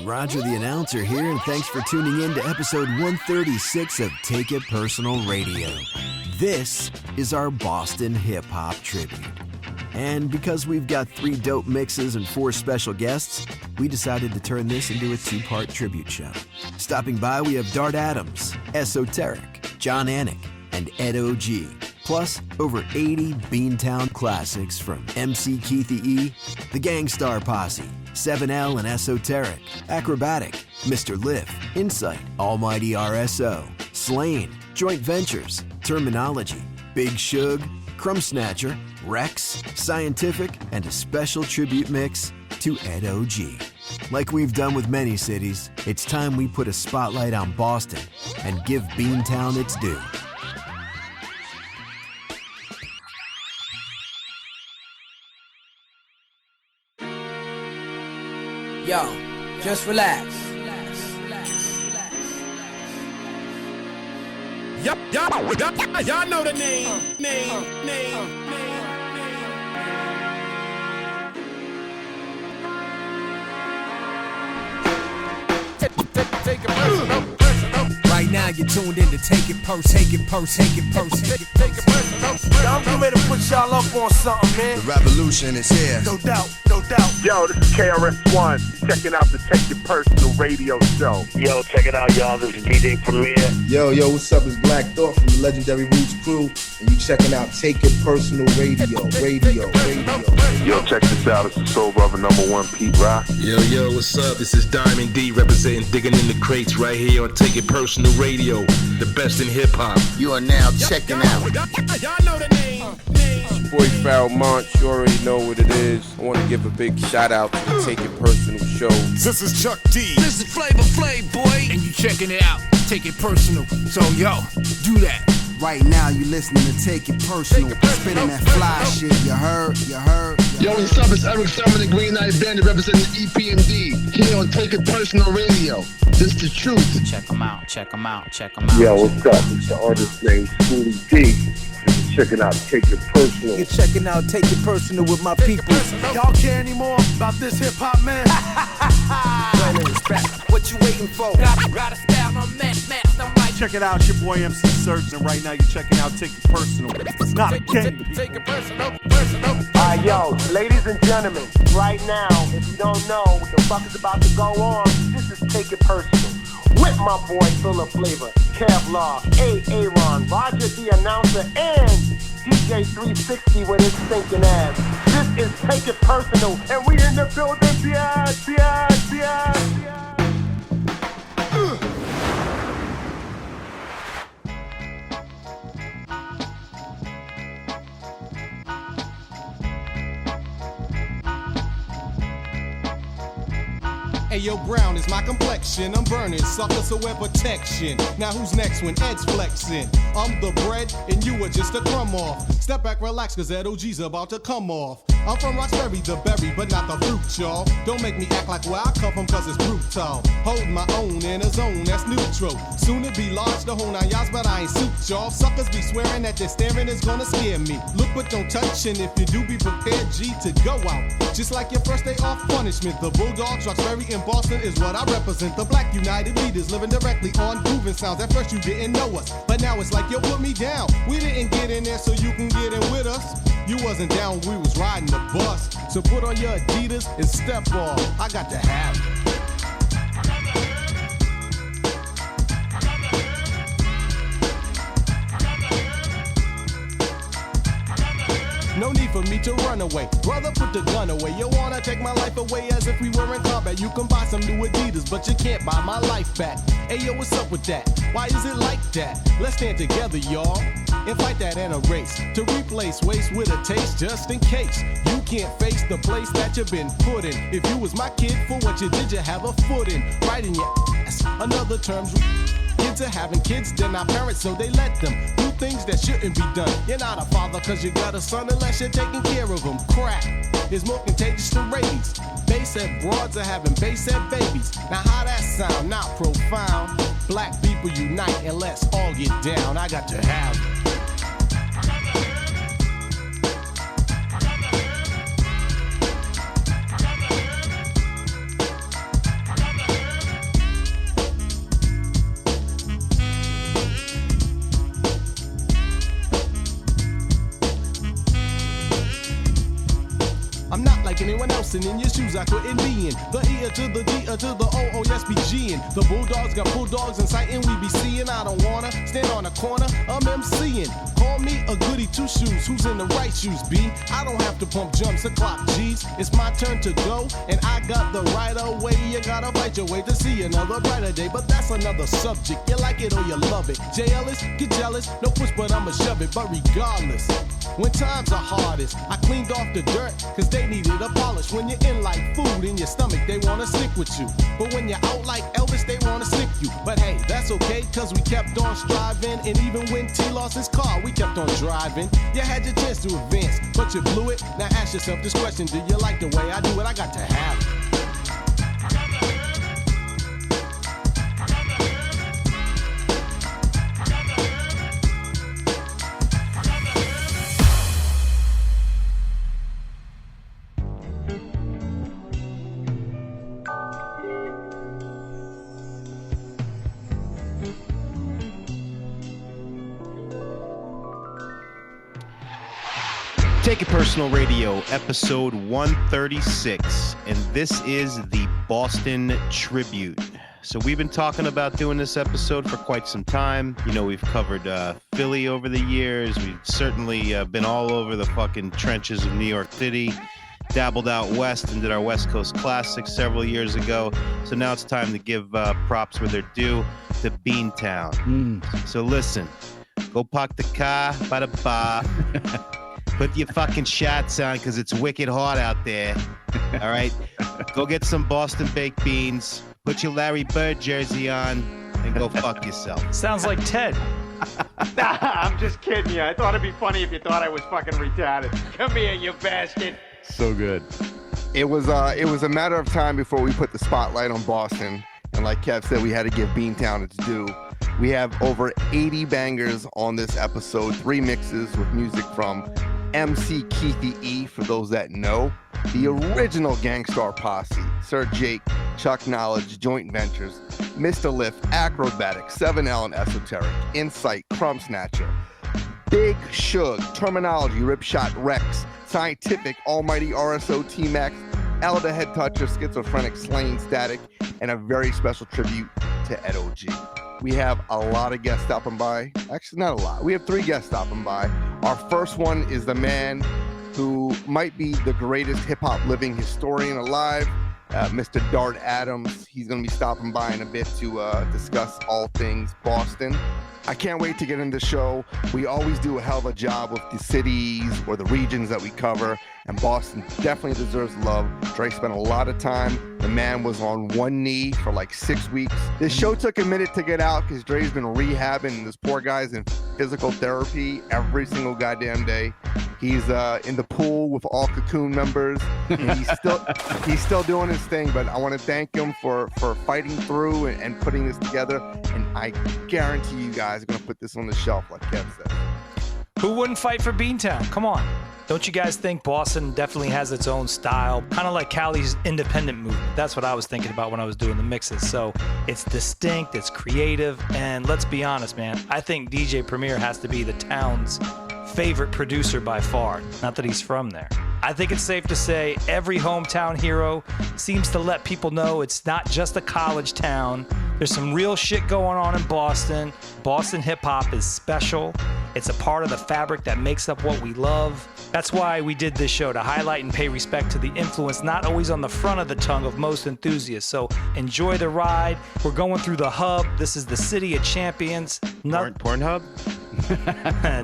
Roger the announcer here, and thanks for tuning in to episode 136 of Take It Personal Radio. This is our Boston hip-hop tribute. And because we've got 3 dope mixes and 4 special guests, we decided to turn this into a 2-part tribute show. Stopping by, we have Dart Adams, Esoteric, John Anik, and Edo.G. Plus, over 80 Beantown classics from MC Keithy E, the Gang Starr Posse, 7L and Esoteric, Akrobatik, Mr. Liff, Insight, Almighty RSO, Slaine, Joint Ventures, Termanology, Big Shug, Krumbsnatcha, Reks, Scientifik, and a special tribute mix to Edo.G. Like we've done with many cities, it's time we put a spotlight on Boston and give Beantown its due. Yo, just relax. Y'all know the name. Take it personal. Right now you're tuned in to Take It Personal. I'm getting ready to put y'all up on something, man. The revolution is here. No doubt, no doubt. Yo, this is KRS-One. Checking out the Take It Personal radio show. Yo, check it out, y'all. This is DJ Premier. Yo, what's up? It's Black Thought from the Legendary Roots crew, and you checking out Take It Personal Radio. Yo, check this out. It's the Soul Brother #1 Pete Rock. Yo, what's up? This is Diamond D representing Digging in the Crates right here on Take It Personal Radio, the best in hip-hop. You are now checking out. Y'all know the name. Boy Farrell Monch, you already know what it is. I want to give a big shout out to the Take It Personal show. This is Chuck D. This is Flavor Flav, boy. And you checking it out. Take it personal. So, yo, do that. Right now, you listening to Take It Personal. Spinning that fly shit. You heard? Yo, what's up? It's Eric Summer, the Green Knight Bandit, representing EPMD, here on Take It Personal Radio. This the truth. Check them out. Yo, what's up? It's the artist named Schooly D. Checking out Take It Personal. You're checking out Take It Personal with my people. Y'all care anymore about this hip-hop, man? What you waiting for? Gotta stab on man. Check it out, your boy MC Surge, and right now you're checking out Take It Personal. It's not a game. Take it personal. Alright, yo, ladies and gentlemen, right now, if you don't know what the fuck is about to go on, this is Take It Personal. With my boy full of flavor, Kevlar, Aaron, Roger the announcer, and DJ 360 with his stinking ass. This is Take It Personal, and we in the building, biatch. Hey, yo, brown is my complexion. I'm burning, suckers who wear protection. Now who's next when Ed's flexing? I'm the bread and you are just a crumb off. Step back, relax, cause Edo.G's about to come off. I'm from Roxbury, the berry, but not the fruit, y'all. Don't make me act like where I come from, cause it's brutal. Hold my own in a zone that's neutral. Soon to be large, the whole 9 yards, but I ain't suit, y'all. Suckers be swearing that their staring is gonna scare me. Look but don't touch, and if you do, be prepared, G, to go out. Just like your first day off punishment. The Bulldogs, Roxbury, and Boston is what I represent. The Black United Leaders living directly on grooving sounds. At first you didn't know us, but now it's like, yo, put me down. We didn't get in there so you can get in with us. You wasn't down when we was riding the bus. So put on your Adidas and step off. I got to have it. No need for me to run away. Brother, put the gun away. You wanna take my life away as if we were in combat. You can buy some new Adidas, but you can't buy my life back. Hey, yo, what's up with that? Why is it like that? Let's stand together, y'all, and fight that in a race. To replace waste with a taste, just in case you can't face the place that you've been put in. If you was my kid, for what you did, you have a foot in. Right in your ass. Another term's kids are having kids, they're not parents, so they let them do things that shouldn't be done. You're not a father cause you got a son unless you're taking care of him. Crack is more contagious than rabies. Bass-head broads are having bass-head babies. Now how that sound? Not profound. Black people unite and let's all get down. I got to have it. I'm not like anyone else, and in your shoes I couldn't be in. The E to the D to the O, yes, be G'ing. The Bulldogs got bulldogs in sight, and we be seeing. I don't wanna stand on a corner, I'm MCing. Call me a goody two shoes, who's in the right shoes, B? I don't have to pump jumps or clock G's. It's my turn to go, and I got the right away. You gotta fight your way to see another brighter day, but that's another subject. You like it or you love it. JLS, get jealous, no push, but I'ma shove it. But regardless, when times are hardest, I cleaned off the dirt, cause they needed a polish. When you're in like food in your stomach, they wanna stick with you. But when you're out like Elvis, they wanna stick you. But hey, that's okay, cause we kept on striving. And even when T lost his car, we kept on driving. You had your chance to advance, but you blew it. Now ask yourself this question, do you like the way I do it? I got to have it. Take It Personal Radio, episode 136, and this is the Boston Tribute. So we've been talking about doing this episode for quite some time. You know, we've covered Philly over the years. We've certainly been all over the fucking trenches of New York City, dabbled out west and did our West Coast Classics several years ago. So now it's time to give props where they're due to Beantown. So listen, go park the car by the bar. Put your fucking shots on because it's wicked hot out there. All right? Go get some Boston baked beans. Put your Larry Bird jersey on and go fuck yourself. Sounds like Ted. Nah, I'm just kidding you. I thought it'd be funny if you thought I was fucking retarded. Come here, you bastard. So good. It was a matter of time before we put the spotlight on Boston. And like Kev said, we had to give Beantown its due. We have over 80 bangers on this episode, 3 mixes with music from MC Keithy E, for those that know, the original Gangstar Posse, Sir Jake, Chuck Knowledge, Joint Ventures, Mr. Lift, Akrobatik, 7L and Esoteric, Insight, Krumbsnatcha, Big Shug, Termanology, Ripshot, Reks, Scientifik, Almighty RSO, T-Max, Elda, Headtoucha, Skitzofreniks, Slaine, Statik, and a very special tribute to Edo.G. We have a lot of guests stopping by. Actually, not a lot. We have 3 guests stopping by. Our first one is the man who might be the greatest hip-hop living historian alive, Mr. Dart Adams. He's going to be stopping by in a bit to discuss all things Boston. I can't wait to get into the show. We always do a hell of a job with the cities or the regions that we cover, and Boston definitely deserves love. Dre spent a lot of time. The man was on one knee for like 6 weeks. This show took a minute to get out because Dre's been rehabbing. This poor guy's in physical therapy every single goddamn day. He's in the pool with all Cocoon members. And he's still doing his thing, but I want to thank him for fighting through and putting this together. And I guarantee you guys are going to put this on the shelf, like Kev said. Who wouldn't fight for Beantown? Come on. Don't you guys think Boston definitely has its own style? Kind of like Cali's independent movement. That's what I was thinking about when I was doing the mixes. So it's distinct, it's creative, and let's be honest, man. I think DJ Premier has to be the town's favorite producer by far. Not that he's from there. I think it's safe to say every hometown hero seems to let people know it's not just a college town. There's some real shit going on in Boston. Boston hip-hop is special. It's a part of the fabric that makes up what we love. That's why we did this show, to highlight and pay respect to the influence not always on the front of the tongue of most enthusiasts. So enjoy the ride. We're going through the hub. This is the city of champions. Pornhub?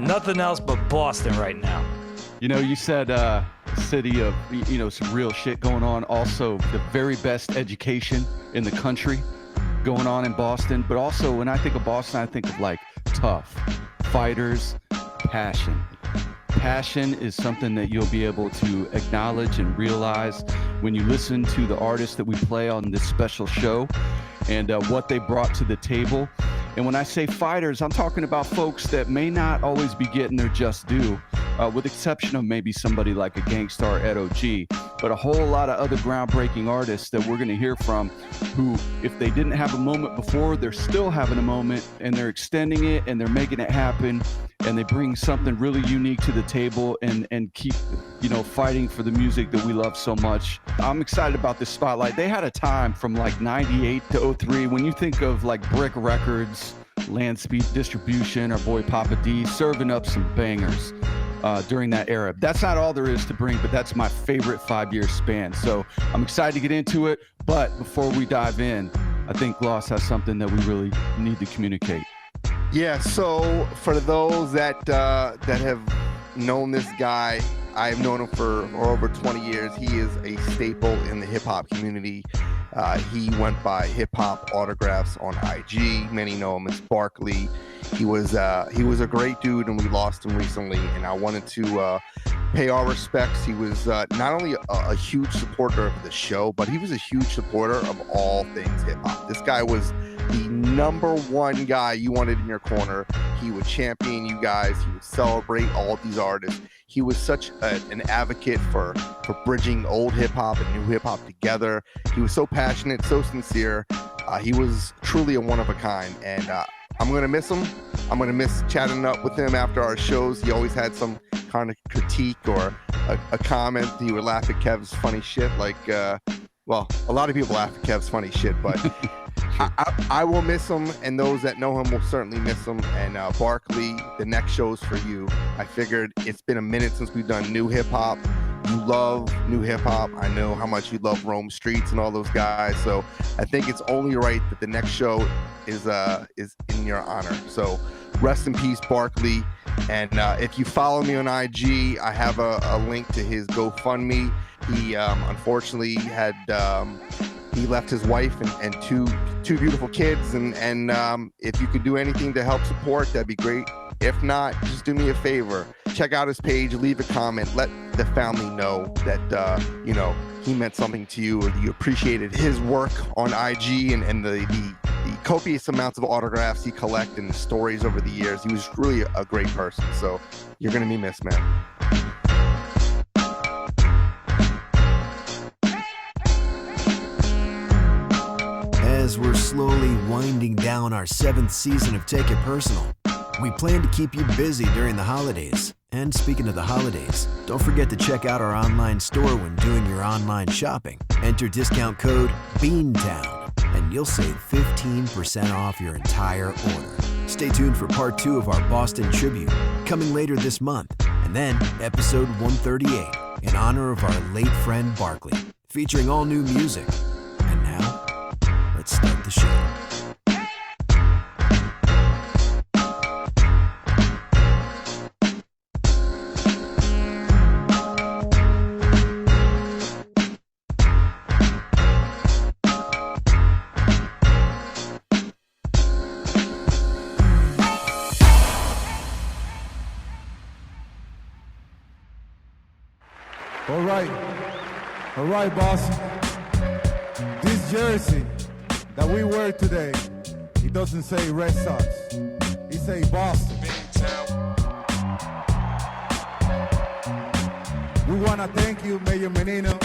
Nothing else but Boston right now. You know, you said city of, you know, some real shit going on. Also, the very best education in the country going on in Boston. But also, when I think of Boston, I think of like tough fighters, passion. Passion is something that you'll be able to acknowledge and realize when you listen to the artists that we play on this special show and what they brought to the table. And when I say fighters, I'm talking about folks that may not always be getting their just due, with the exception of maybe somebody like a Gangstar Edo.G. but a whole lot of other groundbreaking artists that we're going to hear from who, if they didn't have a moment before, they're still having a moment, and they're extending it and they're making it happen, and they bring something really unique to the table and keep, fighting for the music that we love so much. I'm excited about this spotlight. They had a time from like 98 to 03. When you think of like Brick Records, Land Speed Distribution, our boy Papa D serving up some bangers during that era. That's not all there is to bring, but that's my favorite 5-year span. So I'm excited to get into it. But before we dive in, I think Gloss has something that we really need to communicate. Yeah, so for those that have known this guy, I've known him for over 20 years. He is a staple in the hip-hop community. He went by hip-hop autographs on IG. Many know him as Barkley. He was a great dude, and we lost him recently, and I wanted to pay our respects. He was not only a huge supporter of the show, but he was a huge supporter of all things hip-hop. This guy was the number one guy you wanted in your corner. He would champion you guys. He would celebrate all of these artists. He was such an advocate for bridging old hip-hop and new hip-hop together. He was so passionate, so sincere. He was truly a one-of-a-kind, and I'm going to miss him. I'm going to miss chatting up with him after our shows. He always had some kind of critique or a comment. He would laugh at Kev's funny shit. Well, a lot of people laugh at Kev's funny shit, but I will miss him, and those that know him will certainly miss him. And Barkley, the next show's for you. I figured it's been a minute since we've done new hip-hop. You love new hip-hop. I know how much you love Rome Streets and all those guys. So I think it's only right that the next show is in your honor. So rest in peace, Barkley. And if you follow me on IG, I have a link to his GoFundMe. He unfortunately had he left his wife and two beautiful kids. And if you could do anything to help support, that'd be great. If not, just do me a favor. Check out his page, leave a comment, let the family know that, he meant something to you, or you appreciated his work on IG and the copious amounts of autographs he collected and the stories over the years. He was really a great person. So you're going to be missed, man. As we're slowly winding down our 7th season of Take It Personal, we plan to keep you busy during the holidays. And speaking of the holidays, don't forget to check out our online store when doing your online shopping. Enter discount code BEANTOWN, and you'll save 15% off your entire order. Stay tuned for part 2 of our Boston Tribute, coming later this month, and then episode 138, in honor of our late friend Barkley, featuring all new music. And now, let's start the show. All right, boss. This jersey that we wear today, it doesn't say Red Sox. It say Boston. We want to thank you, Mayor Menino,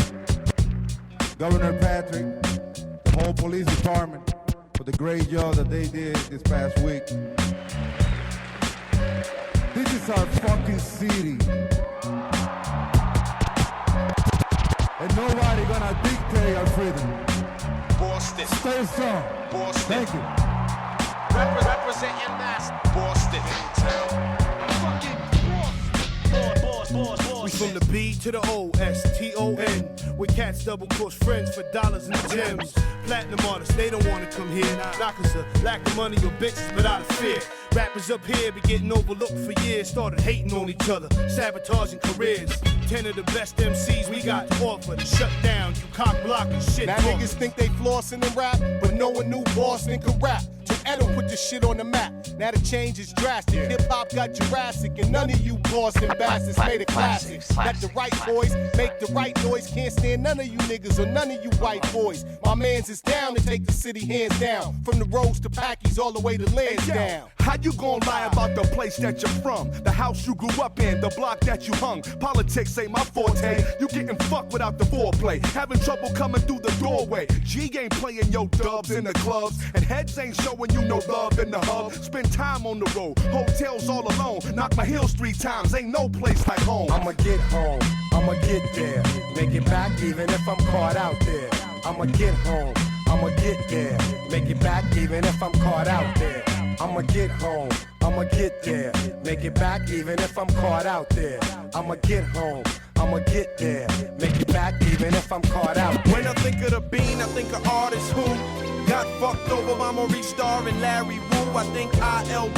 Governor Patrick, the whole police department for the great job that they did this past week. This is our fucking city. And nobody gonna dictate our freedom. Boston. Stay strong. Boston. Thank you. Representing mass. Boston. We from the B to the O, S-T-O-N. With cats double cross friends for dollars and gems. Platinum artists, they don't wanna come here. Not cause of lack of money or bitches, but out of fear. Rappers up here be getting overlooked for years. Started hating on each other, sabotaging careers. 10 of the best MCs we got to offer to shut down you cock blocking shit. Now niggas think they flossing and rap, but no one knew Boston could rap. To Edo put this shit on the map. Now the change is drastic. Hip hop got Jurassic, and none of you Boston bastards made a classic. Let the right boys make the right noise. Can't stand none of you niggas or none of you white boys. My mans is down to take the city hands down. From the roads to Packies all the way to Lansdowne. How you gon' lie about the place that you're from? The house you grew up in, the block that you hung. Politics ain't my forte. You getting fucked without the foreplay. Having trouble coming through the doorway. G ain't playing your dubs in the clubs. And heads ain't showing you no love in the hub. Spend time on the road, hotels all alone. Knock my heels 3 times, ain't no place like home. I'ma get home, I'ma get there. Make it back even if I'm caught out there. I'ma get home, I'ma get there. Make it back even if I'm caught out there. I'ma get home, I'ma get there. Make it back even if I'm caught out there. I'ma get home, I'ma get there. Make it back even if I'm caught out there. When I think of the bean, I think of artists who got fucked over by Maurice Starr and Larry Wu. I think ILD,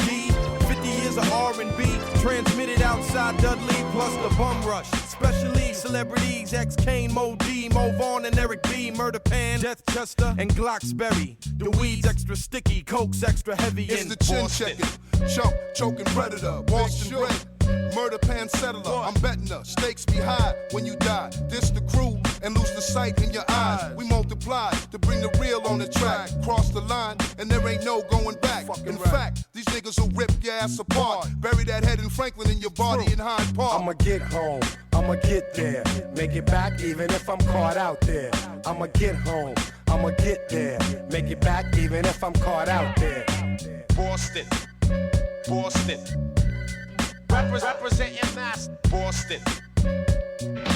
50 years of R&B, transmitted outside Dudley, plus the bum rush. Especially celebrities, X Kane, Mo D, Mo Vaughn and Eric B, Murder Pan, Death Chester, and Glocksberry. The weed's extra sticky, coke's extra heavy. It's in the chin Boston. checking, chump, choking predator, Boston bread, murder pan settler. I'm betting her, stakes be high when you die. This the crew and lose the sight in your eyes. We multiply to bring the real on the track. Cross the line and there ain't no going back. In fact, these niggas will rip your ass apart. Bury that head in Franklin in your body in Hyde Park. I'ma get home, I'ma get there. Make it back even if I'm caught out there. I'ma get home, I'ma get there. Make it back even if I'm caught out there. Boston, Boston, representing Mass, Boston.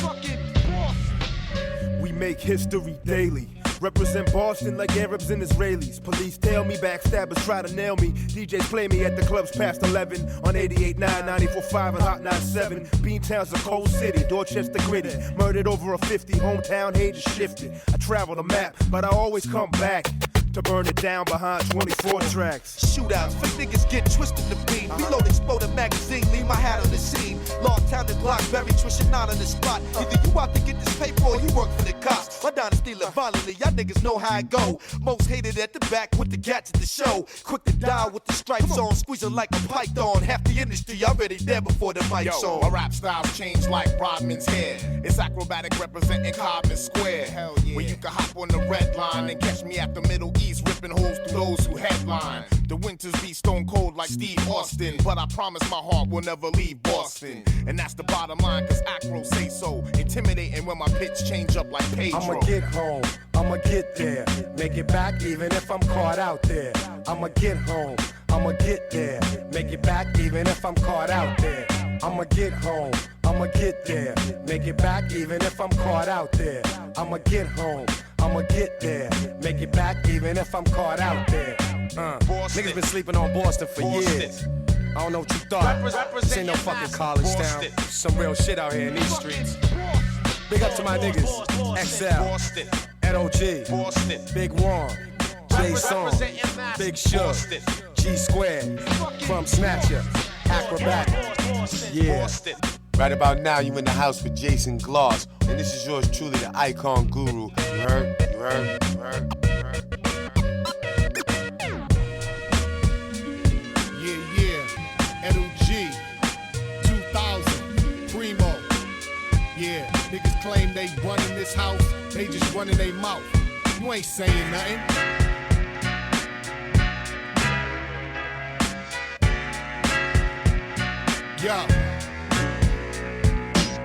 Fucking Boston. We make history daily. Represent Boston like Arabs and Israelis. Police tail me, backstabbers try to nail me. DJs play me at the clubs past 11 on 88.9, 94.5 and Hot 97. Beantown's a cold city, Dorchester gritty. Murdered over a 50, hometown hate is shifted. I travel the map, but I always come back to burn it down behind 24 tracks. Shootouts, for niggas get twisted to beat. Reload, explode a magazine, leave my hat on the scene. Long town to Glocksbury, twishing out on the spot. Either you out to get this paper or you work for the cops. My dynasty live violently, y'all niggas know how it go. Most hated at the back with the gats at the show. Quick to die with the stripes on, squeezing like a python. Half the industry already there before the mic's on. My rap styles change like Rodman's hair. It's Akrobatik representing Cobman Square. Hell yeah. Where you can hop on the red line and catch me at the Middle East, ripping holes through those who headline. The winters be stone cold like Steve Austin, but I promise my heart will never leave Boston. And that's the bottom line, cause Akro say so. Intimidating when my pitch change up like Pedro. I'ma get home, I'ma get there. Make it back even if I'm caught out there. I'ma get home, I'ma get there. Make it back even if I'm caught out there. I'ma get home, I'ma get there. Make it back even if I'm caught out there. I'ma get home, I'ma get there. Make it back even if I'm caught out there. Niggas been sleeping on Boston for years. I don't know what you thought. This ain't no fucking college town. Some real shit out here in these streets. Big up to my niggas. XL, Edo.G, Big Warm, J Song, Big Shug, G Squared, Krumbsnatcha, Akrobatik. Yeah. Right about now, you in the house with Jason Gloss, and this is yours truly, the Icon Guru. You heard? You heard? You heard? Yeah, Edo.G, 2000, Primo. Yeah, niggas claim they running this house, they just running their mouth. You ain't saying nothing. Yo.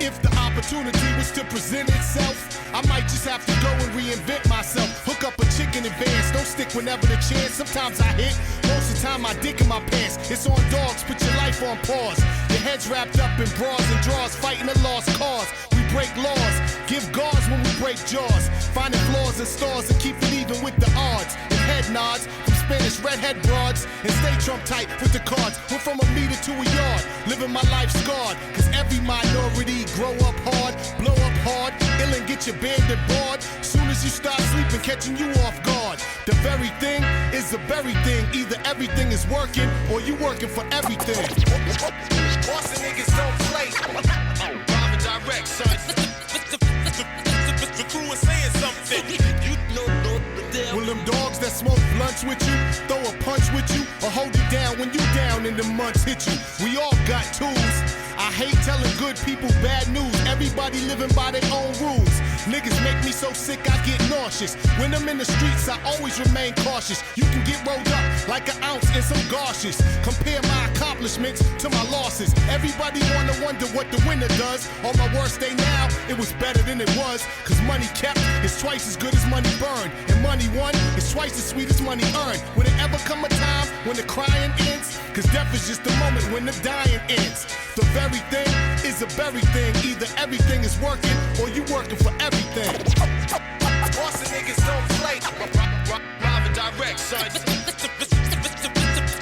If the opportunity was to present itself, I might just have to go and reinvent myself. Hook up a chick in advance, don't stick whenever the chance. Sometimes I hit, most of the time I dick in my pants. It's on dogs, put your life on pause. Your head's wrapped up in bras and drawers, fighting a lost cause. We break laws, give guards when we break jaws. Finding flaws in stars and keep it even with the odds. And head nods from Spanish redhead broads. And stay Trump tight with the cards. Went from a meter to a yard, living my life scarred. Cause every minority grow up hard, blow up hard, ill and get your bandit bored. Soon as you start sleeping, catching you off guard. The very thing is the very thing. Either everything is working or you working for everything. Boston niggas don't play. Live and direct, son. The crew is saying something. You know the deal. Will them dogs that smoke blunts with you throw a punch with and the months hit you. We all got tools. I hate telling good people bad news. Everybody living by their own rules. Niggas make me so sick I get nauseous. When I'm in the streets, I always remain cautious. You can get rolled up like an ounce in some gauzes. Compare my accomplishments to my losses. Everybody wanna wonder what the winner does. On my worst day now, it was better than it was. Cause money kept is twice as good as money burned. And money won is twice as sweet as money earned. Will it ever come a time when the crying ends? Cause death is just the moment when the dying ends. The very thing is a very thing. Either everything is working or you working for everything. Boston niggas don't play. Live and direct, son.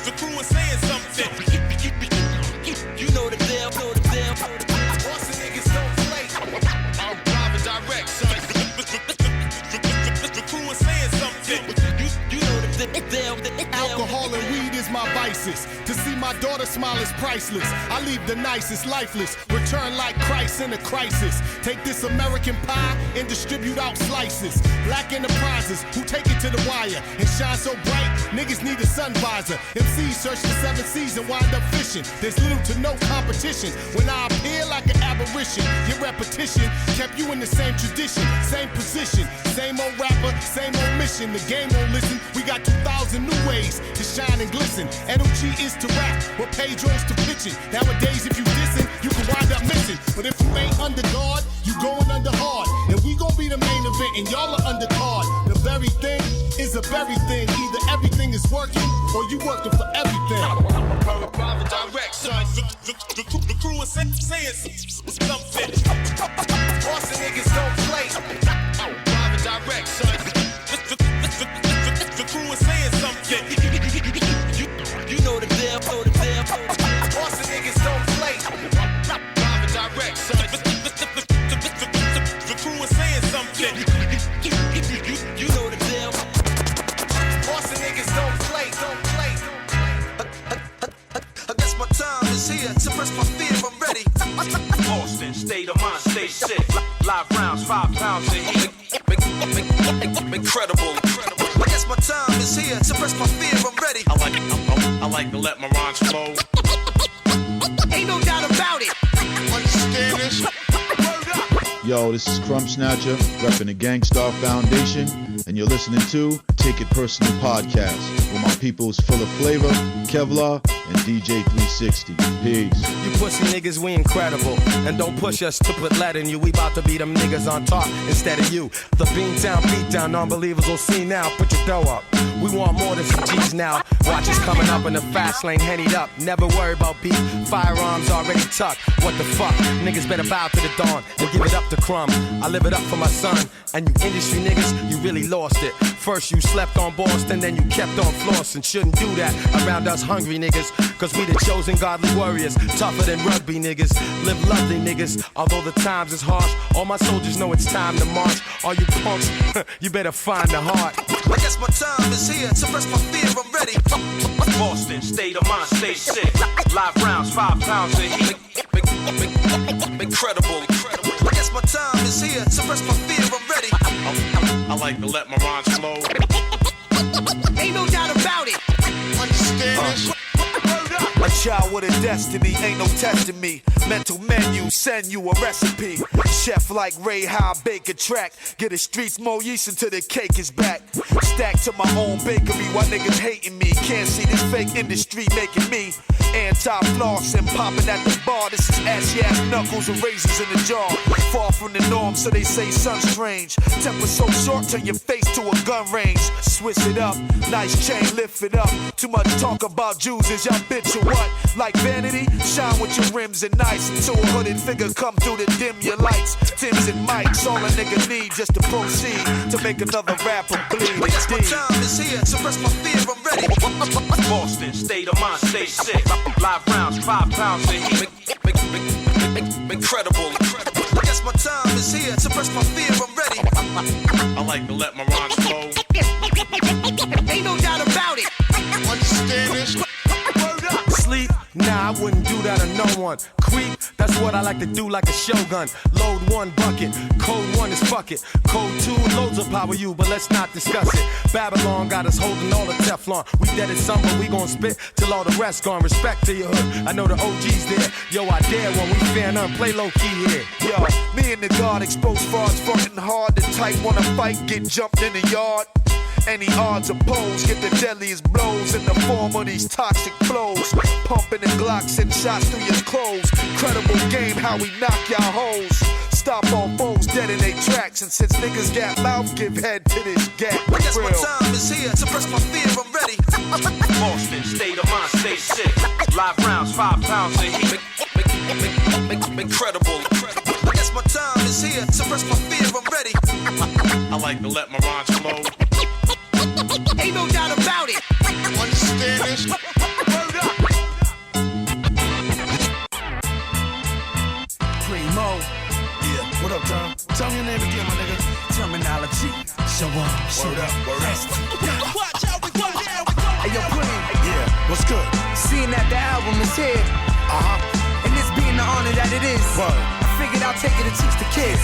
The crew is saying something. You know the deal, know the deal. Boston niggas don't play. Live and direct, son. The crew is saying something. You know the deal. Alcohol and weed is my vices. To see my daughter smile is priceless. I leave the nicest lifeless. Return like Christ in a crisis. Take this American pie and distribute out slices. Black enterprises who take it to the wire and shine so bright, niggas need a sun visor. MCs search the 7 seas and wind up fishing. There's little to no competition. When I appear like an aberration, your repetition kept you in the same tradition, same position, same old rapper, same old mission. The game won't listen. We got 2,000 new ways to shine and glisten. Edo.G is to rap, what Pedro's to pitching. Nowadays, if you dissing, you can wind up missing. But if you ain't under guard, you going under hard. And we gon' be the main event, and y'all are under card. The very thing is a very thing. Either everything is working, or you working for everything. Private direct, son. The crew is saying something. Boston niggas don't play. Private direct, son. The crew is saying something. You know the deal, know the deal. Boston niggas don't play. Private direct, son. The crew is saying something. You know the deal. Boston niggas don't play, don't play. I guess my time is here. Suppress my fear, I'm ready. Boston, state of mind, stay sick. Live rounds, 5 pounds of heat. Incredible. I guess my time is here. Suppress my fear, I'm ready. I like to let my rhymes flow. Ain't no doubt about it. Understand this? Yo, this is Krumbsnatcha, repping the Gangstar Foundation, and you're listening to Take It Personal Podcast, where my people's full of flavor, Kevlar, and DJ 360. Peace. You pussy niggas, we incredible. And don't push us to put lead in you. We about to be them niggas on top instead of you. The Beantown beatdown, non-believers will see now. Put your dough up. We want more than some G's now. Watch us coming up in the fast lane, hennied up. Never worry about beef. Firearms already tucked. What the fuck? Niggas better bow to the dawn and give it up to Crumb. I live it up for my son. And you industry niggas, you really lost it. First you slept on Boston, then you kept on flossing. Shouldn't do that around us hungry niggas. Cause we the chosen godly warriors. Tougher than rugby niggas. Live lovely niggas. Although the times is harsh, all my soldiers know it's time to march. All you punks, you better find the heart. I guess my time is here. Suppress my fear, I'm ready. Boston, state of mind, stay sick. Live rounds, 5 pounds of heat. Incredible. I guess my time is here. Suppress my fear, I'm ready. I like to let my rhymes flow. Ain't no doubt about it. Understand this? A child with a destiny, ain't no testing me. Mental menu, send you a recipe. Chef like Ray, how I bake a track. Get the streets more yeast until the cake is back. Stack to my own bakery while niggas hating me. Can't see this fake industry making me anti-floss and popping at the bar. This is ashy-ass knuckles and razors in the jar. Far from the norm, so they say son strange. Temper so short, turn your face to a gun range. Switch it up, nice chain, lift it up. Too much talk about Jews, is y'all bitch or what? Like vanity, shine with your rims and nice. Until a hooded figure come through to dim your lights. Tims and mics, all a nigga need just to proceed to make another rapper bleed. I guess my time is here, suppress my fear, I'm ready. Boston, state of mind, stay sick. Live rounds, 5 pounds of heat. Incredible. I guess my time is here, suppress my fear, I'm ready. I like to let my rhymes flow. Ain't no doubt about it. Understand this? Sleep? Nah, I wouldn't do that to no one. Creep? That's what I like to do like a shogun. Load 1 bucket, code 1 is fuck it. Code 2, loads of power you, but let's not discuss it. Babylon got us holding all the Teflon. We dead at some, but we gon' spit till all the rest gone. Respect to your hood, I know the OG's there. Yo, I dare when we fan up, play low key here. Yo, me and the guard exposed frauds fucking hard. The type wanna fight, get jumped in the yard. Any odds opposed, get the deadliest blows in the form of these toxic flows. Pumping the Glocks and shots through your clothes. Credible game, how we knock y'all hoes. Stop all foes dead in they tracks. And since niggas got mouth, give head to this gap. I guess my time is here. Suppress my fear, I'm ready. Boston, state of mind, stay sick. Live rounds, 5 pounds of heat. Incredible. I guess my time is here. Suppress my fear, I'm ready. I like to let my rhymes flow. Ain't no doubt about it. Understand this? Word up. Primo. Yeah, what up, Tom? Tell me your name again, my nigga. Termanology. Show up. Word up, word up. Watch out, we go down, we go. Hey, yo, Primo. Yeah, what's good? Seeing that the album is here. And this being the honor that it is. Word. I figured I'll take it to teach the kids.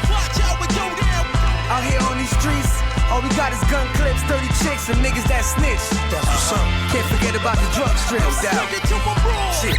Watch out, we go down. Out here on these streets. All we got is gun clips, 30 chicks, and niggas that snitch. That's what's up. Can't forget about the drug strips, doubt. Shit.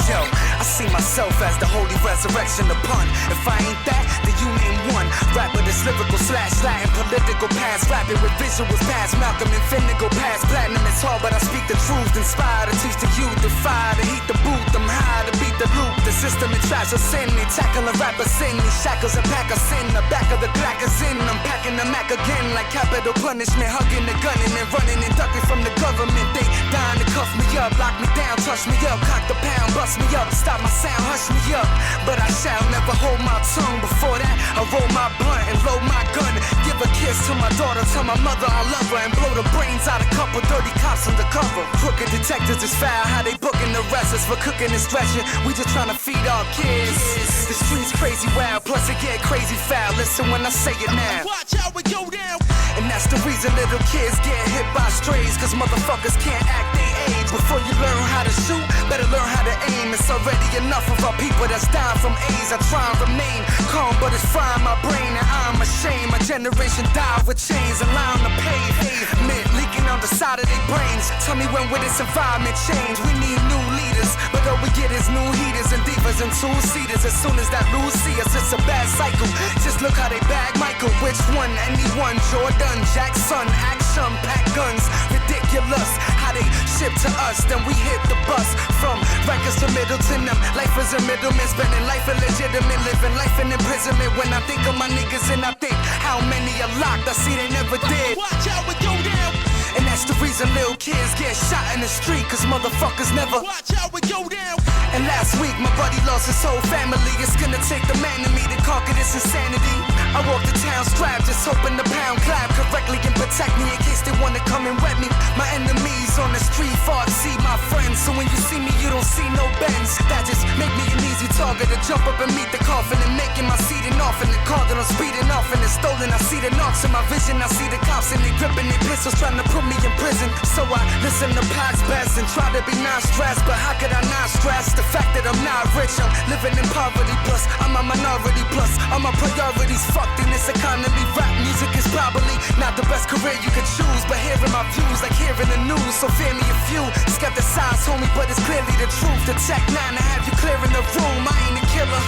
Yo, I see myself as the holy resurrection of pun. If I ain't that, then you name one. Rapper that's lyrical / Latin, political past. Rapping with visuals past Malcolm and Finnegan past. Platinum is hard, but I speak the truth. Inspire to teach the youth, the fire to heat the booth. I'm high to beat the loop. The system and trash of sin. They tackle a rapper sin. These shackles and pack of sin. The back of the Glock is in. I'm packing the Mac again like capital punishment. Hugging the gun and then running and ducking from the government. They dying to cuff me up, lock me down, touch me up, cock the pound, bust me up, stop my sound, hush me up. But I shall never hold my tongue. Before that, I roll my blunt and load my gun. Give a kiss to my daughter, tell my mother I love her, and blow the brains out a couple dirty cops undercover. Crooked detectives is foul, how they booking the rest us for cooking and stretching. We just trying to feed our kids. The streets crazy wild, plus it get crazy foul. Listen when I say it now. Watch out, we go down. And that's the reason little kids get hit by strays, cause motherfuckers can't act their age. Before you learn how to shoot, better learn how to aim. It's already enough of our people that's dying from AIDS. I try and remain calm, but it's frying my brain, and I'm ashamed. My generation died with chains and lie on the pavement, leaking on the side of their brains. Tell me when will this environment change? We need new leaders, but all we get is new heaters and divas and two-seaters. As soon as that lose see us, it's a bad cycle. Just look how they bag Michael. Which one? Anyone? Jordan, Jackson, action, pack guns. Ridiculous how they ship to us, then we hit the bus. From Reks to Middleton, them life is a middleman, spending life illegitimate, living life in imprisonment. When I think of my niggas and I think how many are locked, I see they never did. Watch out, we go down. And that's the reason little kids get shot in the street, cause motherfuckers never. Watch out, we go down. And last week my buddy lost his whole family. It's gonna take the man in me to conquer this insanity. I walk the town strapped, just hoping the pound clap correctly and protect me in case they wanna come and wet me. My enemies on the street far to see my friends, so when you see me you don't see no bends. That just make me an easy target to jump up and meet the coffin and making my seat and off in the car that I'm speeding off and it's stolen. I see the knocks in my vision, I see the cops and they gripping their pistols trying to put me in prison. So I listen to Pac's best and try to be non-stressed, but how could I not stress the fact that I'm not rich? I'm living in poverty, plus I'm a minority, plus all my priorities fucked in this economy. Rap music is probably not the best career you could choose, but hearing my views like hearing the news, so fear me a few. Skepticize, homie, but it's clearly the truth. The Tech 9 to have you clear in the room. I ain't a killer,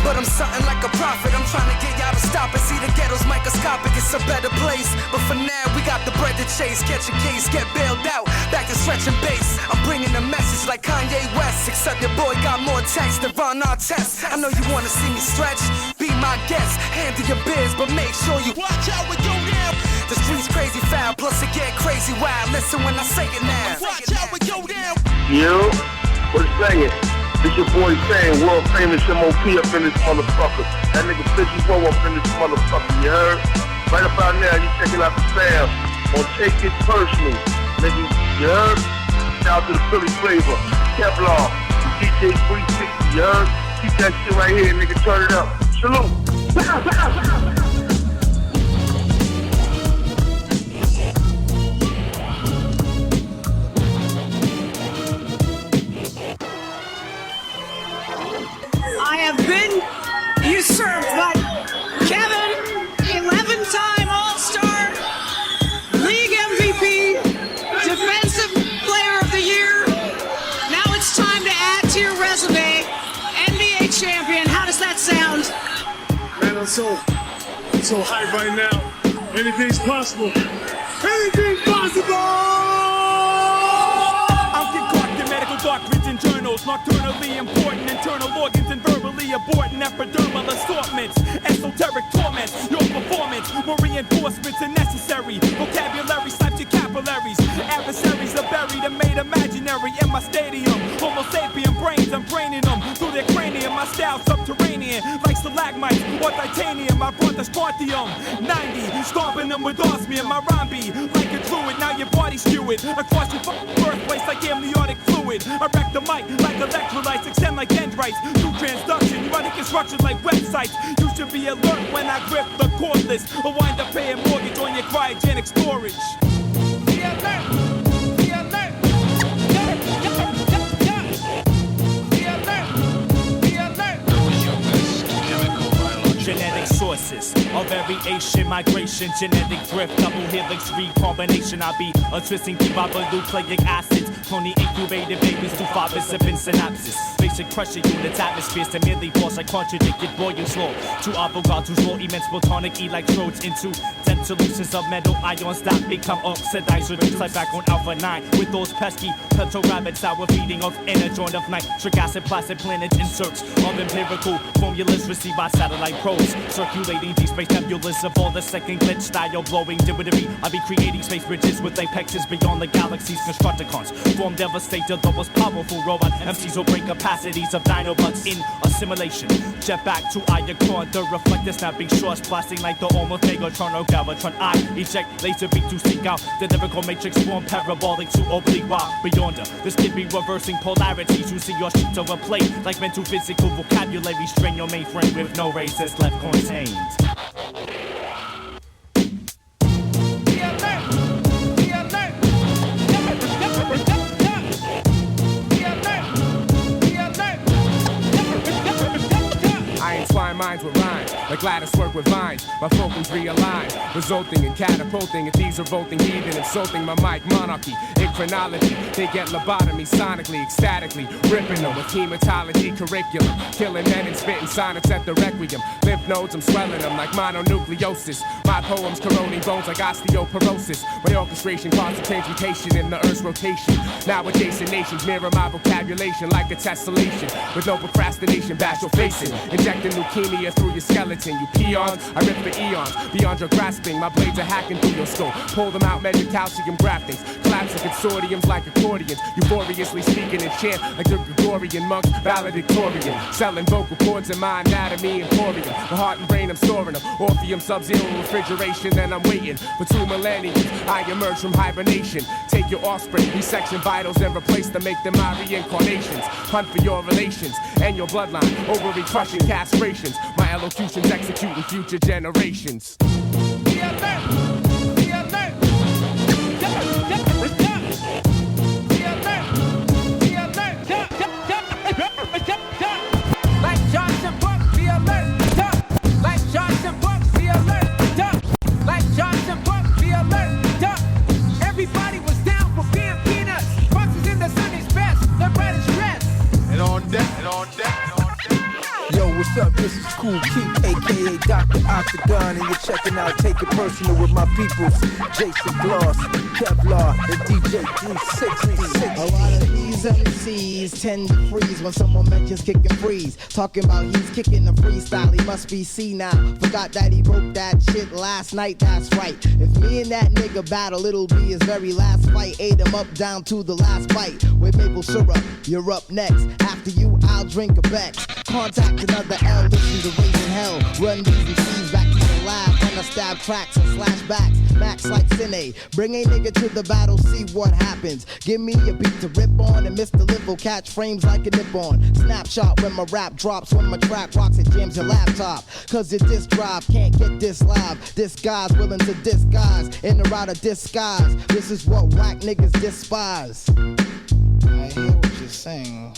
but I'm something like a prophet. I'm trying to get y'all to stop it. See the ghetto's microscopic, it's a better place, but for now we got the bread to chase. Catch a case, get bailed out, back to stretching base. I'm bringing a message like Kanye West, except your boy got more text than Ron Artest. I know you wanna see me stretch, be my guest, handle your biz, but make sure you watch out when you down. The streets crazy foul, plus it get crazy wild. Listen when I say it now. Watch out when you down. Yo, what's bangin'? It's your boy saying world famous MOP up in this motherfucker. That nigga Fishy Woe up in this motherfucker, you heard? Right about now, you checking out the fam. On Take It Personal, nigga, you heard? Shout out to the Philly flavor, Kevlar, DJ 360, you heard? Keep that shit right here, nigga, turn it up. Salute. is served by Kevin, 11-time All-Star, League MVP, Defensive Player of the Year. Now it's time to add to your resume, NBA champion. How does that sound? Man, I'm so hyped right now. Anything's possible. Anything's possible! Medical dark written journals, nocturnally important internal organs and verbally aborting epidermal assortments, esoteric torments, your performance, more reinforcements are necessary, vocabulary slides your capillaries, adversaries are buried and made imaginary in my stadium, homo sapien brains, I'm braining them through their cranium, my style subterranean, like stalagmites or titanium, I brought the strontium, 90, stomping them with osmium, my rhyme be like a druid, now your body skewed, across your birthplace like amniotic fluid. I wreck the mic like electrolytes, extend like dendrites. Through transduction, you running construction like websites. You should be alert when I grip the cordless, or wind up paying mortgage on your cryogenic storage. Be alert, be alert, be alert, be alert. Genetic sources of variation, migration, genetic drift, double helix recombination. I'll be a twisting ribonucleic acids, cloning incubated babies through fibers sipping synapses. Basic pressure units, atmospheres to merely force like contradicted boiling slow. To avant-garde, to roll immense photonic electrodes into dense solutions of metal ions that become oxidized. Reduce like back on Alpha 9 with those pesky petrol rabbits. Our feeding of inner joint of nitric acid, plastic planet inserts of empirical formulas received by satellite probes. Circulating deep space nebulas of all the second glitch style blowing dibby. I'll be creating space bridges with apexes beyond the galaxy's constructicons. Form devastator, the most powerful robot. MCs will break capacities of dinobots in assimilation. Jet back to Iacron, the reflector snapping shorts, blasting like the almost Megatron or Galvatron. I eject laser beam to seek out the lyrical matrix form parabolic to oblique while beyonder. This kid be reversing polarities. You see your sheets of a plate like mental physical vocabulary. Strain your mainframe with no races left contained. I entwine minds with rhymes, like lattice work with vines. My focus realign, resulting in catapulting at these revolting heathen, insulting my mic monarchy. In chronology, they get lobotomy sonically, ecstatically, ripping them with hematology curriculum, killing men and spitting sonnets at the requiem. Lymph nodes, I'm swelling them like mononucleosis. My poems corroding bones like osteoporosis. My orchestration causes transmutation in the earth's rotation. Now adjacent nations mirror my vocabulation like a tessellation. With no procrastination, bash your facing. Injecting leukemia through your skeleton. You peons, I rip for eons. Beyond your grasping, my blades are hacking through your skull. Pull them out, measure calcium graftings. Collapsing consortiums like accordions. Euphoriously speaking in chant like the Gregorian monks, valedictorian. Selling vocal cords in my anatomy emporium. The heart and brain, I'm storing them. Orpheum, sub-zero refrigeration, then I'm waiting for 2 millennia. I emerge from hibernation. Take your offspring, resection vitals, and replace them, make them my reincarnations. Hunt for your relations and your bloodline. Ovary crushing castrations. My elocutions executing future generations. Be alert! Be alert! Be alert! Be alert! Like Johnson Brooks, be alert! Like Johnson Brooks, be alert! Like Johnson Brooks, be alert! Everybody was down for being peanuts. Buses in the Sunday's best, the bread is dressed. And on deck, and on deck. Yo, what's up? This is Cool Keith, aka Dr. Octagon, and you're checking out Take It Personal with my peoples, Jason Gloss, Kevlar, and DJ 360. A lot of these MCs tend to freeze when someone mentions kick and freeze. Talking about he's kicking the freestyle, he must be senile. Forgot that he wrote that shit last night, that's right. If me and that nigga battle, it'll be his very last fight. Ate him up down to the last bite. With maple syrup, you're up next. After you, I'll drink a Bex. Contact another L, listen to Raising Hell. Run these MCs back to the lab when I stab tracks and flashbacks. Max like Cine. Bring a nigga to the battle, see what happens. Give me a beat to rip on, and Mr. Lip will catch frames like a nip on. Snapshot when my rap drops, when my track rocks, it jams your laptop. Cause your disc drive can't get this live. This guy's willing to disguise, in or out of disguise. This is what whack niggas despise. I hear what you're saying.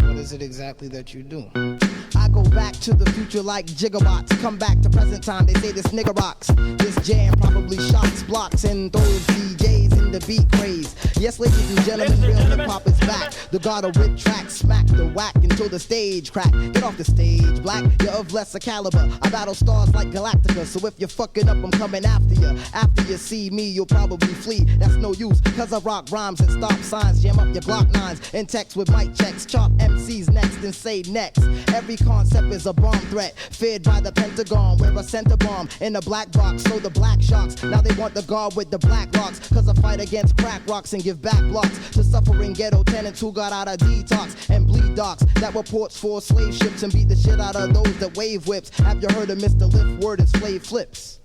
What what is it exactly that you do? I go back to the future like gigawatts. Come back to present time, they say this nigga rocks. This jam probably shocks, blocks, and throws DJs in the beat craze. Yes, ladies and gentlemen, real hip-hop is back. The god of rip tracks, smack the whack until the stage crack. Get off the stage, black, you're of lesser caliber. I battle stars like Galactica, so if you're fucking up, I'm coming after you. After you see me, you'll probably flee. That's no use, cause I rock rhymes and stop signs. Jam up your Glock 9s and text with mic checks. Chop MCs next and say next. Every concept is a bomb threat, feared by the Pentagon. We're a center bomb in a black box, so the black sharks. Now they want the guard with the black rocks, cause I fight against crack rocks and give back blocks to suffering ghetto tenants who got out of detox and bleed docks that were ports for slave ships and beat the shit out of those that wave whips. Have you heard of Mr. Lift? Word is slave flips.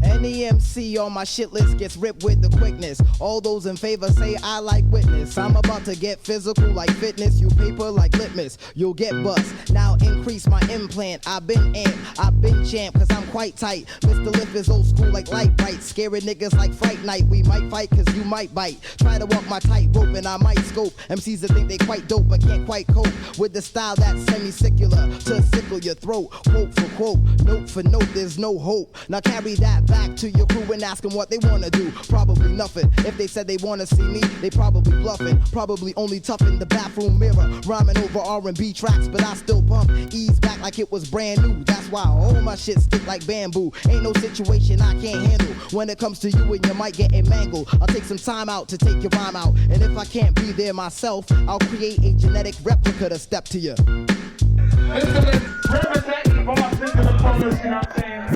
Any MC on my shit list gets ripped with the quickness. All those in favor say I like witness. I'm about to get physical like fitness. You paper like litmus, you'll get bust. Now increase my implant. I've been amp, I've been champ, cause I'm quite tight. Mr. Lift is old school like light bright. Scaring niggas like Fright Night. We might fight cause you might bite. Try to walk my tightrope and I might scope. MCs that think they quite dope but can't quite cope with the style that's semi-secular to sickle your throat. Quote for quote, note for note, there's no hope. Now carry that back to your crew and ask them what they wanna do. Probably nothing. If they said they wanna see me, they probably bluffing. Probably only tough in the bathroom mirror, rhyming over R&B tracks, but I still pump. Ease back like it was brand new. That's why all my shit stick like bamboo. Ain't no situation I can't handle. When it comes to you and your mic getting mangled, I'll take some time out to take your rhyme out. And if I can't be there myself, I'll create a genetic replica to step to you. Representing for my sister the police, you know what I'm saying?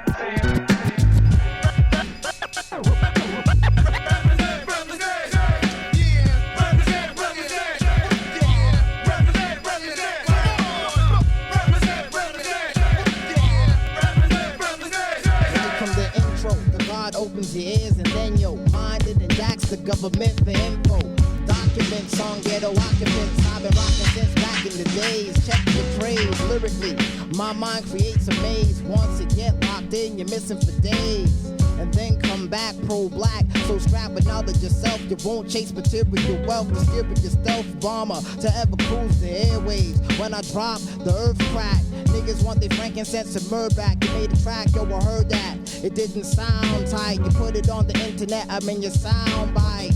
Opens your ears and then yo mind it and jacks the government for info. Documents on ghetto occupants. I've been rocking since back in the days. Check your praise lyrically. My mind creates a maze. Once it get locked in, you're missing for days. And then come back pro-black. So strap with knowledge yourself. You won't chase material wealth. Distribute your stealth bomber to ever cruise the airwaves. When I drop, the earth crack. Niggas want their frankincense and myrrh back. You made a track, yo, I heard that. It didn't sound tight. You put it on the internet, I'm in your sound bite.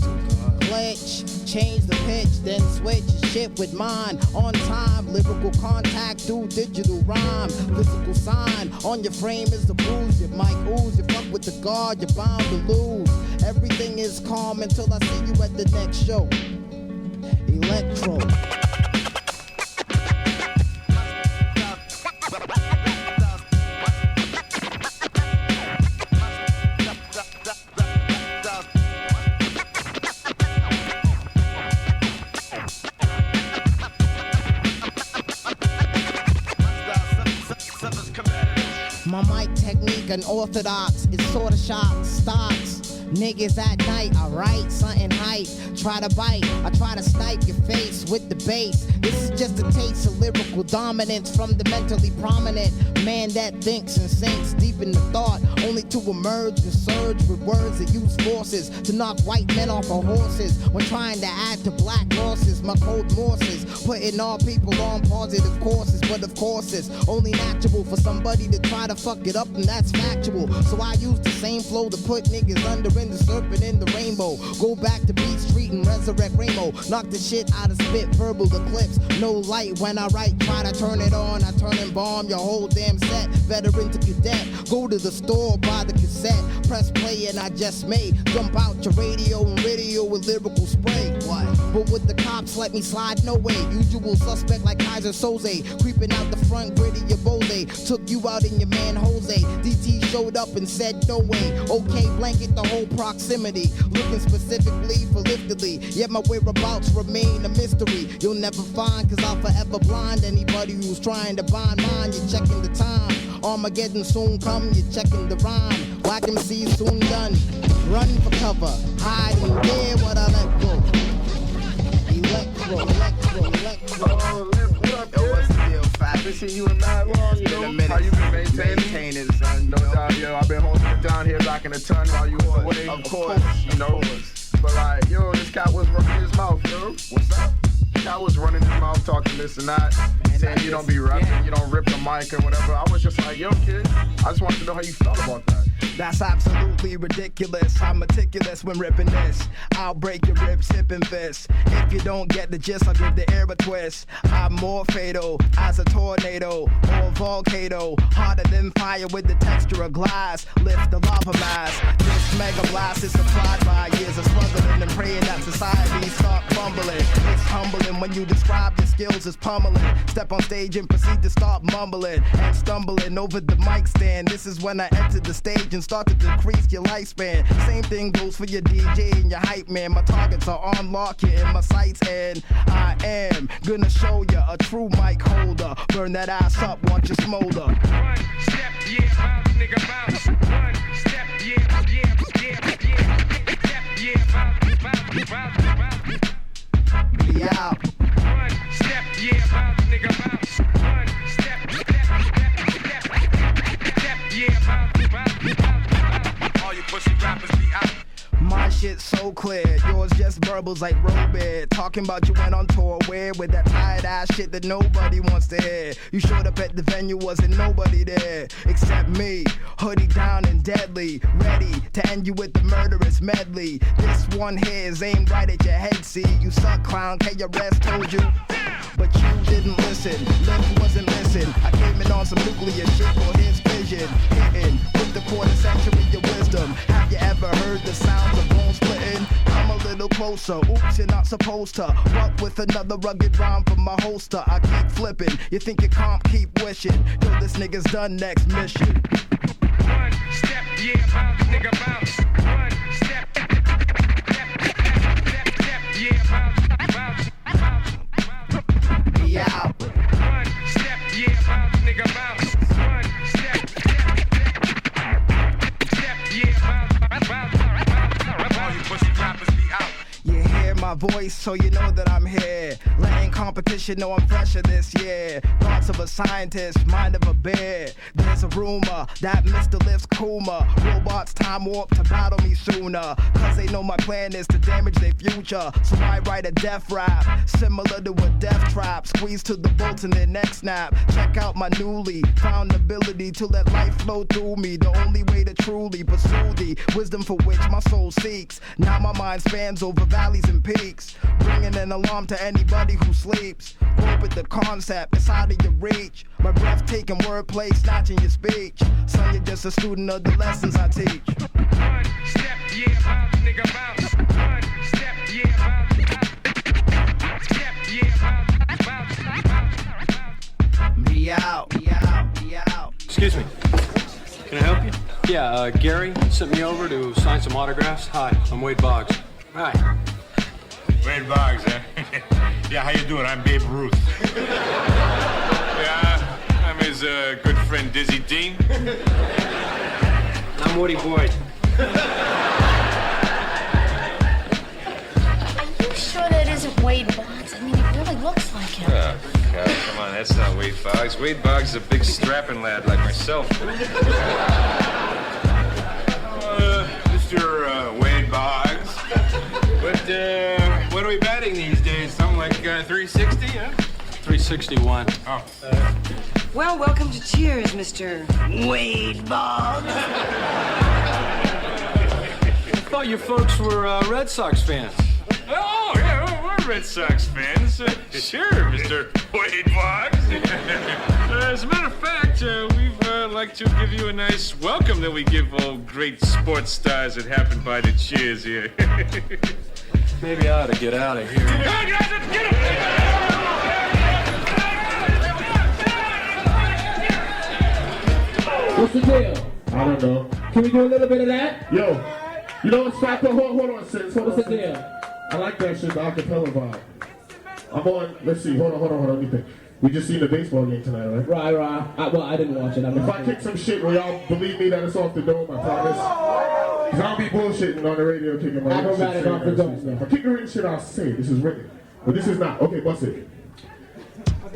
Glitch, change the pitch, then switch your shit with mine. On time, lyrical contact through digital rhyme. Physical sign on your frame is the bruise. Your mic ooze, you fuck with the guard, you're bound to lose. Everything is calm until I see you at the next show. Electro. My mic technique unorthodox, it's sorta shock, stocks. Niggas at night, I write something hype. Try to bite, I try to snipe your face with the bass. This is just a taste of lyrical dominance from the mentally prominent man that thinks and sinks deep in the thought, only to emerge and surge with words that use forces to knock white men off of horses when trying to add to black losses. My code Morses, putting all people on positive courses, but of course it's only natural for somebody to try to fuck it up, and that's factual. So I use the same flow to put niggas under in the serpent in the rainbow. Go back to Beat Street and resurrect Rainbow. Knock the shit out of spit, verbal eclipse. No light when I write, try to turn it on. I turn and bomb your whole damn set. Veteran to cadet, go to the store, buy the cassette. Press play and I just may jump out your radio and video with lyrical spray. What? But with the cops, let me slide, no way. Usual suspect like Kaiser Soze. Creeping out the front, gritty your Bose. Took you out in your man Jose. DT showed up and said no way. Okay, blanket the whole proximity. Looking specifically for liftedly. Yet my whereabouts remain a mystery. You'll never find, cause I'll forever blind anybody who's trying to bind mine. You're checking the time Armageddon soon come, you checking the rhyme. Whack MCs soon done. Run for cover, hide and dare what I let go. Electro. Yo, what's the deal, Fat? Been seeing you in mad long, you know? How you been maintaining? Son, no doubt, yo. I've been holding it down here, rocking a ton while you was away. Of course, you know. But like, yo, this cat was running his mouth, yo. What's up? Cat was running his mouth, talking this and that, saying you don't be rapping, you don't rip the mic and whatever. I was just like, yo, kid, I just wanted to know how you felt about that. That's absolutely ridiculous. I'm meticulous when ripping this. I'll break your ribs, hip and fist. If you don't get the gist, I'll give the air a twist. I'm more fatal as a tornado or a volcano. Harder than fire with the texture of glass. Lift the lava mass. This mega blast is supplied by years of struggling and praying that society start crumbling. It's humbling when you describe your skills as pummeling. Step on stage and proceed to start mumbling and stumbling over the mic stand. This is when I entered the stage and start to decrease your lifespan. Same thing goes for your DJ and your hype man. My targets are on lock here in my sights, and I am gonna show you a true mic holder. Burn that ass up, watch it smolder. One step, yeah, bounce, nigga, bounce. One step, yeah, bounce. Be out. One step, yeah, bounce, nigga, bounce. One step, yeah, bounce. All you pussy rappers be out. My shit's so clear, yours just verbals like Robert. Talking about you went on tour, where with that tired ass shit that nobody wants to hear. You showed up at the venue, wasn't nobody there except me, hoodie down and deadly, ready to end you with the murderous medley. This one here is aimed right at your head, see. You suck, clown, KRS told you, but you didn't listen. Lift wasn't missing. I came in on some nuclear shit for his vision, hitting with the quarter century of wisdom. Have you ever heard the sounds of bone splitting? Come a little closer. Oops, you're not supposed to. What with another rugged rhyme from my holster? I keep flipping. You think you can't keep wishing? Till this nigga's done next mission. One step, yeah, bounce, nigga, bounce. One step, yeah, bounce. Be out. One step, yeah, bounce, nigga, bounce. One step, yeah, bounce. All you pussy rappers be out. You hear my voice, so you know that I'm here. Letting competition know I'm fresher this year. Thoughts of a scientist, mind of a bear. There's a rumor that Mr. Lift's cooler. Robots time warp to battle me sooner. Cause they know my plan is to damage their future. So I write a death rap, similar to a death trap. Squeeze to the bolts and their neck snap. Check out my newly found ability to let life flow through me. The only way to truly pursue the wisdom for which my soul seeks. Now my mind spans over valleys and peaks, bringing an alarm to anybody who sleeps. Open the concept, it's out of your reach. My breathtaking wordplay snatching your speech. Son, you're just a student of the lessons I teach. One step, yeah, bounce, nigga, bounce. One step, yeah, bounce. Step, yeah, bounce. Be out, be out, be out. Excuse me. Can I help you? Yeah, Gary sent me over to sign some autographs. Hi, I'm Wade Boggs. Hi. Wade Boggs, eh? Yeah, how you doing? I'm Babe Ruth. Yeah, I'm his good friend Dizzy Dean. I'm Woody Boyd. Are you sure that isn't Wade Boggs? I mean, it really looks like him. Oh, God, come on, that's not Wade Boggs. Wade Boggs is a big strapping lad like myself. Mr. Wade Boggs. But, what are we batting these days? Something like 360, huh? 361. Oh. Well, welcome to Cheers, Mr. Wade Boggs. I thought you folks were Red Sox fans. Oh, yeah, we're Red Sox fans. Sure, Mr. Wade Boggs. As a matter of fact, we'd like to give you a nice welcome that we give all great sports stars that happen by the Cheers here. Maybe I ought to get out of here. Come on, guys, let's get What's the deal? I don't know. Can we do a little bit of that? Yo, you know what, Soccer? Hold on, sis. What's the deal? I like that shit, the acapella vibe. I'm on, let's see, hold on, let me think. We just seen the baseball game tonight, right? Right. Well, I didn't watch it. If I kick some shit, will y'all believe me that it's off the dome? I promise. Cause I'll be bullshitting on the radio kicking my Akrobatik off the dome. If I kick a written shit, I'll say it. This is written. But this is not. Okay, bust it.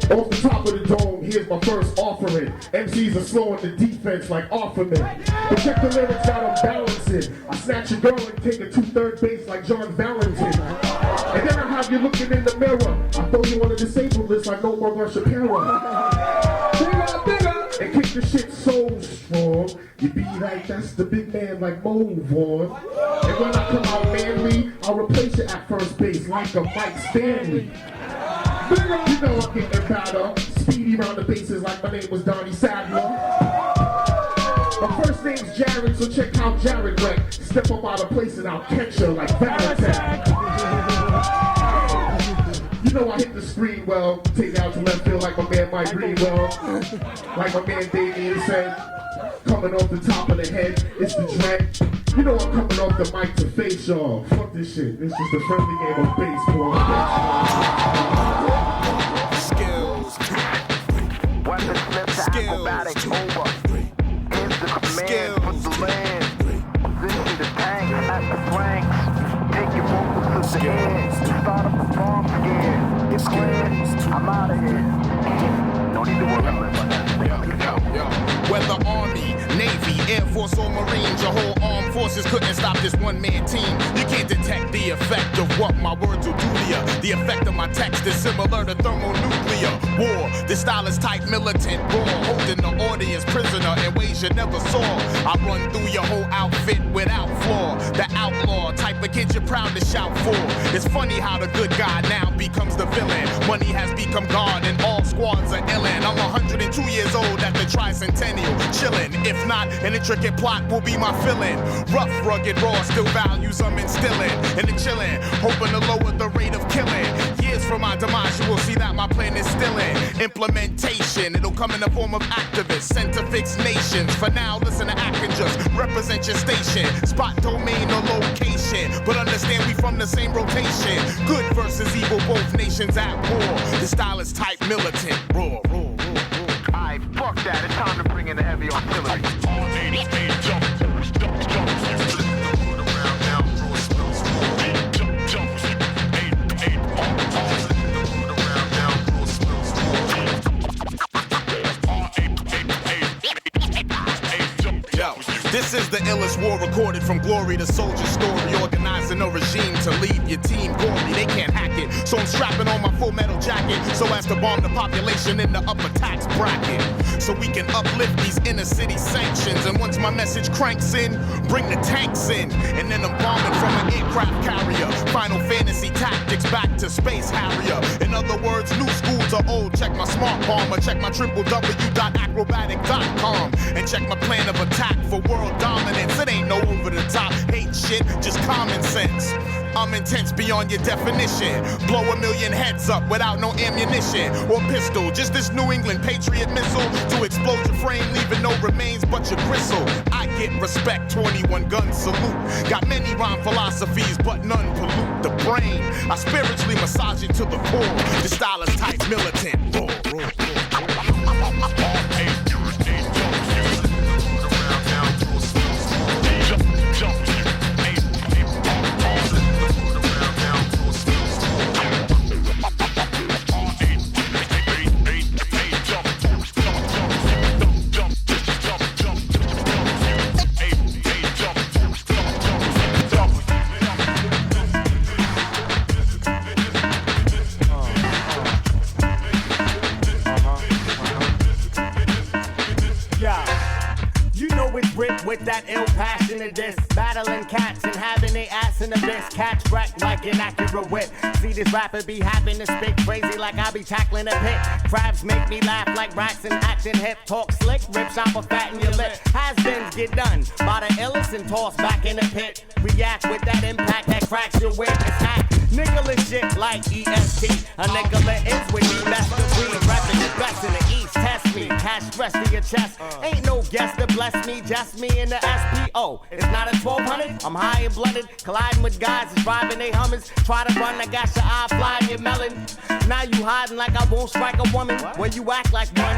Off the top of the dome, here's my first offering. MCs are slow on the defense like Offerman. But check the lyrics out, I'm balancing. I snatch a girl and take a 2/3 base like John Valentin. And then I have you looking in the mirror. I throw you on a disabled list like no more Shapiro. Bigger. And kick the shit so strong. You be like, that's the big man like Move on. And when I come out manly, I'll replace you at first base like a Mike Stanley. You know I'm getting better. Speedy round the bases like my name was Donnie Sadler. My first name's Jared, so check how Jared wreck. Step up out of place and I'll catch her like Valentine. You know I hit the screen well. Take out to left field like my man Mike Greenwell. Like my man Damien said. Coming off the top of the head, it's the dread. You know I'm coming off the mic to face y'all. Fuck this shit. This is the friendly game of baseball. Skills. Weapon flip to akrobatik over. Here's the command, put the land. Position the tank at the flanks. Take your focus to the head. Start up a bomb scare. It's clear. I'm out of here. No need to worry about that. Whether Army, Navy, Air Force or Marines, your whole armed forces couldn't stop this one-man team. You can't detect the effect of what my words will do to you. The effect of my text is similar to thermonuclear war. This style is tight, militant, raw, holding the audience prisoner in ways you never saw. I run through your whole outfit without flaw. The outlaw type of kid you're proud to shout for. It's funny how the good guy now becomes the villain. Money has become God and all squads are illin'. I'm 102 years old at the tricentennial, chillin'. If not, an intricate plot will be my filling. Rough, rugged, raw, still values I'm instilling. And the chillin', hoping to lower the rate of killing. Years from my demise, you will see that my plan is still in implementation. It'll come in the form of activists, Scientifik nations. For now, listen to act and just represent your station. Spot, domain, or location. But understand we from the same rotation. Good versus evil, both nations at war. The style is tight, militant, raw. Alright, fuck that, it's time to bring in the heavy artillery. This is the illest war recorded from glory to soldier story. Organizing a regime to leave your team gory. They can't hack it, so I'm strapping on my full metal jacket so as to bomb the population in the upper tax bracket. So we can uplift these inner city sanctions. And once my message cranks in, bring the tanks in. And then I'm bombing from an aircraft carrier. Final Fantasy tactics back to Space Harrier. In other words, new schools are old. Check my smart bomber, check my www.akrobatik.com. And check my plan of attack for world dominance. It ain't no over the top hate shit, just common sense. I'm intense beyond your definition. Blow 1 million heads up without no ammunition or pistol. Just this New England Patriot missile to explode your frame, leaving no remains but your gristle. I get respect, 21 gun salute. Got many rhyme philosophies, but none pollute the brain. I spiritually massage it to the core. The style is tight, militant. With that ill passion of this, battling cats and having they ass in the abyss. Catch wreck like an accurate whip. See this rapper be having to spit crazy like I be tackling a pit. Crabs make me laugh like rats and acting hip. Talk slick, rip shop a fat in your lip. Has-beens get done by the illest and tossed back in the pit. React with that impact that cracks your whip. It's hack. Nickel is shit like EST. A nickel is with me, best of breed. Rapping the best in the East. Test me, cash stress to your chest. Ain't no guest to bless me, just me and the SPO. It's not a 1200, I'm high and blooded. Colliding with guys that's driving they Hummers. Try to run, I got your eye flying your melon. Now you hiding like I won't strike a woman. When you act like one.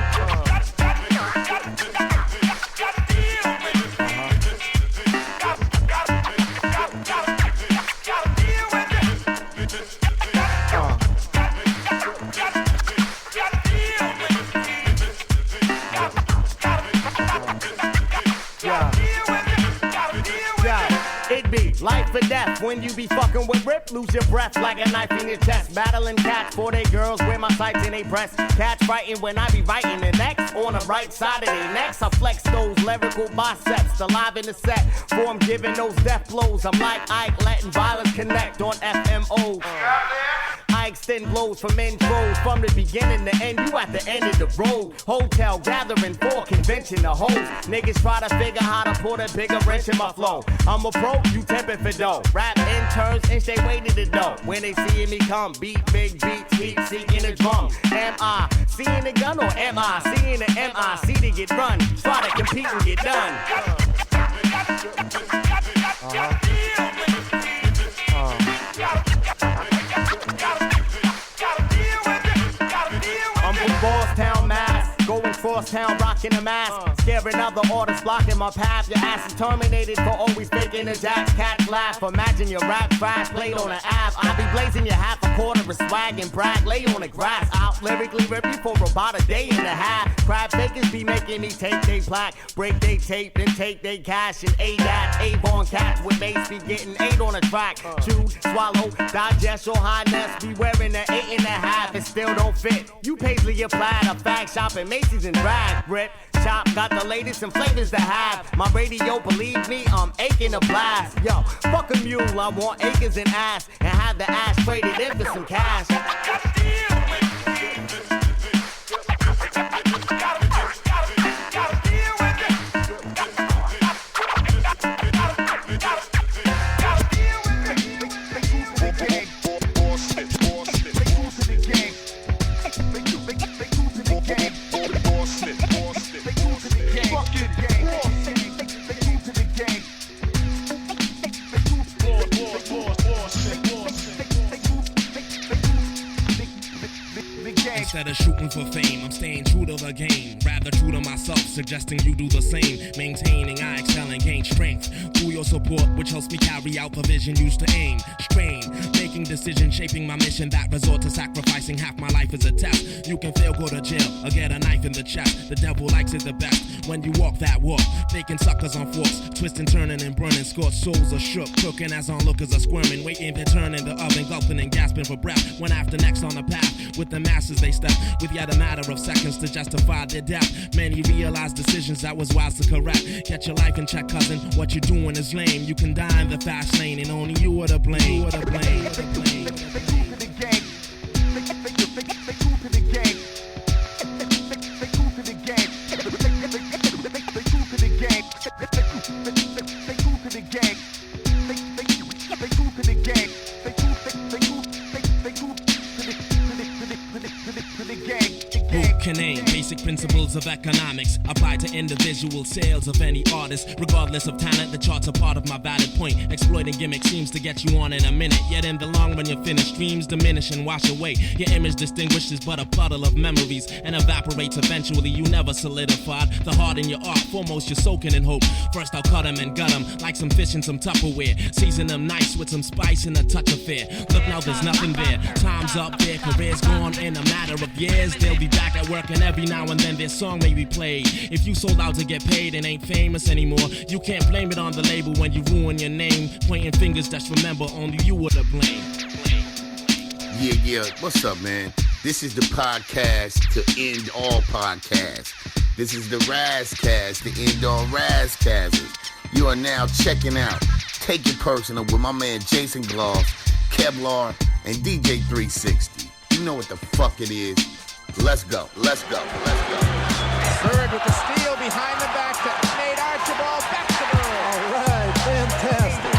Life or death, when you be fucking with Rip, lose your breath like a knife in your chest. Battling cats for they girls, wear my sights in they breasts. Cats fighting when I be writing the next. On the right side of their necks, I flex those lyrical biceps. Alive in the set, for I'm giving those death blows. I'm like Ike, letting violence connect on FMOs. I extend blows from intros from the beginning to end. You at the end of the road. Hotel gathering for convention to hold. Niggas try to figure how to put a bigger wrench in my flow. I'm a pro, you temping for dough. Rap interns inch they way to the dough. When they see me come, beat big beats, heat seeking a drum. Am I seeing the gun or am I seeing the MIC to get run? Try to compete and get done. I'm from Bosstown, Mass. Going cross town, rocking a mask. Scaring other artists, blocking my path. Your ass is terminated for always faking the jacks. Cats laugh. Imagine your rap crash played on an app. I be blazing your half a quarter of swag and brag. Lay on the grass. Out lyrically ripping for about a day and a half. Crab fakers be making me take they plaque. Break they tape and take they cash. And A-Dat, A-Born cats with bass be getting 8 on the track. Chew, swallow, digest your highness. Be wearing an 8.5 and still don't fit. You Paisley, your plaid, a fag shop at Macy's and drag. Rip, chop, got the latest and flavors to have. My radio, believe me, I'm aching to blast. Yo, fuck a mule, I want acres and ass. And have the ass traded in for some cash. Instead of shooting for fame, I'm staying true to the game. Rather true to myself, suggesting you do the same. Maintaining, I excel and gain strength through your support, which helps me carry out the vision used to aim. Strain, making decisions, shaping my mission that resort to sacrificing half my life as a test. You can fail, go to jail, or get a knife in the chest. The devil likes it the best when you walk that walk. Faking suckers on forks, twisting, turning, and burning. Scorched souls are shook, cooking as onlookers are squirming. Waiting to turn in the oven, gulping and gasping for breath. One after next on the path, with the masses they step. With yet a matter of seconds to justify their death. Many realize decisions that was wise to correct. Get your life in check, cousin. What you doing is lame. You can die in the fast lane, and only you are to blame. You are to blame. Can aim basic principles of economics apply to individual sales of any artist. Regardless of talent, the charts are part of my valid point. Exploiting gimmicks seems to get you on in a minute, yet in the long run you're finished. Dreams diminish and wash away. Your image distinguishes but a puddle of memories and evaporates eventually. You never solidified the heart in your art. Foremost you're soaking in hope. First I'll cut 'em and gut 'em like some fish in some Tupperware. Season them nice with some spice and a touch of fear. Look now, there's nothing there. Time's up, their career's gone in a matter of years. They'll be back at work and every now and then their song may be played. If you sold out to get paid and ain't famous anymore, you can't blame it on the label when you ruin your name. Pointing fingers, just remember only you were to blame. Yeah, what's up, man? This is the podcast to end all podcasts. This is the Razzcast to end all Razzcasters. You are now checking out Take It Personal with my man Jason Gloss, Kevlar, and DJ 360. You know what the fuck it is. Let's go. Third with the steal behind the back to Nate Archibald. Back to the room. All right, fantastic.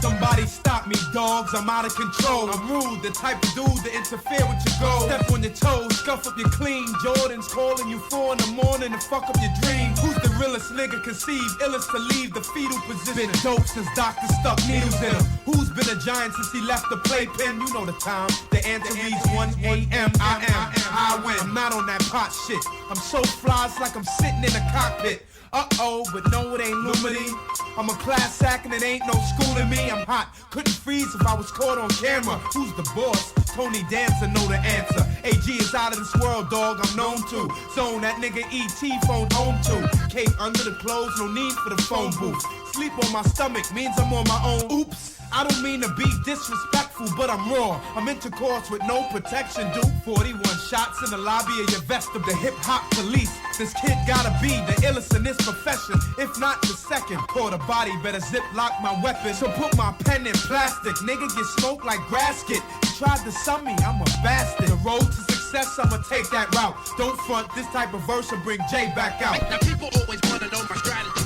Somebody stop me, dogs, I'm out of control. I'm rude, the type of dude to interfere with your goals. Step on your toes, scuff up your clean Jordans, calling you 4 in the morning to fuck up your dreams. Who's the realest nigga conceived, illest to leave the fetal position? Been dope since doctors stuck needles in him. Who's been a giant since he left the playpen? You know the time, the answer reads 1 a.m. I win, I'm not on that pot shit. I'm so fly, it's like I'm sitting in a cockpit. Uh-oh, but no, it ain't Lumity. I'm a class act and it ain't no schooling me. I'm hot, couldn't freeze if I was caught on camera. Who's the boss? Tony Dancer know the answer. AG is out of this world, dog, I'm known to. Zone, that nigga E.T. phone home to. Cape under the clothes, no need for the phone booth. Sleep on my stomach means I'm on my own. Oops. I don't mean to be disrespectful, but I'm raw. I'm intercourse with no protection, dude. 41 shots in the lobby of your vest of the hip-hop police. This kid gotta be the illest in this profession, if not the second. Caught a body, better zip-lock my weapon. So put my pen in plastic, nigga get smoked like gasket. You tried to sum me, I'm a bastard. The road to success, I'ma take that route. Don't front, this type of verse will bring Jay back out. Now people always wanna know my strategy.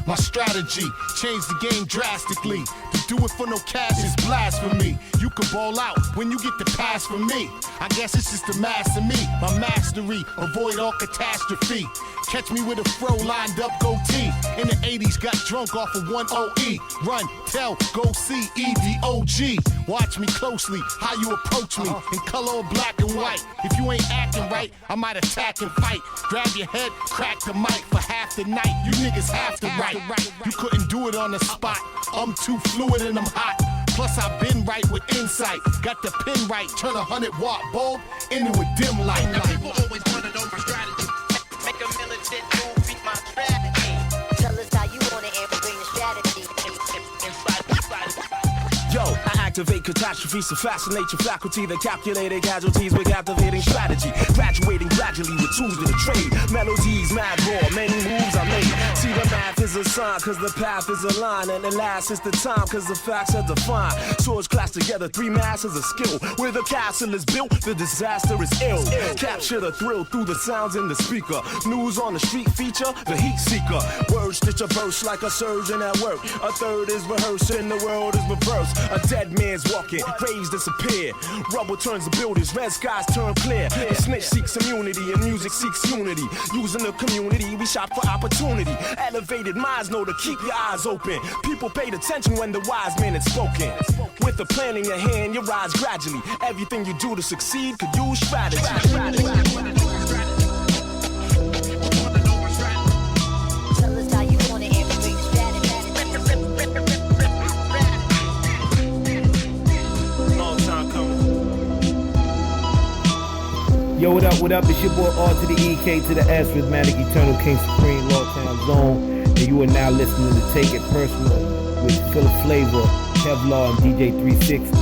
My strategy changed the game drastically. To do it for no cash is blasphemy. You can ball out when you get the pass from me. I guess it's just the mass of me. My mastery, avoid all catastrophe. Catch me with a fro lined up goatee. In the 80s, got drunk off of 1 OE. Run, tell, go see Edo.G. Watch me closely, how you approach me. In color or black and white. If you ain't acting right, I might attack and fight. Grab your head, crack the mic for half the night. You niggas have to write. You couldn't do it on the spot. I'm too fluid and I'm hot. Plus I've been right with insight. Got the pin right, turn a 100-watt bulb into a dim light. Now people always wanna know my strategy. Make a militant move, beat my strategy. Tell us how you wanna and bring the strategy. Yo, I activate catastrophes to fascinate your faculty. The calculated casualties with captivating strategy. Graduating gradually with tools of the trade. Melodies, mad raw, many moves I made. See, the math is a sign, cause the path is a line. And the last is the time, cause the facts are defined. Swords clash together, 3 masters of skill. Where the castle is built, the disaster is ill. Capture the thrill through the sounds in the speaker. News on the street feature, the heat seeker. Words stitch a verse like a surgeon at work. A third is rehearsing, the world is reversed. A dead man's walking, graves disappear. Rubble turns to buildings, red skies turn clear. The snitch seeks immunity and music seeks unity. Using the community, we shop for opportunity. Elevated minds know to keep your eyes open. People paid attention when the wise man had spoken. With a plan in your hand, you rise gradually. Everything you do to succeed could use strategy. Yo, what up? It's your boy R to the E, K to the S, Rhythmatic, Eternal, King Supreme, Lawtown Zone. And you are now listening to Take It Personal with Philip Flavor, Kevlar, and DJ 360.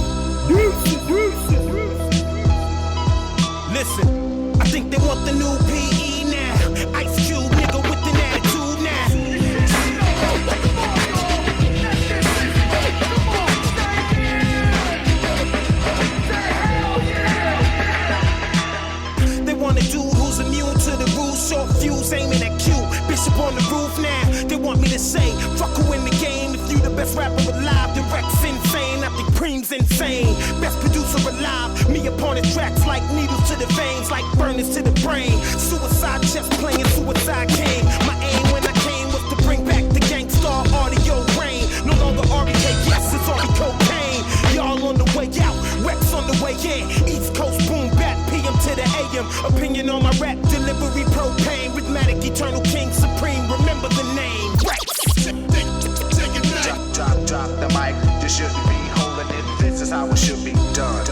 Listen, I think they want the new PE now. Ice Cube, nigga, with an attitude now. They want a dude who's immune to the rules, short fuse, aiming at Q. Bishop on the roof now. They want me to say, fuck who in the game. If you the best rapper alive, then Reks insane. I think Preem's insane. Best producer alive. Me upon his tracks like needles to the veins, like burners to the brain. Suicide chest playing Suicide King. My aim when I came was to bring back the Gangstar audio rain. No longer RBK, yes, it's already cocaine. Y'all on the way out, Reks on the way in. East Coast boom back, PM to the AM. Opinion on my rap, delivery propane. Rhythmatic, Eternal, King Supreme. Remember the name, Reks. Drop the mic. This shouldn't be holding it. This is how it should be done.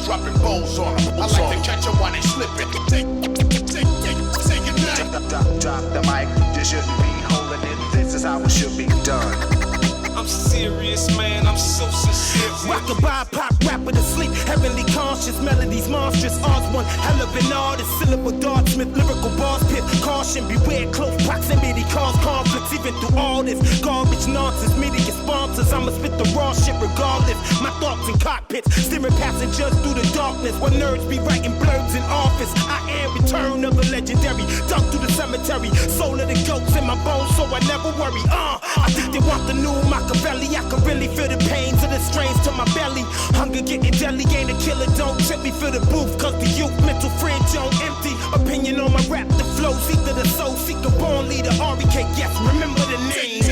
Dropping balls on them. I like to catch them while they slipping. Take it back. Drop the mic. This shouldn't be holding it. This is how it should be done. I'm serious, man, I'm so sincere. Rockabye, pop, rapper to sleep. Heavenly conscious, melodies monstrous. Odds one hell of an artist. Syllable dartsmith, lyrical bars pit. Caution, beware, close proximity cause conflict. lyrics even through all this garbage nonsense. Media sponsors, I'ma spit the raw shit regardless. My thoughts in cockpits, steering passengers through the darkness. While nerds be writing blurbs in office, I am return of the legendary. Dug through the cemetery, soul of the goats in my bones, so I never worry. I think they want the new Machiavelli. I can really feel the pains of the strains to my belly. Hunger getting deadly, ain't a killer, don't trip me for the booth, cause the youth mental fridge on empty. Opinion on my rap, the flows, either the soul seeker, born leader, R.E.K. Yes, remember the name.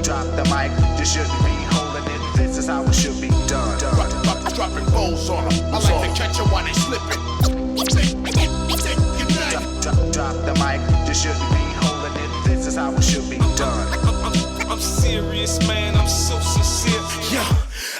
Drop the mic, you shouldn't be holding it. This is how it should be done. Dropping balls on them. I like to catch them while they slipping. Drop the mic, you shouldn't be holding it. This is how it should be done. I'm serious, man. I'm so sincere. Yeah.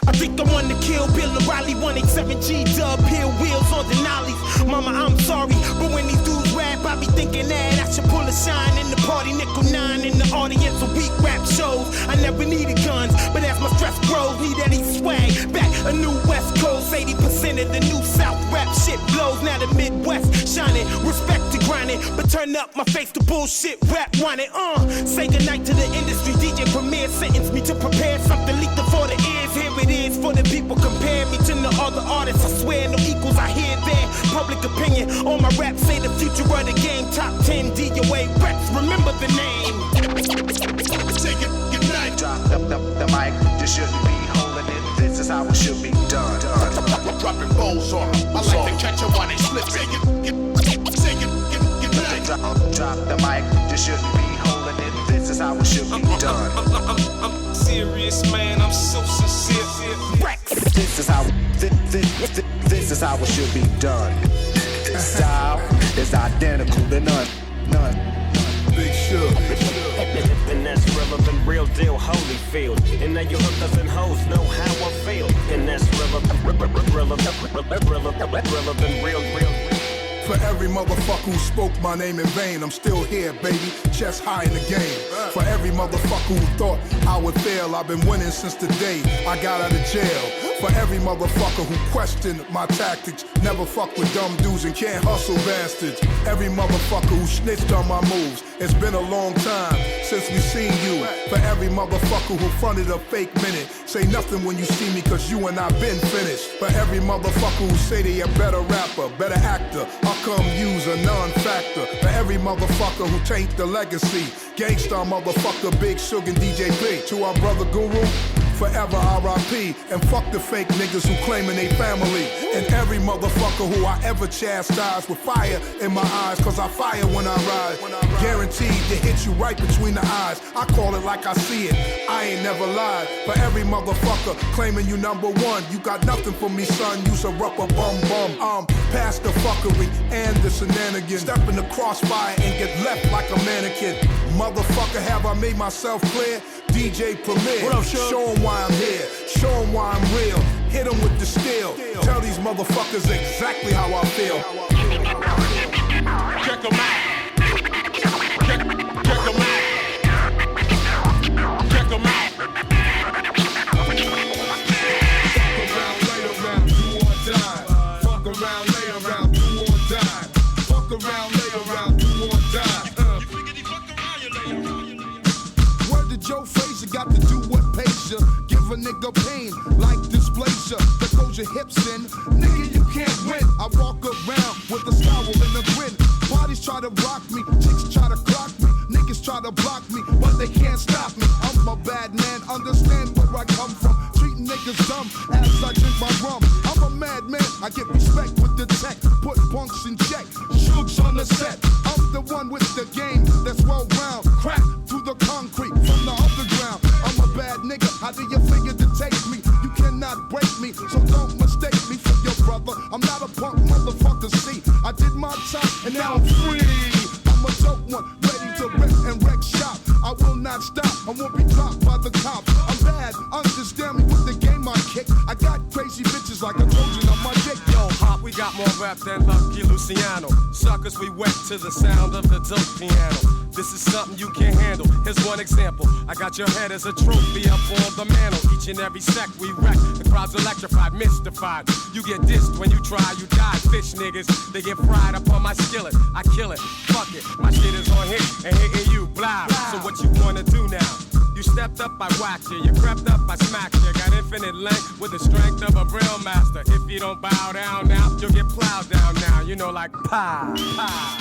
I think I want to kill Bill O'Reilly, 187G dub, pill wheels on Denali's. Mama, I'm sorry, but when these dudes rap, I be thinking that I should pull a shine in the party, nickel 9 in the audience of weak rap shows. I never needed guns, but as my stress grows, need Eddie swag back. A new West Coast, 80% of the new South rap shit blows. Now the Midwest shining, respect to grinding, but turn up my face to bullshit rap whining. Say goodnight to the industry, DJ Premier sentenced me to prepare something lethal for the ears. Here it is for the people, compare me to no other artists. I swear no equals, I hear their public opinion on my rap, say the future of the game. Top 10 DOA Reks, remember the name. Take it, good night. Drop the mic, you shouldn't be holding it. This is how it should be done. Dropping balls on them. I like to catch them while they slip. Take it, good night. Drop the mic, you shouldn't be holding it. This is how it should be done. I'm serious, man. I'm so sincere. This is how this is how it should be done. This style is identical to none. Big Shug. And that's relevant, real deal, Holyfield. And now you hookers and hoes know how I feel. And that's relevant, real. For every motherfucker who spoke my name in vain, I'm still here, baby, chest high in the game. For every motherfucker who thought I would fail, I've been winning since the day I got out of jail. For every motherfucker who questioned my tactics, never fuck with dumb dudes and can't hustle bastards. Every motherfucker who snitched on my moves, it's been a long time since we seen you. For every motherfucker who fronted a fake minute, say nothing when you see me cause you and I been finished. For every motherfucker who say they a better rapper, better actor, how come you's a non-factor? For every motherfucker who taint the legacy, Gangsta motherfucker, Big Shug and DJ B. To our brother Guru, forever R.I.P. And fuck the fake niggas who claiming they family. And every motherfucker who I ever chastised with fire in my eyes, cause I fire when I ride. Guaranteed to hit you right between the eyes. I call it like I see it, I ain't never lied. For every motherfucker claiming you number one, you got nothing for me, son, you's a rubber bum. Past the fuckery and the shenanigans. Step in the crossfire and get left like a mannequin. Motherfucker, have I made myself clear? DJ Premier, what up, show 'em why I'm here, show 'em why I'm real, hit 'em with the steel, tell these motherfuckers exactly how I feel. Check 'em out. Check 'em out. Check 'em out. Fuck around, lay around, do or die. Fuck around, lay around, do or die. Word to Joe Frazier, got to do what pays ya. Give a nigga pain like dysplasia. That goes your hips in, nigga you can't win. I walk around with a scowl and a grin. Bodies try to rock me, chicks try to clock me. Niggas try to block me, but they can't stop me. I'm a bad man, understand where I come from. Treating niggas dumb as I drink my rum. I'm a madman, I get respect with the tech. Put punks in check, Shug's on the set. I'm the one with the game that's well round. Crack through the concrete from the underground. I'm a bad nigga, how do you figure to take me? You cannot break me, so don't mistake me for your brother. I'm not a punk motherfucker, see. I did my time and now I'm free. I'm a dope one, ready to rip and wreck shop. I will not stop, I won't be dropped by the cops. I'm bad, understand me with the game I kick. I got crazy bitches like a Trojan on my dick. Yo, Hop, we got more rap than Lucky Luciano. Suckers, we wet to the sound of the dope piano. This is something you can't handle. Here's one example. I got your head as a trophy up on the mantle. Each and every sec we wreck. The crowd's electrified, mystified. You get dissed when you try, you die. Fish niggas, they get fried up on my skillet. I kill it, fuck it. My shit is on hit and hitting you, blah. So what you wanna do now? You stepped up, I whacked you. You crept up, I smacked you. Got infinite length with the strength of a real master. If you don't bow down now, you'll get plowed down now. You know, like pow, pow.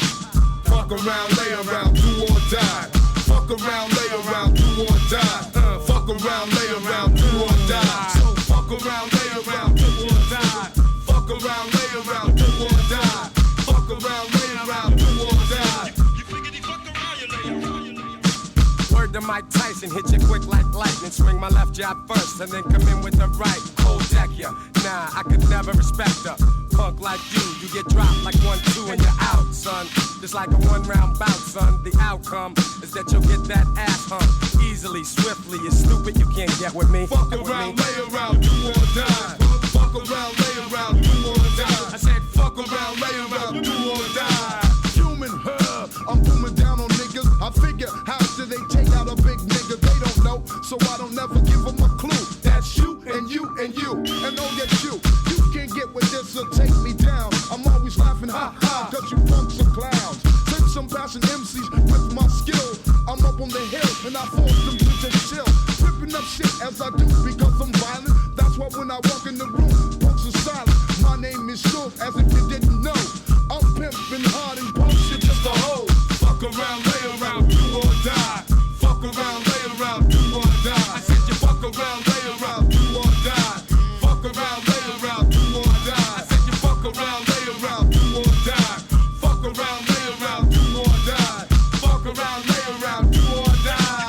Fuck around, lay around, do or die. Fuck around, lay around, do or die. Fuck around, lay around, do or die. So fuck around, lay around, do or die. Fuck around, lay around, do or die. Fuck around, lay around, do or die. Word to Mike Tyson, hit you quick like lightning. Swing my left jab first and then come in with the right. Cold deck ya. Nah, I could never respect a punk like you. You get dropped like 1-2 and you're out, son. Just like a one-round bout, son. The outcome is that you'll get that ass humped easily, swiftly. You're stupid, you can't get with me. Fuck around, lay around, do or die. Fuck around, lay around, do or die. I said fuck around, lay around, do or die. Human herb, I'm booming down on niggas. I figure how do they take out a big nigga? They don't know, so I don't never give them a clue. That's you and you and you, and oh yes you. You can't get with this or take me down. I'm always laughing, ha ha, cause you punks are clowns. Take some passing MCs with my skill. I'm up on the hill and I force them to just chill. Ripping up shit as I do because I'm violent. That's why when I walk in the room, punks are silent. My name is Shug, as if you didn't know. I'm pimping hard and punk shit just a hoe. Fuck around, lay around, do or die. Fuck around, lay around, do or die. I said you fuck around, lay around, do or die. Fuck around, lay around, do or die. I said you fuck around, lay around, do or die. Fuck around, lay around, do or die. Fuck around, lay around, do or die.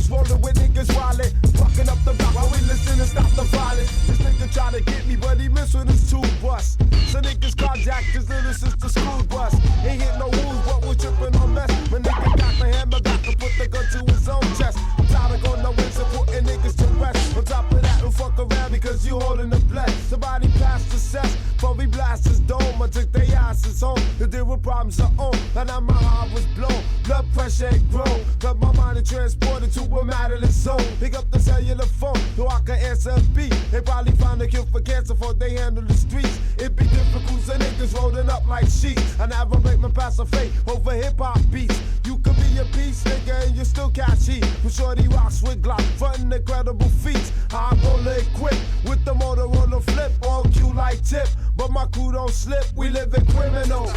Rolling with niggas wildin', fucking up the block while we listen and stop the violence. This nigga try to get me, but he missed with his tool bust. So niggas carjacked his little sister school bus. Ain't hit no wounds, but was tripping on mess. When nigga got the hammer back and put the gun to his own chest. I'm tired of going nowhere and putting niggas to rest. On top of that, don't fuck around because you holding the bless. Somebody passed the cess, before we blast his dome. I took their asses home to deal with problems of own. And now my heart was blown, blood pressure ain't grown. But my mind is transported to a Madeline zone. Pick up the cellular phone, so I can answer a beat. They probably find a cure for cancer before they handle the streets. It be difficult, so niggas rolling up like sheets. I never break my pass of fate over hip-hop beats. You could be a beast, nigga, and you still catch heat. But shorty rocks with Glock, frontin' incredible feats. I roll it quick, with the motor on the flip. All cue like tip, but my crew don't slip. We live in criminal.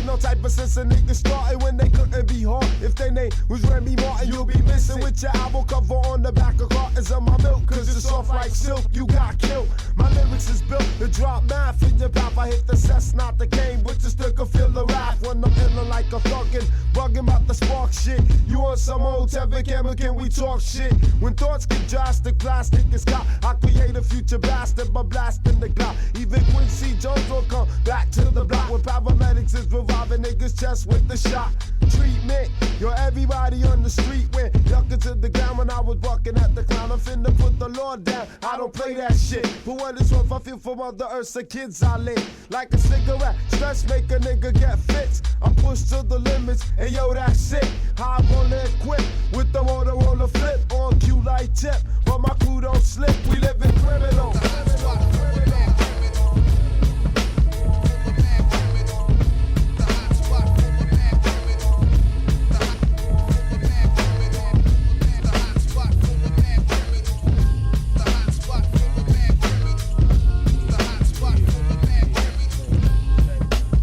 No type of sense a nigga started when they couldn't be hard. If their name was Remy Martin, you'll be missing with your album cover on the back of cartons of my milk. Cause it's soft like silk, you got killed. My lyrics is built to drop math in your mouth. I hit the cess, not the game, but you still can feel the wrath. When I'm feeling like a thuggin', bugging about the spark shit. You on some old Tevin camera, can we talk shit? When thoughts get drastic, plastic is got. I create a future bastard by blasting the Glock. Even Quincy Jones will come back to the block when paramedics is reviving niggas' chest with the shot. Treatment, yo, everybody on the street went ducking to the ground when I was walking at the clown. I'm finna put the Lord down. I don't play that shit. For what it's worth, I feel for Mother Earth, the kids I live. Like a cigarette, stress make a nigga get fits. I'm pushed to the limits, and yo, that's it. High roller equipped with the motor roller flip. On cue like tip, but my crew don't slip. We live in criminal.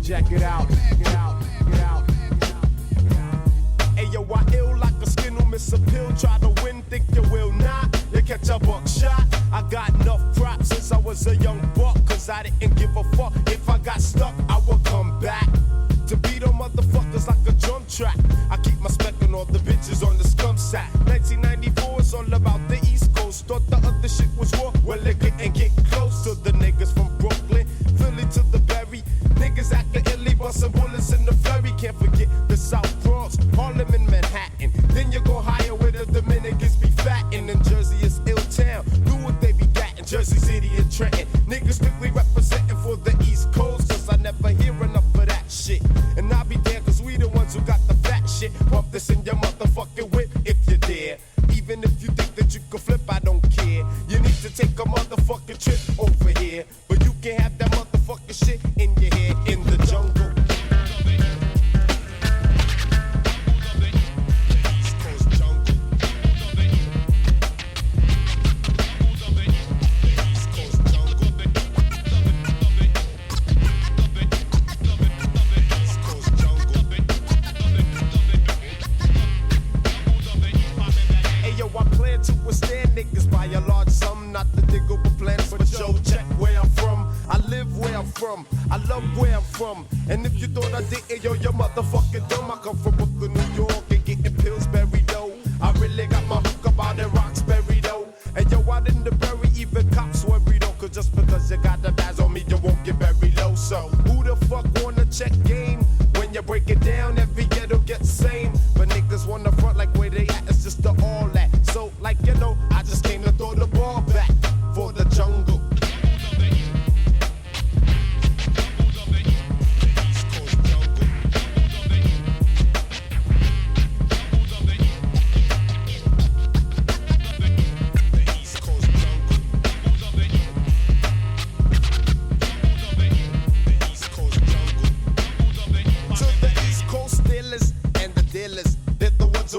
Check it out, check it out, check it out. catch a buckshot. I got enough props since I was a young buck, cause I didn't give a fuck. If I got stuck, I would come back to beat on motherfuckers like a drum track. I keep my spec on all the bitches on the scum sack. 1994 is all about the East Coast. Thought the other shit was war. Well, it couldn't get close to the niggas from Brooklyn, Philly to the Berry. Niggas acting illy, bustin' bullets in the ferry. Can't forget the South Bronx, Harlem and Manhattan. Then you go higher where the Dominicans be fattin'. And Jersey is ill town. Do what they be gattin'. Jersey City and Trenton. Niggas strictly representing for the East Coast, cause I never hear enough of that shit. And I'll be there cause we the ones who got the fat shit. Pump this in your motherfucking whip if you dare. Even if you think that you can flip, I don't care. You need to take a motherfucking trip over here. But you can have that motherfucking shit in your head in the jungle. Niggas by a large sum, not the digger with plans for show. Check where I'm from, I live where I'm from, I love where I'm from. And if you thought I didn't, yo, you're motherfucking dumb. I come from Brooklyn, New York, and getting Pillsbury though. I really got my hook up out in Roxbury though. And yo, out in the Berry, even cops worry though. Cause just because you got the bags on me, you won't get very low. So who the fuck wanna check game? When you break it down, every ghetto gets same. But niggas wanna front like where they at, it's just the all that. So like you know, I just came to throw the ball back for the jungle.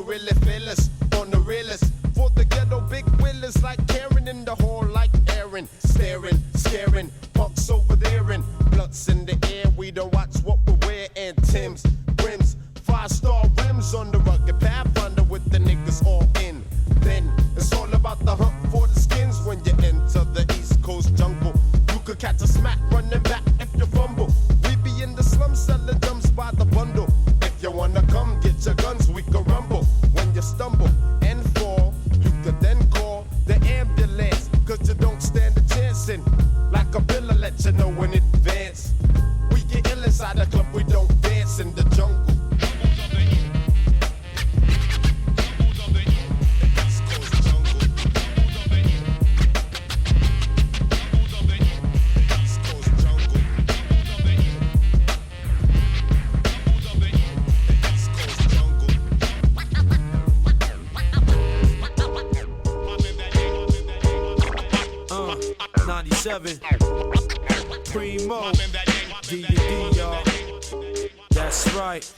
Really feel us on the realest for the ghetto big willers like Karen in the hall like Aaron, staring, scaring punks over there and blunts in the air. We don't watch what we wear and Tim's, rims, 5-star rims on the rugged Pathfinder with the niggas all in. Then it's all about the hunt for the skins when you enter the East Coast jungle. You could catch a smack running back if you fumble. We be in the slums selling jumps by the bundle. If you wanna come get your guns, we can rumble. When you stumble and fall, you could then call the ambulance. Cause you don't stand a chance in. Like a bill, let you know in advance. We get ill inside the club, we don't dance in the jungle. Primo, D, y'all. That's right.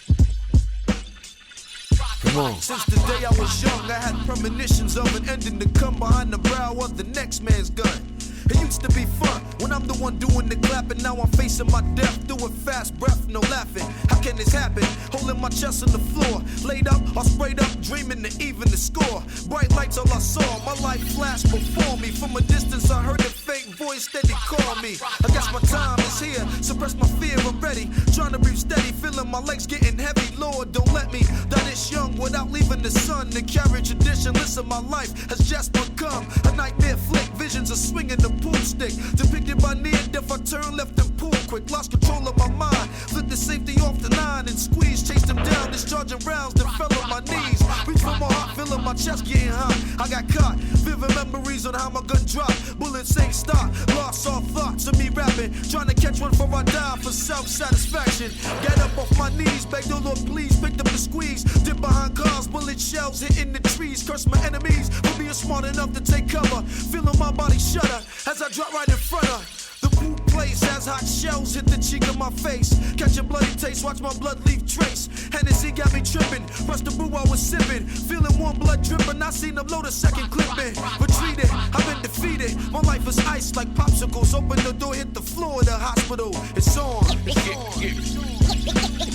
Come on. Since the day I was young, I had premonitions of an ending to come behind the brow of the next man's gun. It used to be fun when I'm the one doing the clapping. Now I'm facing my death, doing fast breath, no laughing. How can this happen? Holding my chest on the floor, laid up or sprayed up, dreaming to even the score. Bright lights all I saw, my life flashed before me. From a distance I heard a faint voice steady call me. I guess my time is here, suppress my fear, I'm ready. Trying to breathe steady, feeling my legs getting heavy. Lord, don't let me die this young without leaving the sun. The carriage tradition, listen, my life has just become a nightmare flick. Visions of swinging the pool stick, depicted by near death. I turned left and pulled quick, lost control of my mind. Flipped the safety off the 9 and squeezed, chased him down, discharging rounds that fell on my knees. Reached for my heart, feeling my chest getting hot. I got caught, vivid memories on how my gun dropped. Bullets ain't stopped, lost all thoughts of me rapping. Trying to catch one before I die for self-satisfaction. Get up off my knees, beg the Lord please, picked up the squeeze. Dip behind cars, bullet shells hitting the trees. Curse my enemies for being smart enough to take cover. Feeling my body shudder as I drop right in front of the cool place as hot shells hit the cheek of my face. Catching bloody taste, watch my blood leave trace. Hennessy got me tripping, pressed the brew I was sipping. Feeling warm blood dripping, I seen them load a second clipping. Retreated, I've been defeated. My life is ice like popsicles. Open the door, hit the floor of the hospital. It's on.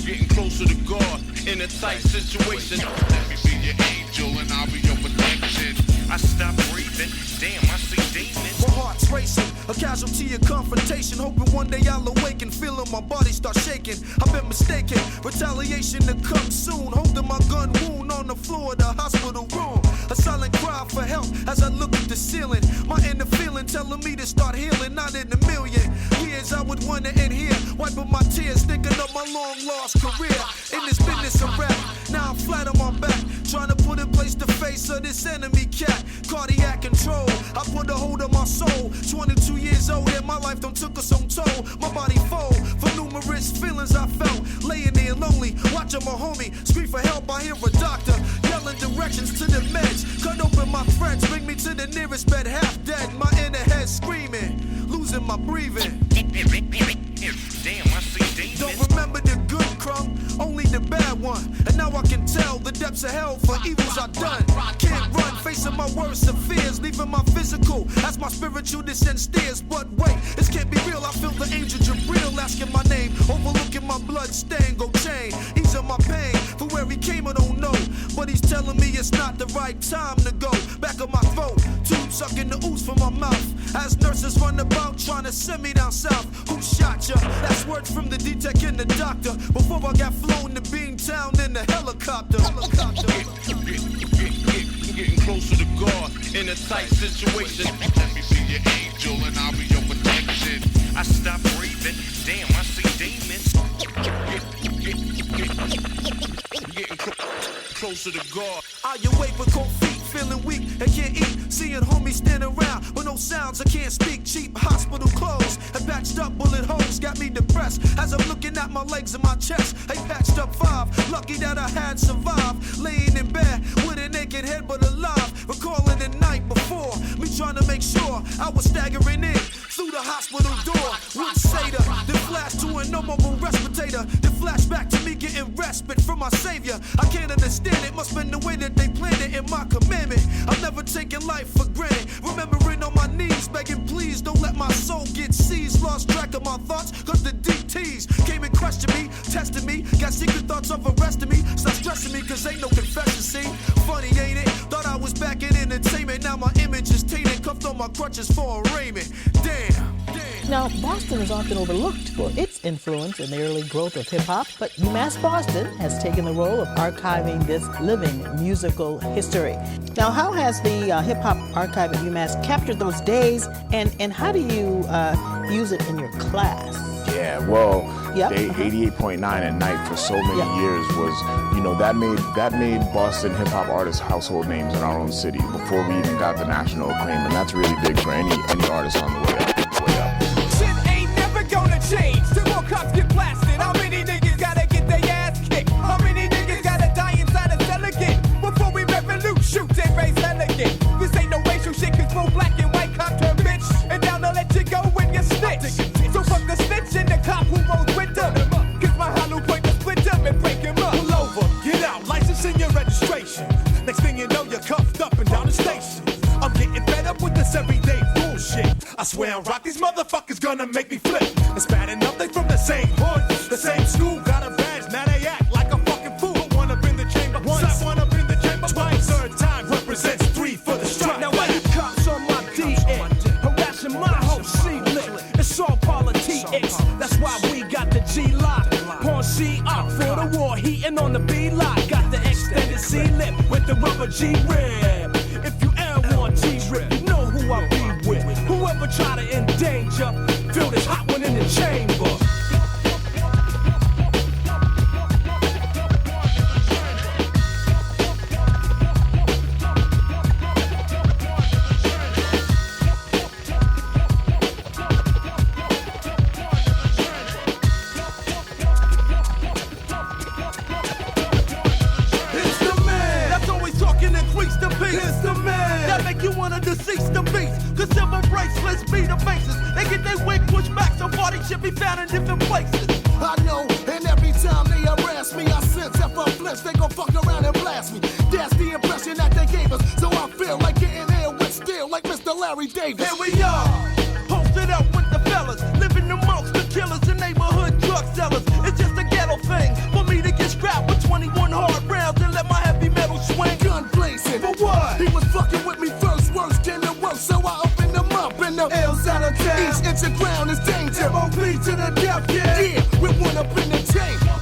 Getting closer to God in a tight situation. Let me be your angel and I'll be your protection. I stop breathing. Damn, I see demons. My heart's racing, a casualty of confrontation. Hoping one day I'll awaken, feeling my body start shaking. I've been mistaken, retaliation to come soon. Holding my gun wound on the floor of the hospital room. A silent cry for help as I look at the ceiling. My inner feeling telling me to start healing. Not in a million years I would wanna end here, wiping my tears, thinking of my long lost career. In this business of rap, now I'm flat on my back, trying to put in place the face of this enemy cat. Cardiac control, I put a hold on my soul. 22 years old and my life done took us on toll. My body fold for numerous feelings I felt. Laying there lonely, watching my homie scream for help. I hear a doctor yelling directions to the meds. Cut open my friends, bring me to the nearest bed, half dead. My inner head screaming, losing my breathing. Damn, I see demons. Don't remember the good crumb, only the bad one. And now I can tell the depths of hell for evils I've done. Can't run, facing my worst of fears, leaving my physical as my spiritual descent steers. But wait, this can't be real. I feel the angel Jabril asking my name, overlooking my blood stain. Go chain, easing my pain. For where he came, I don't know, but he's telling me it's not the right time to go. Back of my throat, tube sucking the ooze from my mouth. As nurses run about trying to send me down south. Who shot ya? That's words from the D-Tech and the doctor. Before I got flown to Beantown in the helicopter. Getting closer to God in a tight situation. Let me be your angel and I'll be your protection. I stop breathing. Damn, I see demons. Getting closer to God. Are you awake with cold feet, feeling weak and can't eat? Seeing homies standing around with no sounds, I can't speak. Cheap hospital clothes and patched up bullet holes got me depressed as I'm looking at my legs and my chest. They patched up 5, lucky that I had survived. Laying in bed with a naked head but alive. Recalling the night before, me trying to make sure I was staggering in through the hospital door. Would say the flash to a no mobile respirator. The flashback to me getting respite from my savior. I can't understand it, must been the way that they planned it in my commandment. I'm never taking life for granted. Remembering on my knees, begging please don't let my soul get seized. Lost track of my thoughts, cause the DTs came and questioned me, tested me. Got secret thoughts of arresting me. Stop stressing me, cause ain't no confession, see? Funny, ain't it? Thought I was back in entertainment. Now my image is tainted, cuffed on my crutches for arraignment. Damn. Now, Boston is often overlooked for its influence in the early growth of hip-hop, but UMass Boston has taken the role of archiving this living musical history. Now, how has the hip-hop archive at UMass captured those days, and how do you use it in your class? Yeah, well, 88.9 at night for so many years was, you know, that made Boston hip-hop artists household names in our own city before we even got the national acclaim, and that's really big for any artist on the way up. Shit ain't never gonna change. Till more cops get blasted. How many niggas gotta get their ass kicked? How many niggas gotta die inside a cell again? Before we revolute, shoot and raise hell again. This ain't no racial shit, cause full black and white cop turn bitch. And now they'll let you go when you snitch. So fuck the snitch and the cop who rolls with them. Cause my hollow point will split them and break him up. Pull over, get out, license and your registration. Next thing you know, you're cuffed up and down the station. I'm getting fed up with this everyday bullshit. I swear I rock these motherfuckers gonna make me flip. It's bad enough they from the same hood, the same school, got a badge, now they act like a fucking fool. One up in the chamber, once, one up in the chamber, twice, third time represents 3 for the strike. Now why the cops on my DX, harassing my whole C-lit, it's all politics, that's why we got the G-lock. Pawn C-op for the war, heating on the B-lock, got the extended C-lip with the rubber G-rib. If you ever want G-rip, you know who I be with. Whoever try to endanger, feel this hot one in the chamber. It's the man that's always talking and tweets the beat. It's the man that make you wanna decease the beast. Cause civil rights, let's be the basis. They get their wig pushed back, so bodies should be found in different places. I know, and every time they harass me, I sense if I flinch, they gon' fuck around and blast me. That's the impression that they gave us, so I feel like getting there with steel, like Mr. Larry Davis. Here we are, posted up with the fellas, living amongst the killers and neighborhood drug sellers. It's just a ghetto thing for me to get strapped with 21 hard rounds and let my heavy metal swing. Gun blazing, for what? He was fucking with me the ground is danger. MOP to the death, yeah. Yeah, with one up in the chamber.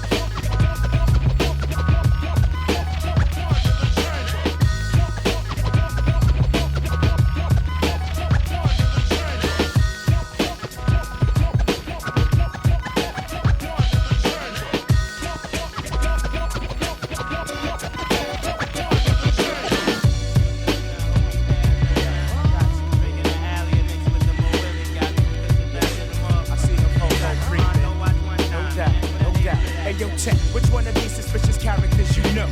Which one of these suspicious characters you know?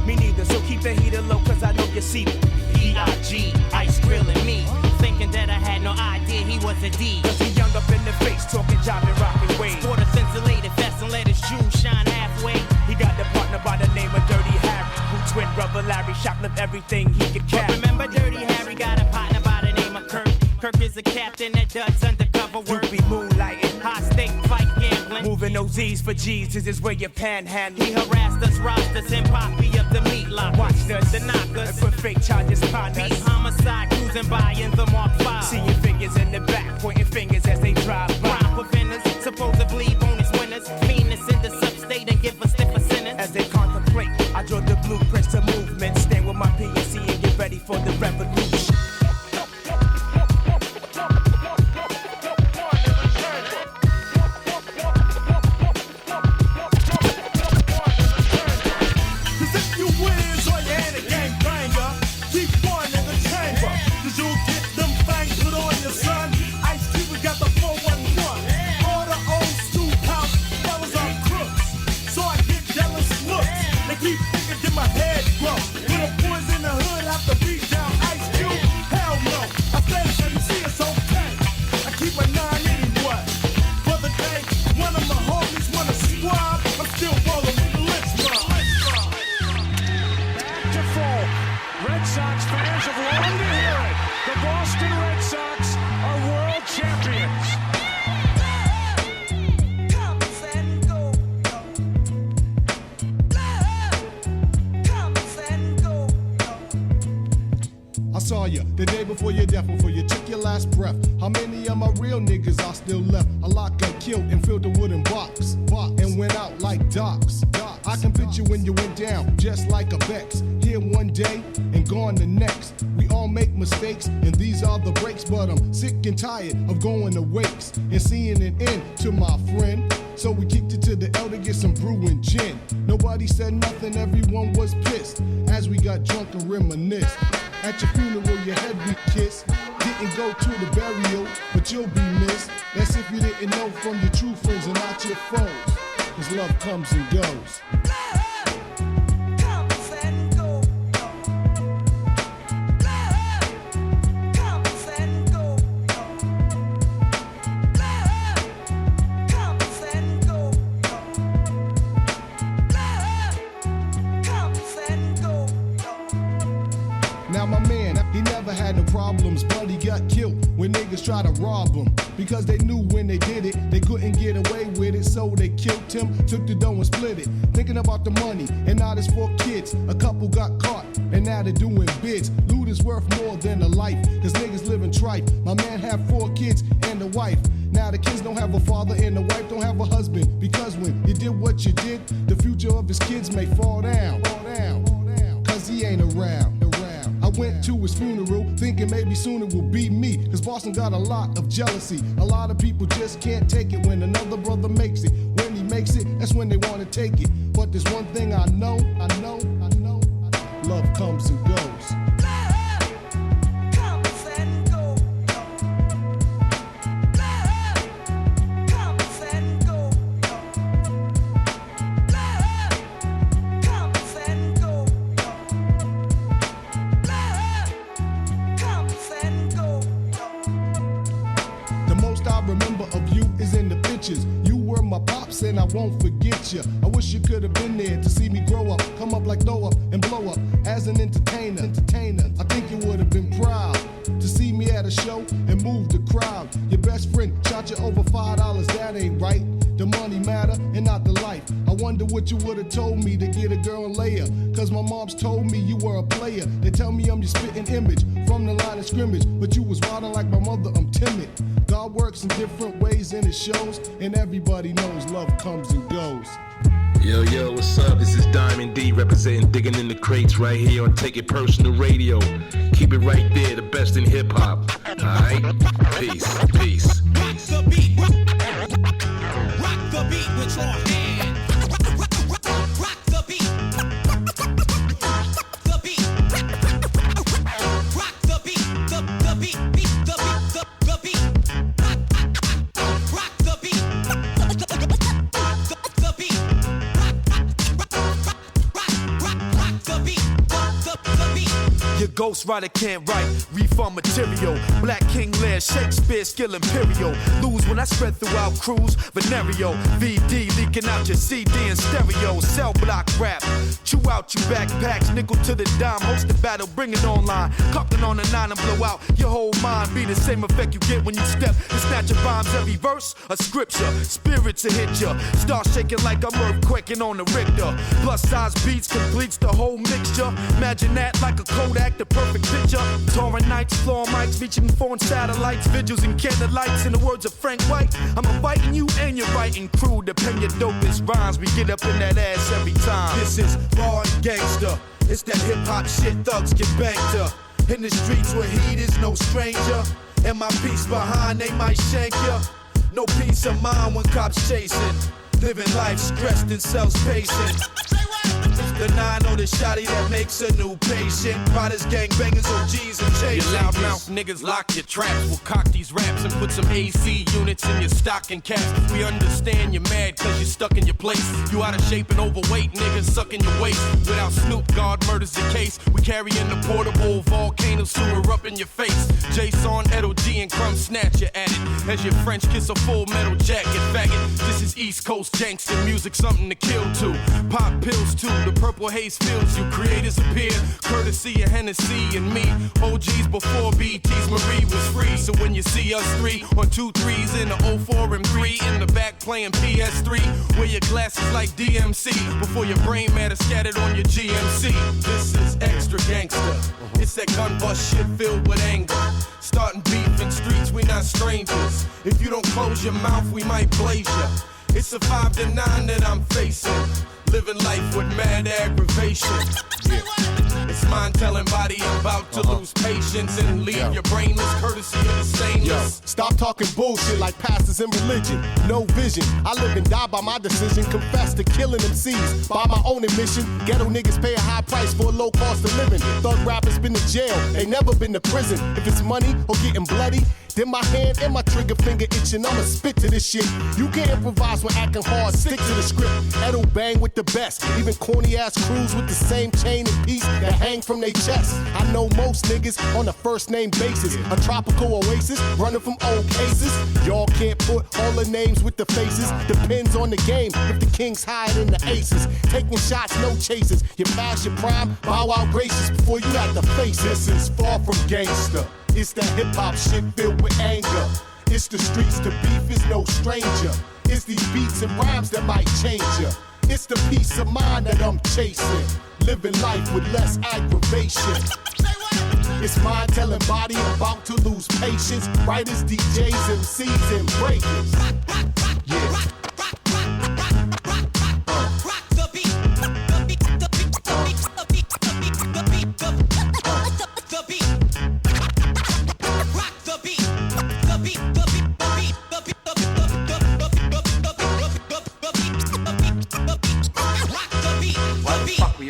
Me neither, so keep the heater low, cause I know you see Edo.G, ice grilling me, thinking that I had no idea he was a D. Cause he young up in the face, talking job and rocking ways. Sport a insulated vest and let his shoes shine halfway. He got the partner by the name of Dirty Harry, who twin brother Larry shoplift everything he could carry. But remember Dirty Harry got a partner by the name of Kirk. Kirk is a captain that does undercover work. You be moonlighting, high stake fight gambling, moving OZs for G's. This is where you panhandle. He harassed us, robbed us, and poppy up the meat lock. Watched us, the knockers, and put fake charges upon us. Beat homicide, cruising by in the Mark 5. See your fingers in the back, pointing fingers as they drive by. Crime offenders, supposedly bonus winners. Meanness in the sub-state and give us stiffer sentence. As they contemplate, I draw the blueprints to movement. Stand with my PNC and get ready for the revolution. The day before your death, before you took your last breath. How many of my real niggas are still left? I locked and killed and filled the wooden box and went out like docs. I can picture when you went down, just like a Bex. Here one day and gone the next. We all make mistakes, and these are the breaks. But I'm sick and tired of going to wakes and seeing an end to my friend. So we kicked it to the L to get some brew and gin. Nobody said nothing, everyone was pissed as we got drunk and reminisced. At your funeral, your head we kiss. Didn't go to the burial, but you'll be missed. That's if you didn't know from your true friends and not your foes. Cause love comes and goes. Now my man, he never had no problems, but he got killed when niggas tried to rob him. Because they knew when they did it, they couldn't get away with it, so they killed him, took the dough and split it. Thinking about the money, and now there's 4 kids. A couple got caught, and now they're doing bids. Loot is worth more than a life, cause niggas living tripe. My man had 4 kids and a wife. Now the kids don't have a father and the wife don't have a husband. Because when you did what you did, the future of his kids may fall down. Cause he ain't around. I went to his funeral, thinking maybe soon it will be me. Cause Boston got a lot of jealousy. A lot of people just can't take it when another brother makes it. When he makes it, that's when they wanna take it. But there's one thing I know. Love comes and goes. You were my pops and I won't forget you. I wish you could have been there to see me grow up, come up like throw up and blow up as an entertainer. I think you would have been proud to see me at a show and move the crowd. Your best friend shot you over $5, that ain't right. The money matter and not the life. I wonder what you would have told me to get a girl and lay her. Cause my mom's told me you were a player. They tell me I'm your spitting image from the line of scrimmage. But you was riding like my mother, I'm timid. God God works in different ways and it shows, and everybody knows love comes and goes. Yo, yo, what's up? This is Diamond D representing Digging in the Crates right here on Take It Personal Radio. Keep it right there, the best in hip hop. Alright? Peace, peace. Rock the beat. Rock the beat with your hands. Rock the beat. The beat. Rock the beat. The beat. Beat the beat. The beat. Rock the beat. The beat. Rock the beat. The beat. Your ghostwriter can't write refund material. Black King Lear, Shakespeare, skill imperial. Lose when I spread throughout crews, venereal. VD leaking out your CD and stereo. Cell block rap, chew out your backpacks. Nickel to the dime, host the battle, bring it online. Cucking on the 9 and blow out your whole mind. Be the same effect you get when you step and snatch your rhymes. Every verse, a scripture, spirits to hit ya. Start shaking like I'm earthquaking on the Richter. Plus size beats completes the whole mixture. Imagine that like a Kodak, the perfect picture. Touring nights, floor mics, reaching foreign satellites, vigils and candlelights. In the words of Frank White, I'm inviting you and your writing crew to pen your dopest rhymes. We get up in that ass every time. This is bar and gangster. It's that hip hop shit thugs get banked up. In the streets where heat is no stranger. And my peace behind, they might shank ya. No peace of mind when cops chasing. Living life stressed and self-pacing. The 9 or the shotty that makes a new patient. Riders, gangbangers, OGs, and chasers. You loudmouth niggas lock your traps. We'll cock these raps and put some AC units in your stocking caps. We understand you're mad cause you're stuck in your place. You out of shape and overweight, niggas sucking your waist. Without Snoop, God murders the case. We carrying the portable volcano sewer up in your face. Jason, Edo.G, and Krumbsnatcha at it. As your French kiss a full metal jacket, faggot. This is East Coast gangster music, something to kill to. Pop pills too, the purple haze fills you. Creators appear, courtesy of Hennessy and me. OGs before BT's Marie was free. So when you see us three on 2 3s in the 04 and 3 in the back playing PS3, wear your glasses like DMC before your brain matter scattered on your GMC. This is extra gangster. It's that gun bust shit filled with anger. Starting beef in streets, we not strangers. If you don't close your mouth, we might blaze ya. It's a 5 to 9 that I'm facing. Living life with mad aggravation. Yeah. It's mind telling body I'm about to lose patience and leave your brainless courtesy of the stainless. Yo, stop talking bullshit like pastors in religion. No vision. I live and die by my decision. Confess to killing MCs by my own admission. Ghetto niggas pay a high price for a low cost of living. Thug rappers been to jail, they never been to prison. If it's money or getting bloody, then my hand and my trigger finger itching. I'ma spit to this shit. You can improvise when acting hard, stick to the script. Edo bang with the best. Even corny ass crews with the same chain and piece that hang from their chests. I know most niggas on a first name basis. A tropical oasis running from old cases. Y'all can't put all the names with the faces. Depends on the game if the king's higher than the aces. Taking shots, no chases. You pass your prime, bow out gracious before you have to face it. This is far from gangster. It's that hip-hop shit filled with anger. It's the streets, the beef is no stranger. It's these beats and rhymes that might change ya. It's the peace of mind that I'm chasing. Living life with less aggravation. It's mind telling body about to lose patience. Writers, DJs, MCs, and breakers. Yeah.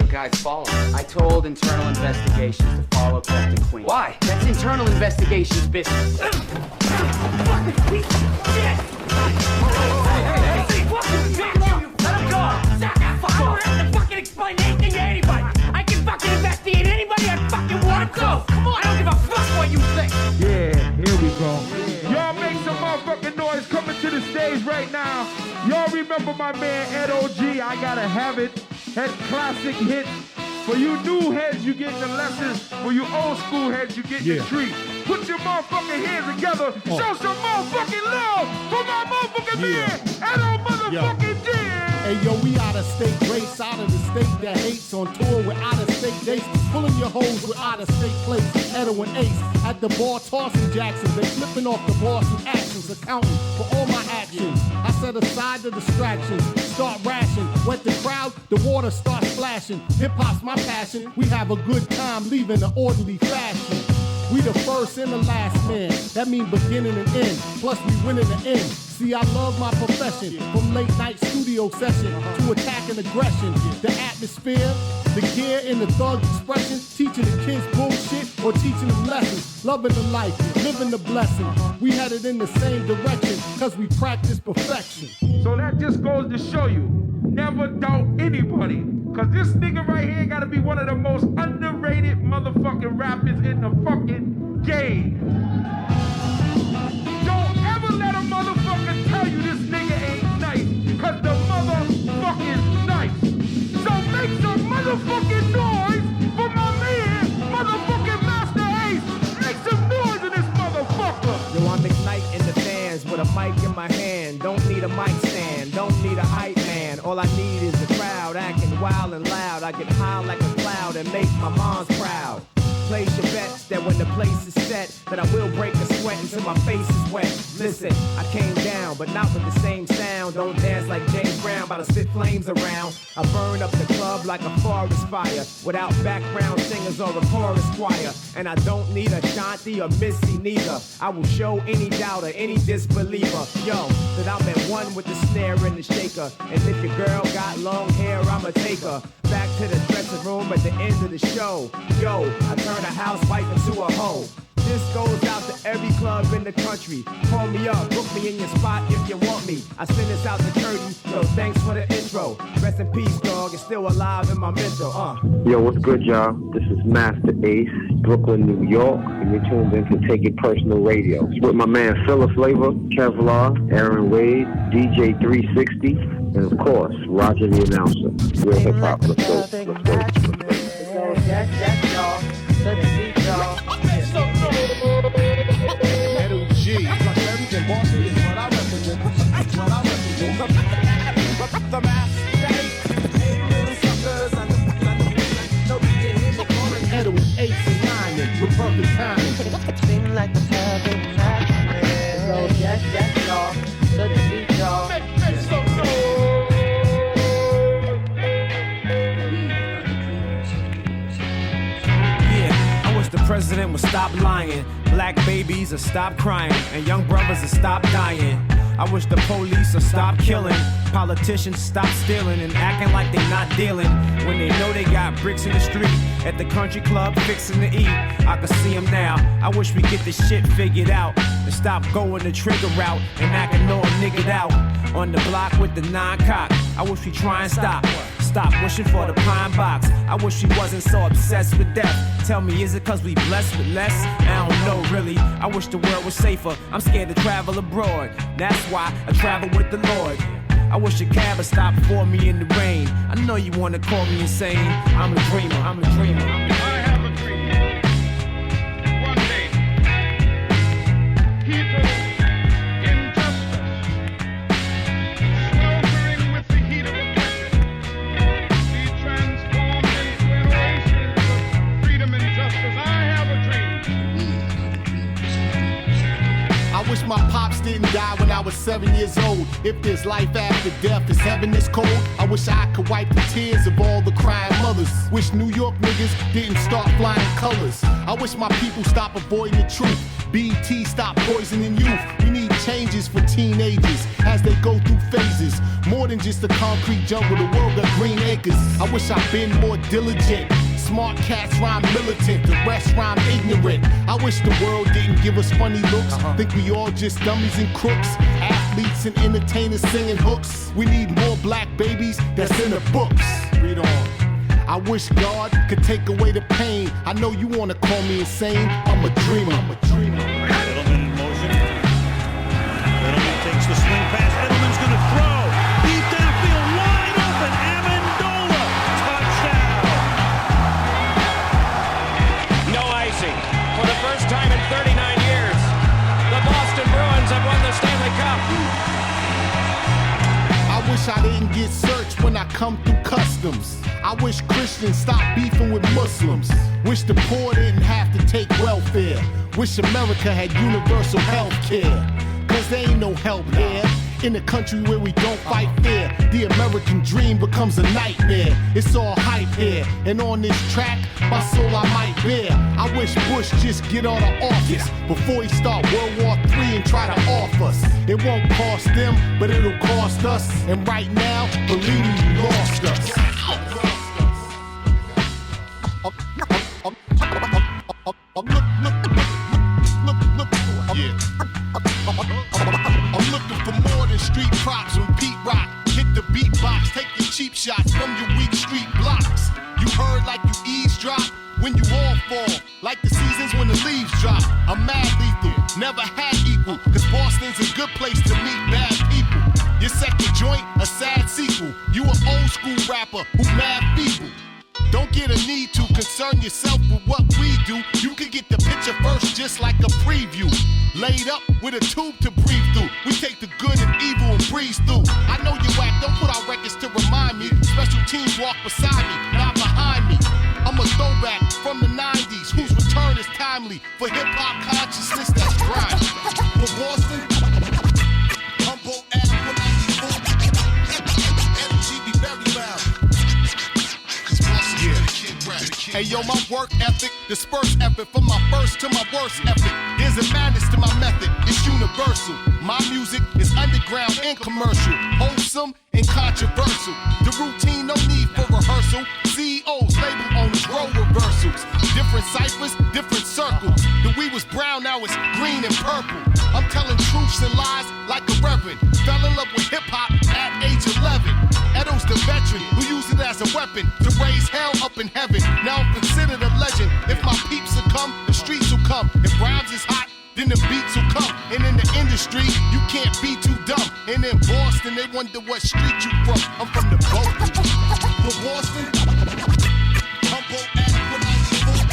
Guys following. I told internal investigations to follow Captain Queen. Why? That's internal investigations business. Fucking piece of shit! Hey, fucking bitch! You let him go! I don't have to fucking explain anything to anybody! I can fucking investigate anybody I fucking want to! Come on! I don't give a fuck what you think! Yeah, here we go. Y'all make some motherfucking noise coming to the stage right now. Y'all remember my man Edo.G, I Gotta Have It. That classic hit. For you new heads, you get the lessons. For you old school heads, you get the treat. Put your motherfucking hands together. Show some motherfucking love for my motherfucking man, Edo motherfucking G. Hey yo, we out of state race, out of the state that hates, on tour with out of state dates, pulling your hoes with out of state plates. Edo and Ace at the bar tossing Jacksons, they flipping off the boss with actions, accounting for all my actions. I set aside the distractions, start rashing, wet the crowd, the water starts splashing. Hip hop's my passion, we have a good time leaving an orderly fashion. We the first and the last man, that mean beginning and end, plus we winning the end. See, I love my profession, from late night studio session to attack and aggression. The atmosphere, the gear and the thug expression, teaching the kids bullshit or teaching them lessons. Loving the life, living the blessing. We headed in the same direction, cause we practice perfection. So that just goes to show you, never doubt anybody. Cause this nigga right here gotta be one of the most underrated motherfucking rappers in the fucking game. Don't ever let a motherfucker tell you this nigga ain't nice, cause the motherfucking nice. So make some motherfucking noise for my man, motherfucking Master Ace. Make some noise in this motherfucker. Yo, I'm igniting the fans with a mic in my hand. Don't need a mic stand, don't need a hype man. All I need is the crowd acting wild and loud. I get high like a cloud and make my moms proud. Place your bets that when the place is set, that I will break a sweat until my face is wet. Listen, I came down, but not with the same sound. Don't dance like James Brown, about to spit flames around. I burn up the club like a forest fire, without background singers or a chorus choir. And I don't need a Shanti or Missy neither. I will show any doubter, any disbeliever, yo, that I'm at one with the snare and the shaker. And if your girl got long hair, I'ma take her back to the dressing room at the end of the show. Yo, I turn a housewife into a hoe. This goes out to every club in the country. Call me up, book me in your spot if you want me. I send this out to Curtin, so thanks for the intro. Rest in peace, dog, it's still alive in my mental, Yo, what's good, y'all? This is Master Ace, Brooklyn, New York, and you're tuned in to Take It Personal Radio. It's with my man Philla Flavor, Kevlar, Aaron Wade, DJ 360, and of course, Roger the Announcer. Real hip hop, let's go, let's go, let's go. Jack, y'all. Let me see, y'all. Edo.G. Everything Boston is what I represent. That's what I represent. The master, hey, little suckers, I know we can hit the corner. Edo with 8 and 9 and with perfect timing. Seem like the perfect time. So Jack, y'all. Let me see, y'all. Make some noise. The president would stop lying, black babies would stop crying, and young brothers would stop dying. I wish the police would stop killing, politicians stop stealing and acting like they not dealing when they know they got bricks in the street at the country club fixing to eat. I can see them now. I wish we get this shit figured out and stop going the trigger route and acting all niggered out on the block with the 9-cock. I wish we try and stop wishing for the pine box. I wish we wasn't so obsessed with death. Tell me, is it cause we blessed with less? I don't know really. I wish the world was safer. I'm scared to travel abroad. That's why I travel with the Lord. I wish a cab would stop for me in the rain. I know you wanna call me insane. I'm a dreamer, I'm a dreamer. I have a dream. One day, people injustice, sweltering with the heat of oppression, be transformed into an oasis of freedom and justice. I have a dream. I wish my pops didn't die when I was 7 years old. If there's life after death, is heaven this cold? I wish I could wipe the tears of all the crying mothers. Wish New York niggas didn't start flying colors. I wish my people stop avoiding the truth. BET stop poisoning youth. We need changes for teenagers as they go through phases. More than just a concrete jungle, the world got green acres. I wish I'd been more diligent. Smart cats rhyme militant, the rest rhyme ignorant. I wish the world didn't give us funny looks. Think we all just dummies and crooks. Athletes and entertainers singing hooks. We need more black babies that's in the books. Read on. I wish God could take away the pain. I know you wanna call me insane. I'm a dreamer. I'm a dreamer. Edelman in motion. Edelman takes the swing pass. Edelman's gonna throw. Deep downfield, wide open. Amendola. Touchdown. No icing. For the first time in 39 years, the Boston Bruins have won the Stanley Cup. I wish I didn't get searched when I come through customs. I wish Christians stop beefing with Muslims. Wish the poor didn't have to take welfare. Wish America had universal health care. Cause there ain't no help here. In a country where we don't fight fair, the American dream becomes a nightmare. It's all hype here, and on this track, my soul I might bear. I wish Bush just get out of office before he start World War III and try to off us. It won't cost them, but it'll cost us. And right now, believe me, you lost us. I'm looking for more than street props when Pete Rock hit the beatbox, take the cheap shots from your weak street blocks. You heard like you eavesdrop when you all fall, like the seasons when the leaves drop. I'm mad lethal, never had equal, cause Boston's a good place to meet bad people. Your second joint, a sad sequel. You an old school rapper who mad feeble. Don't get a need to concern yourself with what we do. You can get the picture first just like a preview. Laid up with a tube to breathe through. We take the good and evil and breeze through. I know you whack, don't put out records to remind me. Special teams walk beside me, not behind me. I'm a throwback from the 90s, whose return is timely. For hip-hop consciousness that's grimy. For Boston, Humboldt Ave, 194. Energy be very loud. Hey yo, my work ethic, disperse effort from my first to my worst effort. There's a madness to my method, it's universal. My music is underground and commercial, wholesome and controversial. The routine, no need for rehearsal. CEOs, label owners, role reversals. Different ciphers, different circles. The weed was brown, now it's green and purple. I'm telling truths and lies like a reverend. Fell in love with hip-hop at age 11. Edo's the veteran who used it as a weapon to raise hell up in heaven. Now I'm considered a legend. If my peeps will come, the streets will come. If rhymes is hot, then the beats will come. And in the industry, you can't be too dumb. And in Boston, they wonder what street you from. I'm from the boat. For Boston, Humboldt Ave, 194.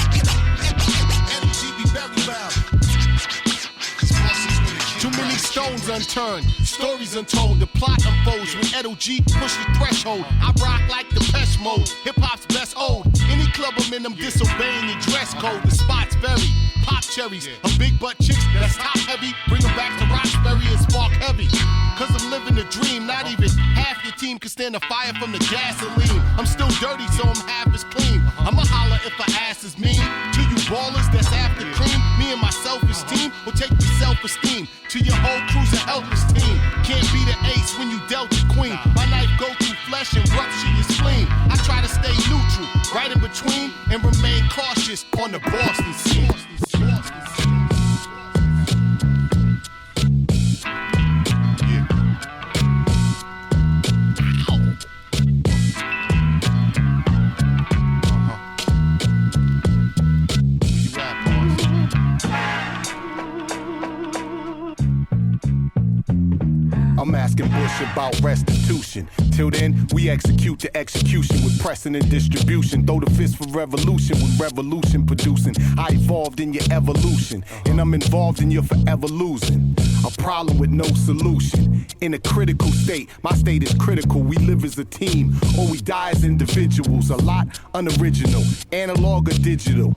Energy be very loud. Too many stones unturned, stories untold. The plot unfolds when Edo.G push the threshold. I rock like the Depeche Mode, hip-hop's best ode. Any club I'm in, I'm disobeying the dress code. The spots vary, pop cherries, a big butt chicks that's top heavy. Bring them back to Roxbury and spark heavy. Cause I'm living a dream, not even half your team can stand the fire from the gasoline. I'm still dirty, so I'm half as clean. I'ma holler if an ass is mean. To you ballers that's after cream, me and my self-esteem will take your self-esteem to your whole crew's a helpless team. Can't be the ace when you dealt the queen. My knife go through flesh and rupture your spleen. I try to stay neutral, right in between, and remain cautious on the Boston scene. I'm asking Bush about restitution. Till then, we execute the execution with pressing and distribution. Throw the fist for revolution with revolution producing. I evolved in your evolution, and I'm involved in your forever losing. A problem with no solution. In a critical state, my state is critical. We live as a team, or we die as individuals. A lot unoriginal, analog or digital.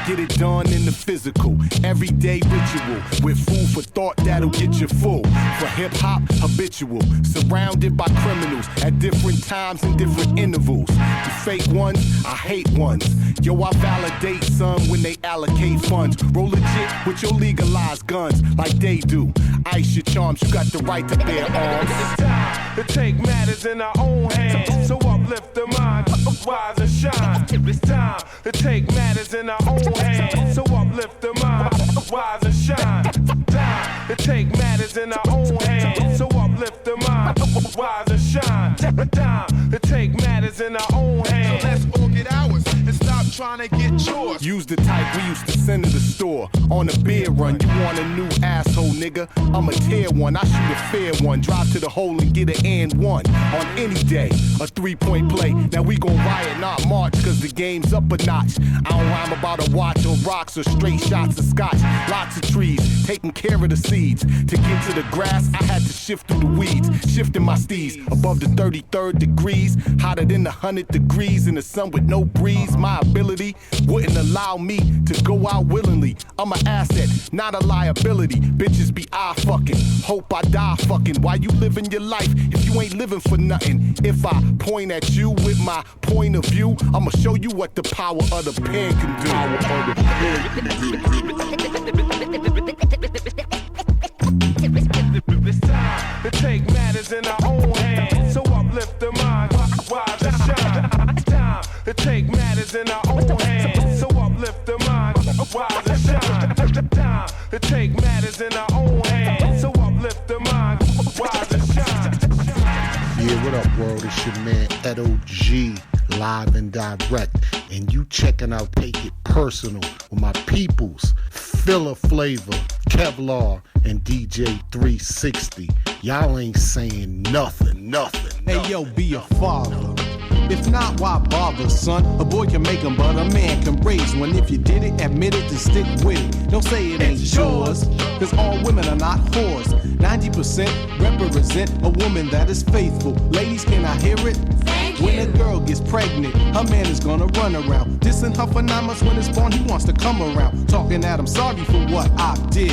Get it done in the physical, everyday ritual. With food for thought that'll get you full. For hip-hop, habitual, surrounded by criminals at different times and different intervals. The fake ones, I hate ones. Yo, I validate some when they allocate funds. Roll legit with your legalized guns like they do. Ice your charms, you got the right to bear arms. It's time to take matters in our own hands. So uplift the mind, rise and shine. It's time to take matters in our own hands. So uplift the mind, rise and shine. Time to take matters in our own hands. So uplift the mind, rise and shine. Time to take matters in our own hands. So let's all get ours and stop trying to get yours. Use the type we used to send to the store. On a beer run, you want a new asshole, nigga? I'm a tear one, I shoot a fair one. Drive to the hole and get an and one. On any day, a 3-point play. Now we gon' riot, not march, cause the game's up a notch. I don't rhyme about a watch or rocks or straight shots of scotch. Lots of trees, taking care of the seeds. To get to the grass, I had to shift through the weeds. Shifting my steeds above the 33rd degrees. Hotter than the 100 degrees in the sun with no breeze. My ability wouldn't allow me to go out willingly. I'm an asset, not a liability. Bitches be eye fucking, hope I die fucking. Why you living your life if you ain't living for nothing? If I point at you with my point of view, I'ma show you what the power of the pen can do. It's time to take matters in our own hands. So uplift the mind, rise and shine. It's time to take matters in our own hands. So uplift the mind, rise and shine. It's time to take matters in our own hands. So uplift the mind, rise and shine. Yeah, what up, world? It's your man Edo.G, live and direct. And you checking out Take It Personal with my peoples, Filler Flavor, Kevlar, and DJ 360. Y'all ain't saying nothing. Hey yo, be a father. If not, why bother, son? A boy can make them, but a man can raise one. If you did it, admit it, and stick with it. Don't say it ain't yours, cause all women are not whores. 90% represent a woman that is faithful. Ladies, can I hear it? When a girl gets pregnant, her man is gonna run around. Dissing her for 9 months when it's born, he wants to come around. Talking at him, sorry for what I did.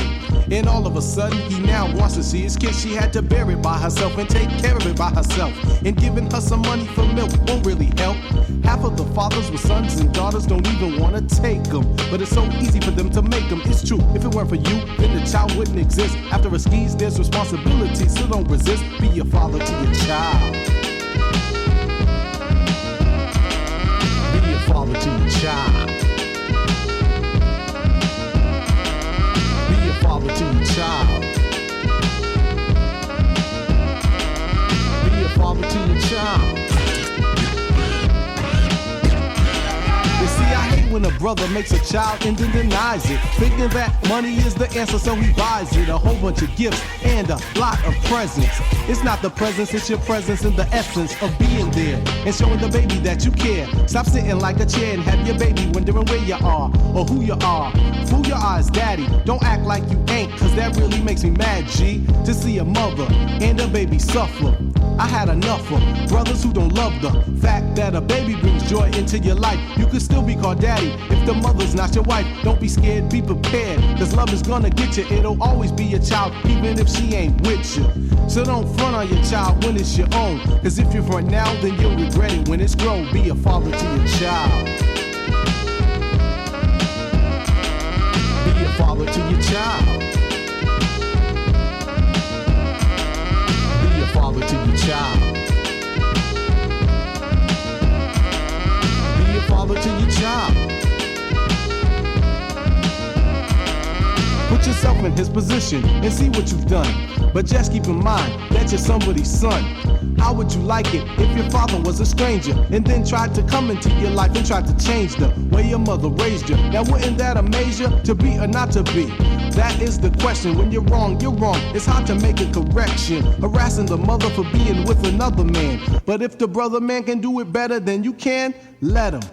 And all of a sudden, he now wants to see his kid. She had to bear it by herself and take care of it by herself. And giving her some money for milk won't really help. Half of the fathers with sons and daughters don't even want to take them. But it's so easy for them to make them. It's true, if it weren't for you, then the child wouldn't exist. After a skis, there's responsibility, so don't resist. Be a father to your child. Be a father to your child. Be a father to your child. Be a father to your child. I hate when a brother makes a child and then denies it, thinking that money is the answer, so he buys it. A whole bunch of gifts and a lot of presents. It's not the presence, it's your presence and the essence of being there and showing the baby that you care. Stop sitting like a chair and have your baby wondering where you are or who you are. Fool your eyes, daddy. Don't act like you ain't, cause that really makes me mad, G. To see a mother and a baby suffer. I had enough of brothers who don't love the fact that a baby brings joy into your life. You could still be called daddy if the mother's not your wife. Don't be scared, be prepared, cause love is gonna get you. It'll always be your child, even if she ain't with you. So don't front on your child when it's your own, cause if you front now, then you'll regret it when it's grown. Be a father to your child. Be a father to your child. Father to your child. Be a father to your child. Put yourself in his position and see what you've done. But just keep in mind that you're somebody's son. How would you like it if your father was a stranger and then tried to come into your life and tried to change the way your mother raised you? Now wouldn't that amaze you, to be or not to be? That is the question. When you're wrong, you're wrong. It's hard to make a correction. Harassing the mother for being with another man. But if the brother man can do it better than you can, let him.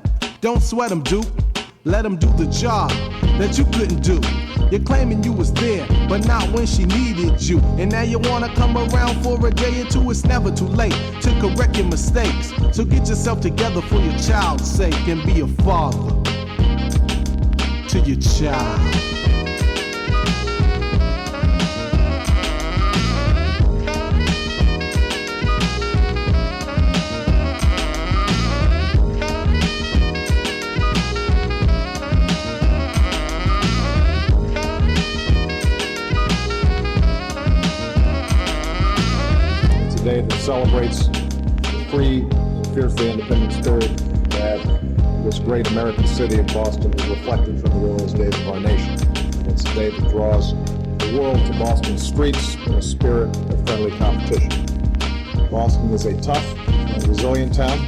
Don't sweat him, Duke. Let him do the job that you couldn't do. You're claiming you was there, but not when she needed you. And now you wanna come around for a day or two. It's never too late to correct your mistakes. So get yourself together for your child's sake and be a father to your child. Day that celebrates the free, fiercely independent spirit that this great American city of Boston is reflected from the earliest days of our nation. It's a day that draws the world to Boston's streets in a spirit of friendly competition. Boston is a tough and resilient town,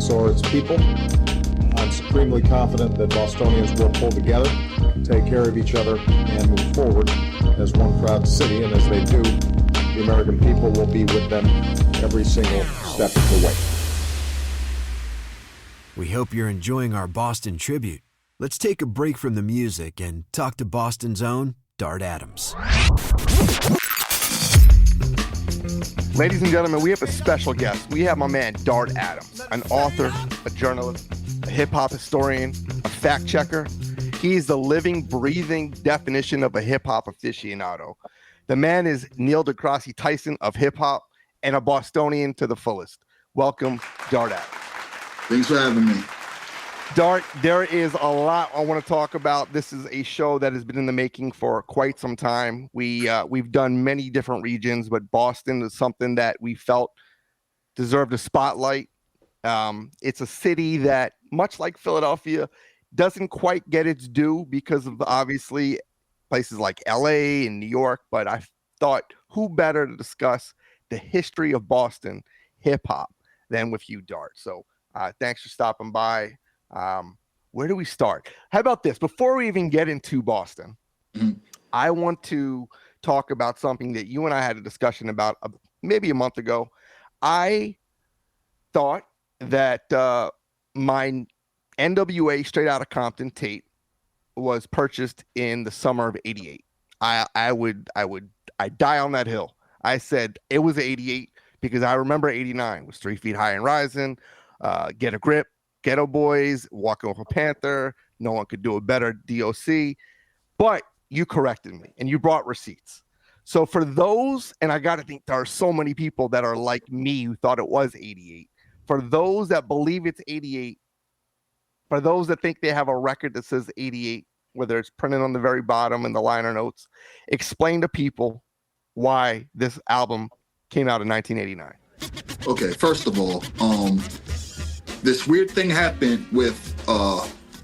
so are its people. I'm extremely confident that Bostonians will pull together, take care of each other, and move forward as one proud city. And as they do, the American people will be with them every single step of the way. We hope you're enjoying our Boston tribute. Let's take a break from the music and talk to Boston's own Dart Adams. Ladies and gentlemen, we have a special guest. We have my man Dart Adams, an author, a journalist, a hip-hop historian, a fact-checker. He's the living, breathing definition of a hip-hop aficionado. The man is Neil deGrasse Tyson of hip-hop and a Bostonian to the fullest. Welcome, Dart Adams. Thanks for having me. Dart, there is a lot I want to talk about. This is a show that has been in the making for quite some time. We've done many different regions, but Boston is something that we felt deserved a spotlight. It's a city that, much like Philadelphia, doesn't quite get its due because of obviously places like LA and New York. But I thought, who better to discuss the history of Boston hip hop than with you, Dart? So thanks for stopping by. Where do we start? How about this? Before we even get into Boston, I want to talk about something that you and I had a discussion about maybe a month ago. I thought that my NWA Straight Outta Compton tape was purchased in the summer of '88. I'd die on that hill. I said it was '88 because I remember '89 was 3 Feet High and Rising, Get a Grip, Ghetto Boys, Walking with a Panther, No One Could Do It Better, DOC. But you corrected me and you brought receipts. So for those, and I got to think there are so many people that are like me who thought it was '88. For those that believe it's '88, for those that think they have a record that says '88, whether it's printed on the very bottom in the liner notes, explain to people why this album came out in 1989. Okay, first of all, this weird thing happened with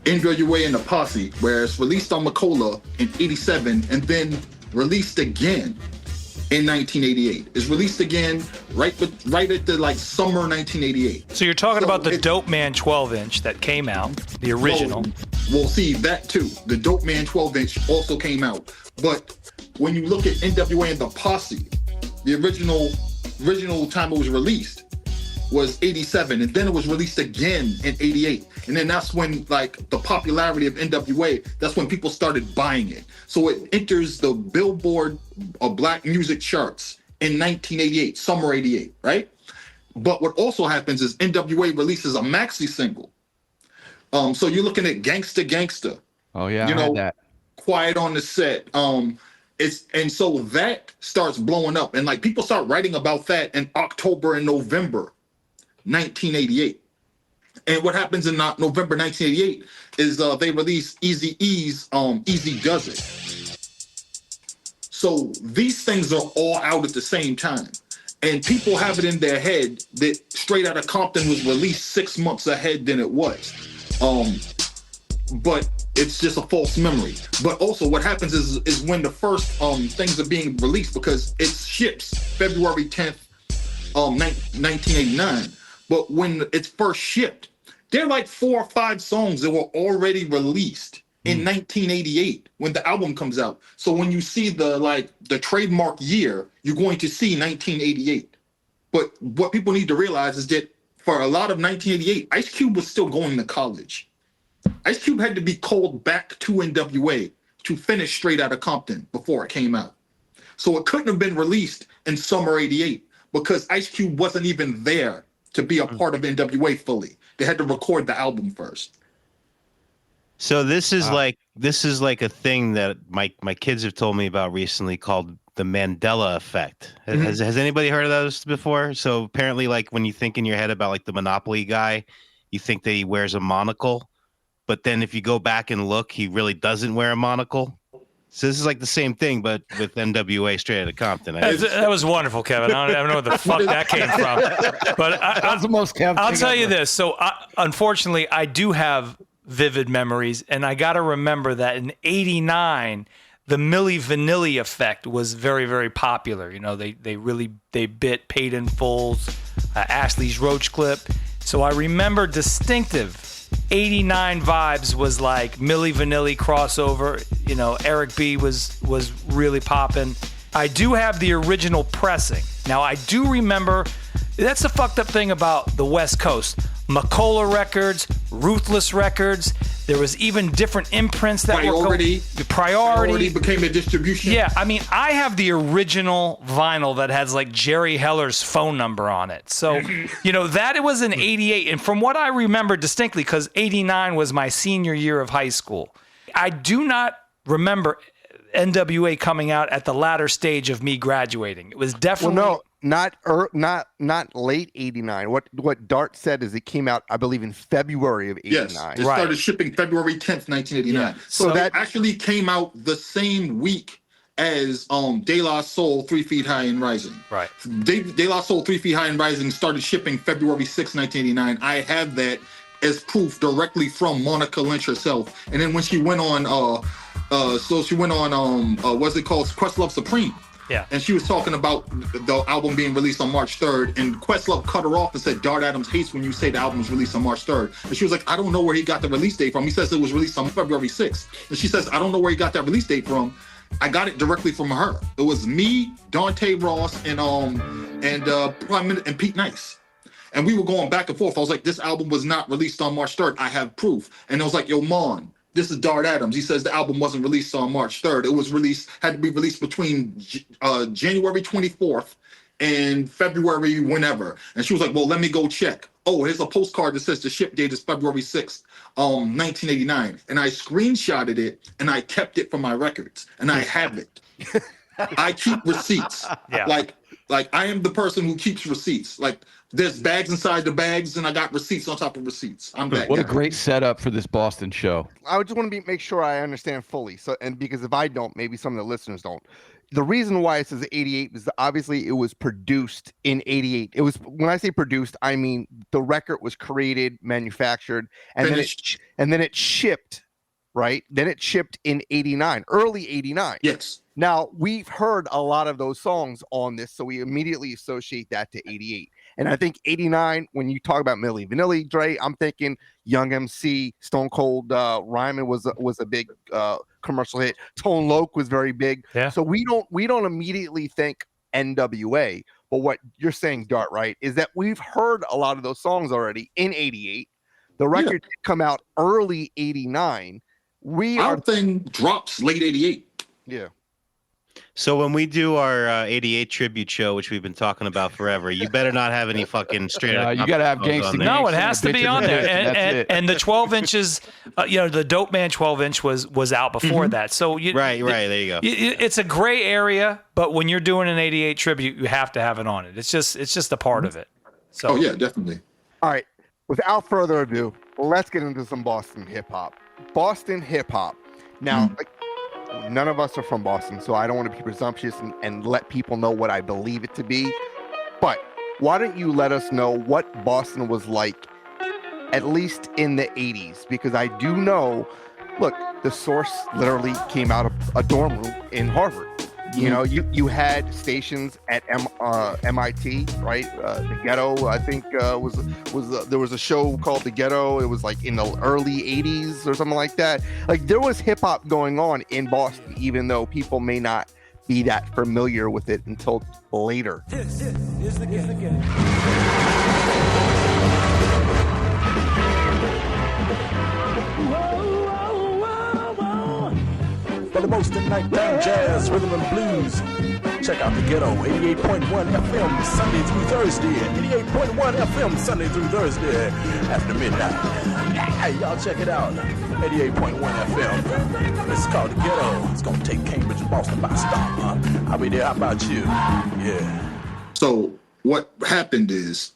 NWA and the Posse, where it's released on Macola in '87 and then released again in 1988. It's released again right at the summer 1988. So you're talking about the Dope Man 12-inch that came out, the original. Well, see, that too. The Dope Man 12-inch also came out. But when you look at NWA and the Posse, the original time it was released was '87, and then it was released again in '88. And then that's when the popularity of NWA, that's when people started buying it. So it enters the Billboard Black Music charts in 1988, summer '88, right? But what also happens is NWA releases a maxi single. So you're looking at Gangsta Gangsta. Oh yeah, I heard that. Quiet on the Set. And so that starts blowing up, and people start writing about that in October and November 1988. And what happens in November 1988 is they release Eazy-E's Easy Does It. So these things are all out at the same time. And people have it in their head that Straight Outta Compton was released 6 months ahead than it was. But it's just a false memory. But also what happens is when the first things are being released, because it ships February 10th, 1989. But when it's first shipped, there are 4 or 5 songs that were already released in 1988 when the album comes out. So when you see the trademark year, you're going to see 1988. But what people need to realize is that for a lot of 1988, Ice Cube was still going to college. Ice Cube had to be called back to NWA to finish Straight Outta Compton before it came out. So it couldn't have been released in summer '88 because Ice Cube wasn't even there to be a part of NWA fully. They had to record the album first. So this is a thing that my kids have told me about recently called the Mandela effect. Mm-hmm. Has anybody heard of those before? So apparently, when you think in your head about the Monopoly guy, you think that he wears a monocle, but then if you go back and look, he really doesn't wear a monocle. So this is the same thing, but with NWA Straight Outta Compton. That was wonderful, Kevin. I don't know where the fuck that came from. But that's the most Kevin. I'll tell you this. So unfortunately, I do have vivid memories, and I got to remember that in '89, the Milli Vanilli effect was very, very popular. They bit Paid in Full's, Ashley's Roach Clip. So I remember distinctive '89 vibes was like Milli Vanilli crossover. You know, Eric B was really popping. I do have the original pressing. Now, I do remember, that's the fucked up thing about the West Coast. McCullough Records, Ruthless Records. There was even different imprints that Priority. were Priority became a distribution. Yeah, I mean, I have the original vinyl that has like Jerry Heller's phone number on it. So, you know, that it was in '88, and from what I remember distinctly, because '89 was my senior year of high school, I do not remember NWA coming out at the latter stage of me graduating. It was definitely not late '89. What Dart said is it came out, I believe, in February of '89. Yes, it started shipping February 10th, 1989. Yeah. So that actually came out the same week as De La Soul 3 Feet High and Rising. Right. De La Soul 3 Feet High and Rising started shipping February 6th, 1989. I have that as proof directly from Monica Lynch herself. And then when she went on what's it called, Questlove Supreme. Yeah. And she was talking about the album being released on March 3rd, and Questlove cut her off and said, Dart Adams hates when you say the album was released on March 3rd. And she was like, I don't know where he got the release date from. He says it was released on February 6th. And she says, I don't know where he got that release date from. I got it directly from her. It was me, Dante Ross, and Pete Nice. And we were going back and forth. I was like, this album was not released on March 3rd. I have proof. And I was like, yo, Mon, this is Dart Adams. He says the album wasn't released on March 3rd. It was had to be released between January 24th and February whenever. And she was like, well, let me go check. Oh, here's a postcard that says the ship date is February 6th, 1989. And I screenshotted it and I kept it for my records. And I have it. I keep receipts. Yeah. Like I am the person who keeps receipts. Like there's bags inside the bags, and I got receipts on top of receipts. I'm that What guy. a great setup for this Boston show. I just want to make sure I understand fully. So, and because if I don't, maybe some of the listeners don't. The reason why it says '88 is that obviously it was produced in '88. It was, when I say produced, I mean the record was created, manufactured, and then it shipped, right? Then it shipped in '89, early '89. Yes. Now we've heard a lot of those songs on this, so we immediately associate that to '88. And I think '89, when you talk about Milli Vanilli, Dre, I'm thinking Young MC, Stone Cold Rhymin' was a big commercial hit. Tone Loc was very big. Yeah. So we don't immediately think NWA. But what you're saying, Dart, right, is that we've heard a lot of those songs already in '88. The record did come out early '89. Our thing drops late '88. Yeah. So when we do our '88 tribute show, which we've been talking about forever, you better not have any fucking straight up. You got to have Gangsta. No, it has to be on there. And the 12 inches, the Dope Man 12 inch was out before that. So right, there you go. It's a gray area, but when you're doing an '88 tribute, you have to have it on it. It's just a part of it. So. Oh yeah, definitely. All right. Without further ado, let's get into some Boston hip hop. Boston hip hop. Now, none of us are from Boston, so I don't want to be presumptuous and let people know what I believe it to be. But why don't you let us know what Boston was like, at least in the 80s? Because I do know, look, the source literally came out of a dorm room in Harvard. You know, you had stations at MIT, right? The Ghetto, I think, there was a show called The Ghetto. It was like in the early 80s or something like that. Like there was hip hop going on in Boston, even though people may not be that familiar with it until later. This is the Ghetto. For the most in nighttime jazz, rhythm and blues, check out the Ghetto, 88.1 FM Sunday through Thursday. 88.1 FM Sunday through Thursday after midnight. Yeah, y'all check it out. 88.1 FM. It's called the Ghetto. It's gonna take Cambridge and Boston by storm, huh? I'll be there. How about you? Yeah. So what happened is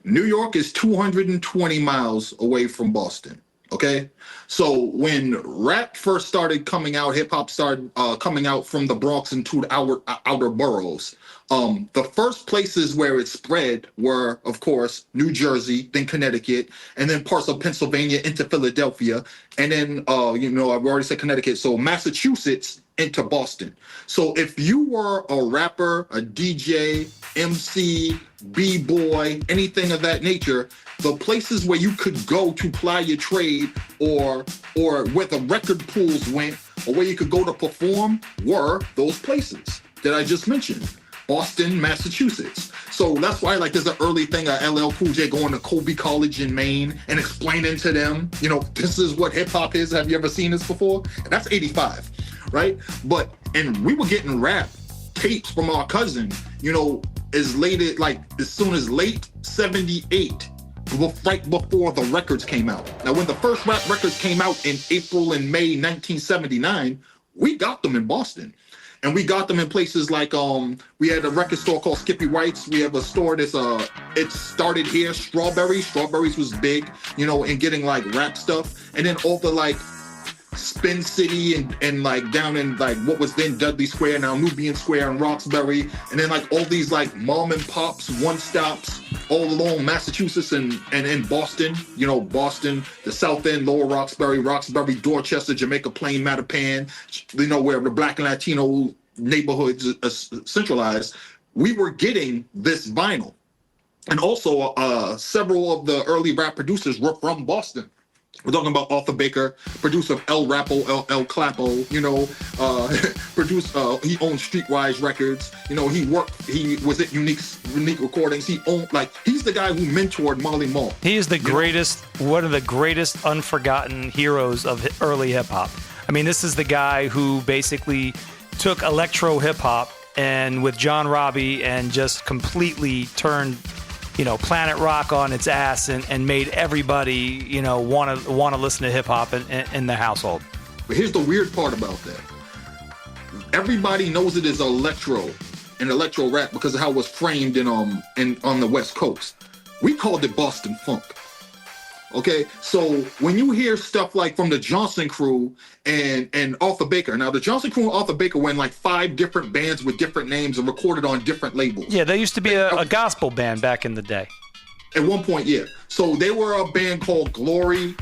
New York is 220 miles away from Boston. Okay, so when rap first started coming out, hip hop started coming out from the Bronx into the outer boroughs. The first places where it spread were, of course, New Jersey, then Connecticut, and then parts of Pennsylvania into Philadelphia, and then I've already said Connecticut, so Massachusetts into Boston. So if you were a rapper, a DJ, MC, B-boy, anything of that nature, the places where you could go to ply your trade or where the record pools went or where you could go to perform were those places that I just mentioned. Boston, Massachusetts. So that's why like there's an early thing of LL Cool J going to Colby College in Maine and explaining to them, you know, this is what hip hop is. Have you ever seen this before? And that's 85, right? And we were getting rap tapes from our cousin, you know, as soon as late 78, right before the records came out. Now, when the first rap records came out in April and May 1979, we got them in Boston. And we got them in places like, we had a record store called Skippy White's. We have a store that's, it started here, Strawberry. Strawberries was big, you know, in getting like rap stuff. And then all the like Spin City and like down in like what was then Dudley Square, now Nubian Square and Roxbury. And then like all these like mom and pops, one stops all along Massachusetts and in Boston, you know, Boston, the South End, Lower Roxbury, Dorchester, Jamaica Plain, Mattapan, you know, where the Black and Latino neighborhoods are centralized. We were getting this vinyl. And also several of the early rap producers were from Boston. We're talking about Arthur Baker, producer of El Rapo, El Clapo, you know, he owned Streetwise Records, you know, he was at Unique Recordings, he's the guy who mentored Marley Marl. He is the greatest, one of the greatest unforgotten heroes of early hip hop. I mean, this is the guy who basically took electro hip hop and with John Robbie and just completely turned, you know, Planet Rock on its ass and made everybody, you know, want to listen to hip hop in the household. But here's the weird part about that. Everybody knows it as electro rap because of how it was framed on the West Coast. We called it Boston funk. Okay, so when you hear stuff like from the Johnson Crew and Arthur Baker, now the Johnson Crew and Arthur Baker were in like 5 different bands with different names and recorded on different labels. Yeah, they used to be a gospel band back in the day. At one point, yeah. So they were a band called Glory.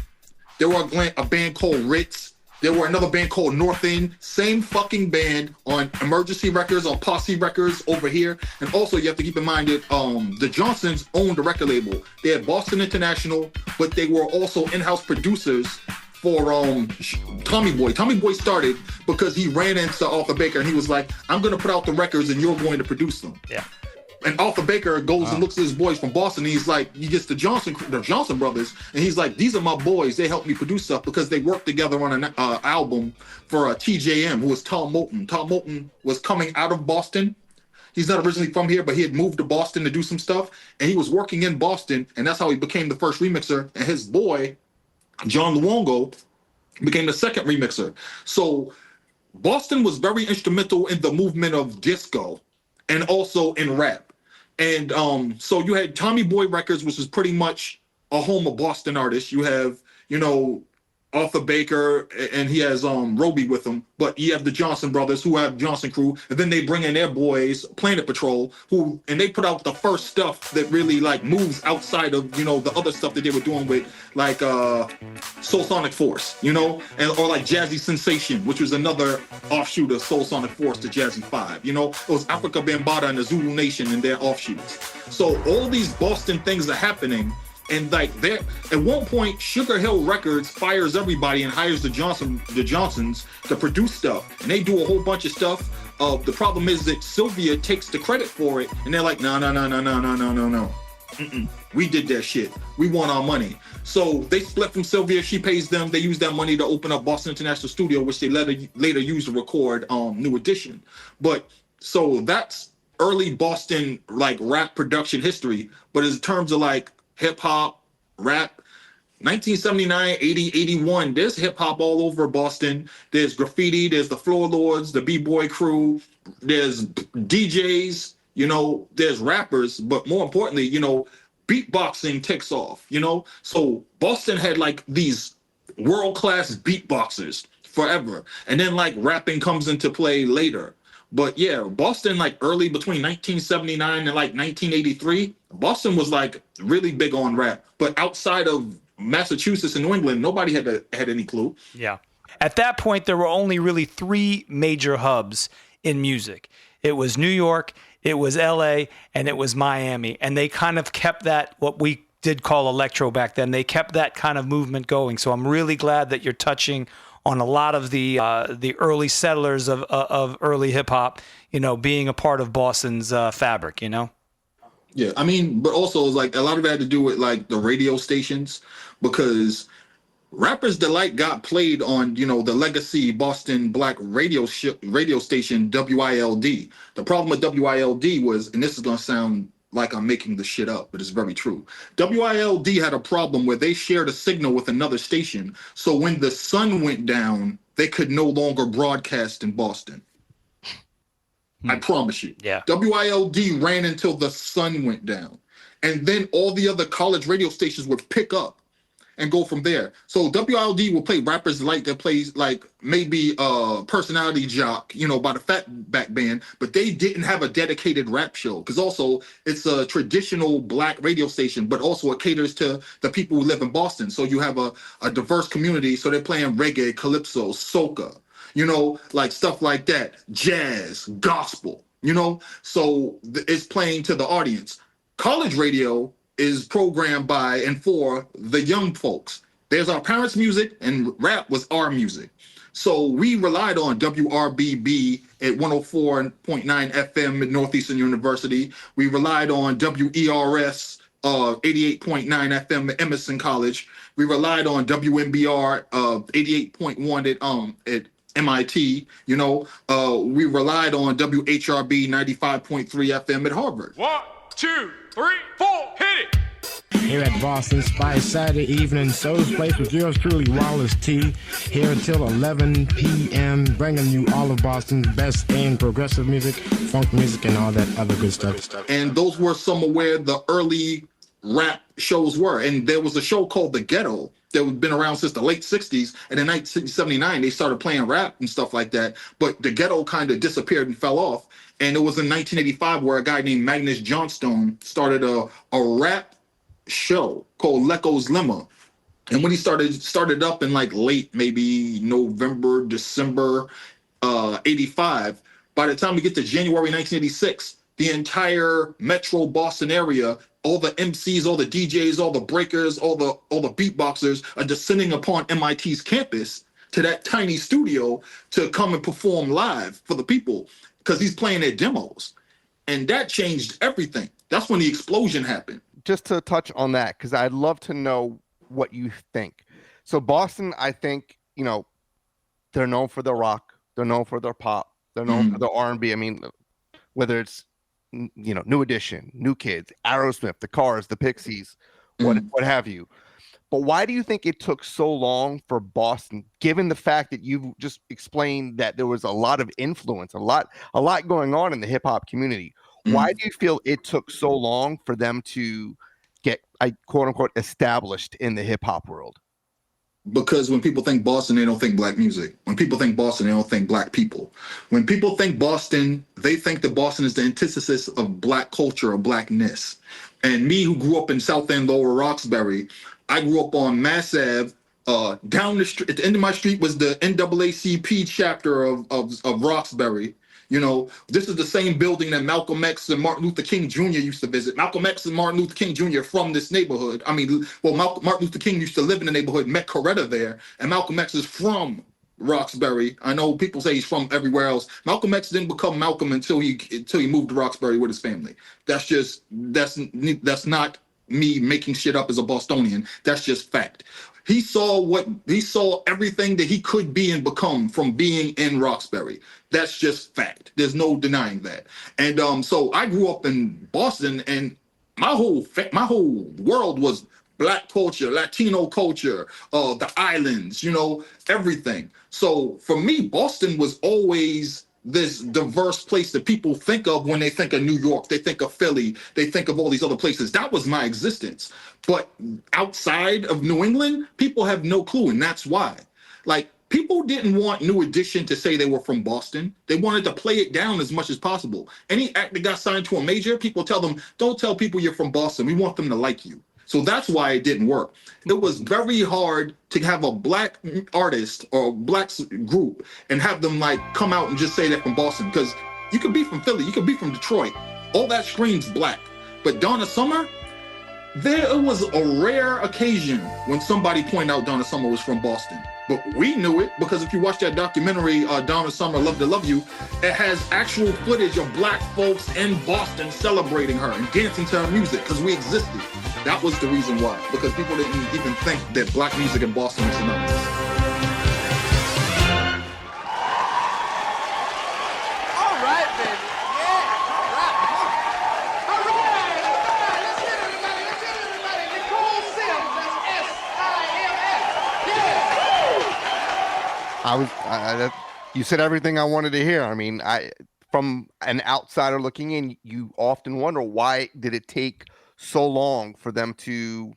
There were a band called Ritz. There were another band called North End. Same fucking band on Emergency Records, on Posse Records over here. And also, you have to keep in mind that the Johnsons owned the record label. They had Boston International, but they were also in-house producers for Tommy Boy. Tommy Boy started because he ran into Arthur Baker and he was like, I'm going to put out the records and you're going to produce them. Yeah. And Arthur Baker goes and looks at his boys from Boston. And he's like, he gets the Johnson brothers, and he's like, these are my boys. They helped me produce stuff because they worked together on an album for TJM, who was Tom Moulton. Tom Moulton was coming out of Boston. He's not originally from here, but he had moved to Boston to do some stuff, and he was working in Boston, and that's how he became the first remixer. And his boy, John Luongo, became the second remixer. So Boston was very instrumental in the movement of disco and also in rap. And so you had Tommy Boy Records, which is pretty much a home of Boston artists. You have, you know, Arthur Baker, and he has Roby with him. But you have the Johnson brothers, who have Johnson Crew, and then they bring in their boys, Planet Patrol, and they put out the first stuff that really like moves outside of, you know, the other stuff that they were doing with like Soul Sonic Force, you know, or like Jazzy Sensation, which was another offshoot of Soul Sonic Force, the Jazzy 5, you know. It was Africa Bambaataa and the Zulu Nation and their offshoots. So all these Boston things are happening. And like at one point, Sugar Hill Records fires everybody and hires the Johnsons to produce stuff, and they do a whole bunch of stuff. The problem is that Sylvia takes the credit for it, and they're like, no. We did that shit. We want our money. So they split from Sylvia. She pays them. They use that money to open up Boston International Studio, which they later use to record New Edition. But so that's early Boston like rap production history. But in terms of like hip hop, rap, 1979, 80, 81, there's hip hop all over Boston. There's graffiti, there's the Floor Lords, the B-Boy crew, there's DJs, you know, there's rappers, but more importantly, you know, beatboxing takes off, you know? So Boston had like these world-class beatboxers forever. And then like rapping comes into play later. But yeah, Boston, like early between 1979 and like 1983, Boston was like really big on rap. But outside of Massachusetts and New England, nobody had any clue. Yeah. At that point, there were only really 3 major hubs in music. It was New York, it was LA, and it was Miami. And they kind of kept that, what we did call electro back then, they kept that kind of movement going. So I'm really glad that you're touching on a lot of the early settlers of early hip hop, you know, being a part of Boston's fabric, you know? Yeah, I mean, but also like a lot of it had to do with like the radio stations, because Rapper's Delight got played on, you know, the legacy Boston black radio station WILD. The problem with WILD was, and this is going to sound like I'm making the shit up, but it's very true. WILD had a problem where they shared a signal with another station. So when the sun went down, they could no longer broadcast in Boston. I promise you. Yeah. WILD ran until the sun went down. And then all the other college radio stations would pick up and go from there. So WILD will play Rapper's Delight that plays like maybe Personality Jock, you know, by the Fatback Band, but they didn't have a dedicated rap show, because also it's a traditional black radio station, but also it caters to the people who live in Boston. So you have a diverse community. So they're playing reggae, calypso, soca, you know, like stuff like that, jazz, gospel, you know, so it's playing to the audience. College radio is programmed by and for the young folks. There's our parents' music, and rap was our music. So we relied on WRBB at 104.9 FM at Northeastern University. We relied on WERS 88.9 FM at Emerson College. We relied on WMBR 88.1 at MIT. You know, we relied on WHRB 95.3 FM at Harvard. 1, 2, 3, 4, hit it! Here at Boston Spice Saturday evening Soul's Place with yours truly, Wallace T. Here until 11 p.m. bringing you all of Boston's best in progressive music, funk music, and all that other good stuff. And those were some of where the early rap shows were. And there was a show called The Ghetto that had been around since the late 60s. And in 1979, they started playing rap and stuff like that. But The Ghetto kind of disappeared and fell off. And it was in 1985 where a guy named Magnus Johnstone started a rap show called Lecco's Lemma. And when he started up in like late, maybe November, December 85, by the time we get to January 1986, the entire metro Boston area, all the MCs, all the DJs, all the breakers, all the beatboxers are descending upon MIT's campus to that tiny studio to come and perform live for the people, because he's playing their demos. And that changed everything. That's when the explosion happened. Just to touch on that, because I'd love to know what you think. So Boston, I think, you know, they're known for their rock, they're known for their pop, they're known for their R&B. I mean, whether it's, you know, New Edition, New Kids, Aerosmith, the Cars, the Pixies, what have you. But why do you think it took so long for Boston, given the fact that you just explained that there was a lot of influence, a lot going on in the hip hop community? Why do you feel it took so long for them to get, quote unquote, established in the hip hop world? Because when people think Boston, they don't think black music. When people think Boston, they don't think black people. When people think Boston, they think that Boston is the antithesis of black culture or blackness. And me, who grew up in South End, Lower Roxbury, I grew up on Mass Ave. Down the street, at the end of my street was the NAACP chapter of Roxbury. You know, this is the same building that Malcolm X and Martin Luther King Jr. used to visit. Malcolm X and Martin Luther King Jr. from this neighborhood. I mean, well, Martin Luther King used to live in the neighborhood, met Coretta there, and Malcolm X is from Roxbury. I know people say he's from everywhere else. Malcolm X didn't become Malcolm until he moved to Roxbury with his family. That's not me making shit up as a Bostonian. That's just fact. He saw everything that he could be and become from being in Roxbury. That's just fact. There's no denying that. And so I grew up in Boston, and my whole world was black culture, Latino culture, the islands, you know, everything. So for me, Boston was always this diverse place that people think of when they think of New York, they think of Philly, they think of all these other places. That was my existence. But outside of New England, people have no clue, and that's why. Like, people didn't want New Edition to say they were from Boston. They wanted to play it down as much as possible. Any act that got signed to a major, people tell them, don't tell people you're from Boston. We want them to like you. So that's why it didn't work. It was very hard to have a black artist or a black group and have them like come out and just say they're from Boston, because you could be from Philly, you could be from Detroit. All that screams black. But Donna Summer, it was a rare occasion when somebody pointed out Donna Summer was from Boston. But we knew it because if you watch that documentary, Donna Summer, Love to Love You, it has actual footage of black folks in Boston celebrating her and dancing to her music because we existed. That was the reason why, because people didn't even think that black music in Boston was synonymous. All right, baby. Yeah. All right. All right. Let's get everybody. Let's get everybody. Nicole Sims. That's S-I-M-S. Yeah. You said everything I wanted to hear. I mean, from an outsider looking in, you often wonder why did it take so long for them to,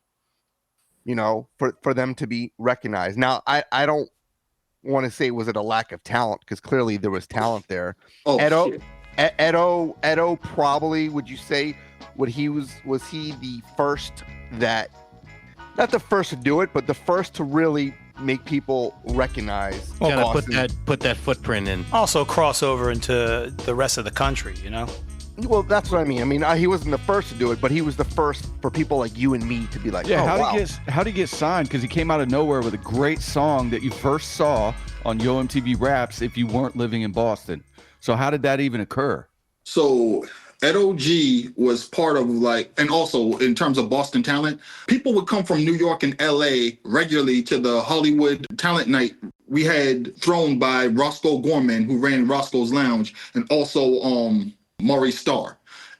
for them to be recognized. Now, I don't want to say was it a lack of talent, because clearly there was talent there. Oh, Edo probably, would you say, was he the first that, not the first to do it, but the first to really make people recognize Boston. Put that footprint in. Also cross over into the rest of the country, Well, that's what I mean. I mean, he wasn't the first to do it, but he was the first for people like you and me to be like, yeah, wow. How did he get signed? Because he came out of nowhere with a great song that you first saw on Yo MTV Raps if you weren't living in Boston. So how did that even occur? So Edo.G was part of and also in terms of Boston talent, people would come from New York and LA regularly to the Hollywood talent night we had thrown by Roscoe Gorman, who ran Roscoe's Lounge, and also Maury Starr.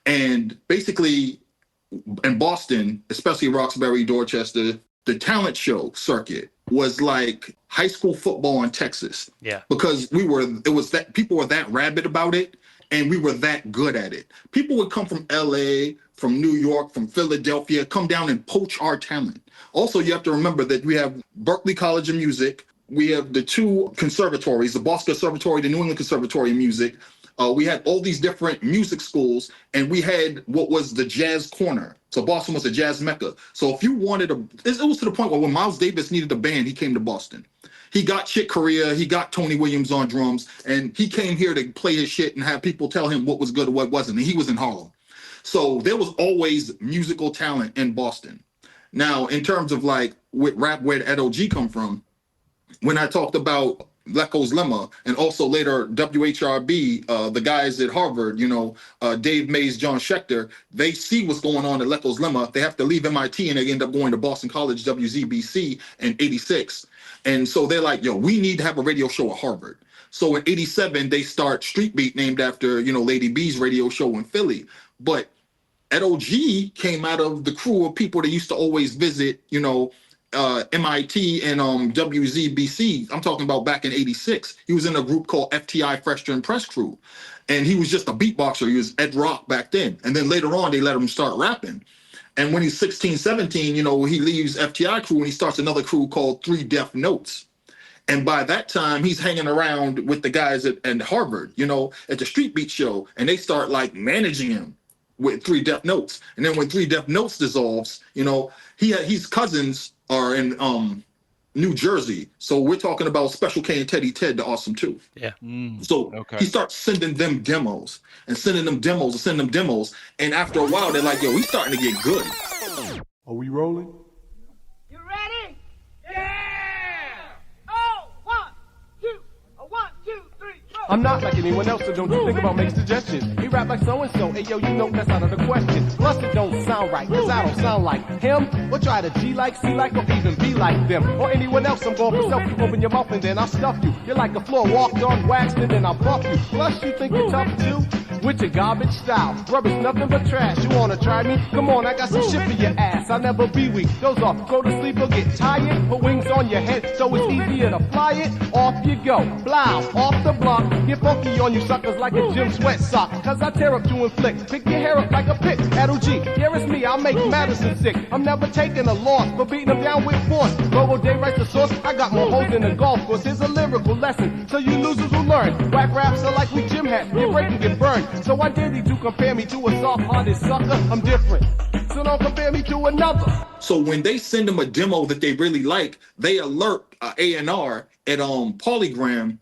And basically in Boston, especially Roxbury, Dorchester, the talent show circuit was like high school football in Texas. Yeah. Because people were that rabid about it, and we were that good at it. People would come from LA, from New York, from Philadelphia, come down and poach our talent. Also, you have to remember that we have Berklee College of Music. We have the two conservatories, the Boston Conservatory, the New England Conservatory of Music. We had all these different music schools, and we had what was the jazz corner. So Boston was a jazz mecca. So if you wanted it was to the point where when Miles Davis needed a band, he came to Boston. He got Chick Corea, he got Tony Williams on drums, and he came here to play his shit and have people tell him what was good or what wasn't. And he was in Harlem. So there was always musical talent in Boston. Now, in terms of with rap, where did Edo.G come from? When I talked about Lecco's Lemma, and also later WHRB, the guys at Harvard, Dave Mays, John Schechter, they see what's going on at Lecco's Lemma. They have to leave MIT and they end up going to Boston College, WZBC in 86. And so they're like, yo, we need to have a radio show at Harvard. So in 87, they start Street Beat, named after, Lady B's radio show in Philly. But Edo.G came out of the crew of people that used to always visit, MIT and WZBC. I'm talking about back in 86. He was in a group called FTI Fresh to Impress Crew. And he was just a beatboxer. He was Ed Rock back then. And then later on, they let him start rapping. And when he's 16, 17, he leaves FTI crew and he starts another crew called 3 Def Notes. And by that time, he's hanging around with the guys at Harvard, at the Street Beat show. And they start managing him with 3 Def Notes. And then when 3 Def Notes dissolves, his cousins are in New Jersey. So we're talking about Special K and Teddy Ted, the Awesome 2. Yeah. So he starts sending them demos. And after a while, they're like, yo, we starting to get good. Are we rolling? You ready? Yeah! Oh, 1, 2, 1, 2, 3, roll. I'm not like anyone else, so don't you think about making suggestions. He rap like so-and-so, hey yo, that's out of the question. Plus it don't sound right, cause I don't sound like him. Or try to G like, C like, or even be like them. Or anyone else, I'm going for self. You open your mouth and then I'll stuff you. You're like a floor walked on, waxed, and then I'll buff you. Plus you think you're tough too? With your garbage style, rubbish nothing but trash. You wanna try me? Come on, I got some shit for your ass. I'll never be weak. Doze off, go to sleep or get tired. Put wings on your head so it's easier to fly it. Off you go, blow, off the block. Get funky on you suckers like a gym sweat sock. Cause I tear up to inflict, pick your hair up like a pick. Edo.G, here it's me, I'll make Madison sick. I'm never taking a loss, but beating them down with force. Logo Day writes the source, I got more holes than a golf course. Here's a lyrical lesson, so you losers will learn. Whack raps are like we gym hats, get break and get burned. So I dare thee to compare me to a soft-hearted sucker. I'm different. so don't compare me to another. So when they send them a demo that they really like, they alert A&R at Polygram,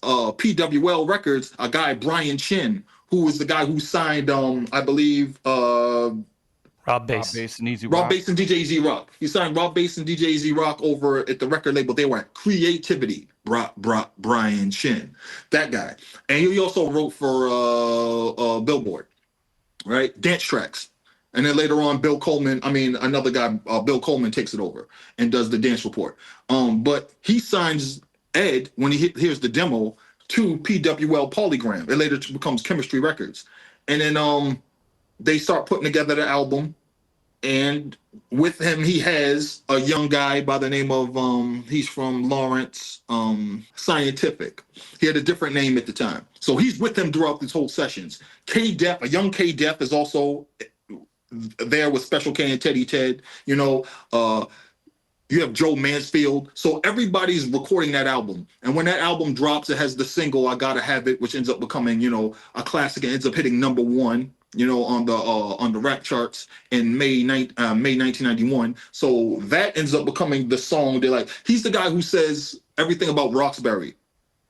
PWL Records, a guy Brian Chin, who was the guy who signed I believe Rob Bass and Easy Rob Rock. Bass and DJ Easy Rock. He signed Rob Bass and DJ Easy Rock over at the record label. They were at Creativity. Brian Chin, that guy, and he also wrote for Billboard, right? Dance tracks. And then later on, another guy, Bill Coleman takes it over and does the dance report. But he signs Ed when he hears the demo to PWL Polygram. It later becomes Chemistry Records. And then they start putting together the album. And with him, he has a young guy by the name of, he's from Lawrence, Scientifik. He had a different name at the time. So he's with him throughout these whole sessions. K-Def, a young K-Def is also there with Special K and Teddy Ted. You know, you have Joe Mansfield. So everybody's recording that album. And when that album drops, it has the single I Gotta Have It, which ends up becoming, you know, a classic and ends up hitting #1, you know, on the rap charts in May 1991. So that ends up becoming the song. They're like, he's the guy who says everything about Roxbury.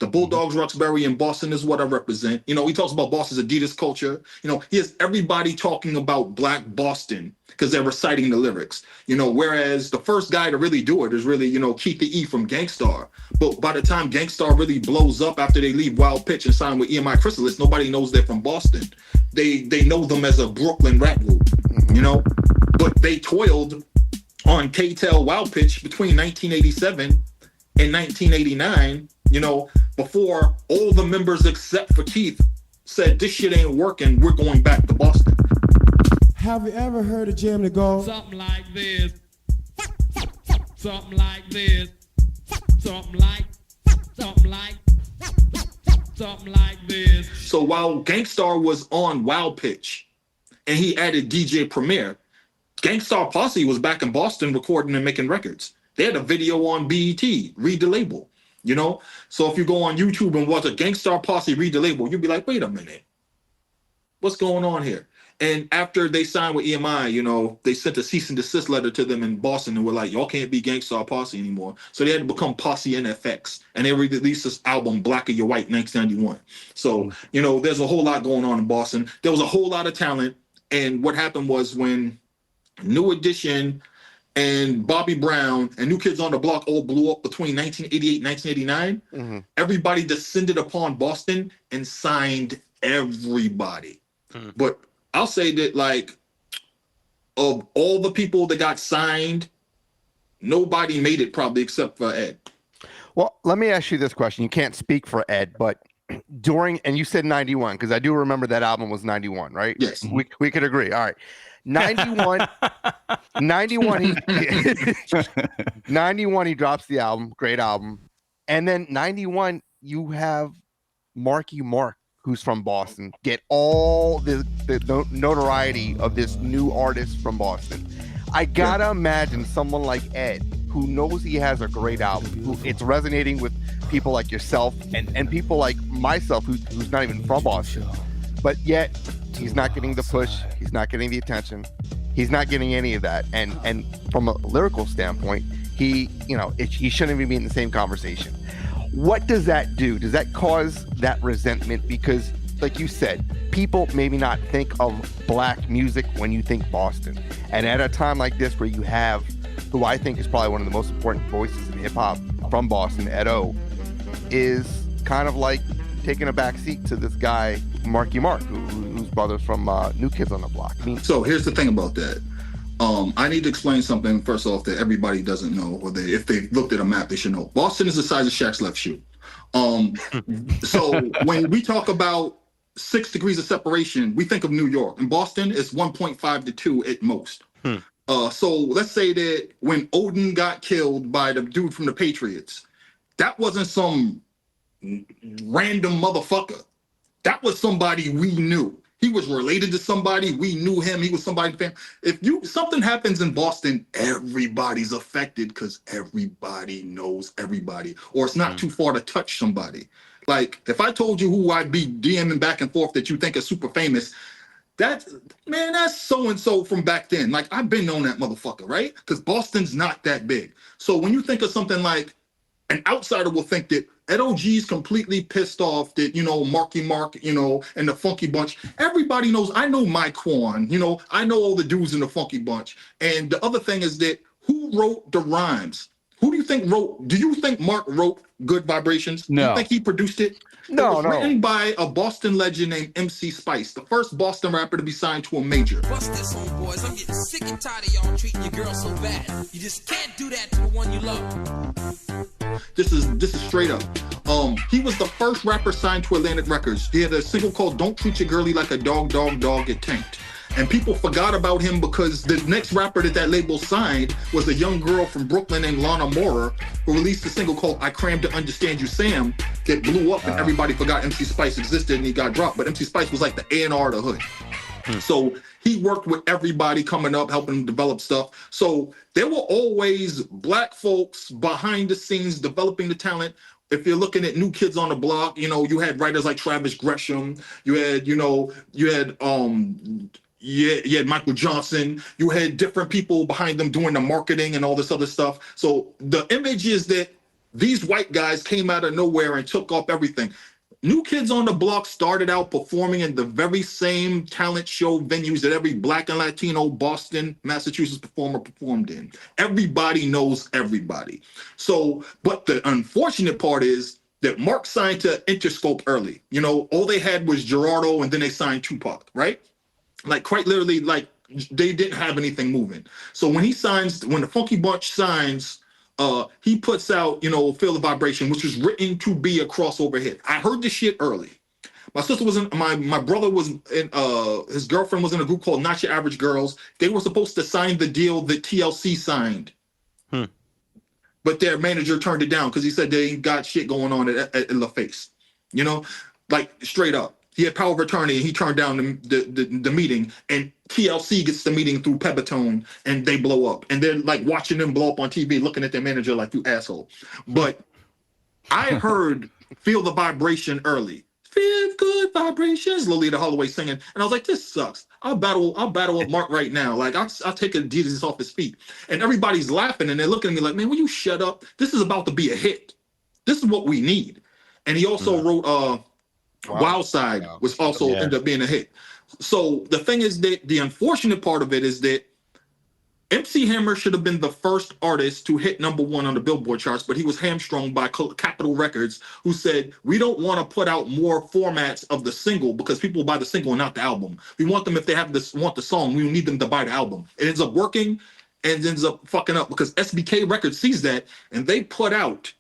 The Bulldogs, Roxbury, and Boston is what I represent. You know, he talks about Boston's Adidas culture. You know, he has everybody talking about Black Boston because they're reciting the lyrics. You know, whereas the first guy to really do it is really, you know, Keithy from Gangstar. But by the time Gangstar really blows up after they leave Wild Pitch and sign with EMI Chrysalis, nobody knows they're from Boston. They know them as a Brooklyn rap group, you know? But they toiled on K-Tel Wild Pitch between 1987 and 1989, you know, before all the members except for Keith said, this shit ain't working, we're going back to Boston. Have you ever heard a jam that goes something like this? Something like this. Something like this. So while Gangstar was on Wild Pitch and he added DJ Premier, Gangstar Posse was back in Boston recording and making records. They had a video on BET, Read the Label, you know? So if you go on YouTube and watch a Gangstar Posse Read the Label, you'll be like, wait a minute, what's going on here? And after they signed with EMI, you know, they sent a cease and desist letter to them in Boston and were like, y'all can't be Gangstar Posse anymore. So they had to become Posse NFX. And they released this album, Black or You're White, 1991. So, you know, there's a whole lot going on in Boston. There was a whole lot of talent. And what happened was when New Edition and Bobby Brown and New Kids on the Block all blew up between 1988 and 1989, everybody descended upon Boston and signed everybody. But I'll say that, like, of all the people that got signed, nobody made it probably except for Ed. Well, let me ask you this question. You can't speak for Ed, but and you said 91, because I do remember that album was 91, right? Yes. We could agree. All right. 91, 91, 91, he drops the album, great album. And then 91, you have Marky Mark, who's from Boston, get all the notoriety of this new artist from Boston. I gotta imagine someone like Ed, who knows he has a great album, who it's resonating with people like yourself and people like myself, who's not even from Boston, but yet he's not getting the push, he's not getting the attention, he's not getting any of that. And from a lyrical standpoint, he shouldn't even be in the same conversation. What does that do? Does that cause that resentment? Because, like you said, people maybe not think of black music when you think Boston. And at a time like this where you have, who I think is probably one of the most important voices in hip-hop from Boston, Edo, is kind of like taking a back seat to this guy, Marky Mark, whose brother's from New Kids on the Block. So here's the thing about that. I need to explain something first off that everybody doesn't know, or if they looked at a map, they should know. Boston is the size of Shaq's left shoe. So when we talk about 6 degrees of separation, we think of New York. In Boston, it's 1.5 to 2 at most. So let's say that when Odin got killed by the dude from the Patriots, that wasn't some random motherfucker. That was somebody we knew. He was related to somebody. We knew him. He was somebody's family. If something happens in Boston, everybody's affected because everybody knows everybody, or it's not too far to touch somebody. Like if I told you who I'd be DMing back and forth that you think is super famous, that's so and so from back then. Like I've been on that motherfucker, right? Because Boston's not that big. So when you think of something like an outsider will think that Edo.G's completely pissed off that, Marky Mark, and the Funky Bunch. Everybody knows, I know Mike Quan, I know all the dudes in the Funky Bunch. And the other thing is that who wrote the rhymes? Who do you think Mark wrote Good Vibrations? No. Do you think he produced it? No, It was written by a Boston legend named MC Spice, the first Boston rapper to be signed to a major. Bust this, homeboys. I'm getting sick and tired of y'all treating your girl so bad. You just can't do that to the one you love. This is straight up. He was the first rapper signed to Atlantic Records. He had a single called Don't Treat Your Girlie Like a Dog, Dog, Dog, Get Tanked. And people forgot about him because the next rapper that label signed was a young girl from Brooklyn named Lana Mora, who released a single called I Crammed to Understand You, Sam, that blew up and everybody forgot MC Spice existed and he got dropped. But MC Spice was like the A&R of the hood. So he worked with everybody coming up, helping them develop stuff. So there were always black folks behind the scenes developing the talent. If you're looking at New Kids on the Block, you had writers like Travis Gresham, you had Michael Johnson, you had different people behind them doing the marketing and all this other stuff. So the image is that these white guys came out of nowhere and took off everything. New Kids on the Block started out performing in the very same talent show venues that every Black and Latino Boston, Massachusetts performer performed in. Everybody knows everybody. So, but the unfortunate part is that Mark signed to Interscope early. All they had was Gerardo and then they signed Tupac, right? Like quite literally, like they didn't have anything moving. So when the Funky Bunch signs, he puts out, Feel the Vibration, which was written to be a crossover hit. I heard this shit early. My sister was my brother was in, his girlfriend was in a group called Not Your Average Girls. They were supposed to sign the deal that TLC signed. But their manager turned it down because he said they ain't got shit going on at La Face. Like straight up. He had power of attorney and he turned down the meeting, and TLC gets the meeting through Pepitone and they blow up. And they're like watching them blow up on TV, looking at their manager like, you asshole. But I heard Feel the Vibration early. Feel good vibrations, Lolita Holloway singing. And I was like, this sucks. I'll battle up Mark right now. Like I'll take Jesus off his feet. And everybody's laughing and they're looking at me like, man, will you shut up? This is about to be a hit. This is what we need. And he also wrote Wild Side, was also ended up being a hit. So the thing is that the unfortunate part of it is that MC Hammer should have been the first artist to hit #1 on the Billboard charts, but he was hamstrung by Capitol Records, who said, we don't want to put out more formats of the single because people buy the single and not the album. We want them, if they want the song, we need them to buy the album. It ends up working and ends up fucking up because SBK Records sees that and they put out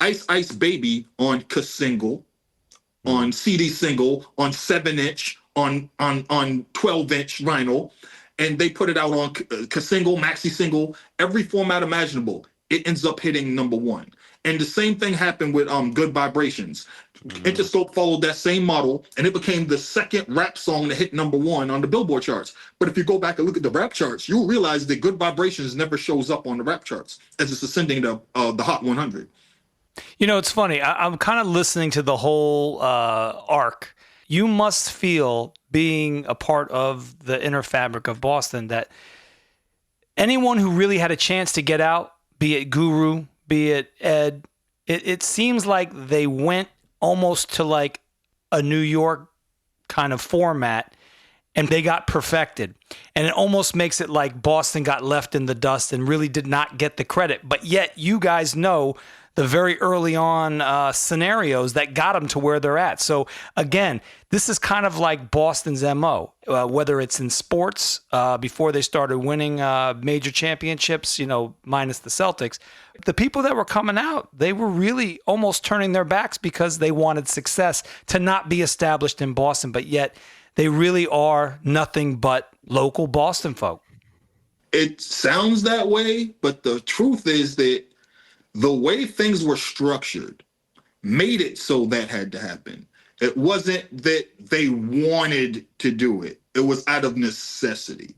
Ice Ice Baby on single, on CD single, on 7-inch, on 12-inch vinyl, and they put it out on single, maxi single, every format imaginable. It ends up hitting #1. And the same thing happened with Good Vibrations. Interscope followed that same model, and it became the second rap song to hit #1 on the Billboard charts. But if you go back and look at the rap charts, you'll realize that Good Vibrations never shows up on the rap charts as it's ascending to the Hot 100. It's funny. I'm kind of listening to the whole arc. You must feel, being a part of the inner fabric of Boston, that anyone who really had a chance to get out, be it Guru, be it Ed, it seems like they went almost to like a New York kind of format and they got perfected. And it almost makes it like Boston got left in the dust and really did not get the credit. But yet you guys know the very early on scenarios that got them to where they're at. So again, this is kind of like Boston's MO, whether it's in sports, before they started winning major championships, minus the Celtics. The people that were coming out, they were really almost turning their backs because they wanted success to not be established in Boston, but yet they really are nothing but local Boston folk. It sounds that way, but the truth is that the way things were structured made it so that had to happen. It wasn't that they wanted to do it. It was out of necessity.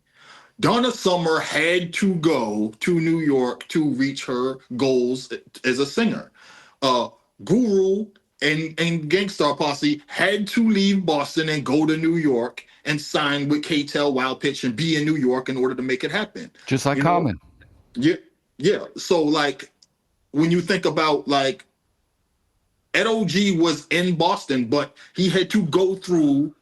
Donna Summer had to go to New York to reach her goals as a singer. Guru and Gangstar Posse had to leave Boston and go to New York and sign with K-Tel, Wild Pitch, and be in New York in order to make it happen. Just like You know? Common. Yeah. So like, when you think about like, Edo.G was in Boston, but he had to go through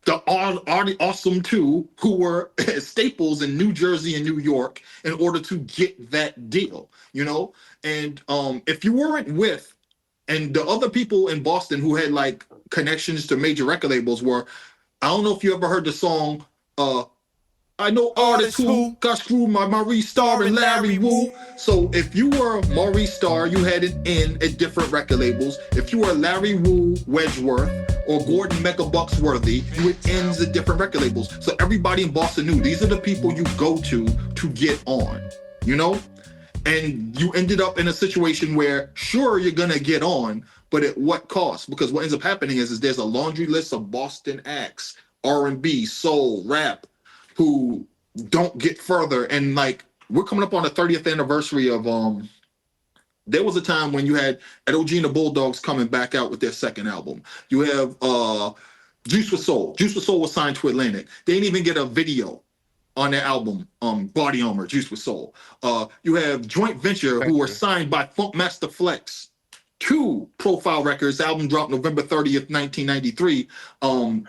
the Awesome Two, who were staples in New Jersey and New York, in order to get that deal, you know? And if you weren't with, and the other people in Boston who had like connections to major record labels were, I don't know if you ever heard the song, I know artists who got screwed by Maurice Starr and Larry Wu. So if you were Maurice Starr, you had an in at different record labels. If you were Larry Wu Wedgeworth or Gordon Mecca Bucksworthy, you had ends at different record labels. So everybody in Boston knew these are the people you go to get on, you know? And you ended up in a situation where, sure, you're gonna get on, but at what cost? Because what ends up happening is there's a laundry list of Boston acts, R&B, soul, rap, who don't get further. And like, we're coming up on the 30th anniversary of there was a time when you had Edo.G and the Bulldogs coming back out with their second album. You have Juice for Soul. Juice for Soul was signed to Atlantic. They didn't even get a video on their album, Body Armor, Juice for Soul. You have Joint Venture, who were signed by Funkmaster Flex to Profile Records. The album dropped November 30th, 1993.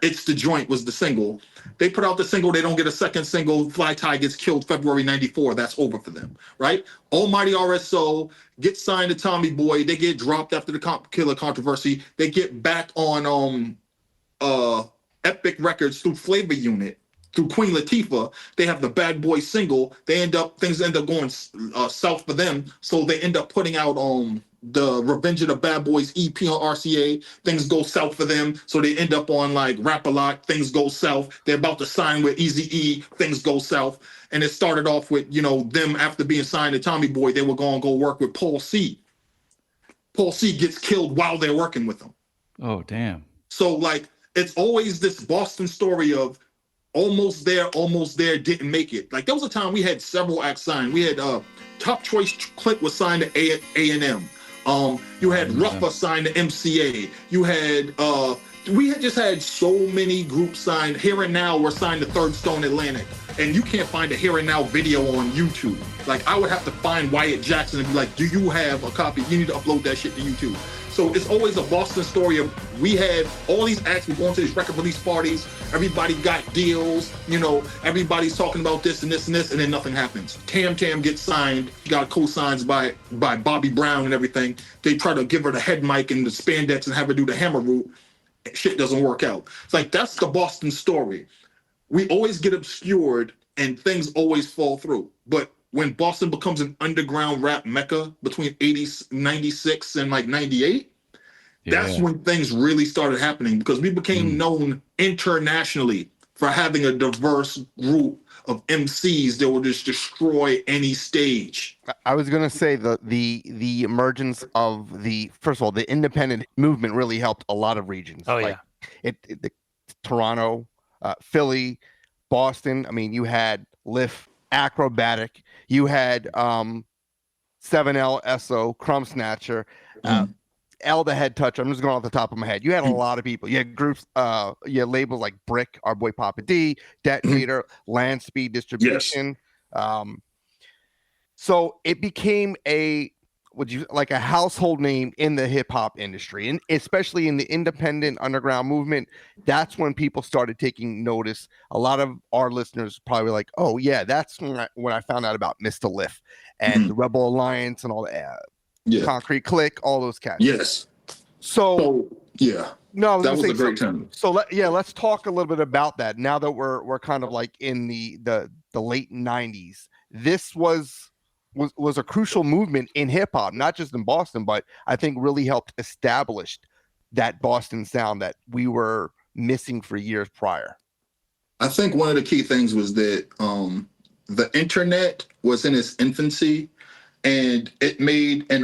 It's the Joint was the single. They put out the single, they don't get a second single. Fly Tie gets killed February 94. That's over for them, right? Almighty RSO gets signed to Tommy Boy. They get dropped after the Killer controversy. They get back on Epic Records through Flavor Unit, through Queen Latifah. They have the Bad Boy single. Things end up going south for them. So they end up putting out the Revenge of the Bad Boys EP on RCA. Things go south for them. So they end up on like Rap-A-Lot. Things go south. They're about to sign with Eazy-E. Things go south. And it started off with, you know, them after being signed to Tommy Boy, they were going to go work with Paul C. Paul C gets killed while they're working with him. Oh, damn. So like, it's always this Boston story of almost there, didn't make it. Like, there was a time we had several acts signed. We had Top Choice Clique was signed to A&M. You had Ruffa signed to MCA. You had we had just had so many groups signed. Here and Now were signed to Third Stone Atlantic, and you can't find a Here and Now video on YouTube. Like, I would have to find Wyatt Jackson and be like, do you have a copy? You need to upload that shit to YouTube. So it's always a Boston story of, we had all these acts, we're going to these record release parties, everybody got deals, you know, everybody's talking about this and this and this, and then nothing happens. Tam Tam gets signed, got co-signs by Bobby Brown and everything. They try to give her the head mic and the spandex and have her do the hammer route. Shit doesn't work out. It's like, that's the Boston story. We always get obscured and things always fall through. But when Boston becomes an underground rap mecca between 96 and like 98, that's when things really started happening, because we became known internationally for having a diverse group of MCs that will just destroy any stage. I was gonna say the emergence of the, first of all, the independent movement really helped a lot of regions. Oh, like the Toronto, Philly, Boston. I mean, you had Lift, Akrobatik, you had 7L, SO, Krumbsnatcha, L the Headtoucha. I'm just going off the top of my head. You had a lot of people. You had groups, you had labels like Brick, our boy Papa D, Detonator, Land Speed Distribution. So it became a household name in the hip hop industry, and especially in the independent underground movement. That's when people started taking notice. A lot of our listeners probably like, oh yeah, that's when I found out about Mr. Lift and the Rebel Alliance and all that. Concrete Clique, all those cats. Yes. So no, that was a great time. So let's talk a little bit about that. Now that we're kind of like in the late 90s, this was a crucial movement in hip hop, not just in Boston, but I think really helped establish that Boston sound that we were missing for years prior. I think one of the key things was that the internet was in its infancy, and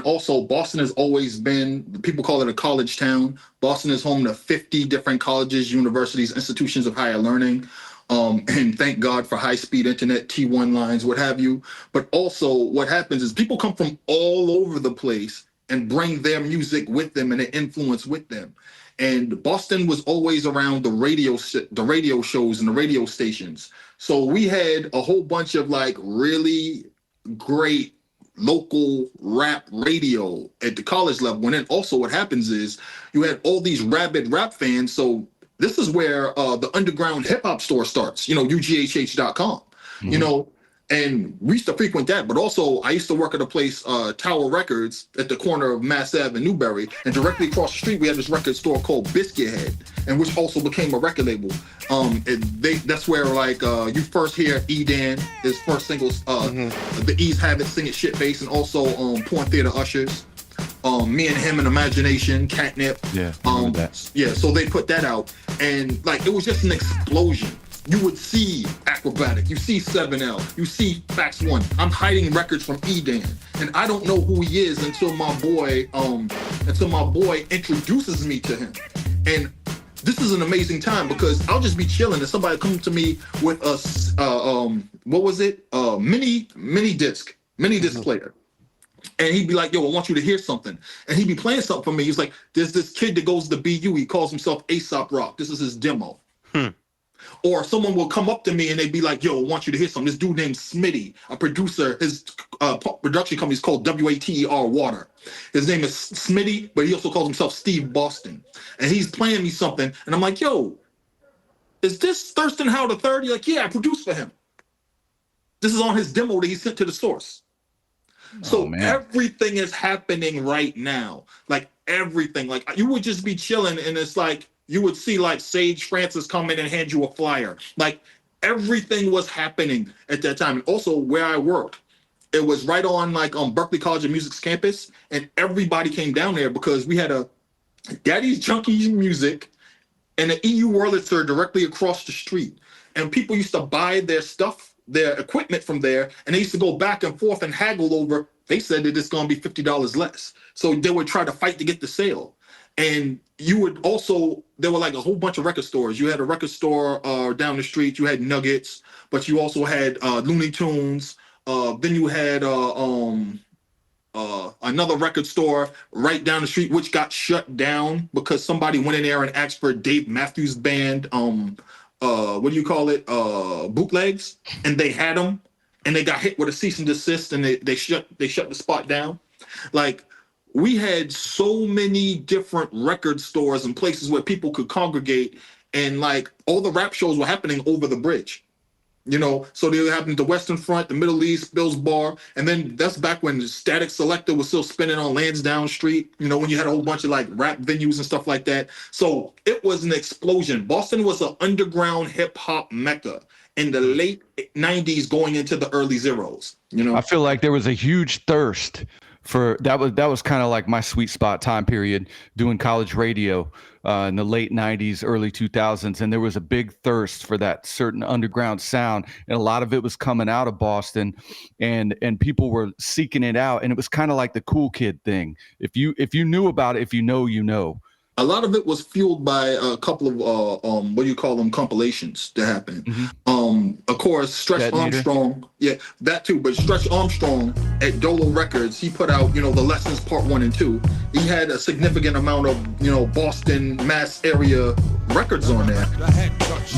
also Boston has always been, people call it a college town. Boston is home to 50 different colleges, universities, institutions of higher learning. And thank God for high-speed internet, T1 lines, what have you. But also what happens is people come from all over the place and bring their music with them and their influence with them. And Boston was always around the radio shows and the radio stations. So we had a whole bunch of like really great local rap radio at the college level. And then also what happens is you had all these rabid rap fans. So this is where the underground hip hop store starts, UGHH.com, and we used to frequent that. But also I used to work at a place, Tower Records, at the corner of Mass Ave and Newbury. And directly across the street, we had this record store called Biscuit Head, and which also became a record label. That's where like you first hear Edan, his first singles, the E's Have It, Sing It, Shit Face, and also Porn Theater Ushers. Me and Him and Imagination, Catnip. Yeah, so they put that out, and like it was just an explosion. You would see Akrobatik, you see 7L, you see Fax One. I'm hiding records from Edan, and I don't know who he is until my boy introduces me to him. And this is an amazing time because I'll just be chilling and somebody come to me with a mini disc player. And he'd be like, yo, I want you to hear something. And he'd be playing something for me. He's like, there's this kid that goes to BU. He calls himself Aesop Rock. This is his demo. Or someone will come up to me and they'd be like, yo, I want you to hear something. This dude named Smitty, a producer, his production company is called WATER Water. His name is Smitty, but he also calls himself Steve Boston. And he's playing me something. And I'm like, yo, is this Thurston Howe III? You're like, yeah, I produced for him. This is on his demo that he sent to the source. So everything is happening right now. Like everything. Like you would just be chilling and it's like you would see like Sage Francis come in and hand you a flyer. Like everything was happening at that time. And also where I worked, it was right on like Berkeley College of Music's campus, and everybody came down there because we had a Daddy's Junkie Music and an EU Wurlitzer directly across the street. And people used to buy their stuff, their equipment from there, and they used to go back and forth and haggle over. They said that it's going to be $50 less. So they would try to fight to get the sale. And you would also, there were like a whole bunch of record stores. You had a record store down the street. You had Nuggets, but you also had Looney Tunes. Then you had another record store right down the street, which got shut down because somebody went in there and asked for Dave Matthews Band, bootlegs, and they had them, and they got hit with a cease and desist, and they shut the spot down. Like we had so many different record stores and places where people could congregate, and like all the rap shows were happening over the bridge. So they happened to Western Front, the Middle East, Bill's Bar, and then that's back when the Static Selector was still spinning on Lansdowne Street, when you had a whole bunch of like rap venues and stuff like that. So it was an explosion. Boston was an underground hip hop mecca in the late 90s going into the early zeros. I feel like there was a huge thirst for that was kind of like my sweet spot time period doing college radio in the late 90s, early 2000s, and there was a big thirst for that certain underground sound, and a lot of it was coming out of Boston, and people were seeking it out, and it was kind of like the cool kid thing. If you knew about it, if you know. A lot of it was fueled by a couple of compilations that happened. Of course, Stretch Armstrong, yeah, that too. But Stretch Armstrong at Dolo Records, he put out the Lessons Part 1 and 2. He had a significant amount of Boston, Mass area records on there.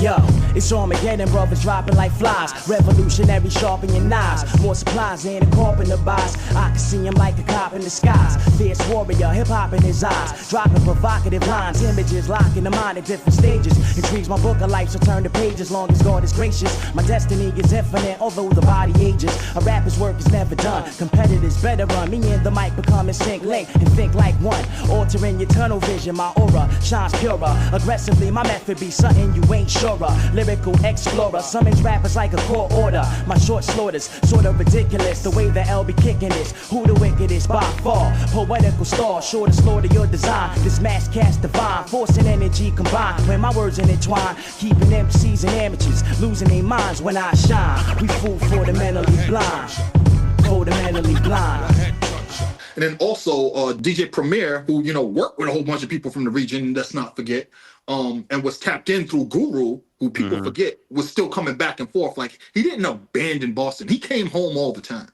Yo, it's Armageddon, brothers dropping like flies. Revolutionary sharpen your knives. More supplies than a carpenter buys. I can see him like a cop in the skies. Fierce warrior, hip hop in his eyes. Dropping provocative lines, images locking the mind at different stages. Intrigues my book of life, so turn the pages. Long as God is gracious, my destiny is infinite, although the body ages. A rapper's work is never done. Competitors better run. Me and the mic become in sync link and think like one. Altering your tunnel vision, my aura shines purer. Aggressively, my method be something you ain't sure of. Lyrical explorer, summons rappers like a court order. My short slaughters, sort of ridiculous. The way the L be kicking this. Who the wickedest by far? Poetical star, sure to slaughter your design. This mass cast divine, force and energy combined. When my words intertwine, keeping MCs and amateurs losing their minds when I shine. We fool for the mentally blind. For the mentally blind. And then also DJ Premier, who worked with a whole bunch of people from the region, let's not forget, and was tapped in through Guru, who people forget, was still coming back and forth. Like he didn't abandon Boston. He came home all the time.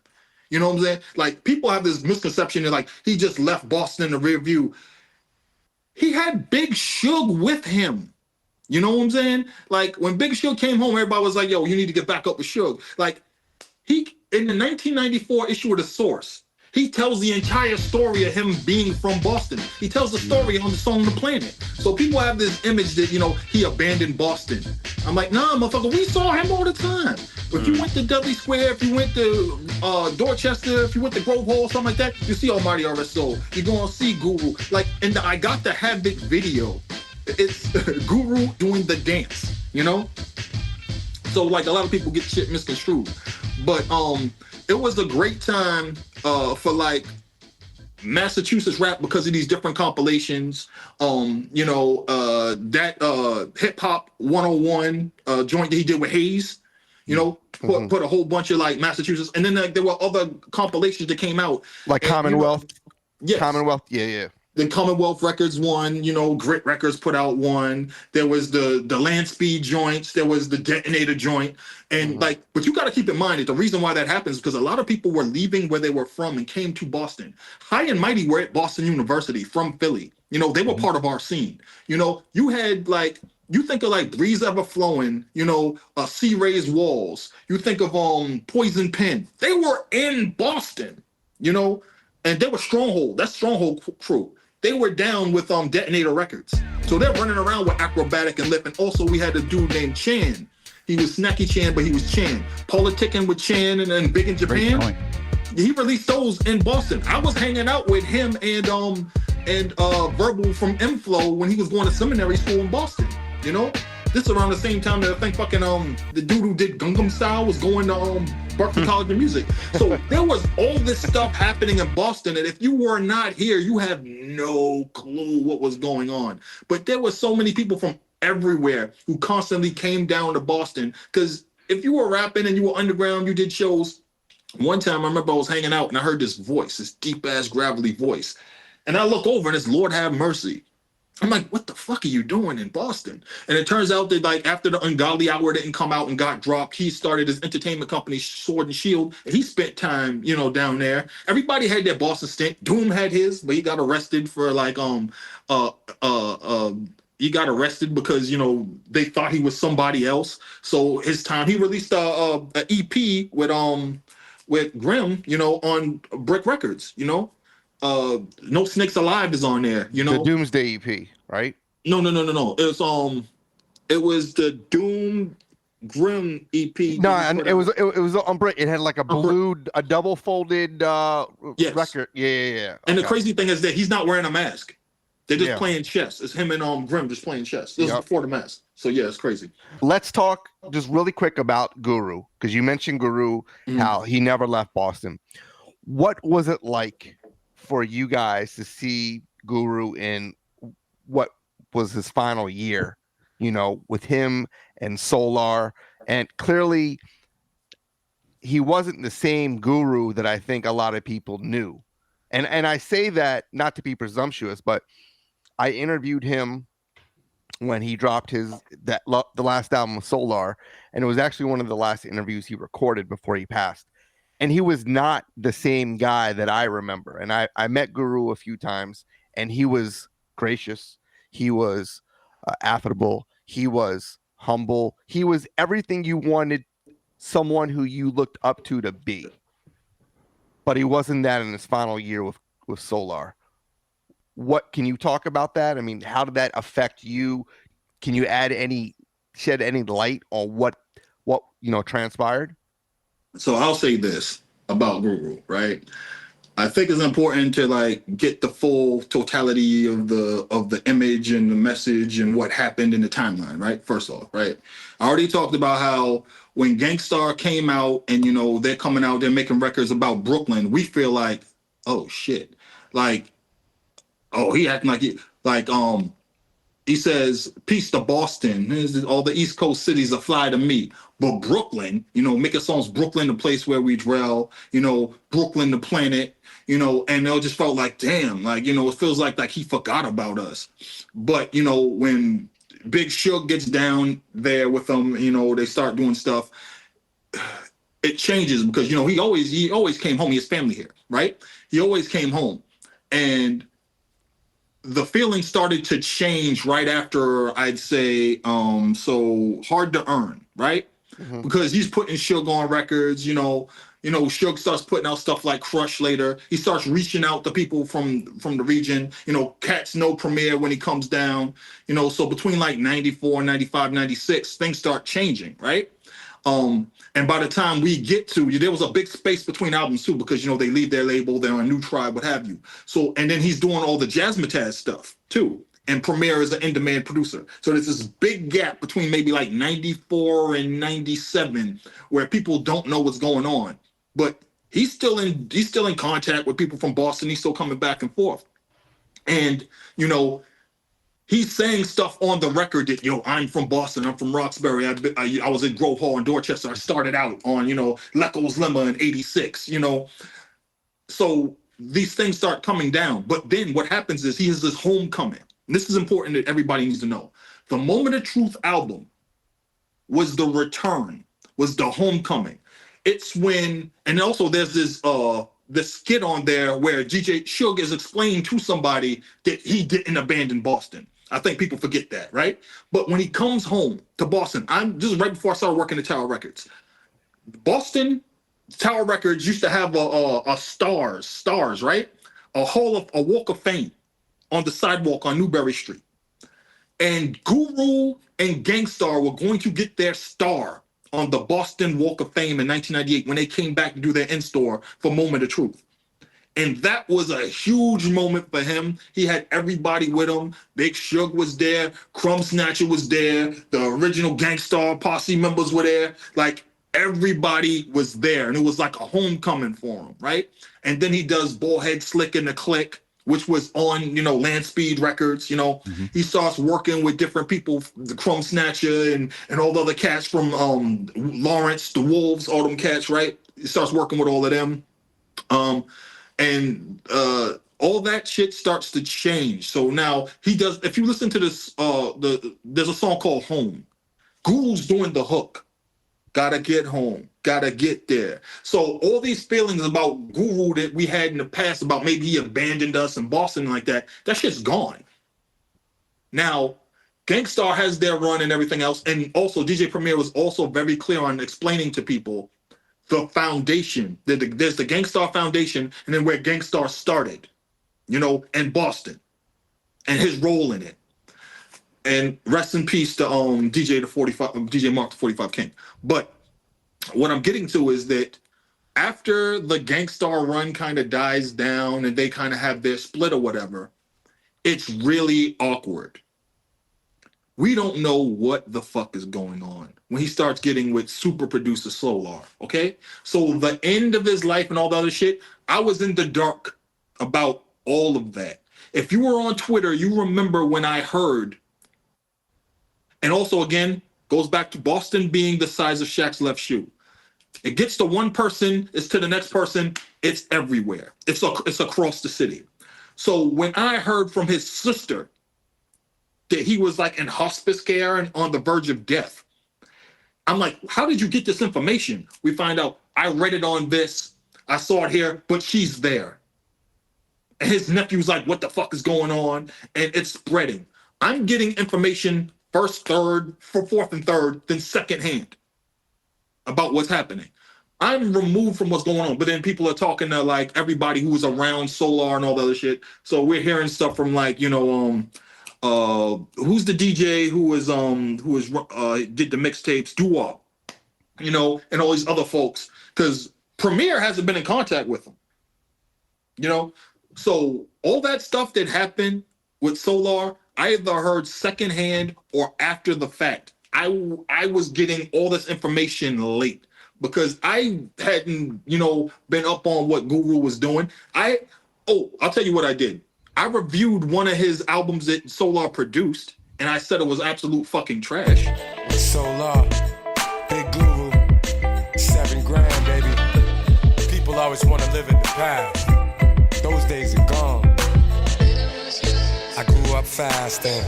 You know what I'm saying? Like, people have this misconception that, like, he just left Boston in the rear view. He had Big Shug with him. You know what I'm saying? Like, when Big Shug came home, everybody was like, yo, you need to get back up with Shug. Like, he, in the 1994 issue of The Source, he tells the entire story of him being from Boston. He tells the story on the song The Planet. So people have this image that, you know, he abandoned Boston. I'm like, nah, motherfucker, we saw him all the time. If you went to Dudley Square, if you went to Dorchester, if you went to Grove Hall, something like that, you see Almighty RSO. You're going to see Guru. Like, in the I Got the Habit video, it's Guru doing the dance, you know? So, like, a lot of people get shit misconstrued. But it was a great time for, like, Massachusetts rap because of these different compilations. You know, that Hip Hop 101 joint that he did with Hayes, you know, put a whole bunch of, like, Massachusetts. And then, like, there were other compilations that came out. Like Commonwealth? Yes. Commonwealth, yeah. The Commonwealth Records one, you know, Grit Records put out one. There was the Land Speed joints. There was the Detonator joint. And like, but you got to keep in mind that the reason why that happens is because a lot of people were leaving where they were from and came to Boston. High and Mighty were at Boston University from Philly. You know, they were part of our scene. You know, you had like, you think of like Breeze Ever Flowing, you know, Sea Ray's Walls. You think of Poison Pen. They were in Boston, you know, and they were Stronghold. That's Stronghold crew. They were down with Detonator Records. So they're running around with Akrobatik and Lip. And also we had a dude named Chan. He was Snacky Chan, but he was Chan. Politicking with Chan and then Big in Japan. He released those in Boston. I was hanging out with him and Verbal from M-Flow when he was going to seminary school in Boston. You know? This is around the same time that I think fucking the dude who did Gangnam Style was going to Berklee College of Music. So there was all this stuff happening in Boston, and if you were not here, you have no clue what was going on. But there were so many people from everywhere who constantly came down to Boston, because if you were rapping and you were underground, you did shows. One time I remember I was hanging out and I heard this voice, this deep ass gravelly voice, and I look over and it's Lord Have Mercy. I'm like, what the fuck are you doing in Boston? And it turns out that, like, after the Ungodly Hour didn't come out and got dropped, he started his entertainment company, Sword and Shield, and he spent time, you know, down there. Everybody had their Boston stint. Doom had his, but he got arrested for, like, he got arrested because, you know, they thought he was somebody else. So his time, he released a EP with Grimm, you know, on Brick Records, you know. No Snakes Alive is on there, you know. The Doomsday EP, right? No. It was the Doom Grimm EP. No, and it was on Brick. It had like a double folded record. Yeah. And the crazy thing is that he's not wearing a mask. They're just playing chess. It's him and Grimm just playing chess. This is before the mask. So yeah, it's crazy. Let's talk just really quick about Guru, because you mentioned Guru, how he never left Boston. What was it like for you guys to see Guru in what was his final year, you know, with him and Solar? And clearly he wasn't the same Guru that I think a lot of people knew. And I say that not to be presumptuous, but I interviewed him when he dropped the last album with Solar, and it was actually one of the last interviews he recorded before he passed. And he was not the same guy that I remember. And I met Guru a few times, and he was gracious. He was affable. He was humble. He was everything you wanted someone who you looked up to be. But he wasn't that in his final year with Solar. What can you talk about that? I mean, how did that affect you? Can you shed any light on what you know transpired? So I'll say this about Guru, right? I think it's important to like get the full totality of the image and the message and what happened in the timeline, right? First off, right? I already talked about how when Gangstar came out and, you know, they're coming out, they're making records about Brooklyn, we feel like, oh shit. Like, oh, he acting like he says, peace to Boston. All the East Coast cities are fly to me. But Brooklyn, you know, making songs, Brooklyn, the place where we dwell, you know, Brooklyn, the planet, you know, and it just felt like, damn, like, you know, it feels like he forgot about us. But, you know, when Big Shug gets down there with them, you know, they start doing stuff. it changes because, you know, he always came home. He has family here, right? He always came home. And the feeling started to change right after, I'd say, so Hard to Earn, right? Mm-hmm. Because he's putting Shug on records, you know, Shug starts putting out stuff like Crush later. He starts reaching out to people from the region. You know, cats know Premier when he comes down. You know, so between like 94, 95, 96, things start changing, right? And by the time we get to, there was a big space between albums too, because, you know, they leave their label, they're on a new tribe, what have you. So, and then he's doing all the Jazzmatazz stuff too. And Premier is an in-demand producer. So there's this big gap between maybe like 94 and 97 where people don't know what's going on. But he's still in contact with people from Boston. He's still coming back and forth. And, you know, he's saying stuff on the record that, yo, I'm from Boston. I'm from Roxbury. I was in Grove Hall in Dorchester. I started out on, you know, Lecco's Lemma in 86, you know. So these things start coming down. But then what happens is he has this homecoming. And this is important that everybody needs to know. The Moment of Truth album was the return, was the homecoming. It's when, and also there's this skit on there where DJ Shug is explaining to somebody that he didn't abandon Boston. I think people forget that, right? But when he comes home to Boston, this is right before I started working at Tower Records. Boston Tower Records used to have a Stars, right? A Walk of Fame on the sidewalk on Newbury Street. And Guru and Gangstar were going to get their star on the Boston Walk of Fame in 1998 when they came back to do their in-store for Moment of Truth. And that was a huge moment for him. He had everybody with him. Big Shug was there. Krumbsnatcha was there. The original Gangstar Posse members were there. Like, everybody was there. And it was like a homecoming for him, right? And then he does Bullhead Slick and the Clique, which was on, you know, Land Speed Records, you know. Mm-hmm. He starts working with different people, the Krumbsnatcha and all the other cats from Lawrence, the Wolves, all them cats, right? He starts working with all of them. And all that shit starts to change. So now he does, if you listen to this, there's a song called Home. Guru's doing the hook. Gotta get home, gotta get there. So all these feelings about Guru that we had in the past about maybe he abandoned us in Boston like that shit's gone. Now, Gangstar has their run and everything else. And also DJ Premier was also very clear on explaining to people the foundation. There's the Gangstar Foundation and then where Gangstar started, you know, in Boston and his role in it. And rest in peace to DJ Mark the 45 King. But what I'm getting to is that after the Gangstar run kind of dies down and they kind of have their split or whatever, it's really awkward. We don't know what the fuck is going on when he starts getting with super producer Solar, okay? So the end of his life and all the other shit, I was in the dark about all of that. If you were on Twitter, you remember when I heard. And also, again, goes back to Boston being the size of Shaq's left shoe. It gets to one person, it's to the next person, it's everywhere. It's across the city. So when I heard from his sister that he was like in hospice care and on the verge of death, I'm like, how did you get this information? We find out, I read it on this, I saw it here, but she's there. And his nephew's like, what the fuck is going on? And it's spreading. I'm getting information first, third, fourth, and third, then secondhand about what's happening. I'm removed from what's going on, but then people are talking to like everybody who was around Solar and all the other shit. So we're hearing stuff from like, you know, who's the DJ who did the mixtapes, Doo-Wop, you know, and all these other folks, because Premier hasn't been in contact with them, you know. So all that stuff that happened with Solar, I either heard secondhand or after the fact. I was getting all this information late because I hadn't, you know, been up on what Guru was doing. I'll tell you what I did. I reviewed one of his albums that Solar produced, and I said it was absolute fucking trash. Solar, Big Guru, 7 grand, baby. People always want to live in the past. Those days are gone. I grew up fast and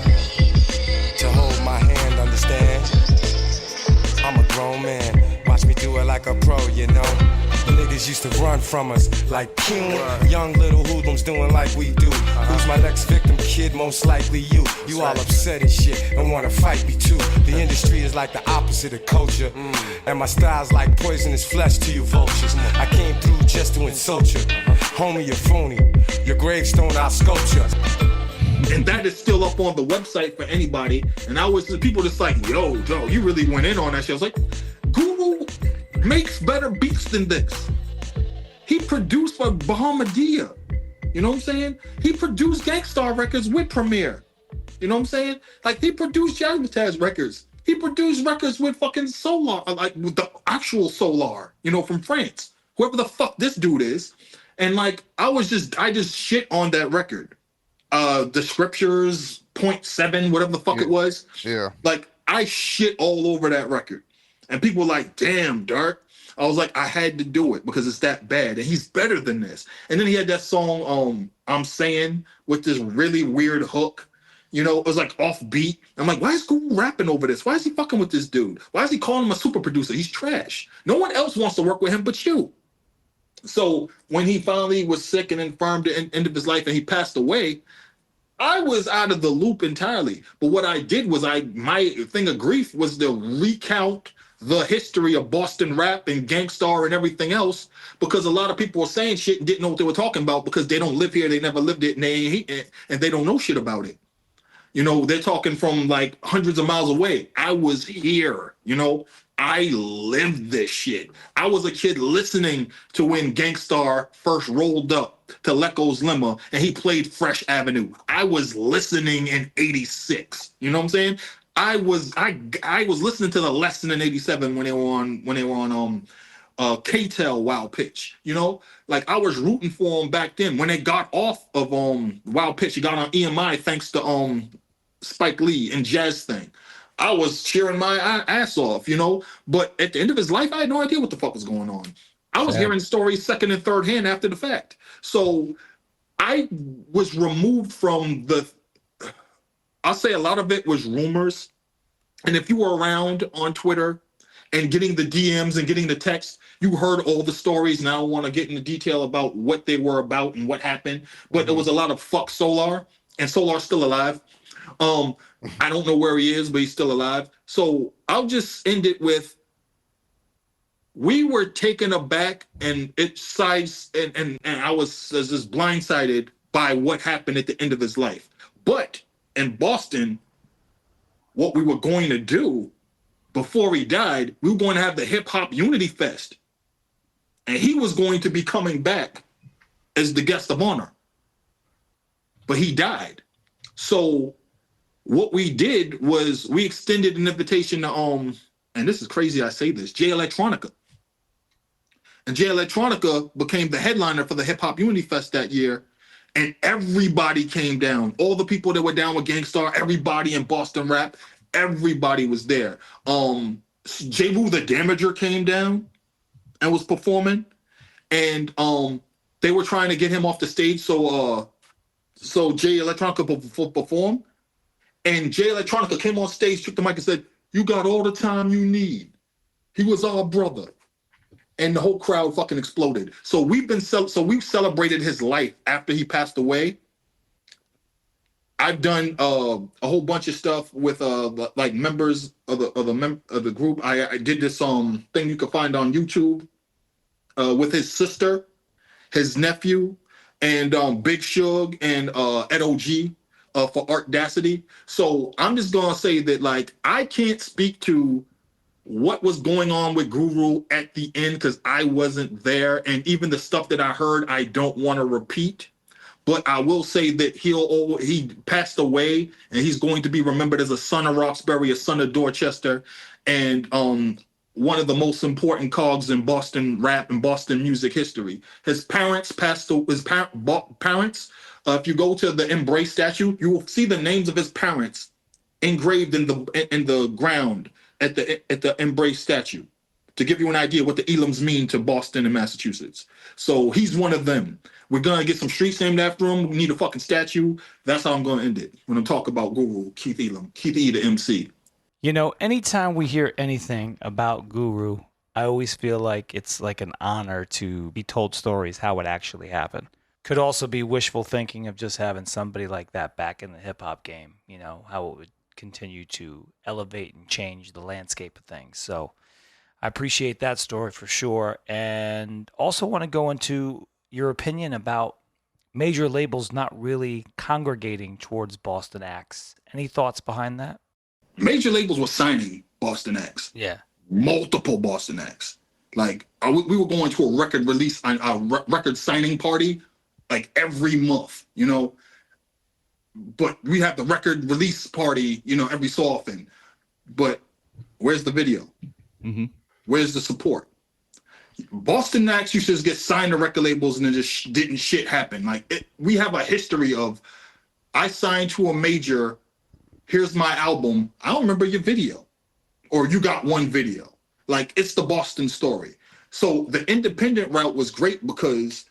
to hold my hand, understand? I'm a grown man, watch watch me do it like a pro, you know. Niggas used to run from us like pew. Young little hoodlums doing like we do. Who's my next victim, kid? Most likely you. You all upset and shit and wanna fight me too. The industry is like the opposite of culture, and my style's like poisonous flesh to you vultures. I came through just to insult you. Homie, you're phony. Your gravestone, I'll sculpture. And that is still up on the website for anybody. And people just like, yo, Joe, you really went in on that shit. I was like, Guru makes better beats than this. He produced for Bahamadia. You know what I'm saying? He produced Gangstar records with Premier. You know what I'm saying? Like, he produced Jazzmatazz records. He produced records with fucking Solar, like with the actual Solar, you know, from France. Whoever the fuck this dude is. And like, I just shit on that record. The Scriptures, 0.7, whatever the fuck it was. Yeah. Like, I shit all over that record. And people were like, damn, Dark. I was like, I had to do it because it's that bad. And he's better than this. And then he had that song, I'm Saying, with this really weird hook. You know, it was like offbeat. I'm like, why is Guru rapping over this? Why is he fucking with this dude? Why is he calling him a super producer? He's trash. No one else wants to work with him but you. So when he finally was sick and infirm to the end of his life and he passed away, I was out of the loop entirely. But what I did was my thing of grief was to recount the history of Boston rap and Gangstar and everything else, because a lot of people were saying shit and didn't know what they were talking about because they don't live here, they never lived it, and they don't know shit about it. You know, they're talking from like hundreds of miles away. I was here, you know. I lived this shit. I was a kid listening to when Gangstar first rolled up to Lecco's limo and he played Fresh Avenue. I was listening in 86. You know what I'm saying? I was listening to the Lesson in 87 when they were on K-Tel Wild Pitch. You know, like I was rooting for them back then. When they got off of Wild Pitch, he got on EMI thanks to Spike Lee and Jazz Thing. I was cheering my ass off, you know, but at the end of his life, I had no idea what the fuck was going on. I was hearing stories second and third hand after the fact. So I was removed from I'll say a lot of it was rumors. And if you were around on Twitter and getting the DMs and getting the texts, you heard all the stories. And I don't want to get into detail about what they were about and what happened, but there was a lot of fuck Solar, and Solar's still alive. I don't know where he is, but he's still alive. So I'll just end it with, we were taken aback and and I was just blindsided by what happened at the end of his life. But in Boston, what we were going to do before he died, we were going to have the Hip Hop Unity Fest. And he was going to be coming back as the guest of honor. But he died. So what we did was we extended an invitation to, and this is crazy I say this, Jay Electronica. And Jay Electronica became the headliner for the Hip Hop Unity Fest that year. And everybody came down. All the people that were down with Gangstar, everybody in Boston rap, everybody was there. J. Wu the Damager came down and was performing. And they were trying to get him off the stage so Jay Electronica performed. And Jay Electronica came on stage, took the mic and said, "You got all the time you need. He was our brother." And the whole crowd fucking exploded. So we've celebrated his life after he passed away. I've done a whole bunch of stuff with like members of the group. I did this thing you can find on YouTube with his sister, his nephew, and Big Shug and Edo.G for Artdacity. So I'm just gonna say that, like, I can't speak to what was going on with Guru at the end because I wasn't there, and even the stuff that I heard, I don't want to repeat. But I will say that he passed away, and he's going to be remembered as a son of Roxbury, a son of Dorchester, and one of the most important cogs in Boston rap and Boston music history. His parents passed. His parents. If you go to the Embrace statue, you will see the names of his parents engraved in the ground at the Embrace statue, to give you an idea what the Elams mean to Boston and Massachusetts. So he's one of them. We're gonna get some streets named after him. We need a fucking statue. That's how I'm gonna end it when I'm talking about Guru, Keith Elam, Keith E, the MC. You know, anytime we hear anything about Guru, I always feel like it's like an honor to be told stories how it actually happened. Could also be wishful thinking of just having somebody like that back in the hip hop game, you know, how it would continue to elevate and change the landscape of things. So I appreciate that story for sure. And also want to go into your opinion about major labels not really congregating towards Boston acts. Any thoughts behind that? Major labels were signing Boston acts. Yeah. Multiple Boston acts. Like we were going to a record release, a record signing party, like every month, you know. But we have the record release party, you know, every so often. But where's the video? Mm-hmm. Where's the support? Boston acts used to just get signed to record labels and then just didn't shit happen. Like we have a history of, I signed to a major, here's my album, I don't remember your video. Or you got one video. Like, it's the Boston story. So the independent route was great because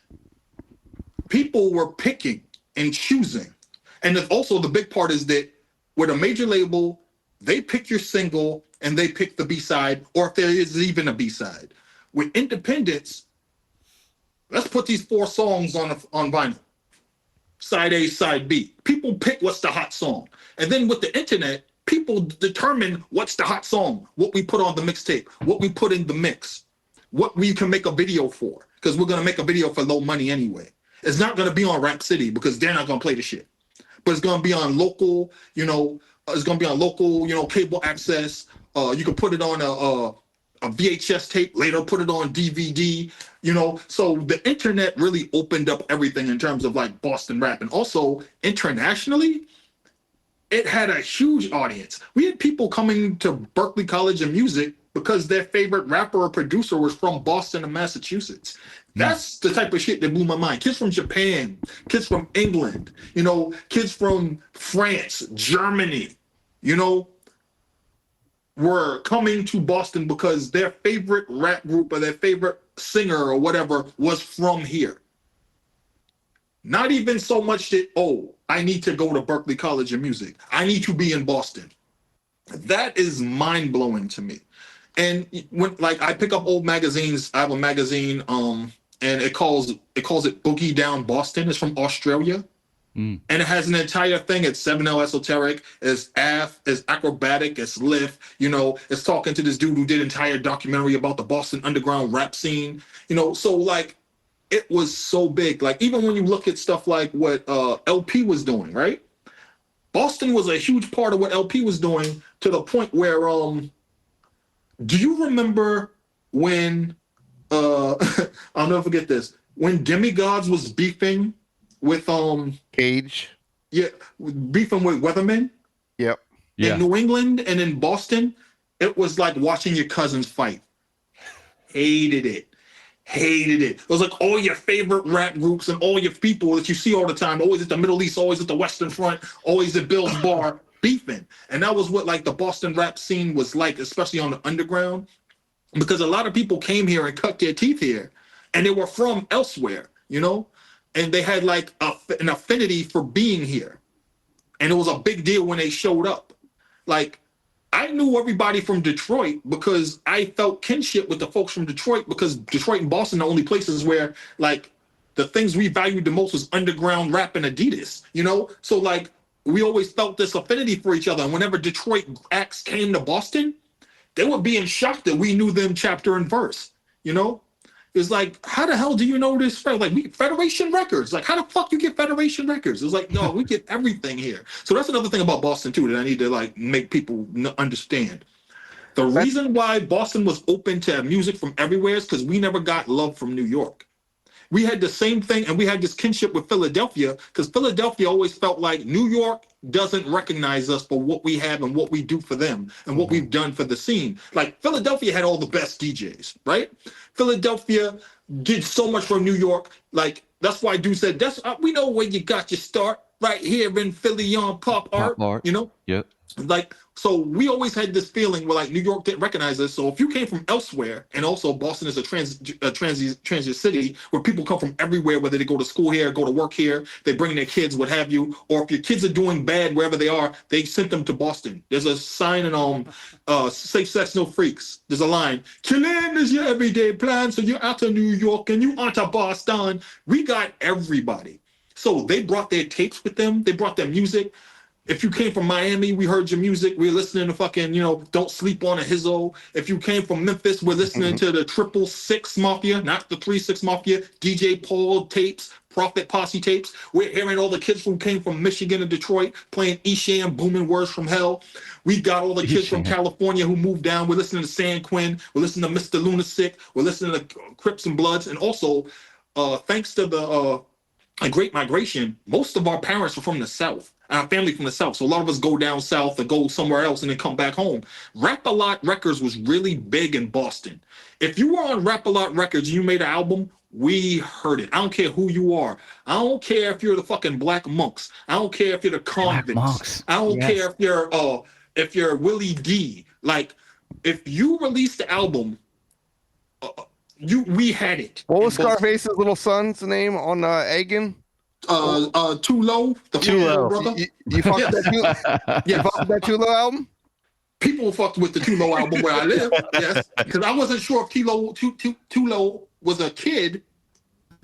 people were picking and choosing. And also the big part is that with a major label, they pick your single and they pick the B-side, or if there is even a B-side. With independents, let's put these 4 songs on vinyl. Side A, side B. People pick what's the hot song. And then with the internet, people determine what's the hot song, what we put on the mixtape, what we put in the mix, what we can make a video for, because we're going to make a video for low money anyway. It's not going to be on Rap City because they're not going to play the shit. But it's going to be on local, you know, cable access. You can put it on a VHS tape, later put it on DVD, you know. So the internet really opened up everything in terms of like Boston rap. And also internationally, it had a huge audience. We had people coming to Berklee College of Music because their favorite rapper or producer was from Boston and Massachusetts. That's the type of shit that blew my mind. Kids from Japan, kids from England, you know, kids from France, Germany, you know, were coming to Boston because their favorite rap group or their favorite singer or whatever was from here. Not even so much that, oh, I need to go to Berklee College of Music. I need to be in Boston. That is mind-blowing to me. And when like I pick up old magazines, I have a magazine, and it calls it Boogie Down Boston. It's from Australia. And it has an entire thing. It's 7L Esoteric, it's AF, it's Akrobatik, it's Lift, you know, it's talking to this dude who did an entire documentary about the Boston underground rap scene, you know, so like it was so big. Like even when you look at stuff like what LP was doing, right? Boston was a huge part of what LP was doing to the point where, do you remember when, I'll never forget this, when Demigods was beefing with Cage. Yeah, beefing with Weatherman. Yep. In New England and in Boston, it was like watching your cousins fight. Hated it. It was like all your favorite rap groups and all your people that you see all the time, always at the Middle East, always at the Western Front, always at Bill's Bar, beefing. And that was what like the Boston rap scene was like, especially on the underground, because a lot of people came here and cut their teeth here, and they were from elsewhere, you know? And they had like an affinity for being here. And it was a big deal when they showed up. Like, I knew everybody from Detroit because I felt kinship with the folks from Detroit, because Detroit and Boston are the only places where like the things we valued the most was underground rap and Adidas, you know? So like we always felt this affinity for each other. And whenever Detroit acts came to Boston, they were being shocked that we knew them chapter and verse, you know? It's like, how the hell do you know this? Like, Federation Records. Like, how the fuck you get Federation Records? It's like, no, we get everything here. So that's another thing about Boston, too, that I need to, like, make people understand. The reason why Boston was open to music from everywhere is because we never got love from New York. We had the same thing, and we had this kinship with Philadelphia, because Philadelphia always felt like New York doesn't recognize us for what we have and what we do for them and what we've done for the scene. Like, Philadelphia had all the best DJs, right? Philadelphia did so much for New York. Like, that's why dude said, we know where you got your start, right here in Philly on pop art, you know? Yep. like, so we always had this feeling where like New York didn't recognize us. So if you came from elsewhere, and also Boston is a transit city where people come from everywhere, whether they go to school here, go to work here, they bring their kids, what have you, or if your kids are doing bad wherever they are, they sent them to Boston. There's a sign in Safe Sex No Freaks. There's a line, killing is your everyday plan, so you're out of New York and you aren't to Boston. We got everybody. So they brought their tapes with them. They brought their music. If you came from Miami, we heard your music. We're listening to fucking, Don't Sleep on a Hizzo. If you came from Memphis, we're listening to the 666 Mafia, not the 3-6 Mafia, DJ Paul tapes, Prophet Posse tapes. We're hearing all the kids who came from Michigan and Detroit playing Esham, booming Words from Hell. We got all the kids from California who moved down. We're listening to San Quinn. We're listening to Mr. Lunatic. We're listening to Crips and Bloods. And also, thanks to the Great Migration, most of our parents are from the South. Our family from the South. So a lot of us go down south or go somewhere else and then come back home. Rap-A-Lot Records was really big in Boston. If you were on Rap-A-Lot Records and you made an album, we heard it. I don't care who you are. I don't care if you're the fucking Black Monks. I don't care if you're the Convicts. I don't care if you're Willie D. Like, if you released the album, we had it. What was Scarface's little son's name on Egan? Too Low. Too Low. Brother. You fucked with that you fucked with that Too Low album? People fucked with the Too Low album where I live. Yes, because I wasn't sure if Too Low was a kid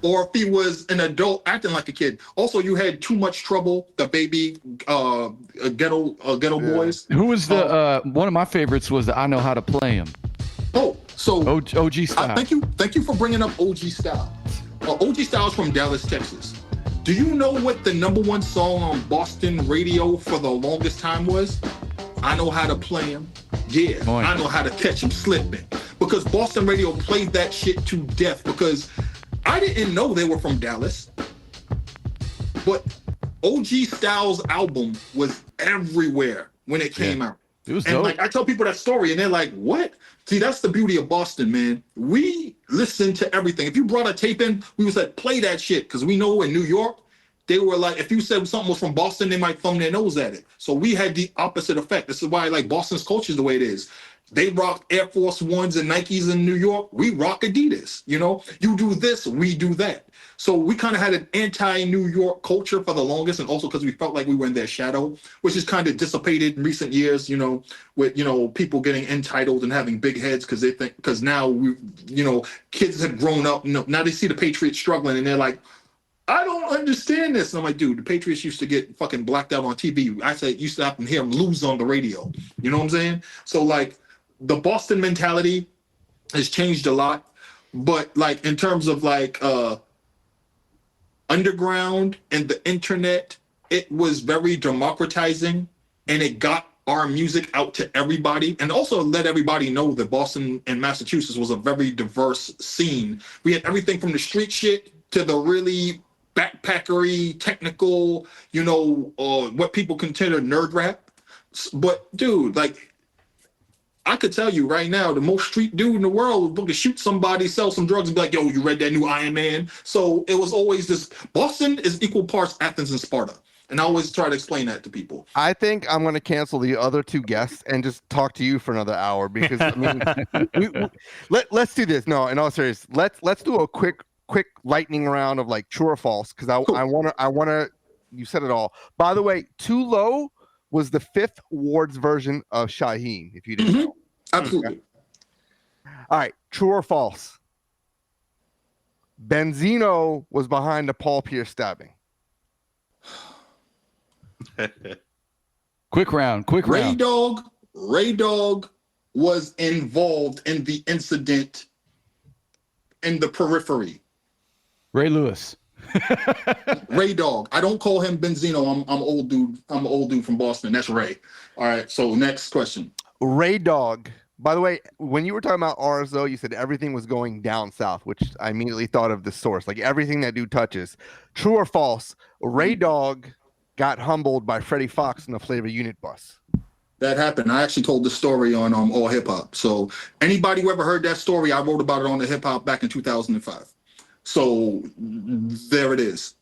or if he was an adult acting like a kid. Also, you had Too Much Trouble, the baby ghetto boys. Who was the one of my favorites was the I Know How to Play Him. Oh, so OG Style. Thank you for bringing up OG Style. OG Style is from Dallas, Texas. Do you know what the #1 song on Boston radio for the longest time was? I Know How to Play Him. Yeah, I know how to catch him slipping. Because Boston radio played that shit to death because I didn't know they were from Dallas. But OG Styles' album was everywhere when it came out. It was and dope. like I tell people that story and they're like, what? See, that's the beauty of Boston, man. We listen to everything. If you brought a tape in, we would say, play that shit. Because we know in New York, they were like, if you said something was from Boston, they might thumb their nose at it. So we had the opposite effect. This is why like Boston's culture is the way it is. They rock Air Force Ones and Nikes in New York. We rock Adidas. You do this, we do that. So we kind of had an anti-New York culture for the longest, and also because we felt like we were in their shadow, which is kind of dissipated in recent years, with, people getting entitled and having big heads because now kids have grown up. Now they see the Patriots struggling and they're like, I don't understand this. And I'm like, dude, the Patriots used to get fucking blacked out on TV. I said, used to have to hear them lose on the radio. You know what I'm saying? So like the Boston mentality has changed a lot, but like in terms of like, underground and the internet, it was very democratizing and it got our music out to everybody and also let everybody know that Boston and Massachusetts was a very diverse scene. We had everything from the street shit to the really backpackery, technical, what people consider nerd rap. But dude, like I could tell you right now, the most street dude in the world would shoot somebody, sell some drugs, and be like, yo, you read that new Iron Man? So it was always this, Boston is equal parts Athens and Sparta. And I always try to explain that to people. I think I'm going to cancel the other two guests and just talk to you for another hour because I mean, let's do this. No, in all seriousness, let's do a quick lightning round of like true or false because I want to. You said it all. By the way, Too Low was the Fifth Ward's version of Shaheen, if you didn't know. Absolutely. Okay. All right, true or false? Benzino was behind the Paul Pierce stabbing. Quick round. Ray Dog was involved in the incident in the periphery. Ray Lewis. Ray Dog. I don't call him Benzino. I'm old dude. I'm an old dude from Boston. That's Ray. All right. So next question. Ray Dog. By the way, when you were talking about RSO, you said everything was going down south, which I immediately thought of the source. Like everything that dude touches. True or false? Ray Dog got humbled by Freddie Fox in the Flavor Unit bus. That happened. I actually told the story on All Hip Hop. So anybody who ever heard that story, I wrote about it on the Hip Hop back in 2005. So there it is.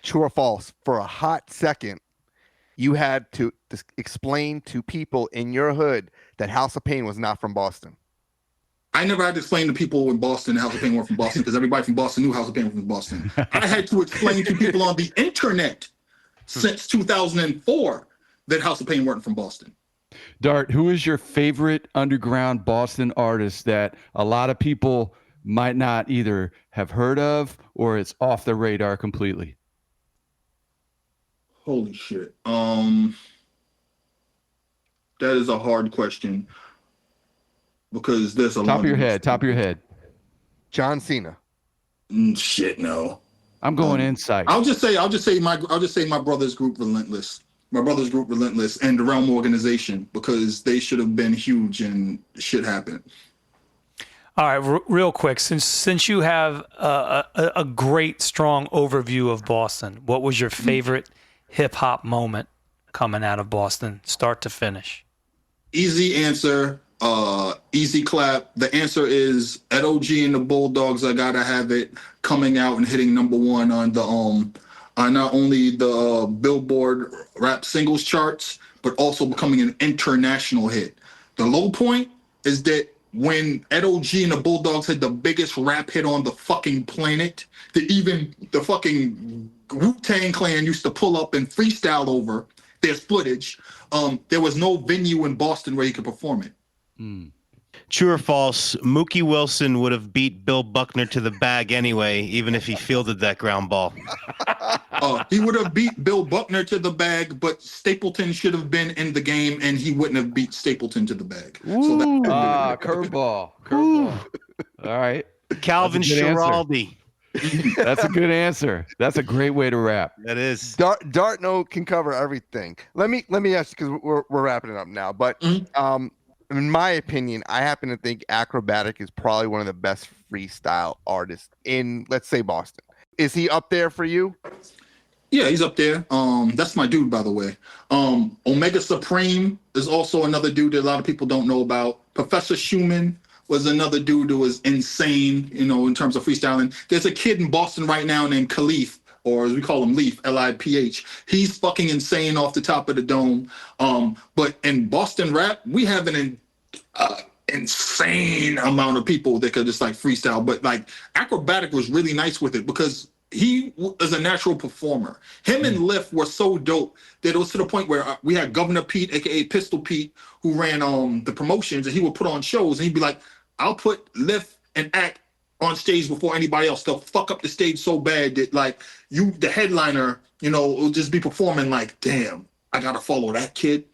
True or false? For a hot second, you had to explain to people in your hood that House of Pain was not from Boston. I never had to explain to people in Boston that House of Pain weren't from Boston because everybody from Boston knew House of Pain was from Boston. I had to explain to people on the internet since 2004 that House of Pain weren't from Boston. Dart, who is your favorite underground Boston artist that a lot of people might not either have heard of or it's off the radar completely? Holy shit. That is a hard question because there's a top of your head. John Cena. Shit, no. I'm going Insight. I'll just say my brother's group Relentless. My brother's group Relentless and the Realm Organization because they should have been huge and shit happened. All right, real quick, since you have a great strong overview of Boston, what was your favorite hip hop moment coming out of Boston, start to finish? Easy answer, easy clap. The answer is Edo.G and the Bulldogs. I gotta have it coming out and hitting #1 on the on not only the Billboard rap singles charts, but also becoming an international hit. The low point is that when Edo.G and the Bulldogs had the biggest rap hit on the fucking planet, that even the fucking Wu-Tang Clan used to pull up and freestyle over. There's footage. There was no venue in Boston where you could perform it. True or false, Mookie Wilson would have beat Bill Buckner to the bag anyway, even if he fielded that ground ball. He would have beat Bill Buckner to the bag, but Stapleton should have been in the game, and he wouldn't have beat Stapleton to the bag. Curveball. All right. Calvin Schiraldi. That's a good answer. That's a great way to rap. That is. Dart can cover everything. Let me ask you, because we're wrapping it up now, but in my opinion, I happen to think Akrobatik is probably one of the best freestyle artists in, let's say, Boston. Is he up there for you? Yeah, he's up there. That's my dude, by the way. Omega Supreme is also another dude that a lot of people don't know about. Professor Schumann was another dude who was insane, in terms of freestyling. There's a kid in Boston right now named Khalif, or as we call him, Leaf, L-I-P-H. He's fucking insane off the top of the dome. But in Boston rap, we have an insane amount of people that could just like freestyle. But like Akrobatik was really nice with it because he is a natural performer. Him and Liff were so dope that it was to the point where we had Governor Pete, aka Pistol Pete, who ran the promotions, and he would put on shows, and he'd be like, "I'll put Liff and Act on stage before anybody else. They'll fuck up the stage so bad that like you, the headliner, will just be performing like, damn, I gotta follow that kid."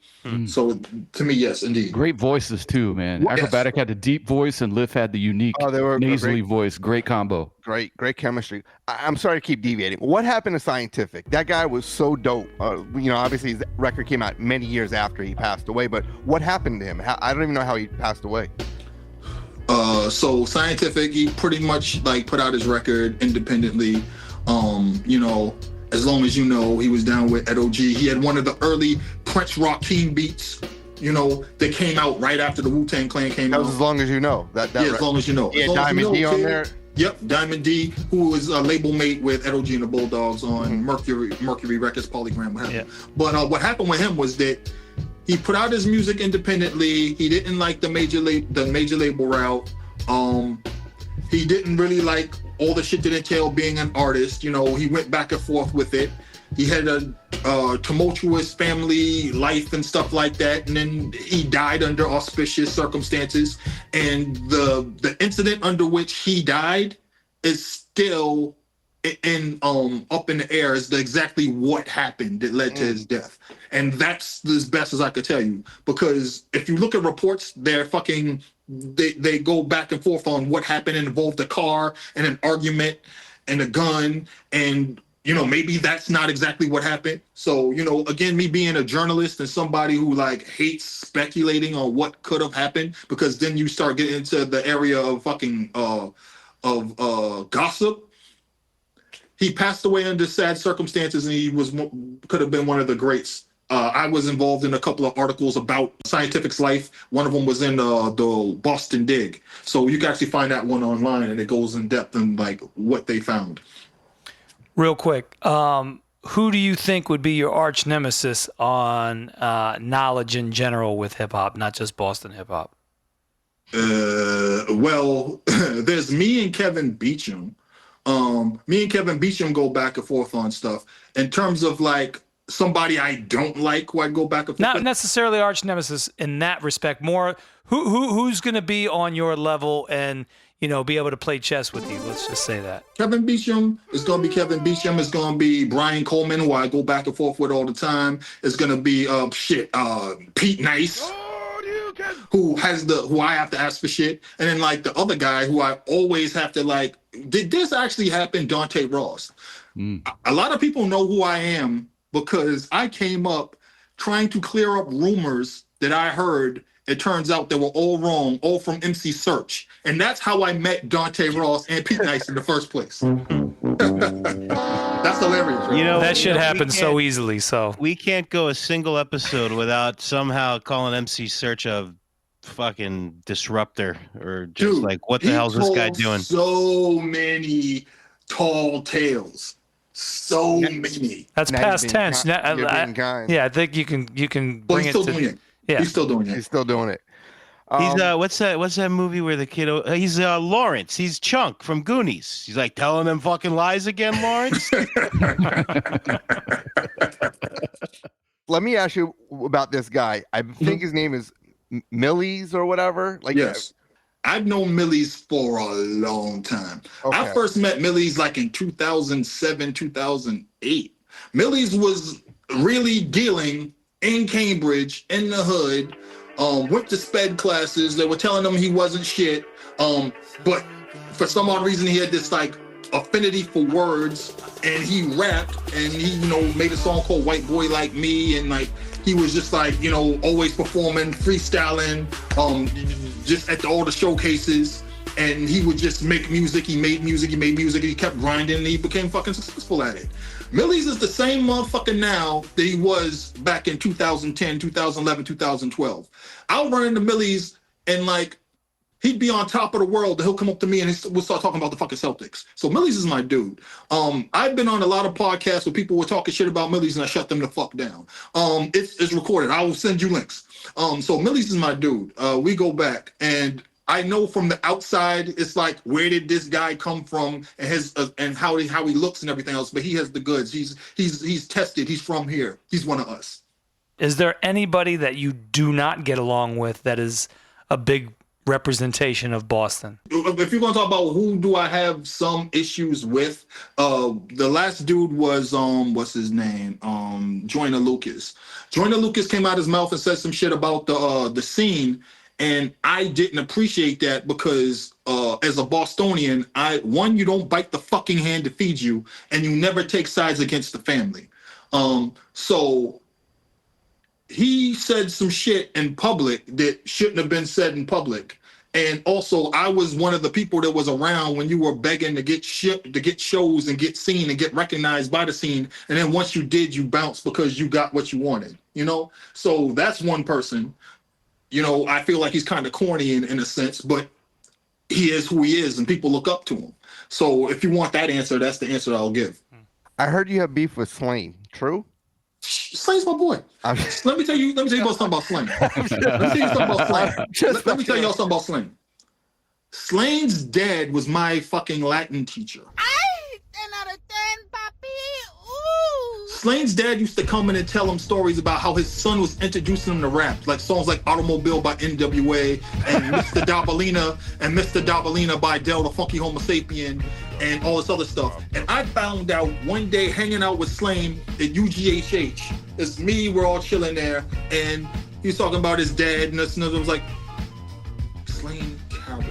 So to me, yes, indeed. Great voices too, man. Yes. Akrobatik had the deep voice and Liff had the unique nasally voice. Great combo. Great chemistry. I'm sorry to keep deviating. What happened to Scientifik? That guy was so dope. Obviously his record came out many years after he passed away, but what happened to him? I don't even know how he passed away. So Scientifik, he pretty much like put out his record independently. As long as you know, he was down with Edo.G. He had one of the early Prince Rakeem beats, that came out right after the Wu-Tang Clan came out. That was As Long As You Know. As long as you know. Yeah, Diamond D on there. Yep, Diamond D, who was a label mate with Edo.G and the Bulldogs on Mercury Records, Polygram, what have you. But what happened with him was that he put out his music independently. He didn't like the major label route. He didn't really like all the shit that entailed being an artist. He went back and forth with it. He had a tumultuous family life and stuff like that, and then he died under auspicious circumstances. And the incident under which he died is still up in the air as to exactly what happened that led to his death. And that's as best as I could tell you, because if you look at reports, they're fucking they go back and forth on what happened and involved a car and an argument and a gun, and maybe that's not exactly what happened. So again, me being a journalist and somebody who like hates speculating on what could have happened, because then you start getting into the area of fucking gossip. He passed away under sad circumstances, and he could have been one of the greats. I was involved in a couple of articles about Scientifik's life. One of them was in the Boston Dig. So you can actually find that one online, and it goes in depth in like what they found. Real quick, who do you think would be your arch nemesis on knowledge in general with hip hop, not just Boston hip hop? Well, there's me and Kevin Beecham. Me and Kevin Beecham go back and forth on stuff. In terms of like somebody I don't like, who I go back and forth. Not necessarily arch nemesis in that respect. More who's going to be on your level and be able to play chess with you. Let's just say that. Kevin Beecham is going to be Kevin Beecham. It's going to be Brian Coleman, who I go back and forth with all the time. It's going to be Pete Nice, who I have to ask for shit. And then like the other guy who I always have to like, did this actually happen? Dante Ross. A lot of people know who I am because I came up trying to clear up rumors that I heard. It turns out they were all wrong, all from MC Search. And that's how I met Dante Ross and Pete Nice in the first place. That's hilarious. Right? That shit happens so easily. So we can't go a single episode without somehow calling MC Search a fucking disruptor or just like, what the hell's this guy doing? So many tall tales. So many. That's past tense. Yeah, I think you can bring it to. Yeah, he's still doing it. He's still doing it. He's what's that movie where the kid? He's Lawrence. He's Chunk from Goonies. He's like telling them fucking lies again, Lawrence. Let me ask you about this guy. I think his name is Millies or whatever. Like yes. I've known Millies for a long time. Okay. I first met Millies like in 2007, 2008. Millies was really dealing in Cambridge, in the hood, went to sped classes. They were telling him he wasn't shit. But for some odd reason, he had this like affinity for words, and he rapped, and he, made a song called White Boy Like Me, and like, he was just like, always performing, freestyling, just at all the showcases, and he would just make music. He made music. He kept grinding, and he became fucking successful at it. Millies is the same motherfucker now that he was back in 2010, 2011, 2012. I'll run into Millies, and like, he'd be on top of the world, and he'll come up to me and we'll start talking about the fucking Celtics. So Millies is my dude. I've been on a lot of podcasts where people were talking shit about Millies, and I shut them the fuck down. It's recorded. I will send you links. So Millies is my dude. We go back, and I know from the outside, it's like, where did this guy come from, and his and how he looks and everything else. But he has the goods. He's tested. He's from here. He's one of us. Is there anybody that you do not get along with that is a big representation of Boston? If you're going to talk about who do I have some issues with, the last dude was what's his name? Joyner Lucas. Joyner Lucas came out his mouth and said some shit about the scene. And I didn't appreciate that because as a Bostonian, you don't bite the fucking hand to feed you, and you never take sides against the family. So he said some shit in public that shouldn't have been said in public. And also, I was one of the people that was around when you were begging to get shows and get seen and get recognized by the scene. And then once you did, you bounced because you got what you wanted, So that's one person. I feel like he's kind of corny in a sense, but he is who he is, and people look up to him. So if you want that answer, that's the answer I'll give. I heard you have beef with Slaine. True? Slaine's my boy. Let me tell you something about Slaine. Let me tell y'all something about Slaine. Slaine's dad was my fucking Latin teacher. 10 out of 10, papi. Ooh. Slaine's dad used to come in and tell him stories about how his son was introducing him to rap, like songs like Automobile by NWA and Mr. Dabalina by Del the Funky Homo Sapien and all this other stuff. And I found out one day hanging out with Slaine at UGHH. It's me, we're all chilling there, and he was talking about his dad, and I was like, Slaine Carroll.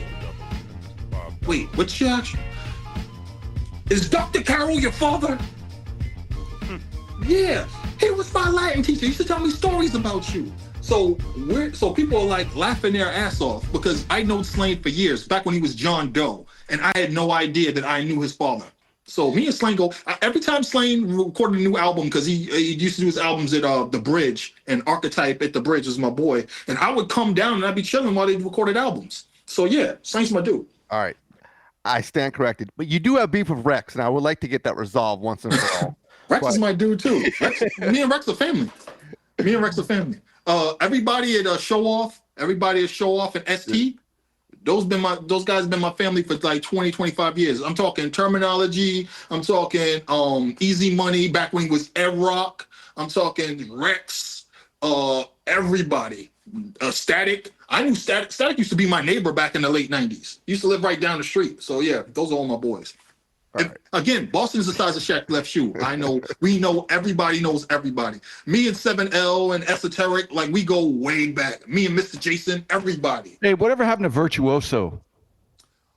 Wait, what's your action? Is Dr. Carroll your father? Yeah, he was my Latin teacher. He used to tell me stories about you. So people are like laughing their ass off because I know Slaine for years, back when he was John Doe, and I had no idea that I knew his father. So me and Slaine go, every time Slaine recorded a new album, because he used to do his albums at The Bridge, and Archetype at The Bridge was my boy, and I would come down and I'd be chilling while they recorded albums. So yeah, Slaine's my dude. All right. I stand corrected. But you do have beef with Reks, and I would like to get that resolved once and for all. Reks is my dude too. Me and Reks are family. Everybody at Show Off, everybody at Show Off and ST, those guys been my family for like 20, 25 years. I'm talking Termanology. I'm talking Easy Money back when he was Ed Rock. I'm talking Reks. Everybody. Statik. I knew Statik. Statik used to be my neighbor back in the late 90s. He used to live right down the street. So yeah, those are all my boys. Right. Again, Boston is the size of Shaq's left shoe. I know. We know. Everybody knows everybody. Me and 7L and Esoteric, like we go way back. Me and Mr. Jason, everybody. Hey, whatever happened to Virtuoso?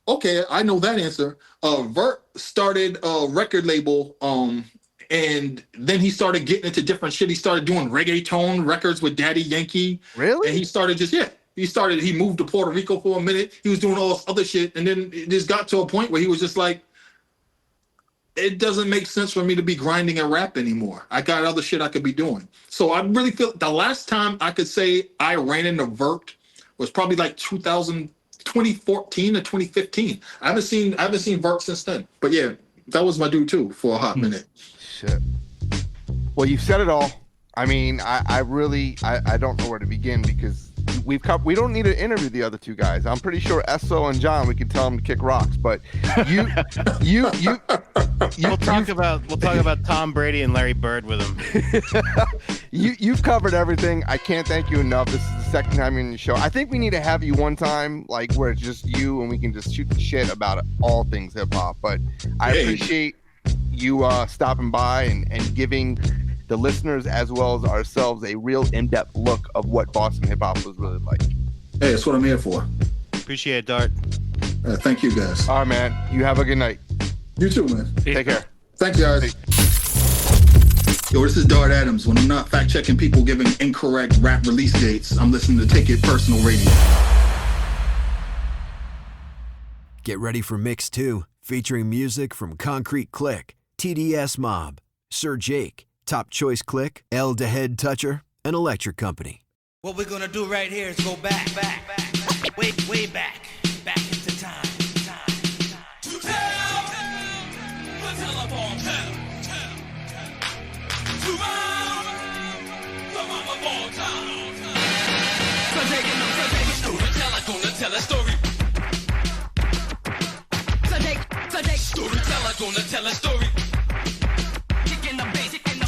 Okay, I know that answer. Vert started a record label, and then he started getting into different shit. He started doing reggaeton records with Daddy Yankee. Really? And he started he moved to Puerto Rico for a minute. He was doing all this other shit, and then it just got to a point where he was just like, it doesn't make sense for me to be grinding and rap anymore. I got other shit I could be doing. So I really feel the last time I could say I ran into Vert was probably like 2014 or 2015. I haven't seen Vert since then. But yeah, that was my dude too for a hot minute. Shit. Well, you said it all. I mean, I really don't know where to begin because we don't need to interview the other two guys. I'm pretty sure Esso and John, we can tell them to kick rocks, but we'll talk about Tom Brady and Larry Bird with him. You've covered everything. I can't thank you enough. This is the second time you're in the show. I think we need to have you one time, like where it's just you and we can just shoot the shit about all things hip hop. But I appreciate you stopping by and giving the listeners as well as ourselves a real in-depth look of what Boston hip hop was really like. Hey, that's what I'm here for. Appreciate it, Dart. Thank you, guys. All right, man. You have a good night. You too, man. Take care. Thank you, guys. Yo, this is Dart Adams. When I'm not fact-checking people giving incorrect rap release dates, I'm listening to Take It Personal Radio. Get ready for Mix 2, featuring music from Concrete Clique, T.D.S. Mob, Sir Jake, Top Choice Clique, Headtoucha, and Electric Company. What we're gonna do right here is go back, way back into time. To tell the telephone tell. To rhyme the mama ball time. So taking the storyteller gonna tell a story. Storyteller gonna tell a story. Kicking the bass, kicking the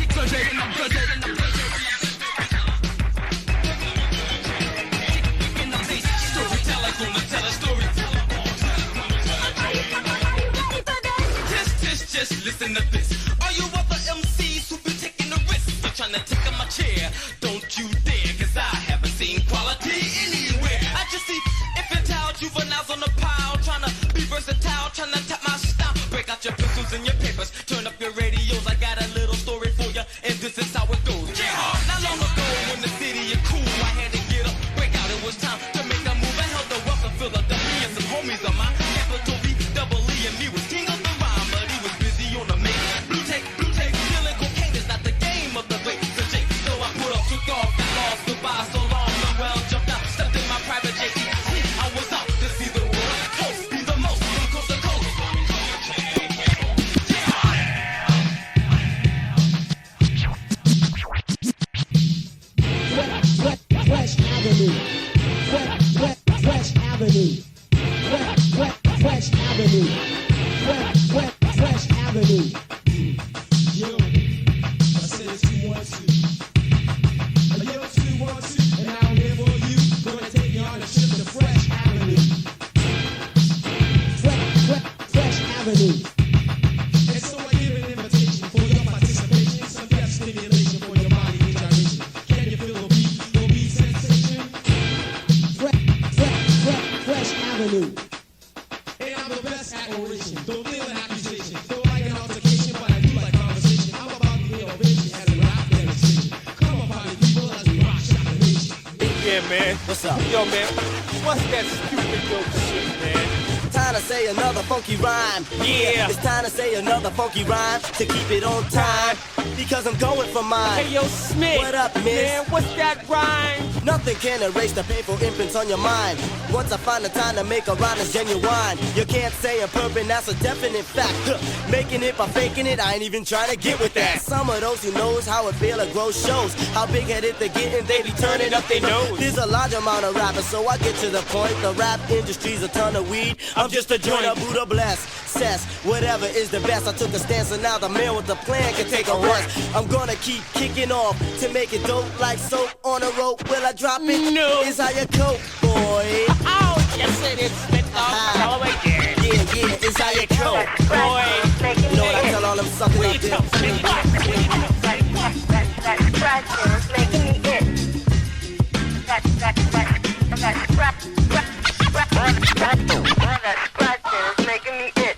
storyteller gonna tell a story. Just listen to this. Are you other MCs who been taking the risk? You're trying to take my chair. Don't you dare, cause I haven't seen quality anywhere. I just see infantile juveniles on the pile, trying to be versatile, trying to tap my style. Break out your pencils and your papers, turn up your radios. I got a little story for you, and this is how it goes. Yeah, not long ago when the city is cool, I had to get up, break out. It was time to make a move. I held the wealth of Philadelphia and some homies of mine. Capital B, double E, and me was king of the rhyme, but he was busy on the make. Blue tape, dealing cocaine is not the game of the great Jake. So I put up, took off, and lost goodbye so long. The well jumped out, stepped in my private jet. I was out to see the world. Coast be the most from coast to coast. Fresh Avenue. Fresh Avenue. Fresh Avenue. Fresh Avenue. Yo, I said it's 212. Yo, 212. And I'm here for you. Gonna take you on a trip to Fresh Avenue. Fresh Avenue. And so I give an invitation for your participation. Some death stimulation for your body gyration. Can you feel the beat? The beat sensation? Fresh Avenue. And I'm the best at oration. Don't feel an accusation. Don't like an altercation, but I do like conversation. I'm about the innovation as a rap demonstration. Come on, party people, as we rock, shock the nation. Yeah, man. What's up? Yo, man. What's that stupid dope shit, man? Tired to say another funky rhyme. Yeah. It's time to say another funky rhyme to keep it on time. Because I'm going for mine. Hey, yo, Smith. What up, miss? Man, what's that rhyme? Nothing can erase the painful imprints on your mind. Once I find the time to make a rhyme that's genuine, you can't say I'm perfect, that's a definite fact. Making it by faking it, I ain't even trying to get with that. Some of those who knows how it feel or grow shows how big-headed they're getting, they be turning up their nose. There's a large amount of rappers, so I get to the point. The rap industry's a ton of weed. I'm just a joint, a Buddha bless. Cess, whatever is the best. I took a stance and now the man with the plan can take a rest. I'm gonna keep kicking off to make it dope like soap on a rope. Will I drop it? No. Is how you cope, boy. Oh, yes it is, Smith. Yeah, it's how you cope, boy. You know what I tell all them suckers out there? That scratching is making me itch. That scratching is making me itch.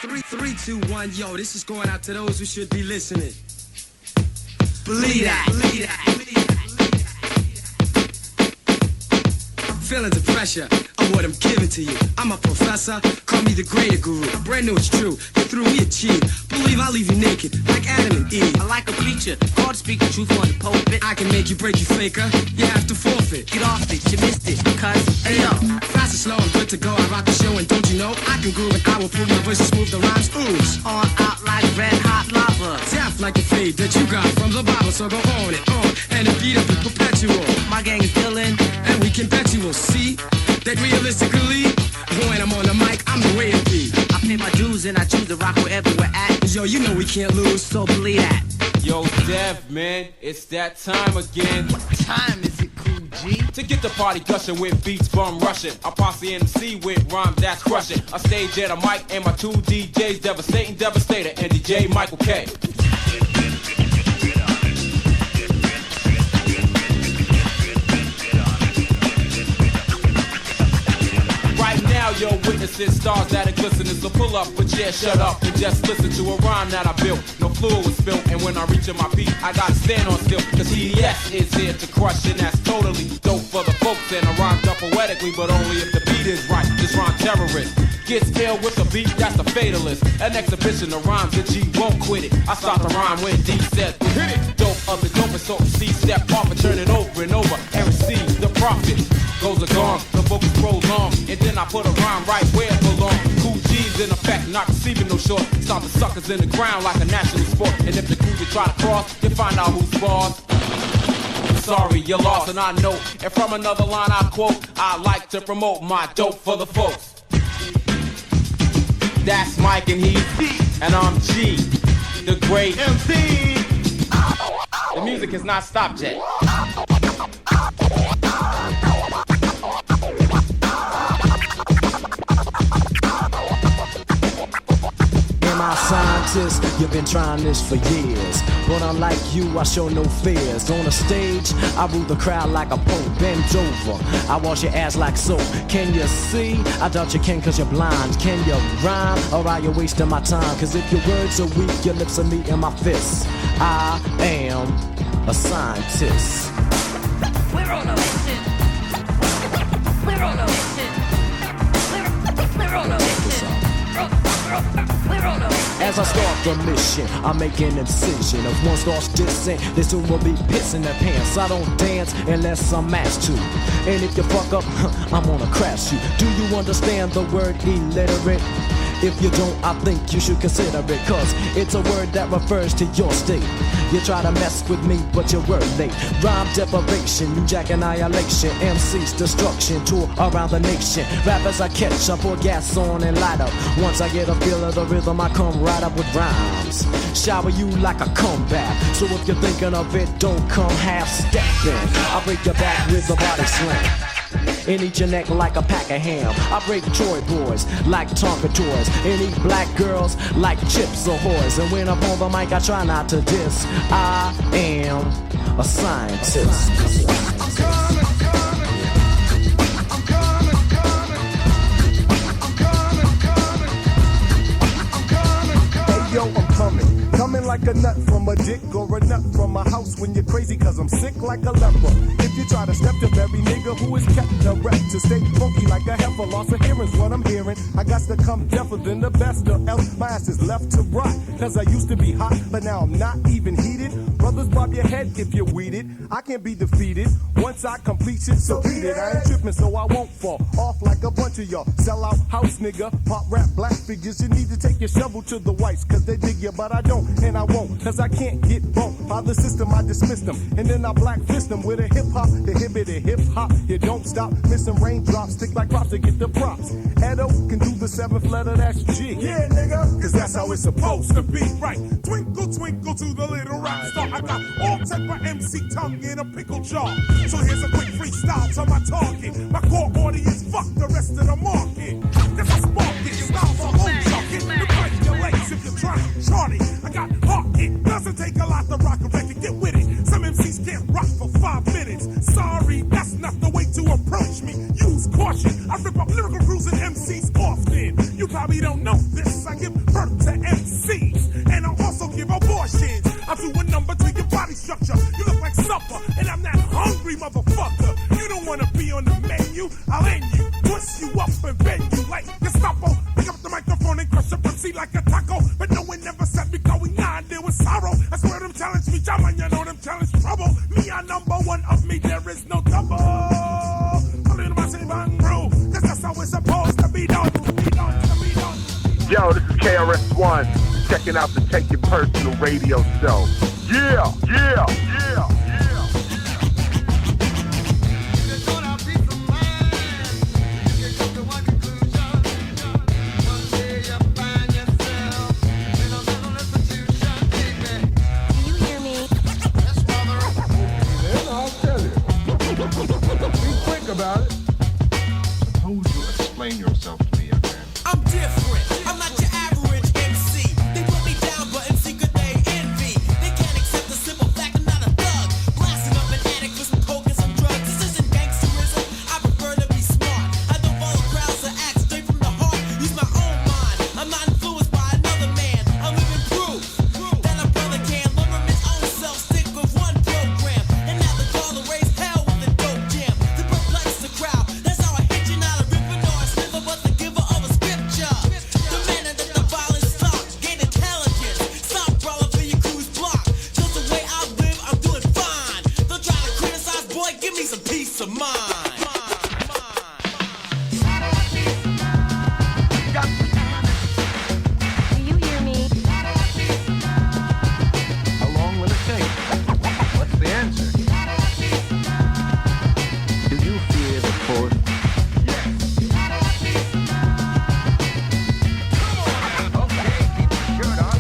3, 2, 1, yo, this is going out to those who should be listening. Believe that. Feeling the pressure of what I'm giving to you. I'm a professor, call me the greater guru. Brand new, it's true, you through, we achieve. Believe I'll leave you naked, like Adam and Eve. I like a preacher, God speak the truth on the pulpit. I can make you break, you faker, you have to forfeit. Get off it, you missed it, cuz, hey yo, fast and slow, I'm good to go, I rock the show, and don't you know, I can groove and I will prove my voice to smooth the rhymes, ooze. On out like red hot lava. Tap like the fade that you got from the Bible, so go on, and the beat up is perpetual. My gang is Dylan, and we can bet you will see that realistically, when I'm on the mic, I'm the way it be. I pay my dues and I choose to rock wherever we're at. Yo, you know we can't lose, so believe that. Yo, Dev, man, it's that time again. What time is it, Cool G? To get the party gushing with beats bum rushing. A posse MC with rhymes that's crushing. A stage at a mic and my 2 DJs devastating, devastator, and DJ Michael K. Now your witnesses, stars that are glistening. So pull up, but yeah, shut up and just listen to a rhyme that I built. No fluid was spilled, and when I reach on my feet, I gotta stand on still. Cause T.D.S is here to crush, and that's totally dope for the folks. And I rhymed up poetically, but only if the beat is right. This rhyme terrorist gets ill with the beat, that's the fatalist. An exhibition of rhymes, the G won't quit it. I start the rhyme when D says, hit it. Dope of the dopest, so C step off and turn it over and over and receive the profit. Goes a gong, the vocals prolong, and then I put a rhyme right where it belongs. Cool G's in effect, not receiving no short. Stop the suckers in the ground like a national sport. And if the crew you try to cross, you find out who's boss. Sorry, you're lost, and I know. And from another line I quote, I like to promote my dope for the folks. That's Mike and he's D, and I'm G, the great MC. The music has not stopped yet. Am I a scientist? You've been trying this for years. But unlike you, I show no fears. On the stage, I rule the crowd like a pope. Bend over, I wash your ass like soap. Can you see? I doubt you can cause you're blind. Can you rhyme? Or are you wasting my time? Cause if your words are weak, your lips are meeting my fists. I am a scientist. We're on a mission. We're on a mission. We're on a mission. We're on a mission. As I start the mission, I make an incision. If one starts dissing, they soon will be pissing their pants. I don't dance unless I'm asked to. And if you fuck up, I'm gonna crash you. Do you understand the word illiterate? If you don't, I think you should consider it, cause it's a word that refers to your state. You try to mess with me, but you were late. Rhyme deprivation, New Jack annihilation, MC's destruction, tour around the nation. Rappers I catch, I pour gas on and light up. Once I get a feel of the rhythm, I come right up with rhymes. Shower you like a comeback. So if you're thinking of it, don't come half-stepping. I'll break your back with a body slam. And eat your neck like a pack of ham. I break Troy boys like Tonka toys. And eat black girls like Chips Ahoys. And when I'm on the mic, I try not to diss. I am a scientist. Hey yo, I'm coming like a nut from a dick or a nut from a house when you're crazy, cause I'm sick like a leper. If you try to step to every nigga who is kept a rep to stay funky like a heifer, loss of hearing's what I'm hearing. I got to come deafer than the best, or else my ass is left to rot. Cause I used to be hot, but now I'm not even heated. Brothers bob your head if you're weeded. I can't be defeated once I complete shit, so beat it. I ain't tripping, so I won't fall off like a bunch of y'all. Sell out house nigga, pop rap black figures. You need to take your shovel to the whites, cause they dig you, but I don't, and I won't, cause I can't get bumped by the system. I dismissed them, and then I black fist them with a hip hop, the hip hop. You don't stop, missing raindrops, stick like props to get the props. Edo can do the seventh letter, that's G. Yeah, nigga, cause that's how it's supposed to be, right? Twinkle, twinkle to the little rock star. I got all type of MC tongue in a pickle jar. So here's a quick freestyle to my target. My core audience, fuck the rest of the market. Cause I spark it, styles all over talking. You break your legs if you're trying to chart it. I got heart, it doesn't take a lot to rock a record, get with it. Some MCs can't rock for 5 minutes. Sorry, that's not the way to approach me. Use caution, I rip up lyrical crews and MCs often. You probably don't know this, I give birth to MCs. And I also give abortions. I do a number to your body structure. You look like supper, and I'm not hungry, motherfucker. You don't wanna be on the menu, I'll end you. Twist you up and bend you like Gestapo. Pick up the microphone and crush a Pepsi like a taco. But no one never said me going on there with sorrow. I swear them challenge me, Jama, you know them challenge trouble. Me, I number one of me, there is no double. I'm in my same bang bro, cause that's how it's supposed to be done. Yo, this is KRS-One, checking out the Take It Personal radio show. Yeah, yeah, yeah. About it. Suppose you explain yourself to me, young man. I'm different. I'm not your average MC. They put me down, but in secret they envy. They can't accept the simple fact I'm not a thug. Blasting up an addict for some coke and some drugs. This isn't gangsterism. I prefer to be smart. I don't follow crowds or act straight from the heart. Use my own mind. I'm not influenced by another man. I'm living proof that a brother can live from his own self. Stick with one program, and now the caller raise hell with a dope jam. The perplex the crowd. That's how I hit you, not a ripper nor a sniffer, but the giver of a scripture. The man that the violence stop, gain intelligence. Stop brawling for your crew's block. Just the way I live, I'm doing fine. Don't try to criticize, boy, give me some peace of mind. Do you hear me? How long will it take? What's the answer? Do you fear the force? Okay, keep your shirt on.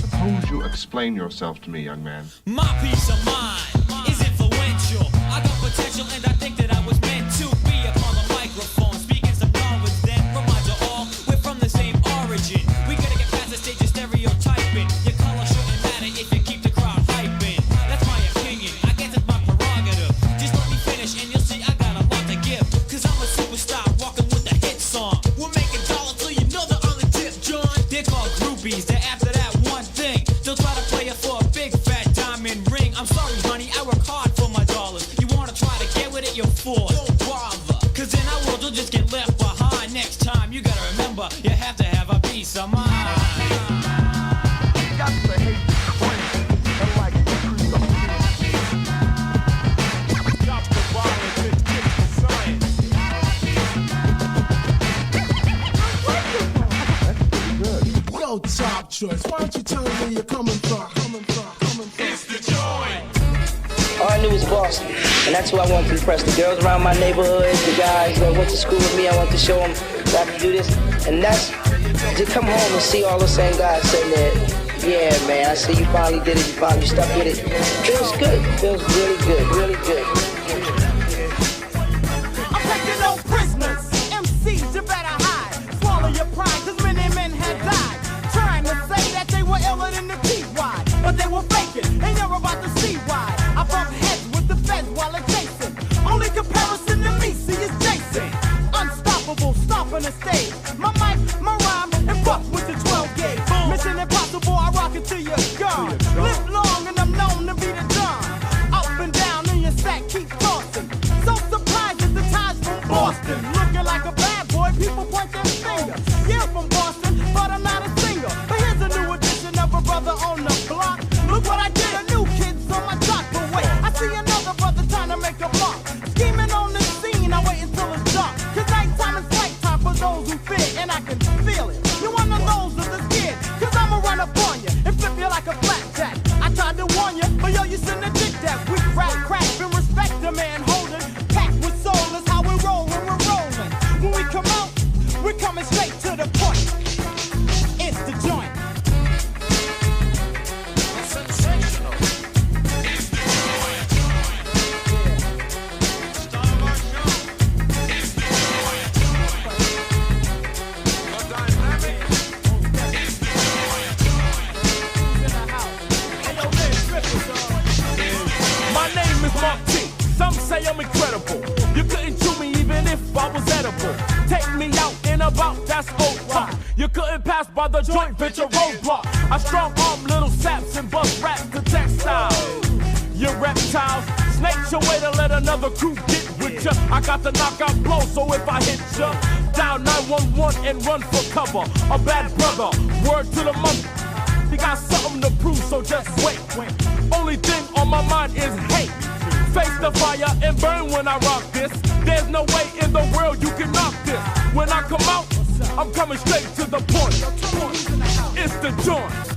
Suppose you explain yourself to me, young man. My peace of mind is influential. I got potential and I think that I was meant to be upon the microphone. Speaking some knowledge then remind you all we're from the same origin. We gotta get past the stage of stereotyping. Your color shouldn't matter if you keep the crowd hyping. That's my opinion, I guess it's my prerogative. Just let me finish and you'll see I got a lot to give. Cause I'm a superstar walking with a hit song. We're making dollars so you know they're on the tip, John. They're called groupies, they're after that one thing. They'll try to play it for a big fat diamond ring. I'm sorry, honey, I work hard for my dollars. You wanna try to get with it, you're fool. Don't bother, cause in our world you'll just get left behind. Next time you gotta remember, you have to have a peace of mind. Got to hate the crazy. Unlike Stop the violence and get the science. That's pretty good. Yo, Top Choice, why don't you tell me where you're coming from? It's the joy. All I knew was Boston, and that's who I wanted to impress. The girls around my neighborhood, the guys that went to school with me, I wanted to show them that I could do this. And that's to come home and see all the same guys sitting there. Yeah, man, I see you finally did it, you finally stuck with it. Feels good, feels really good, really good. I'm taking no prisoners. MCs, you better hide. Swallow your pride, cause many men had died. Trying to say that they were iller than the T.Y. But they were faking, and you're about to see why. I bump heads with the feds while it's chasing. Only comparison to me, see, is Jason. Unstoppable. I was edible. Take me out in about, that's old talk. You couldn't pass by the joint venture roadblock. I strong arm little saps and bust raps to textiles. You reptiles, snake your way to let another crew get with ya. I got the knockout blow, so if I hit ya, dial 911 and run for cover. A bad brother, word to the mother. He got something to prove, so just wait. Only thing on my mind is hate. Face the fire and burn when I rock this. There's no way in the world you can knock this. When I come out, I'm coming straight to the point. It's the joint.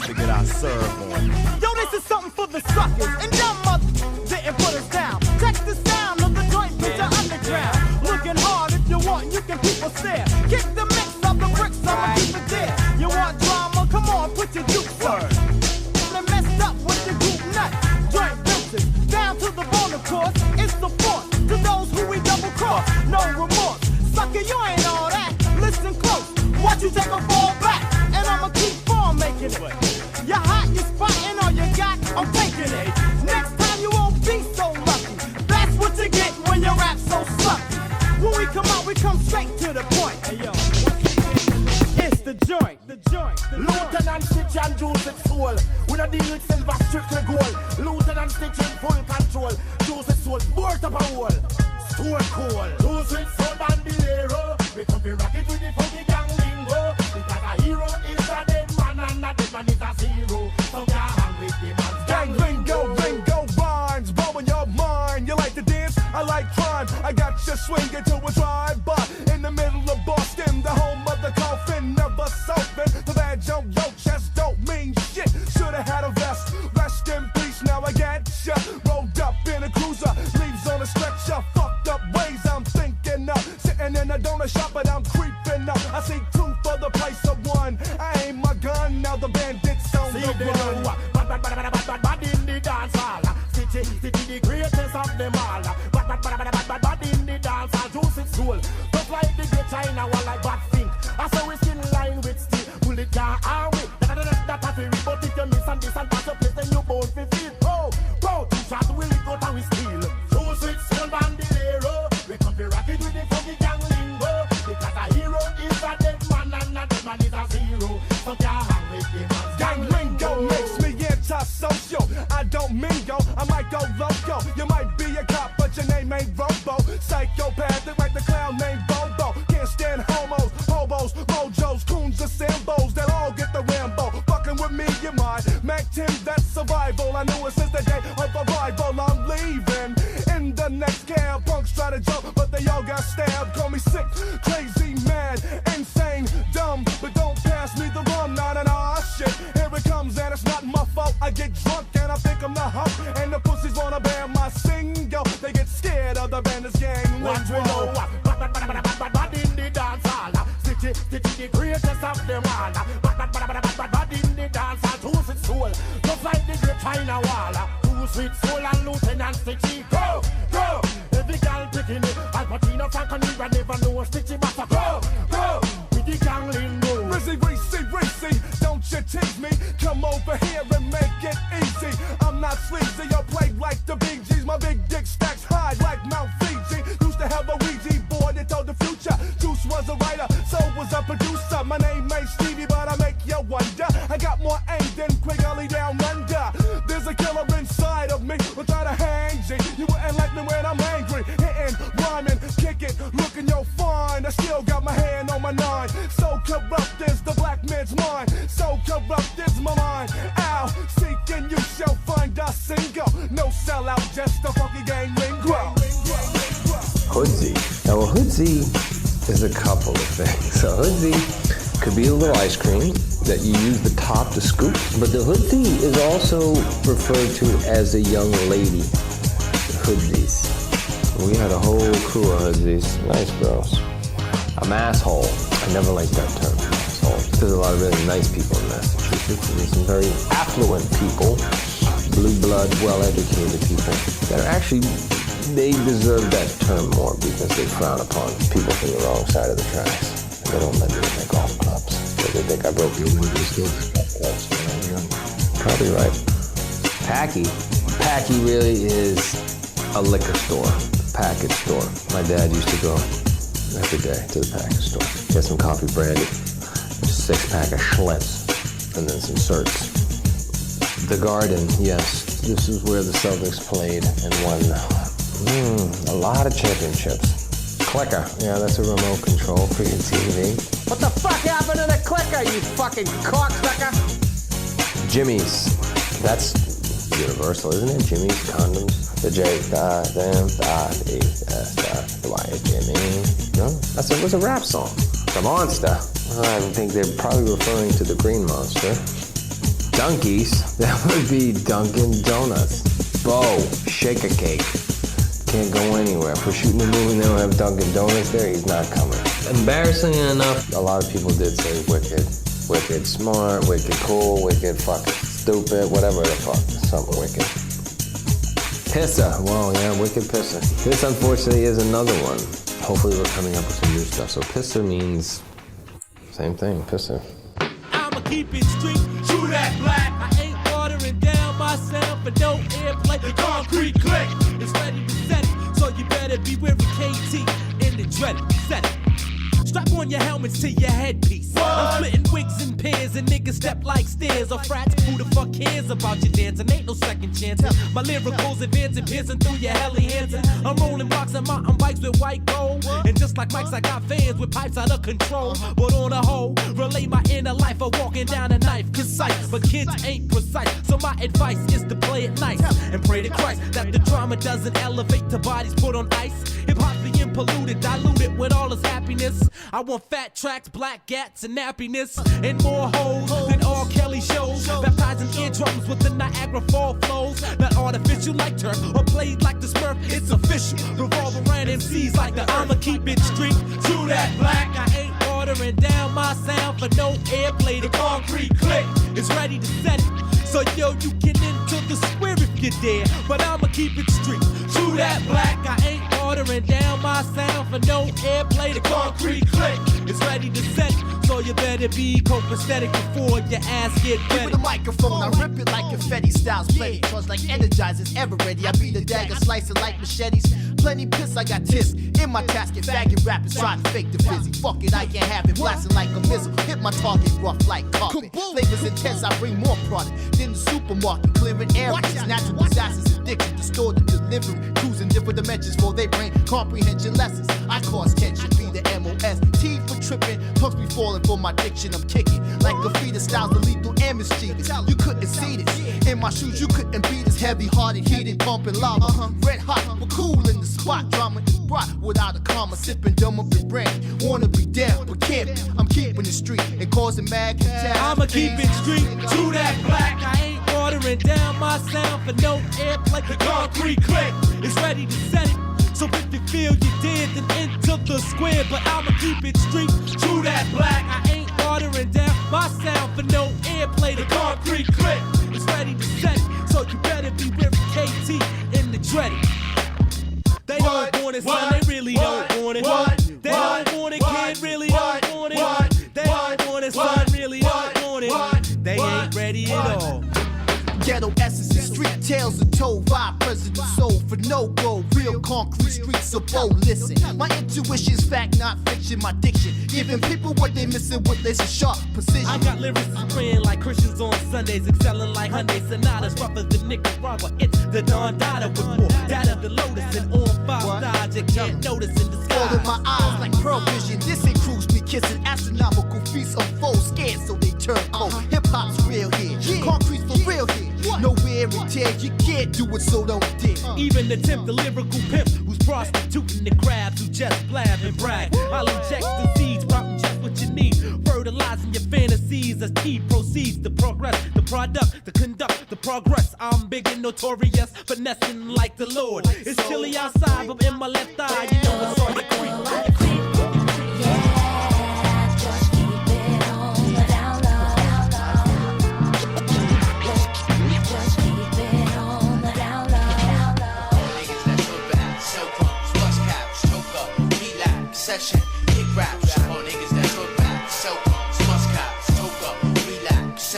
To get our serve on. Yo, this is something for the suckers and dumb mother didn't put us down. Check the sound of the joint with the underground. Looking hard if you want, you can people stare. Kick the mix of the bricks, I'ma keep it there. You want drama? Come on, put your dukes up. They messed up with the group nut. Joint ventures, down to the bone, of course. It's the force to those who we double cross. No remorse, sucker, you ain't all that. Listen close, watch you take a fall back, and I'ma keep on making it. You're hot, you're spotting all you got, I'm taking it. Next time you won't be so lucky. That's what you get when you rap so sucky. When we come out, we come straight to the point. Hey yo, it's the joint, the joint. Lieutenant Stitch and Juice it soul. We don't deal with silver, strictly gold. Lieutenant Stitch in full control. Juice it soul, board up a wall. Store cool. Juice it soul, bandolero. We come to rock it with the funky gang lingo. Because a hero is a dead man and a dead man is a zero. So can't hang with the man. Gang lingo rhymes, blowing your mind. You like to dance? I like crime. I got you swinging to a drive-by in the middle of Boston, the home of the coffin. Never soaping. The badge on your chest don't mean shit. Shoulda had a vest. Rest in peace. Now I got ya. Rolled up in a cruiser, leaves on a stretcher. Fucked up ways I'm thinking of. Sitting in a donut shop, but I'm creeping up. I see two for the price of one. I aim my gun. Now the bandits on the run. Bad in the dance hall. City the greatest of them all. Bad in the dance hall. Juice it soul. Just like the great China wall like bad think. I saw we skin line with steel. Pull it down our way. That a theory. But if you miss and this and that's a place, then you both feel feel. Go. Two shots will it go down with steel. Juice it soul bandolero. We come to rock it with the funky gang lingo. Because a hero is a dead man and a dead man is a zero. So can't hang with the man. Gang lingo makes me antisocial. I don't mingle, I might go loco. You might be a cop, but your name ain't Robo. Psychopathic like the clown named Bobo. Can't stand homos, hobos, mojos, coons, and sambos. They'll all get the Rambo. Fucking with me, you might. Mac 10, that's survival. I knew it since the day of arrival. I'm leaving. In the next cab, punks try to jump, but they all got stabbed. Call me sick, crazy, mad, insane, dumb, but don't pass me the rum. Nah, shit. Here it comes, and it's not my fault. I get drunk and I think I'm the hump, and the pussies wanna ban my single. They get scared of the bandits gang. What we know, bad in the dance hall. City the greatest of them all. Bad in the dance hall. Juice it soul. Just like the great China wall. Juice it soul and Lieutenant Stitchy. Go. Every girl picking it. Al Pacino, Frank and Never never know Stitchy but go. With the gang lingo. Rizzy, don't you tease me. Come over here and make it easy. I'm not sleazy or played like the Bee Gees. My big dick stacks high like Mount Fiji. Used to have a Ouija board that told the future. Juice was a writer, so was a producer. My name ain't Stevie, but I make you wonder. I got more aim than Quigley down under. There's a killer inside of me. Will try to hang G. You wouldn't like me when I'm angry. Hitting, rhyming, kicking, looking yo fine. I still got my hand on my nine. So corrupt is the black man's mind. So corrupt is my mind. Ow, seeking you shall find a single. No sellout, just a funky gang lingo. Hoodsie. Now a hoodsie is a couple of things. A hoodsie could be a little ice cream that you use the top to scoop, but the hoodsie is also referred to as a young lady. Hoodsies. We had a whole crew of hoodsies. Nice bros. I'm asshole. I never liked that term, asshole. There's a lot of really nice people in Massachusetts, and there's some very affluent people, blue blood, well-educated people, that are actually, they deserve that term more because they frown upon people from the wrong side of the tracks. They don't let me in their golf clubs. They think I broke your windows through golf clubs. Probably right. Packy really is a liquor store, package store. My dad used to go every day to the package store, get some coffee brandy, a 6-pack of Schlitz, and then some certs. The Garden, yes, this is where the Celtics played and won a lot of championships. Clique, yeah, that's a remote control for your TV. What the fuck happened to the Clique, you fucking cocksucker? Jimmy's, that's Universal, isn't it? Jimmy's condoms. The J, the Y is Jimmy. No, it was a rap song. The Monster. I think they're probably referring to the Green Monster. Dunkies, that would be Dunkin' Donuts. Bo, Shaker Cake. Can't go anywhere. If we're shooting a movie and they don't have Dunkin' Donuts there, he's not coming. Embarrassingly enough, a lot of people did say wicked. Wicked smart, wicked cool, wicked fucking stupid, whatever the fuck. Something wicked. Pisser. Whoa, yeah, wicked pisser. This, unfortunately, is another one. Hopefully we're coming up with some new stuff. So pisser means same thing, pisser. I'ma keep it street, true that black. I ain't watering down myself for no airplay. The concrete clique is ready to set it, so you better be wearing KT in the dreaded set it. Strap on your helmets to your headpiece. I'm splitting wigs and pairs and niggas step like stairs or frats. Who the fuck cares about your dancing? Ain't no second chance. My lyricals advancing, piercing through your helly hands. I'm rolling blocks and mountain bikes with white gold. And just like mics, I got fans with pipes out of control. But on the whole, relate my inner life of walking down a knife. Concise, but kids ain't precise. So my advice is to play it nice and pray to Christ that the drama doesn't elevate to bodies put on ice. Hip-hop being polluted, diluted with all its happiness. I want fat tracks, black gats, and nappiness, and more hoes than all Kelly shows. Baptizing eardrums with the Niagara Fall flows. Not artificial like turf or played like the Smurf. It's official. Revolve around MCs like the I'ma keep it street. True that black. I ain't watering down my sound for no airplay. The concrete clique is ready to set it. So yo, you get into the square if you dare. But I'ma keep it street. True that black. I ain't watering down my sound for no airplay. The concrete clique is ready to set it. So you better be copacetic before your ass get ready. Give me the microphone, I rip it like confetti styles play. Cause like Energizers ever ready. I beat the dagger, slice it like machetes. Plenty piss, I got tis in my casket. Faggot rappers trying to fake the fizzy. Fuck it, I can't have it. Blasting like a missile. Hit my target rough like carpet. Flavors intense, I bring more product than the supermarket. Clearing areas, natural disasters, addiction, distorted delivery. Cruising different dimensions for they brain comprehension lessons. I cause tension, be the MOS. T for tripping, punks be falling for my diction. I'm kicking like a feeder styles, the lethal and mischievous. You couldn't see this. In my shoes, you couldn't beat this. Heavy-hearted, heated, pumping lava. Red hot, but cool in the spot. Drama is brought without a comma. Sipping dumb up in brandy. Wanna be down, but can't be. I'm keeping the street and causing mad catastrophes. I'ma keep it street, true that black. I ain't watering down my sound for no airplay. The concrete clique is ready to set it. So if you feel you did, then enter the square. But I'ma keep it street, true that black. I ain't watering down my sound for no airplay. The concrete clique is ready to set it. So you better be wearing KT in the dreaded. They don't want it, son, they really don't want it. They don't want it, kid, really don't want it. They don't want it, son, really don't want it. They ain't ready at all. Ghetto essence and street tales are told by President Soul for no go. Real concrete streets of bold. Listen, my intuition's fact, not fiction. My diction giving people what they missing with laser sharp precision. I got lyrics praying like Christians on Sundays, excelling like Hyundai Sonatas, rougher than Nicaragua. It's the Don Dada with more data than Lotus and on 5 stars you can't notice in the sky. All in my eyes like pearl vision. This ain't cruise me kissing astronomical feats unfold. Scared so they turn cold. Hip hop's real here. Concrete's for real here. No wear and tear, you can't do it, so don't dare. Even attempt the lyrical pimp who's prostituting the crabs who just blab and brag. I'll inject the seeds, prompting just what you need. Fertilizing your fantasies as T proceeds to progress. The product, the conduct, the progress. I'm big and notorious, finessing like the Lord. It's chilly outside, but in my left eye, you know it's on the creep.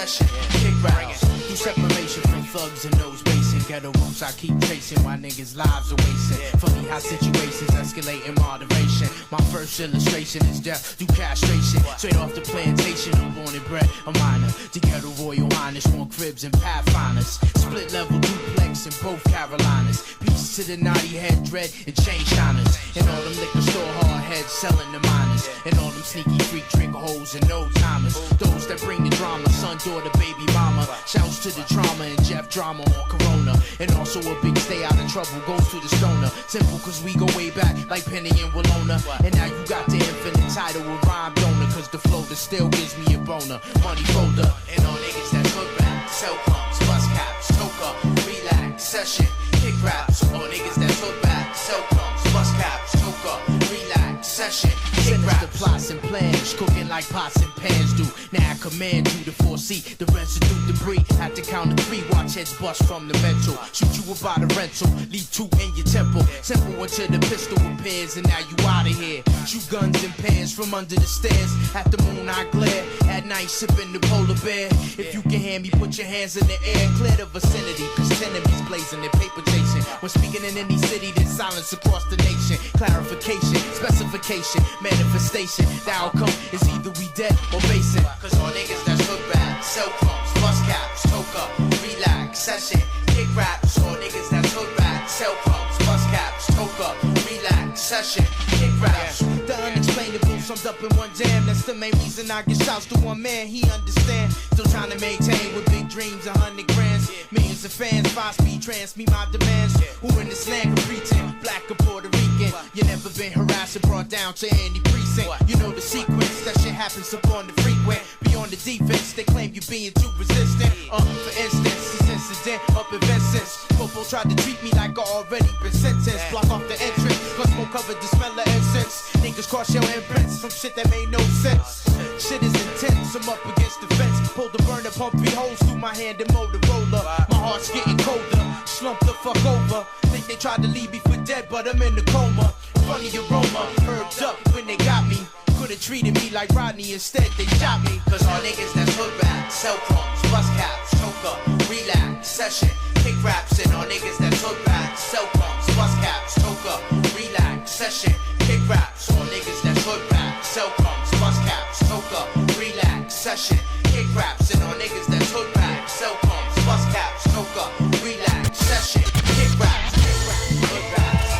session, kick rounds. Through separation from thugs and those basic ghetto roots I keep chasing while niggas' lives are wasting. Funny how situations escalate in moderation. My first illustration is death through castration. Straight off the plantation, I'm born and bred a minor. The ghetto royal highness, one cribs and pathfinders. Split level duplex in both Carolinas. Peace to the naughty head dread and chain shiners. And all them liquor store hard heads selling the miners. And all them sneaky freak trick hoes and no timers. Those that bring the drama, son, daughter, baby mama. Shouts to the trauma and Jeff drama on Corona. And also a big stay out of trouble goes to the stoner. Simple cause we go way back like Penny and Willona. And now you got the infinite title of rhyme donor. Cause the flow that still gives me a boner. Money folder. And all niggas that hood rap, cell pumps, bus caps, toka, relax, session, kick raps. All niggas that hood rap, cell pumps, bus caps, toka, relax, session, kick raps. The plots and plans, cooking like pots and pans do. Now I command you to foresee the residue debris. At the count of 3, watch heads bust from the mental. Shoot you about a rental, leave 2 in your temple. Simple until the pistol appears, and now you out of here. Shoot guns and pans from under the stairs. At the moon I glare, at night sipping the polar bear. If you can hear me, put your hands in the air. Clear the vicinity, cause enemies blazing their paper chasing. When speaking in any city, there's silence across the nation. Clarification, specification, manifestation. The outcome is either we dead or basing. Cause all niggas that's hood rap, cell phones, bus caps, toka, relax, session, kick raps. All niggas that's hood rap, cell phones, bus caps, toka, relax, session, kick raps. The unexplainable summed up in one jam. That's the main reason I get shouts to one man. He understand. Still trying to maintain with big dreams, 100 grands. Millions of fans, 5-speed trans, me my demands. Who in this land can pretend? Black or Puerto Rican. You never been harassed or brought down to any precinct. You know the sequence, that shit happens upon the frequent. Beyond the defense, they claim you being too resistant. For instance, this incident up in Vincent's. Popo tried to treat me like I already been sentenced. Block off the entrance, cause smoke covered the smell of incense. Niggas cross your imprints from shit that made no sense. Shit is intense, I'm up against the fence. Pulled the burner, pump 3 holes through my hand and Motorola. My heart's getting colder, slump the fuck over. Think they tried to leave me for dead, but I'm in a coma. Funny aroma, herbed up when they got me. Could've treated me like Rodney, instead they shot me. Cause all niggas that's hood rap, cell phones, bus caps, toka, relax, session, kick raps. And all niggas that's hood rap, cell phones, bus caps, toka, relax, session, kick raps. All niggas that's hood rap, cell phones, bus caps, toka, relax, session, kick raps. And all niggas that's hood rap, cell phones, bus caps, toka, relax, session, kick raps. Hood raps,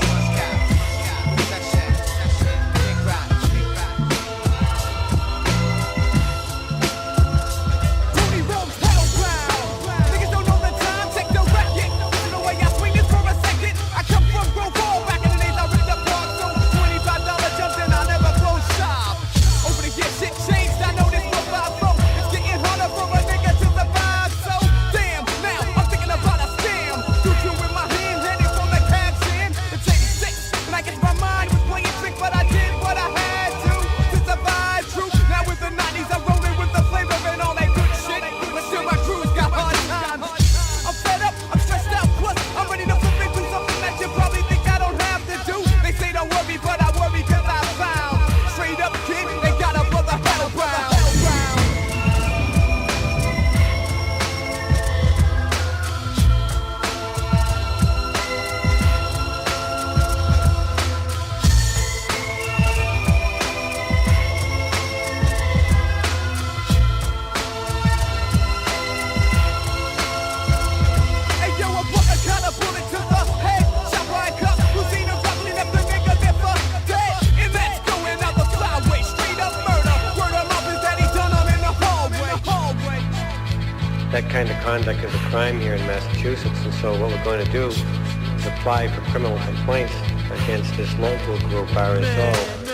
bus caps, session, kick raps. Tony Rome's Hellbound. Niggas don't know the time, take the record. You know why I swing this for a second. I come from Grove Hall, back in the days I ripped the park. So $25 jumps and I'll never close shop. Over the years shit changed, I know this will fly slow. It's getting harder for a nigga to survive. So damn, now I'm thinking about a scam. Tutu in my hand, heading from the caption. It's 86, and I guess my mind was playing trick, but I did what I had to survive. True, now with the 90s I'm rolling with the flavor and all that good shit. But still my crew's got hard times. I'm fed up, I'm stressed out, plus I'm ready to flip into something that you probably think I don't have to do. They say don't worry, but I worry cause I found straight up kid, they got a brother Hellbound. Hey yo, I'm putting kind of bullet to the head. Shot by a cop who seen him dropping up the nigga there for dead. And that's going out the flyway, straight up murder. Word of mouth is that he done him in the hallway. That kind of conduct is a crime here in Massachusetts, and so what we're going to do is apply for criminal complaints against this local group, RSO.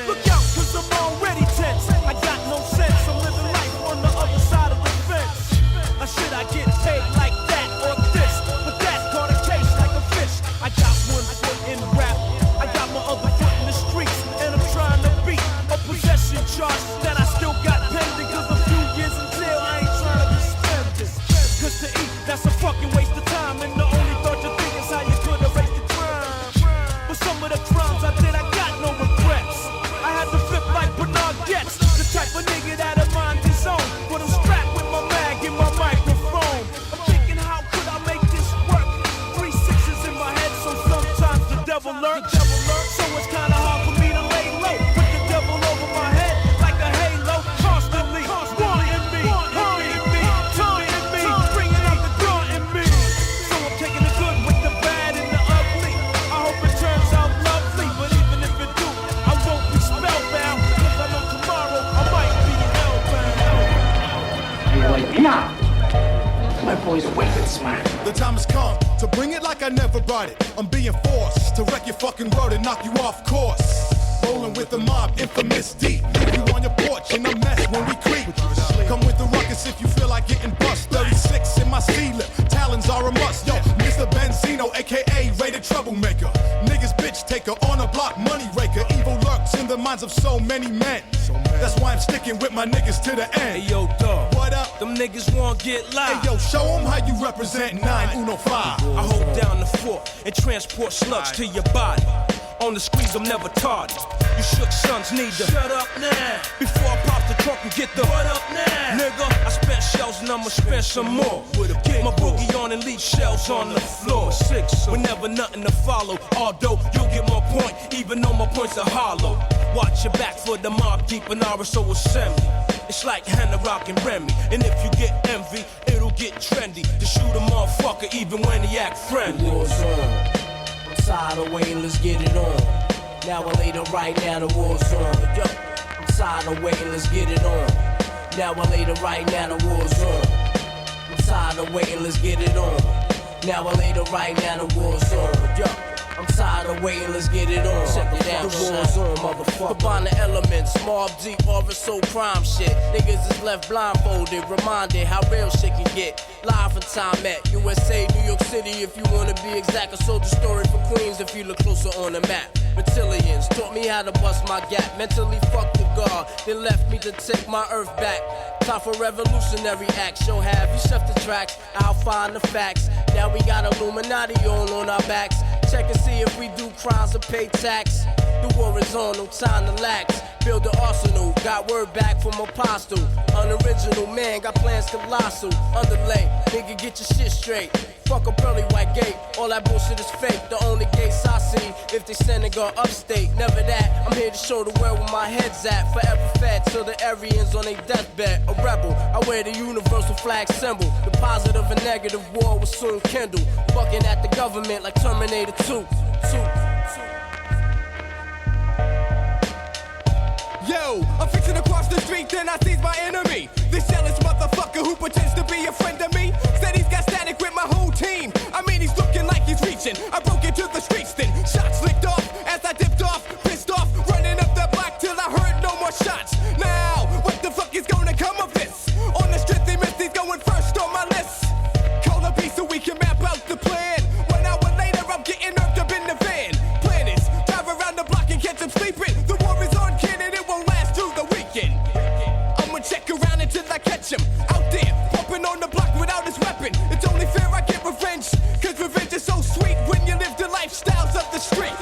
Look out, cause I'm already tense. I got no sense, I'm living life on the other side of the fence. Or should I get paid like that or this? But that's caught a case like a fish. I got one foot in rap, I got my other foot in the streets. And I'm trying to beat a possession charge that I still got pending. Cause a few years in jail, I ain't trying to be spending. Cause to eat, that's a fucking waste of time. And the only thought you think is how you could erase the crime. But some of the crimes I did, I got no regrets. Come on. My boy's wicked smart. The time has come to bring it like I never brought it. I'm being forced to wreck your fucking world and knock you off course. Rolling with the mob, infamous deep. Leave you on your porch in a mess when we creep. Come with the ruckus if you feel like getting bust. 36 in my C-lip, talons are a must. Yo, Mr. Benzino, aka rated troublemaker. Niggas bitch taker, on a block money raker. Evil lurks in the minds of so many men. That's why I'm sticking with my niggas to the end. Hey yo, dog. What up? Them niggas won't get live. Hey yo, show them how you represent 905. I hold down the fort and transport slugs to your body. On the squeeze, I'm never tardy. You shook sons need to shut up now. Before I pop the trunk and get the what up now. Nigga, I spent shells and I'ma spend some more. Get my boogie on and leave shells on the floor. Whenever nothing to follow. Although you'll get more point, even though my points are hollow. Watch your back for the mob deep in RSO assembly. It's like Hannah Rock and Remy. And if you get envy, it'll get trendy to shoot a motherfucker even when he act friendly. War's on. I'm tired of waiting, let's get it on. Now or later, right now, the war's on. Yo, I'm tired of waiting, let's get it on. Now or later, right now, the war's on. I'm tired of waiting, let's get it on. Now or later, right now, the war's on. Yo, I'm tired of waiting, let's get it on. Check it out, the war's on, motherfucker. Combine the elements, mob deep, RSO crime shit. Niggas is left blindfolded, reminded how real shit can get. Live in time at USA, New York City, if you wanna be exact. A soldier story from Queens, if you look closer on the map. Reptilians taught me how to bust my gap. Mentally fucked the guard, then left me to take my earth back. Time for revolutionary acts. You'll have you chef the tracks, I'll find the facts. Now we got Illuminati on our backs. Check and see if we do crimes and pay tax. The war is on, no time to lax. Build the arsenal, got word back from Apostle. Unoriginal man, got plans colossal. Underlay, nigga get your shit straight. Fuck a pearly white gate, all that bullshit is fake. The only gates I see, if they sending go upstate. Never that, I'm here to show the world where my head's at. Forever fed till the Aryans on their deathbed. A rebel, I wear the universal flag symbol. The positive and negative war will soon kindle. Fucking at the government like Terminator 2. Yo, I'm fixing to cross the street, then I seize my enemy. This jealous motherfucker who pretends to be a friend of me. Said he's got static with my whole team. I mean, he's looking like he's reaching. I broke into the streets, then shots licked off as I dipped off, pissed off, running up the block till I heard no more shots. Now, what the fuck is gonna come of this? On the strength they missed, he's going first on my list. Call a beat so we can map out the plan. 1 hour later, I'm getting irked up in the van. Plan is drive around the block and catch him sleeping. The war is on, kid, and it won't last through the weekend. I'ma check around until I catch him out there, pumping on the block without his weapon. It's only fair I get revenge, cause revenge is so sweet when you live the lifestyles of the street.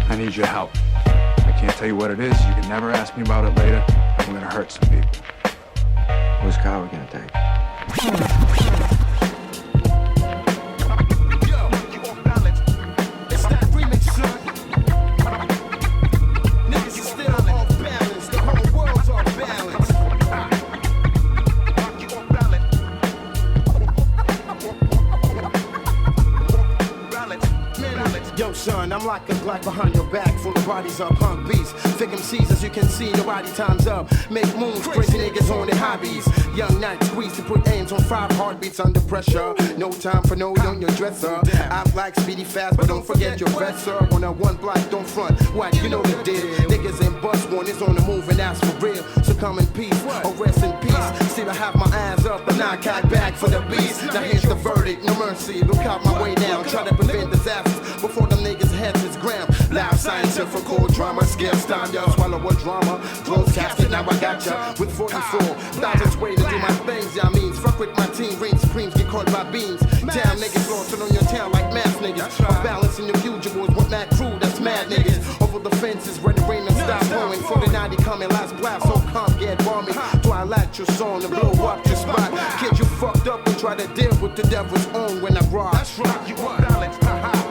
I need your help. I can't tell you what it is. You can never ask me about it later. I'm gonna hurt some people. Whose car are we gonna take? Yo, son, I'm like a Glock behind your back, full of bodies up, punk beats. Thick MCs, as you can see, nobody time's up. Make moves, crazy niggas on their hobbies. Young night squeeze to put aims on 5 heartbeats under pressure. No time for no on your dresser. I'm like speedy fast, but don't forget your dresser. On a 1 block, don't front. What, you know the deal. Niggas in bus one is on the move and that's for real. So come in peace, or rest in peace. Still I have my eyes up, but now I cock back for the beast. Now here's the verdict, no mercy. Look out my way down, try to prevent disasters before them niggas heads is ground. Loud scientific drama, scale style, y'all swallow a drama. Close casket, now I got ya with 44,000 ways to do my things. Y'all means fuck with my team, reign supremes get caught by beams. Town niggas lost it on your town like math niggas. I'm balancing the fugitives with that crew, that's mad niggas. Over the fences, ready rain and stop blowing. 4090 coming, last blast, so calm, get balmy. Twilight your song and blow up your spot. Kid, you fucked up and try to deal with the devil's own when I rock. That's right, you want balance, haha.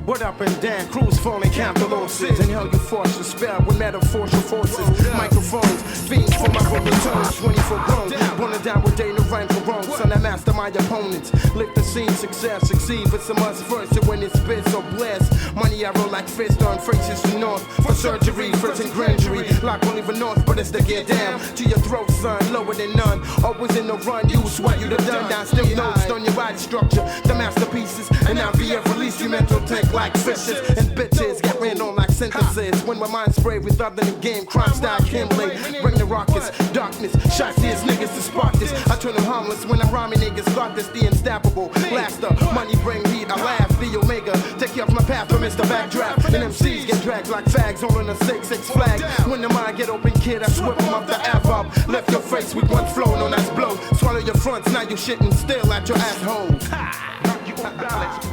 What up and down, crews falling, count the losses. And how you force your spell with metaphorical forces. Microphones, fiends for my vocal tones, 24 grown. Wanna down with day, no rhyme for wrong. Son, I master my opponents. Lift the scene, success, succeed. But some us first, and when it's spits or blessed. Money I roll like fist on phrases from north. For surgery, first and grand jury. Like won't even north, but it's to get down to your throat, son. Lower than none. Always in the run, use what you done done. Down still notes on your body structure. The masterpieces, and I'll be ever release you mental tank like fishes. And bitches get ran on like sentences. When my mind sprayed with other than game, crime style Kimberly. Bring the rockets, darkness, shots these niggas to spark this. I turn them harmless when I'm rhyming niggas. Got this, the unstoppable. Blaster, money bring heat, I laugh, the Omega. Take you off my path from Mr. Backdraft. And MCs get dragged like fags on a 6-6 flag. When the mind get open, kid, I swip them up the F up. Left your face with one flow, no that's blow. Swallow your fronts, now you shitting still at your assholes. Knock you off balance.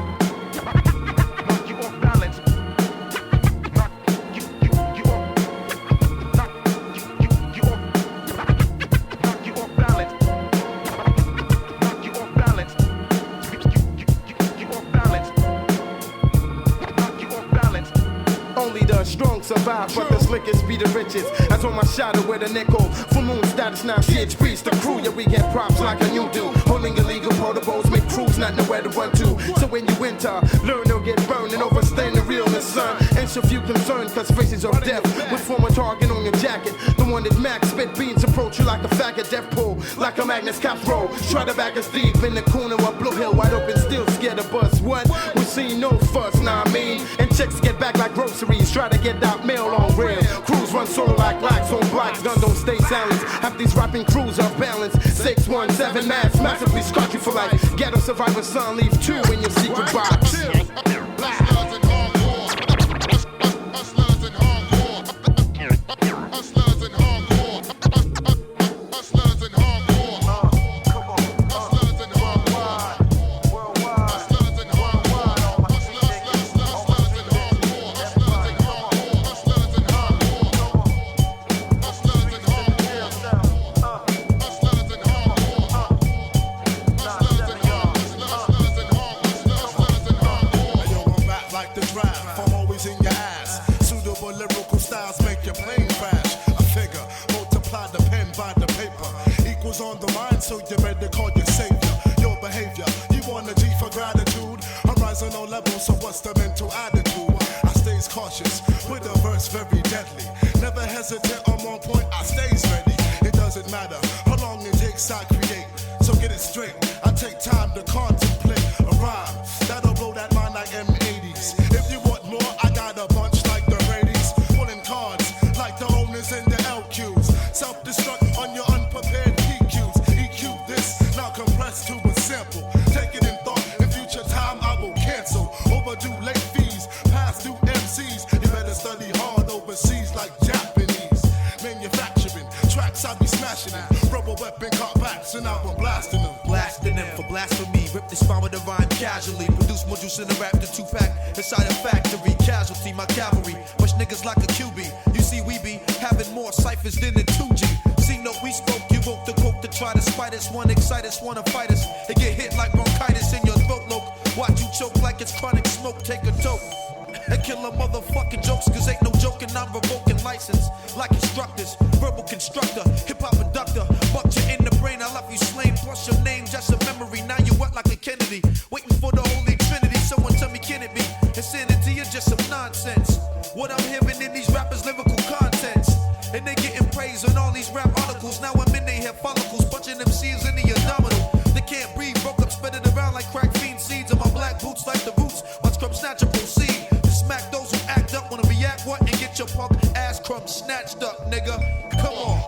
Strong survive, but the slickest be the richest. That's on my shadow with a nickel. Full moon status now, CHP's the crew. Yeah, we get props like a new do. Holding illegal protocols, make crews not know where to run to. So when you enter, learn or get burned and overstand the realness, son. And so few concerned, cause faces of death would form a target on your jacket. The one that max spit beans approach you like a faggot, death pull, like a Magnus Castro. Try to back us deep in the corner of Blue Hill, wide open, still scared of us. What? We see no fuss, nah I mean. And checks get back like groceries, try to get that mail on rail. Crews run solo like blacks on blacks, gun don't stay silent. Half these rapping crews off balance. 617 mass, massively scarred you for life. Ghetto survivor son, leave 2 in your secret box. So you better call your savior. Your behavior, you want a G for gratitude. I'm rising on levels, so what's the mental attitude? I stays cautious with a verse very deadly. Never hesitate, I'm on point, I stays ready. It doesn't matter how long it takes, I create. So get it straight, I take time to contemplate a rhyme that'll blow that mind like M80s. If you want more, I got a bunch like the Brady's. Pulling cards like the owners in the LQs. Self-destruct on your unprepared compressed to a sample. Take it in thought. In future time, I will cancel. Overdue late fees, past due MCs. You better study hard overseas like Japanese. Manufacturing tracks, I be smashing it. Rubber weapon compacts, and I will blasting them. Blasting them for blasphemy. Rip the spine with a rhyme casually. Produce more juice in the rap than 2-pack. Inside a factory, casualty, my cavalry. Push niggas like a QB. You see, we be having more ciphers than a 2G. See, no, we spoke. You wrote the quote to try to spite us. One excite us, wanna fight us. They get hit like bronchitis in your throat, loc. Watch you choke like it's chronic smoke. Take a toke and kill a motherfucking jokes. Cause ain't no joking, I'm revoking license. Like instructors, verbal constructor, hip-hop abductor. Bucked you in the brain, I love you slain. Plus your name, just a memory. Now you wet like a Kennedy. Waiting for the Holy Trinity. Someone tell me, can it be? Insanity is just some nonsense. What I'm hearing in these rappers' lyrical contents. And they getting praise on all these rap articles. Now I'm in they hair follicles, bunching them seeds in the abdominal. They can't breathe, broke up, spread it around like crack fiend seeds. On my black boots like the roots. Watch Krumbsnatcha proceed to smack those who act up. Wanna react what and get your punk ass crumb snatched up, nigga. Come on.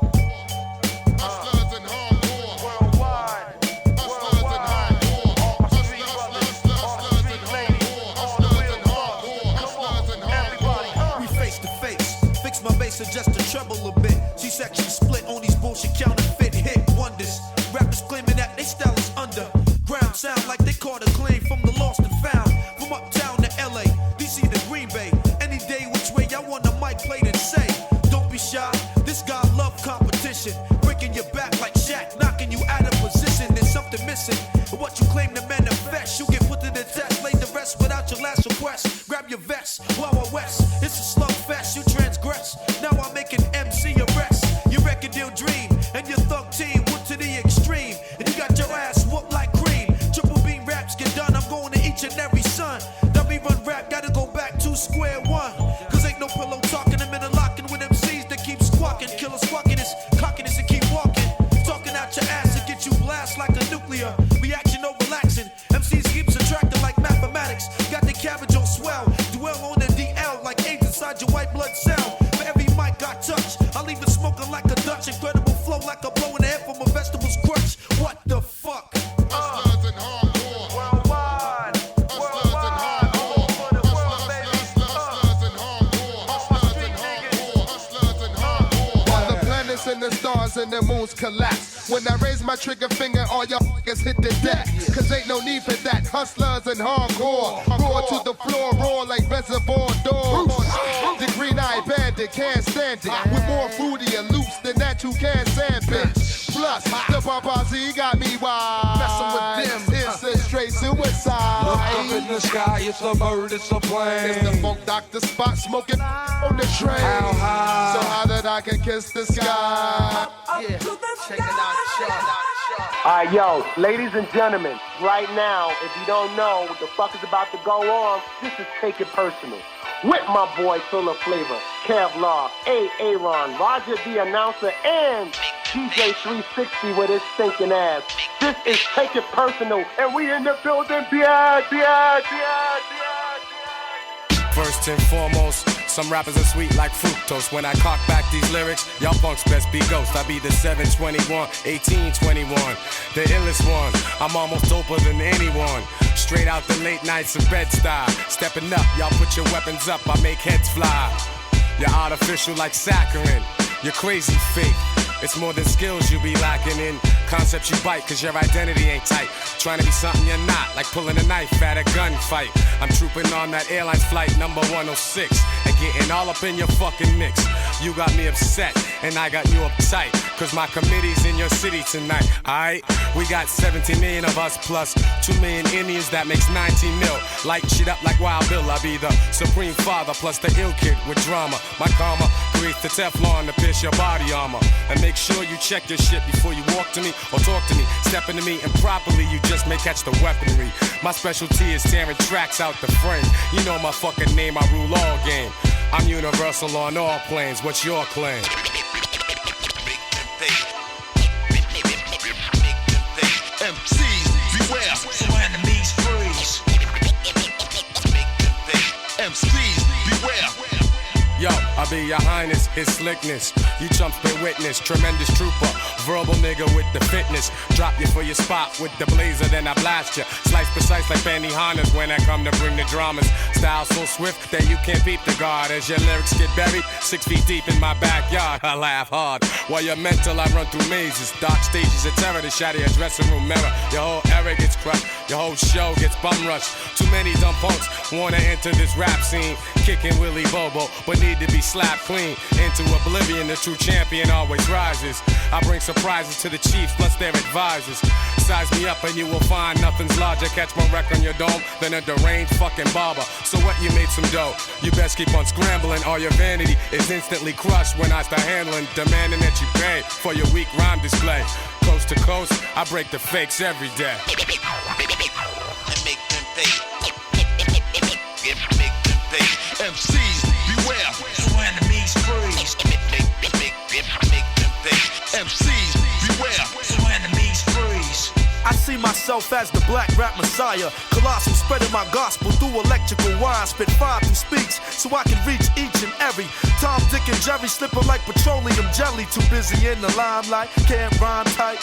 Just to treble a bit. C-section split on these bullshit counterfeit hit wonders. Rappers claiming that they style is underground. Sound like they caught a claim from the lost and found. From uptown to LA, DC to Green Bay. Any day which way I want the mic played and say. Don't be shy, this guy love competition. Breaking your back like Shaq, knocking you out of position. There's something missing. What you claim to manifest, you get put to the test. Lay the rest without your last request. Grab best. Wild West, it's a slugfest, you transgress. Now I'm making MC arrests. Your record deal dream, and your thug team went to the extreme. And you got your ass whooped like cream. Triple beam raps get done, I'm going to each and every son. That rerun rap, gotta go back to square one. Cause ain't no pillow talking, I'm in a locking with MCs that keep squawking. Killer squawkiness, cockiness, and keep walking. Talking out your ass and get you blast like a nuclear reaction, no relaxing. MCs keep subtracting like mathematics. Got the cabbage on swell, dwell on the DL like AIDS inside your white blood cell. For every mic I touch, I leave it smoking like a Dutch. Incredible flow like a blow in the head from a vegetable's crutch. What the fuck? Hustlers and hardcore. Worldwide. Hustlers and hardcore. Hustlers and hardcore. Hustlers and hardcore. Hustlers and hardcore. While the planets and the stars and the moons collapse. When I raise my trigger finger, all y'all niggas hit the deck. Cause ain't no need for that. Hustlers and hardcore. Roar to the floor, roar like reservoir dogs. The green-eyed bandit can't stand it. With more fruity and loops than that you can sandwich. Plus, the Posse got me wild. Messing with them, it's a straight suicide. Look up in the sky, it's a bird, it's a plane. It's the funk doctor spot smoking on the train. How high? So high that I can kiss the sky. Yeah, check it out, Alright, yo, ladies and gentlemen, right now, if you don't know what the fuck is about to go on, this is Take It Personal. With my boy full of flavor, Kevlar, Aaron, Roger the announcer, and DJ 360 with his stinking ass. This is Take It Personal, and we in the building, First and foremost, some rappers are sweet like fructose. When I cock back these lyrics, y'all punks best be ghost. I be the 721, 1821, the illest one. I'm almost doper than anyone. Straight out the late nights of Bed-Stuy. Stepping up, y'all put your weapons up, I make heads fly. You're artificial like saccharin. You're crazy fake. It's more than skills you be lacking in. Concepts you bite cause your identity ain't tight. Trying to be something you're not, like pulling a knife at a gunfight. I'm trooping on that airline's flight number 106 and getting all up in your fucking mix. You got me upset and I got you uptight, cause my committee's in your city tonight, alright? We got 17 million of us plus 2 million Indians, that makes 19 mil. Light shit up like Wild Bill, I be the supreme father plus the ill kid with drama. My karma creates the Teflon to pierce your body armor. And make sure you check your shit before you walk to me or talk to me. Step into me improperly, you just may catch the weaponry. My specialty is tearing tracks out the frame. You know my fucking name, I rule all game. I'm universal on all planes, what's your claim? MCs, beware, so enemies freeze. MCs, beware. Yo, I be your highness, his slickness. You chumps been witness, tremendous trooper. Verbal nigga with the fitness. Drop you for your spot with the blazer, then I blast you. Slice precise like Benihana's when I come to bring the dramas. Style so swift that you can't beat the guard. As your lyrics get buried 6 feet deep in my backyard. I laugh hard. While you're mental, I run through mazes. Dark stages of terror to shatter your dressing room mirror. Your whole era gets crushed. Your whole show gets bum rushed. Too many dumb punks wanna enter this rap scene. Kicking Willy Bobo, but need to be slapped clean. Into oblivion, the true champion always rises. I bring surprises to the chiefs plus their advisors. Size me up and you will find nothing's larger. Catch my wreck on your dome than a deranged fucking barber. So what, you made some dough? You best keep on scrambling or your vanity is instantly crushed when I start handling, demanding that you pay for your weak rhyme display. Coast to coast, I break the fakes every day. And make them pay. Make them pay. MCs, beware, so enemies freeze. Make them pay. MCs, beware, so enemies freeze. I see myself as the black rap messiah. Colossal, spreading my gospel through electrical wire. Spit fire through speech so I can reach each and every. Tom, Dick, and Jerry slipping like petroleum jelly. Too busy in the limelight, can't rhyme tight.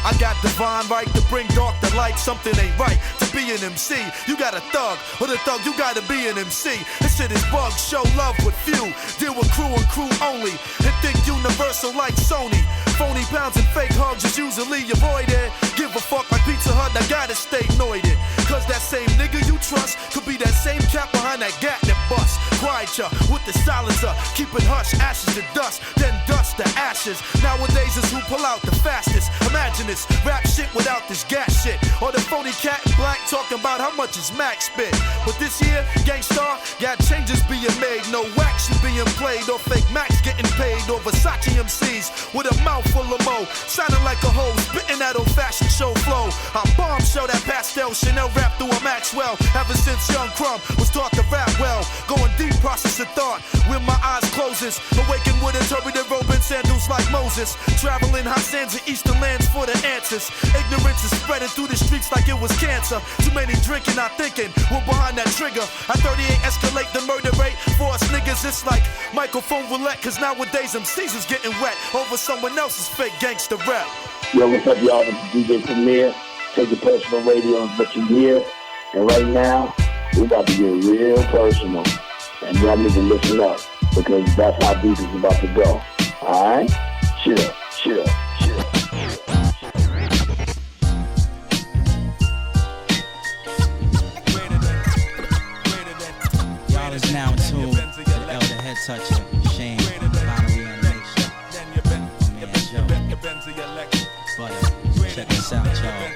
I got divine right to bring dark to light. Something ain't right to be an MC. You got a thug, or the thug, you gotta be an MC. This shit is bug, show love with few. Deal with crew and crew only. And think universal like Sony. Phony pounds and fake hugs is usually avoided. Give a fuck like Pizza Hut, I gotta stay noited. Cause that same nigga you trust could be that same cat behind that gat that bust. Quiet ya with the silencer, keep it hush, ashes to dust, then dust to ashes. Nowadays is who pull out the fastest. Imagine this, rap shit without this gas shit. Or the phony cat in black talking about how much his Mac spit. But this year, Gangstar got changes being made. No action being played, or fake Max getting paid, or Versace MCs with a mouth full of mo, sounding like a hoe, spitting that old-fashioned show flow. I bombshell that pastel Chanel rap through a Maxwell. Ever since young Crumb was taught to rap well, going deep, processing thought with my eyes closes. Awaken with a turbulent robe and sandals like Moses. Traveling high sands and eastern lands for the answers. Ignorance is spreading through the streets like it was cancer. Too many drinking, not thinking. We're behind that trigger. At 38 escalate the murder rate. For us niggas, it's like microphone roulette. Cause nowadays MCs is getting wet over someone else's fake gangster rap. Yo, what's up, y'all? This is DJ Premier. Take It Personal Radio is what you hear. And right now, we're about to get real personal. And y'all need to listen up, because that's how deep it's about to go. Alright? Chill, chill, chill. Y'all is now in tune with the Elder Headtoucha, Shane, Final Reanimation. My man Joe, Butter, check this out, y'all.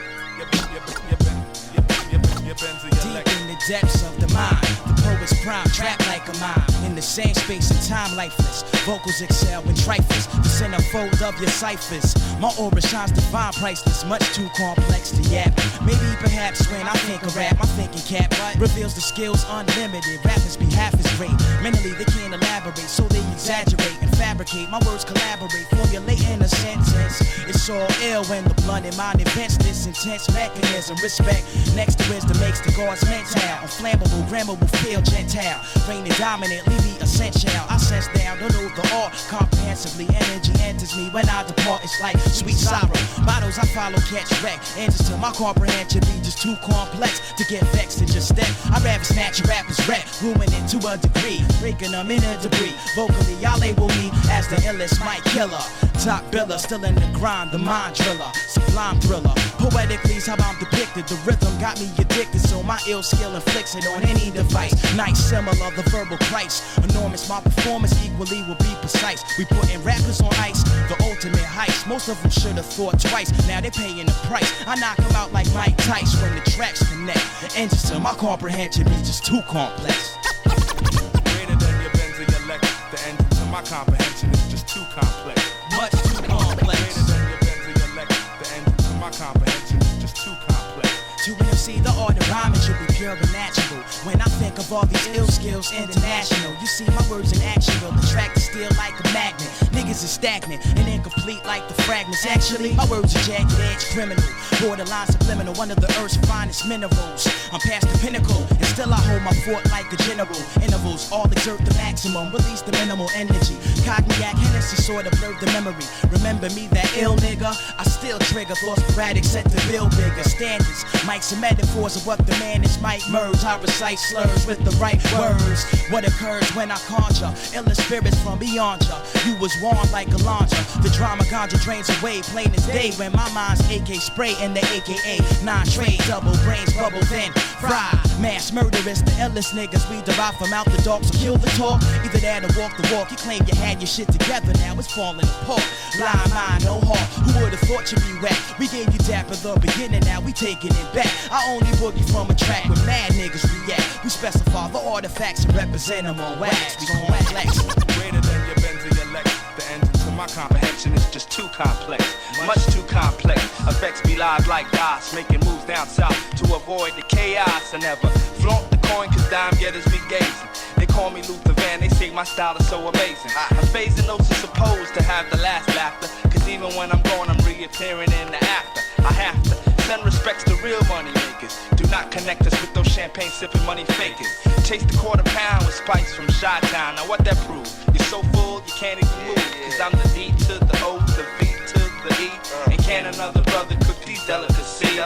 Deep in the depths of the mind, the poet's prime, trapped like a mine. In the same space and time, lifeless. Vocals excel in trifles, the centerfold of your ciphers. My aura shines divine, priceless, much too complex to yap. Maybe perhaps when I think of rap, my thinking cap reveals the skills unlimited. Rappers be half as great. Mentally they can't elaborate, so they exaggerate and fabricate. My words collaborate, formulating a sentence. It's all ill when the blunt in mind invents this intense mechanism. Respect next to wisdom makes the gods mental. Unflammable, grammable, feel gentile. Reigning dominant, leave me essential. I sense down, don't know the art comprehensively. Energy enters me when I depart, it's like sweet sorrow. Bottles I follow, catch wreck. Answers to my comprehension be just too complex to get vexed and just step. I'd rather snatch a rapper's rap, ruining to a degree, breaking them in a debris. Vocally, y'all label me as the illest mic killer. Top biller, still in the grind, the mind driller, sublime thriller. Poetically is how I'm depicted. The rhythm got me addicted, so my ill skill inflicts it on any device. Nice, similar, the verbal price. Enormous, my performance equally will be precise. We putting rappers on ice, the ultimate heist. Most of them should have thought twice, now they paying the price. I knock them out like Mike Tyson when the tracks connect. The engines to my comprehension be just too complex. Greater than your Benz or your Lex. The engine to my comprehension is just too complex. Much too complex. Greater than your Benz or your Lex. The engine to my comprehension is just too complex. To MC, the art of rhyming should be pure and natural. When I think of all these ill skills, international. You see my words in action will attract the steel like a magnet. Niggas is stagnant and incomplete like the fragments. Actually, my words are jagged edge criminal. Borderline subliminal, one of the earth's finest minerals. I'm past the pinnacle, and still I hold my fort like a general. Intervals, all exert the maximum, release the minimal energy. Cognac, Hennessy sort of blurred the memory. Remember me, that ill nigga? I still trigger thoughts sporadic, set the bill bigger. Standards, mics and metaphors of what the man is might merge. I recite slurs with the right words. What occurs when I conjure illest spirits from beyond ya. You was warm like a launcher. The drama ganja drains away, plain as day. When my mind's AK spray in the AKA 9 trade, double brains bubble then fry. Mass murderers, the illest niggas we derive from out the dark. So kill the talk, either that or walk the walk. You claim you had your shit together, now it's falling apart. Blind mind, no heart. Who would've thought you'd be whack? We gave you dap at the beginning, now we taking it back. I only boogie from a track where mad niggas react. We specify the artifacts and represent them on wax. We gon' flex. Greater than your Benz or your Lex. The engine to my comprehension is just too complex. Much too complex. Effects be live like DOS, making moves down south to avoid the chaos. I never flaunt the coin cause dime getters be gazing. They call me Luther Van, they say my style is so amazing. I'm phasing notes are supposed to have the last laughter, cause even when I'm gone I'm reappearing in the after. I have to send respects to real money makers. Do not connect us with those champagne sipping money fakers. Chase the quarter pound with spice from Chi-Town. Now what that proves? You're so full you can't even move. Cause I'm the D to the O, the V to the E. And can another brother cook these delicacies?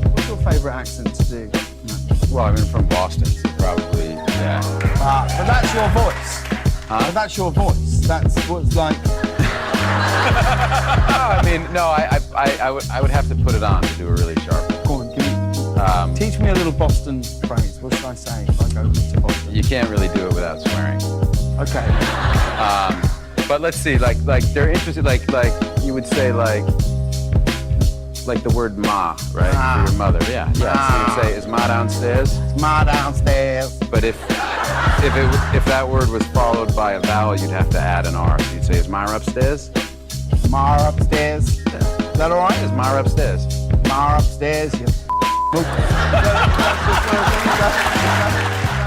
What's your favourite accent to do? Well, I'm from Boston, so probably, yeah. But that's your voice. Huh? But that's your voice. That's what's like. I mean, no, I would have to put it on to do a really sharp. Go on, give me. Teach me a little Boston phrase. What should I say if I go to Boston? You can't really do it without swearing. Okay. But let's see, like they're interested, like you would say, like like the word ma, right? For your mother. Yeah. So you'd say, is ma downstairs? Ma downstairs. But if that word was followed by a vowel, you'd have to add an R. You'd say, is Ma upstairs? Ma upstairs. Yeah. Is that all right? Is Ma upstairs? Ma upstairs, you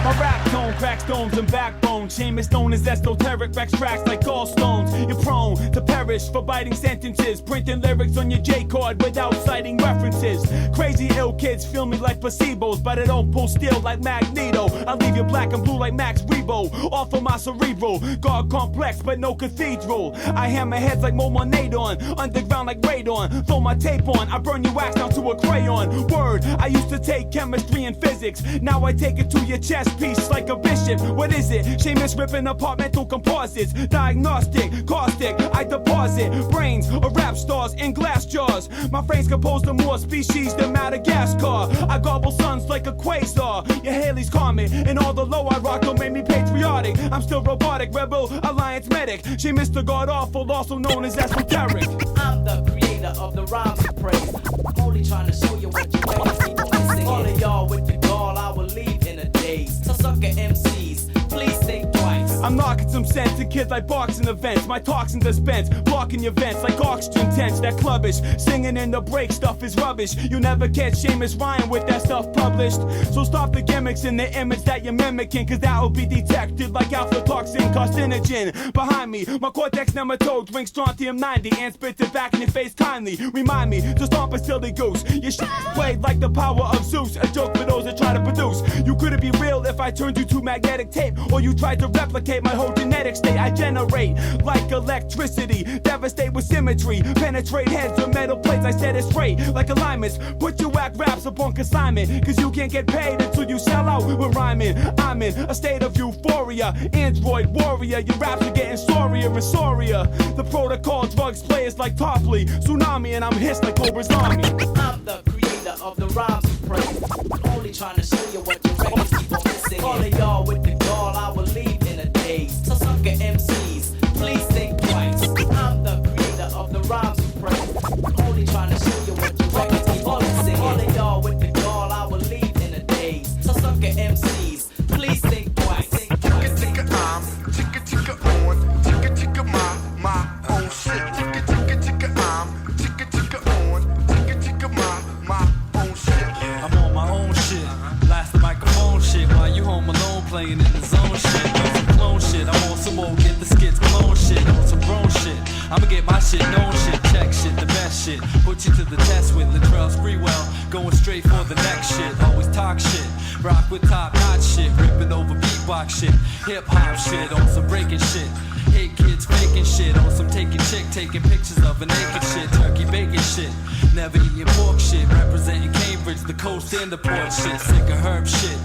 My rap tone cracks stones and backbone. Shame is known as esoteric. Reks tracks like gallstones. You're prone to perish for biting sentences. Printing lyrics on your J card without citing references. Crazy ill kids feel me like placebos, but I don't pull steel like Magneto. I leave you black and blue like Max Rebo. Off of my cerebral. God complex, but no cathedral. I hammer heads like Momonadon. Underground like radon. Throw my tape on. I burn your wax down to a crayon. Word, I used to take chemistry and physics. Now I take it to your chest piece like a bishop. What is it? Seamus ripping apart mental composites. Diagnostic, caustic, I deposit brains of rap stars in glass jars. My frame's composed of more species than Madagascar. I gobble suns like a quasar. Your Haley's comet and all the low I rock don't make me patriotic. I'm still robotic, rebel, alliance medic. She Mr. God Awful, also known as esoteric. I'm the creator of the rhymes of praise. I'm only trying to show you what you ready to see. All of y'all with the gall, I will leave in a daze. So sucker MCs, please think twice. I'm knocking some sense to kids like boxing events. My toxin dispense, blocking your vents like oxygen tents. That clubbish, singing in the break stuff is rubbish. You never catch Seamus Ryan with that stuff published. So stop the gimmicks in the image that you're mimicking, cause that will be detected like aflatoxin carcinogen. Behind me, my cortex nematode drinks strontium 90 and spits it back in your face kindly. Remind me to stomp a silly goose. Your shit played like the power of Zeus. A joke for those that try to produce. You couldn't be real if I turned you to magnetic tape, or you tried to replicate my whole genetic state. I generate like electricity, devastate with symmetry, penetrate heads with metal plates. I set it straight like alignments. Put your whack raps upon consignment, cause you can't get paid until you sell out with rhyming. I'm in a state of euphoria, android warrior. Your raps are getting sorrier and sorrier. The protocol drugs players like Topley, tsunami, and I'm hissed like Cobra's army. I'm the creator of the rhymes of praise. I'm only trying to show you what you're ready to keep on missing. All of y'all with the gall, I will leave in a daze. So sucker MCs, please think twice. I'm the creator of the rhymes of praise. I'm only trying to show you what you're ready to keep on missing. All of y'all with the gall, I will leave in a daze. So sucker MCs, please think twice. Ticka ticka I'm, ticka ticka on, ticka ticka my own shit. Ticka ticka ticka I'm, ticka ticka on, ticka ticka my own shit. I'm on my own shit, blast the microphone shit while you home alone playing in the zone shit. On some clone shit, I'm on some old get the skits clone shit, on some grown shit. I'ma get my shit known shit, check shit, the best shit. Put you to the test with Latrell Sprewell, going straight for the next shit. Always talk shit, rock with top notch shit, ripping over beatbox shit, hip hop shit, on some breaking shit. Hate kids faking shit, on some taking chick, taking pictures of a naked shit, turkey bacon shit, never eating pork shit, representing Cambridge, the coast and the port shit, sick of herb shit,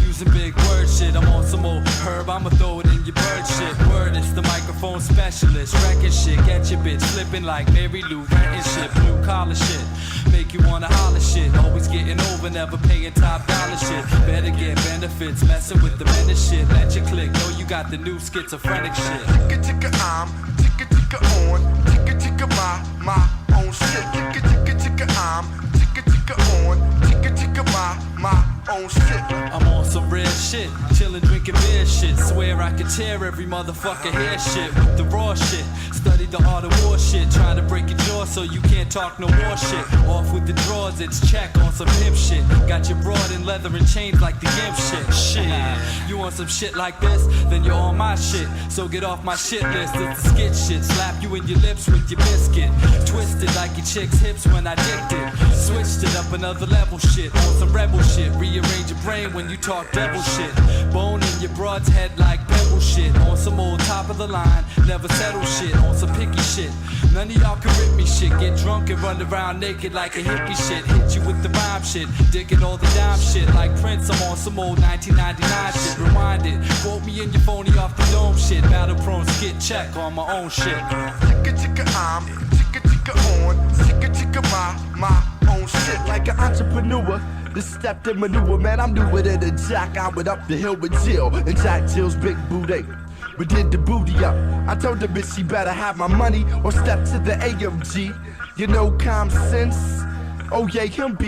using big word shit, I'm on some old herb, I'ma throw it in your bird shit, word it's the microphone specialist, wrecking shit, get your bitch flipping like Mary Lou, renting shit, blue collar shit, make you wanna holler shit, always getting over, never paying top dollar shit, better get benefits, messing with the menace shit, let your click, know you got the new schizophrenic shit. Ticka ticka I'm, ticka ticka on, ticka ticka my own shit. Ticka ticka ticka I'm, ticka ticka on, ticka ticka my own shit. I'm on some real shit, chillin' drinking beer shit. Swear I could tear every motherfucker hair shit with the raw shit. Studied the art of war shit, trying to break your jaw so you can't talk no more shit. Off with the drawers, it's check on some pimp shit. Got your broad in leather and chains like the gimp shit. Shit, you want some shit like this? Then you're on my shit. So get off my shit list. It's the skit shit. Slap you in your lips with your biscuit. Twisted like your chick's hips when I dicked it. Switched it up another level shit. On some rebel shit. Rearrange your brain when you talk devil shit. Bone in your broad's head like pebble shit. On some old top of the line, never settle shit. On some picky shit. None of y'all can rip me shit. Get drunk and run around naked like a hippie shit. Hit you with the rhyme shit. Digging all the dime shit. Like Prince, I'm on some old 1999 shit. Rewind it. Quote me in your phony off the dome shit. Battle prone skit check on my own shit. Ticka ticka I'm, ticka ticka on, ticka ticka my own shit. Like an entrepreneur, the stepped in manure, man, I'm newer than a Jack. I went up the hill with Jill, and Jack Jill's big booty. We did the booty up. I told the bitch she better have my money or step to the AMG. You know common sense. Oh yeah, him be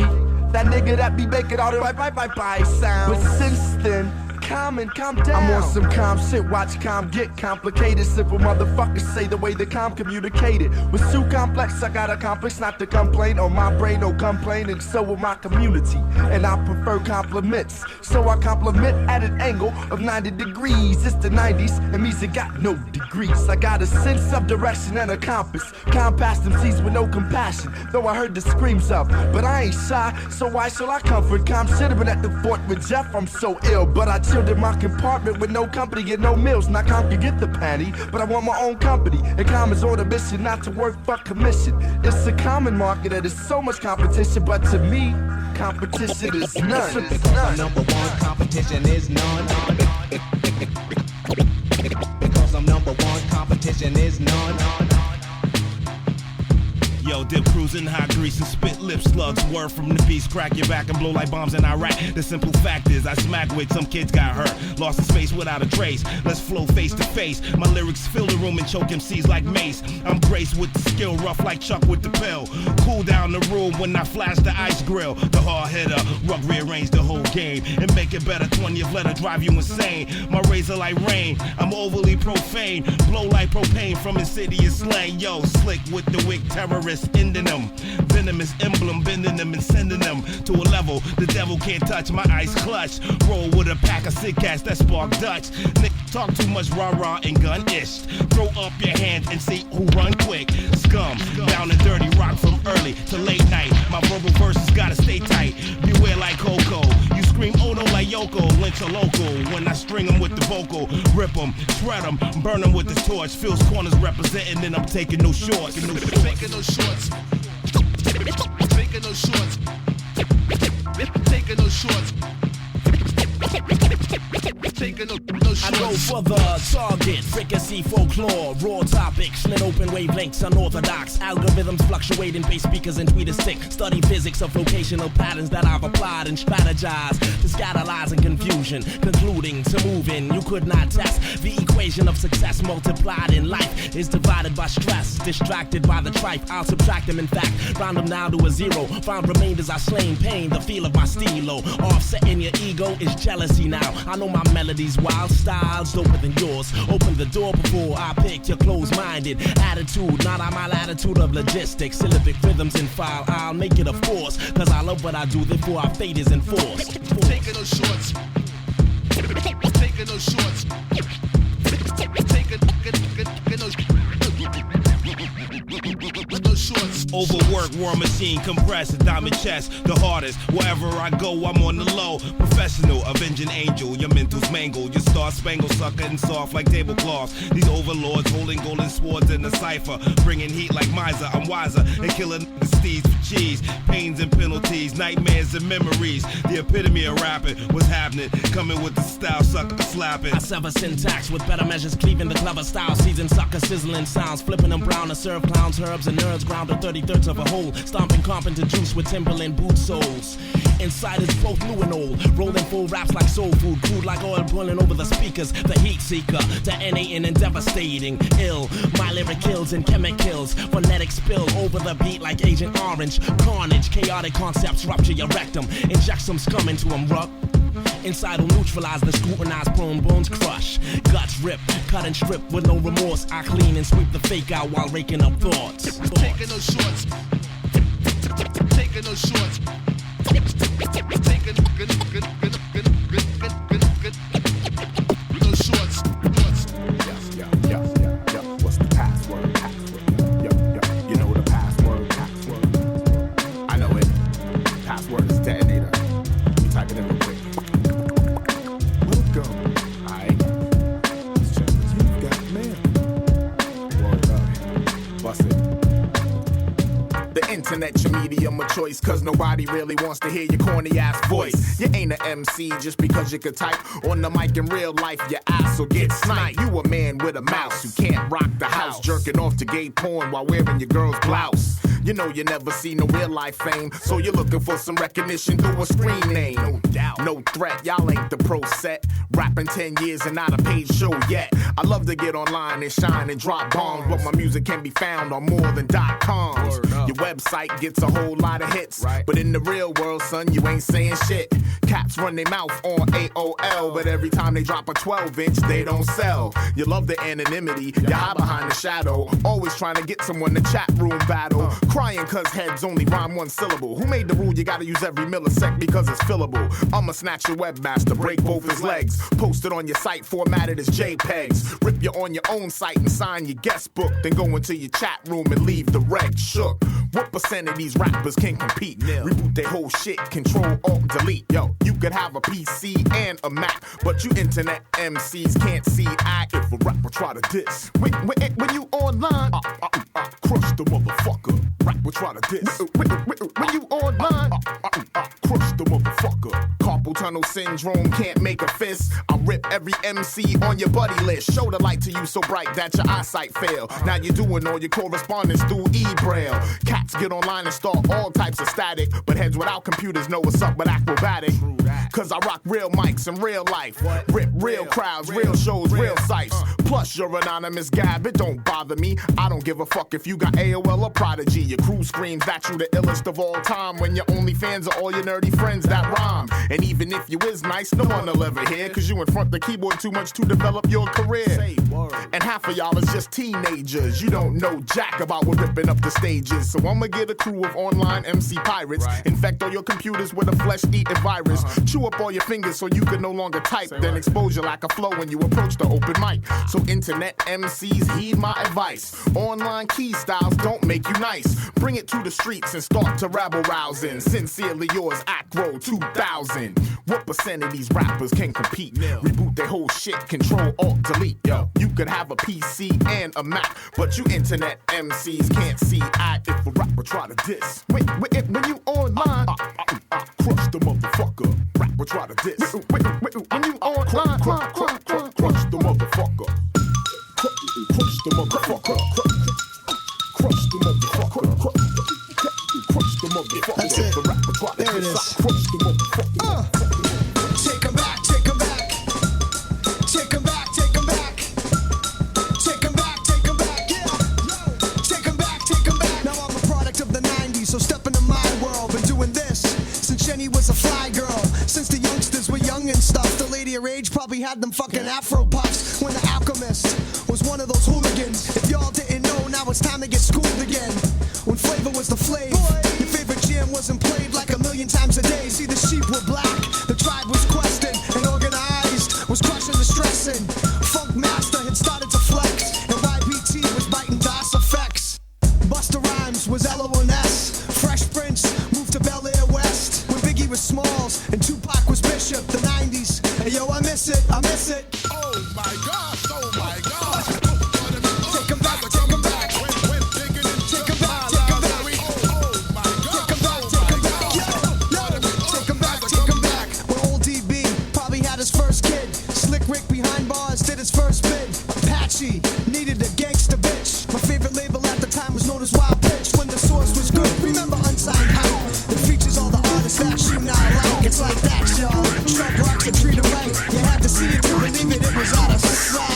that nigga that be making all the bye sound. But since then, calm down. I'm on some calm shit, watch calm get complicated. Simple motherfuckers say the way the calm communicated was too complex. I got a complex not to complain on my brain, no complaining. So will my community, and I prefer compliments. So I compliment at an angle of 90 degrees. It's the 90s, and me's it got no degrees. I got a sense of direction and a compass. Compass them seas with no compassion. Though I heard the screams of, but I ain't shy. So why shall I comfort? Calm should have been at the fort with Jeff. I'm so ill, but I chilled in my compartment with no company and no meals. Now calm can get the patty, but I want my own company. And calm is on a mission not to work for commission. It's a common market that is so much competition, but to me, competition is none. Because number one, competition is none. Because I'm number one, competition is none. Yo, dip cruising, hot grease and spit lip slugs. Word from the beast, crack your back and blow like bombs in Iraq. The simple fact is, I smack with some kids got hurt. Lost in space without a trace. Let's flow face to face. My lyrics fill the room and choke MCs like mace. I'm graced with the skill, rough like Chuck with the pill. Cool down the room when I flash the ice grill. The hard hitter, Rug rearrange the whole game and make it better. 20th letter drive you insane. My razor like rain, I'm overly profane. Blow like propane from insidious slang. Yo, slick with the wick terrorist. Ending them, venomous emblem, bending them and sending them to a level the devil can't touch. My ice clutch, roll with a pack of sick cats that spark Dutch. Nick talk too much rah-rah and gun-ish. Throw up your hands and see who run quick. Scum, down and dirty, rock from early to late night. My verbal verses gotta stay tight. Beware like Coco. You scream Odo like Yoko, lynch a local. When I string them with the vocal, rip them, shred them, burn them with the torch. Phil's corners representing, and I'm taking no shorts. Taking no shorts. Taking no shorts. Taking no shorts. Taking no shorts. I go for the target, fricassee folklore, raw topics, slit open wavelengths, unorthodox algorithms fluctuating, bass speakers and tweeters stick. Study physics of vocational patterns that I've applied and strategize to scatter lies and confusion. Concluding to moving, you could not test the equation of success multiplied in life is divided by stress. Distracted by the trife, I'll subtract them. In fact, round them now to a zero. Found remainders I slain pain, the feel of my stilo. Offsetting your ego is jealousy now. I know my melodies wild, styles doper than yours. Open the door before I pick your closed-minded attitude. Not on my latitude of logistics. Syllabic rhythms in file, I'll make it a force. Cause I love what I do, therefore our fate is enforced. Taking no shorts. Taking no shorts. Taking no shorts. Overwork, war machine, compressed, diamond chest, the hardest. Wherever I go, I'm on the low. Professional, avenging angel, your mental's mangled. Your star spangled, sucker and soft like tablecloths. These overlords holding golden swords in the cipher. Bringing heat like miser, I'm wiser. And killing the steeds for cheese. Pains and penalties, nightmares and memories. The epitome of rapping, what's happening? Coming with the style, sucker slapping. I sever syntax with better measures, cleaving the clever style. Season sucker, sizzling sounds. Flipping them brown to serve clowns, herbs and nerds. Ground to 33rds of a hole. Stomping carpenter juice with Timberland boot soles. Insiders both new and old. Rolling full raps like soul food. Crude like oil boiling over the speakers. The heat seeker, detonating and devastating. Ill, my lyric kills and chemicals. Phonetic spill over the beat like Agent Orange. Carnage, chaotic concepts rupture your rectum. Inject some scum into them, ruck. Inside will neutralize the scrutinized prone bones crush. Guts rip, cut and strip with no remorse. I clean and sweep the fake out while raking up thoughts. Taking no shorts. Taking no shorts. Taking no shorts. Yeah. What's the password? Yeah. You know the password. I know it. Password is detonator. You type it in real quick. Welcome. Aight. Let's check what you've got, man. Word up. Bust it. The internet, your medium of choice, cause nobody really wants to hear your corny ass voice. You ain't an MC just because you could type on the mic in real life, your ass will get sniped. You a man with a mouse who can't rock the house, jerking off to gay porn while wearing your girl's blouse. You know you never see no real life fame, so you're looking for some recognition through a screen name. No doubt, no threat, y'all ain't the pro set. Rapping 10 years and not a paid show yet. I love to get online and shine and drop bombs, but my music can be found on more than .coms. Your website gets a whole lot of hits, but in the real world, son, you ain't saying shit. Cats run their mouth on AOL, but every time they drop a 12-inch, they don't sell. You love the anonymity, you hide behind the shadow, always trying to get someone to chat room battle. Crying cause heads only rhyme one syllable. Who made the rule you gotta use every millisecond because it's fillable? I'ma snatch your webmaster, break both his legs, post it on your site formatted as JPEGs, rip you on your own site and sign your guest book, then go into your chat room and leave the Reks shook. What percent of these rappers can compete? Reboot their whole shit, control, alt, delete. Yo, you could have a PC and a Mac, but you internet MCs can't see act. If a rapper try to diss, when you online, crush the motherfucker. Rapper try to diss. When you online, crush the motherfucker. Carpal tunnel syndrome, can't make a fist. I rip every MC on your buddy list. Show the light to you so bright that your eyesight fail. Now you're doing all your correspondence through e-braille. Cats get online and start all types of static, but heads without computers know what's up with Akrobatik. Cause I rock real mics in real life. Rip real crowds, real shows, real sites. Plus your anonymous gab, it don't bother me. I don't give a fuck if you got AOL or Prodigy. Your crew screams that you the illest of all time, when your only fans are all your nerdy friends that rhyme. And even if you is nice, no one will ever hear, cause you in front the keyboard too much to develop your career. And half of y'all is just teenagers. You don't know jack about what ripping up the stages. So I'ma get a crew of online MC pirates, infect all your computers with a flesh-eating virus, chew up all your fingers so you can no longer type, then expose your lack of flow when you approach the open mic. So internet MCs, heed my advice. Online key styles don't make you nice. Bring it to the streets and start to rabble rousing. Sincerely yours, Acro 2000. What percent of these rappers can compete? Reboot their whole shit, control, alt, delete. Yo, you could have a PC and a Mac, but you internet MCs can't see act. If a rapper try to diss, when you online, crush the motherfucker. Rapper try to diss, when you online, crush the motherfucker. Crush the motherfucker. Crush the motherfucker. Crush the motherfucker. That's it. The rapper try to There it diss, is. crush the motherfucker. Take 'em back, take 'em back. Take 'em back, take 'em back. Take 'em back, take 'em back, yeah. Take 'em back, take 'em back. Now I'm a product of the 90s, so step into my world. Been doing this since Jenny was a fly girl. Since the youngsters were young and stuff, the lady her age probably had them fucking Afro puffs. When the Alchemist was one of those hooligans. If y'all didn't know, now it's time to get schooled again. When flavor was the flavor, your favorite jam wasn't played like a million times a day. See, the sheep were black, the tribe was questioned and organized, was crushing the stressing. Funk Master had started to flex, and YBT was biting DOS effects. Busta Rhymes was LONS. Fresh Prince moved to Bel Air West. When Biggie was Smalls and Tupac was Bishop, the 90s. Hey yo, I miss it, I miss it. Oh my gosh, oh my gosh. Take 'em back, take 'em back. Take 'em back, take 'em back. Take 'em back, take 'em back. Take 'em back, take 'em back. When old DB probably had his first kid. Slick Rick behind bars did his first bid. Apache needed a gangsta bitch. My favorite label at the time was known as Wild Pitch. When the source was good, remember Unsigned Hype. It features all the artists that you not like. It's like that, y'all. Trap rocks and treat it right. You had to see it to believe it, it was out of sight.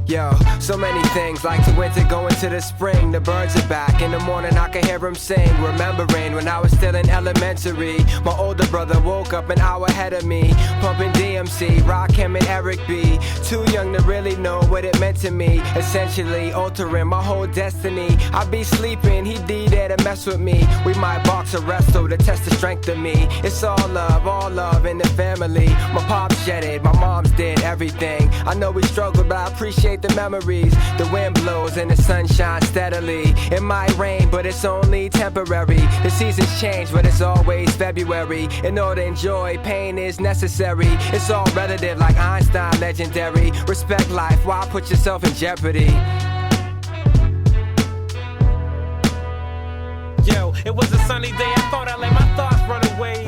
Yo, so many things, like the winter going to the spring. The birds are back, in the morning I can hear them sing. Remembering when I was still in elementary, my older brother woke up an hour ahead of me, pumping DMC, Rakim and Eric B. Too young to really know what it meant to me, essentially altering my whole destiny. I'd be sleeping, he'd be there to mess with me. We might box or wrestle to test the strength of me. It's all love in the family. My pops jetted, my mom's did everything. I know we struggled, but I appreciate the memories. degrees. The wind blows and the sun shines steadily. It might rain, but it's only temporary. The seasons change, but it's always February. In order to enjoy, pain is necessary. It's all relative, like Einstein, legendary. Respect life, why put yourself in jeopardy? Yo, it was a sunny day, I thought I let my thoughts run away.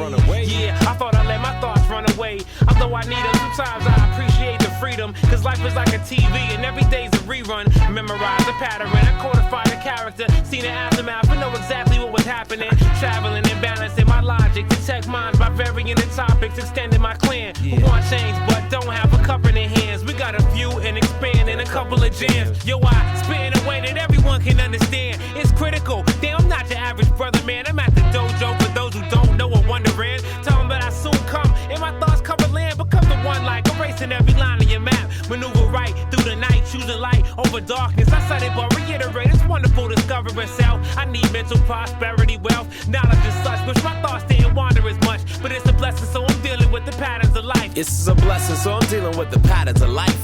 Yeah, I thought I let my thoughts run away. Although I need them, sometimes I appreciate the freedom. Cause life is like a TV and every day's a rerun. Memorize the pattern, I codify the character. Seen the aftermath, I know exactly what was happening. Traveling and balancing my logic. Detect minds by varying the topics. Extending my clan. Who want change but don't have a cup in their hands. We got a few and expand in a couple of jams. Yo, I spit in a way that everyone can understand. It's critical, damn, I'm not the average brother, man. I'm at the dojo for those who don't know or wondering. Tell them that I soon come, and my thoughts cover land. Become the one like erasing every line of your map. Maneuver right through the night, choosing light over darkness. I said it, but reiterate, it's wonderful discovering self. I need mental prosperity, wealth, knowledge and such. Wish my thoughts didn't wander as much, but it's a blessing, so I'm dealing with the patterns of life. It's a blessing, so I'm dealing with the patterns of life.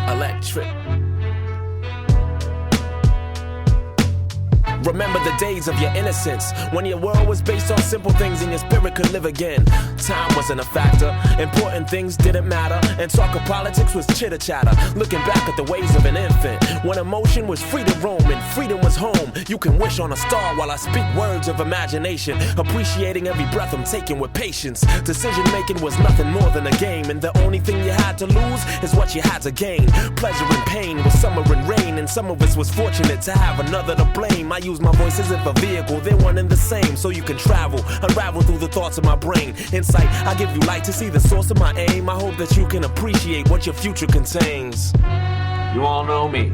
Electric. Remember the days of your innocence, when your world was based on simple things and your spirit could live again. Time wasn't a factor, important things didn't matter, and talk of politics was chitter chatter. Looking back at the ways of an infant, when emotion was free to roam and freedom was home. You can wish on a star while I speak words of imagination, appreciating every breath I'm taking with patience. Decision making was nothing more than a game, and the only thing you had to lose is what you had to gain. Pleasure and pain was summer and rain, and some of us was fortunate to have another to blame. I use my voice as if a vehicle, they're one and the same, so you can travel, unravel through the thoughts of my brain. Insight, I give you light to see the source of my aim. I hope that you can appreciate what your future contains. You all know me.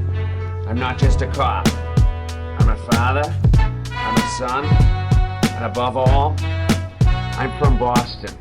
I'm not just a cop. I'm a father, I'm a son, and above all, I'm from Boston.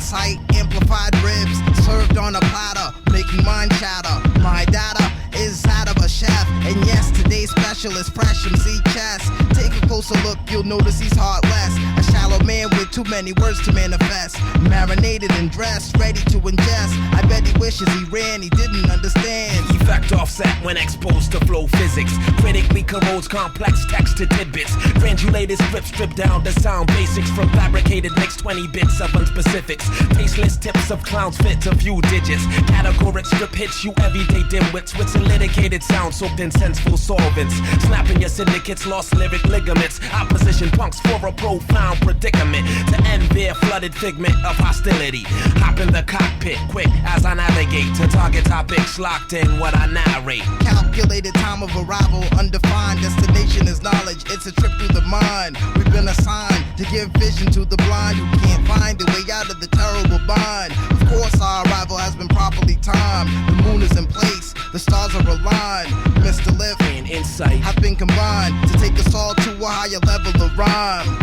Tight, amplified ribs, served on a platter, making mind chatter. My data is that of a chef, and yes, today's special is fresh MC chest. Take a closer look, you'll notice he's heartless. A shallow man with too many words to manifest. Marinated and dressed, ready to ingest. I bet he wishes he ran, he didn't understand. Effect offset when exposed to flow physics. Critically corrodes complex text to tidbits. Granulated scripts stripped down to sound basics. From fabricated mixed 20 bits of unspecifics. Tasteless tips of clowns fit to few digits. Categoric strip hits you everyday dimwits with litigated sound soaked in senseful solvents. Snapping your syndicates, lost lyric ligaments. Opposition punks for a profound predicament. To end their flooded figment of hostility. Hop in the cockpit quick as I navigate to target topics locked in what I narrate. Calculated time of arrival, undefined. Destination is knowledge, it's a trip through the mind. We've been assigned to give vision to the blind who can't find a way out of the terrible bind. Of course our arrival has been properly timed. The moon is in place, the stars are aligned. Mr. Live and insight have been combined to take us all to a higher level of rhyme.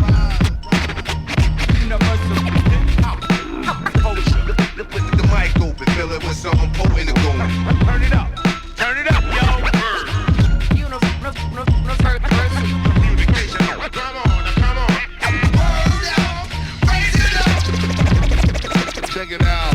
The mic open, fill it with something potent to go. Turn it up, yo. Communication, come on. Check it out.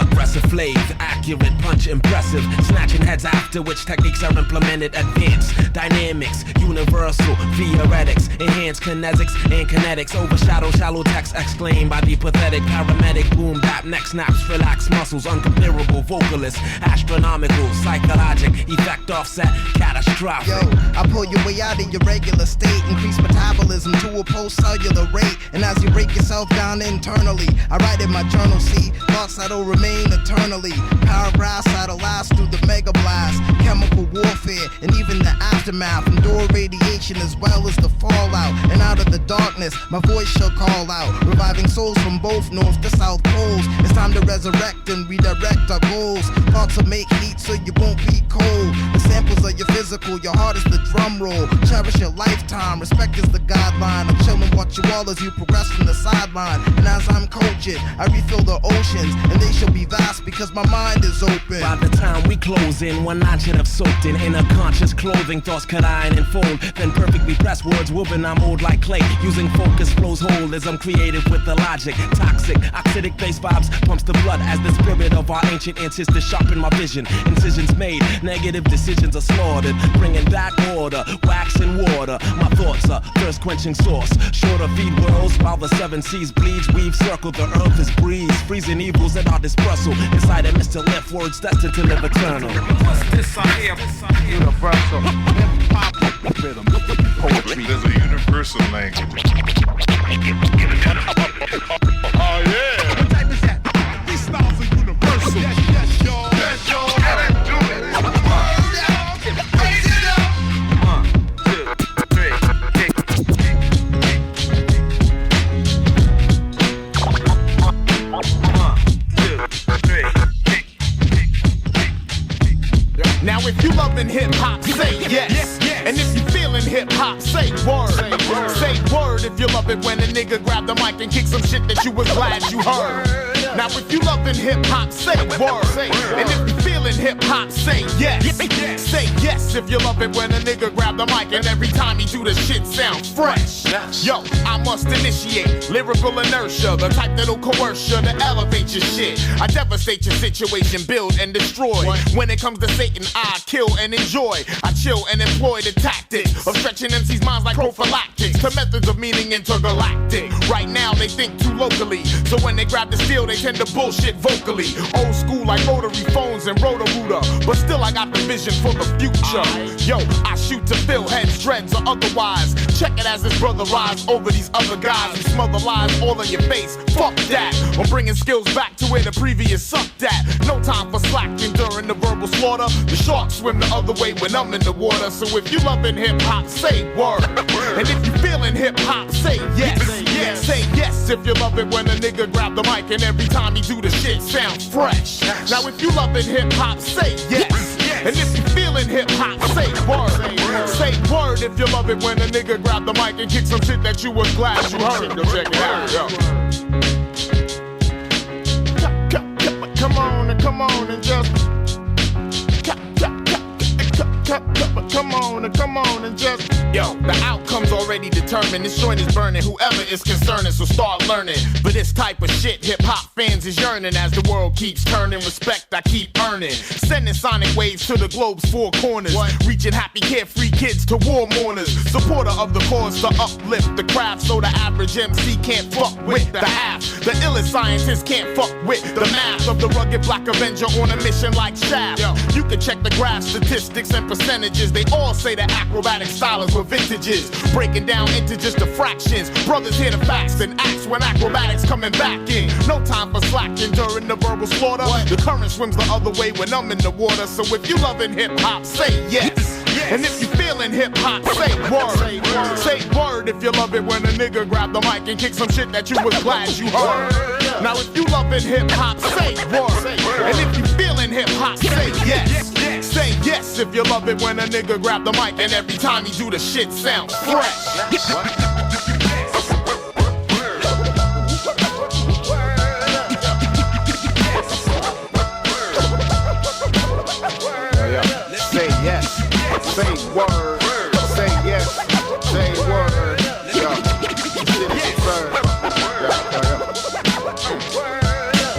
Aggressive flav, accurate, punch, impressive. Snatching heads after which techniques are implemented. Advanced dynamics, universal theoretics. Enhanced kinetics and kinetics. Overshadow shallow text exclaimed by the pathetic paramedic. Boom bap, neck snaps, relax muscles. Uncomparable vocalist, astronomical, psychologic. Effect offset, catastrophic. Yo, I pull your way out of your regular state. Increase metabolism to a post-cellular rate. And as you break yourself down internally, I write in my journal, see thoughts that'll remain eternally. our wrath that'll last through the mega blast, chemical warfare, and even the aftermath. Endure radiation as well as the fallout. And out of the darkness, my voice shall call out, reviving souls from both north to south poles. It's time to resurrect and redirect our goals. Thoughts will make heat so you won't be cold. The samples of your physical, your heart is the drum roll. Cherish your lifetime, respect is the guideline. I'm chilling, watch you all as you progress from the sideline. And as I'm coaching, I refill the oceans, and they shall be vast because my mind is open. By the time we close in, one night should have soaked in inner conscious clothing. Thoughts cut iron and fold, then perfectly pressed words woven. I mold like clay, using focus flows whole as I'm creative with the logic. Toxic, oxidic bass vibes pumps the blood as the spirit of our ancient ancestors sharpen my vision. Incisions made, negative decisions are slaughtered, bringing back order, wax and water. My thoughts are thirst quenching source, sure to feed worlds while the seven seas bleeds. We've circled the earth as breeze, freezing evils at our dispersal. Inside a Mr. Left words destined to live eternal. This I am universal hip-hop rhythm, poetry. There's a universal language. Oh yeah. What type is that? These styles are universal. Yes, y'all. Yes, y'all. Let's do it. Raise it up. 1, 2, 3, kick. 1, 2, 3, Now if you loving hip-hop, say yes. And if you feeling hip-hop, say word. Say word if you love it when a nigga grab the mic and kick some shit that you was glad you heard. Now if you loving hip-hop, say word. And if you feeling hip-hop, say yes. Say yes if you love it when a nigga grab the mic and every time he do the shit sound fresh. Yo, I must initiate lyrical inertia, the type that'll coerce you to elevate your shit. I devastate your situation, build and destroy. When it comes to Satan, I kill and enjoy. I chill and employ the tactics of stretching MC's minds like prophylactics to methods of meaning intergalactic. Right now they think too locally, so when they grab the steel they tend to bullshit vocally. Old school like rotary phones and rotor-rooter, but still I got the vision for the future. Yo, I shoot to fill heads, dreads or otherwise. Check it as this brother rise over these other guys and smother lies all in your face. Fuck that, I'm bringing skills back to where the previous sucked at. No time for slacking during the verbal slaughter. The sharks swim the other way when I'm in the water. So if you loving hip-hop, say word. And if you feeling hip-hop, say yes. Say yes if you love it when a nigga grab the mic and every time he do the shit sound fresh. Now if you loving hip-hop, say yes. And if you feeling hip-hop, say word. Say word if you love it when a nigga grab the mic and kick some shit that you was glad you heard. Yo, check it out, yo. Come on and just come on and just yo, the outcome's already determined. This joint is burning, whoever is concerning, so start learning. For this type of shit, hip-hop fans is yearning. As the world keeps turning, respect I keep earning. Sending sonic waves to the globe's four corners. Reaching happy, carefree kids to war mourners. Supporter of the cause to uplift the craft, so the average MC can't fuck with the half. The illest scientists can't fuck with the math of the rugged black avenger on a mission like Shaft. You can check the graph, statistics and percentages. They all say that acrobatic stylers were vintages, breaking down into just the fractions. Brothers hear the facts and acts when acrobatics coming back in. No time for slacking during the verbal slaughter. The current swims the other way when I'm in the water. So if you loving hip-hop, say yes. And if you feeling hip-hop, say word. Say word if you love it when a nigga grab the mic and kick some shit that you was glad you heard. Now if you loving hip-hop, say word. And if you feeling hip-hop, say yes. Say yes if you love it when a nigga grab the mic and every time he do the shit sound fresh. Say yes, say word, say yes, say word.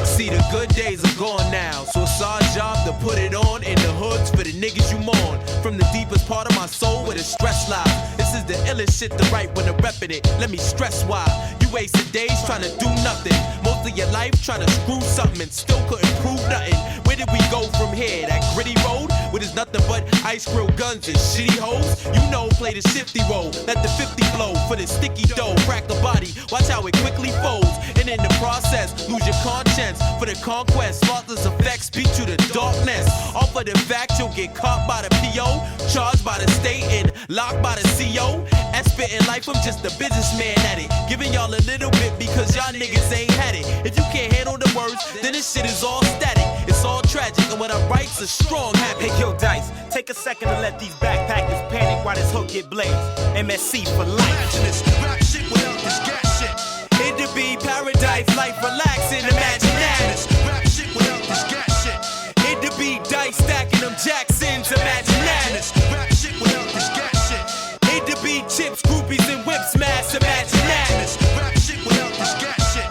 See, the good days are gone now, so it's our job to put it on in the hoods for the niggas you mourn. From the deepest part of my soul where the stress lies. This is the illest shit to write when I'm repping it. Let me stress why. You wasted days trying to do nothing. Most of your life trying to screw something and still couldn't prove nothing. Where did we go from here? That gritty road? Where there's nothing but ice grill guns and shitty hoes? You know, play the shifty role. Let the 50 blow for the sticky dough. Crack a body, watch how it quickly folds. And in the process, lose your conscience for the conquest. Thoughtless effects speak to the darkness. Off of the fact you'll get caught by the PO, charged by the state and locked by the CO. And spitting life, I'm just a businessman at it. Giving y'all a little bit because y'all niggas ain't had it. If you can't handle the words, then this shit is all static. It's all tragic, and what I write's a strong habit. Hey yo, Dice, take a second to let these backpackers panic while this hook get blazed. MSC for life. Imagine this rap shit without this gas shit. It'd be paradise, life relaxing, imagine that. This rap shit without this gas shit. It'd be Dice stacking them Jacksons, imagine that. This rap shit without this gas shit. It'd be chips, groupies, and whip smash, imagine that. This rap shit without this gas shit.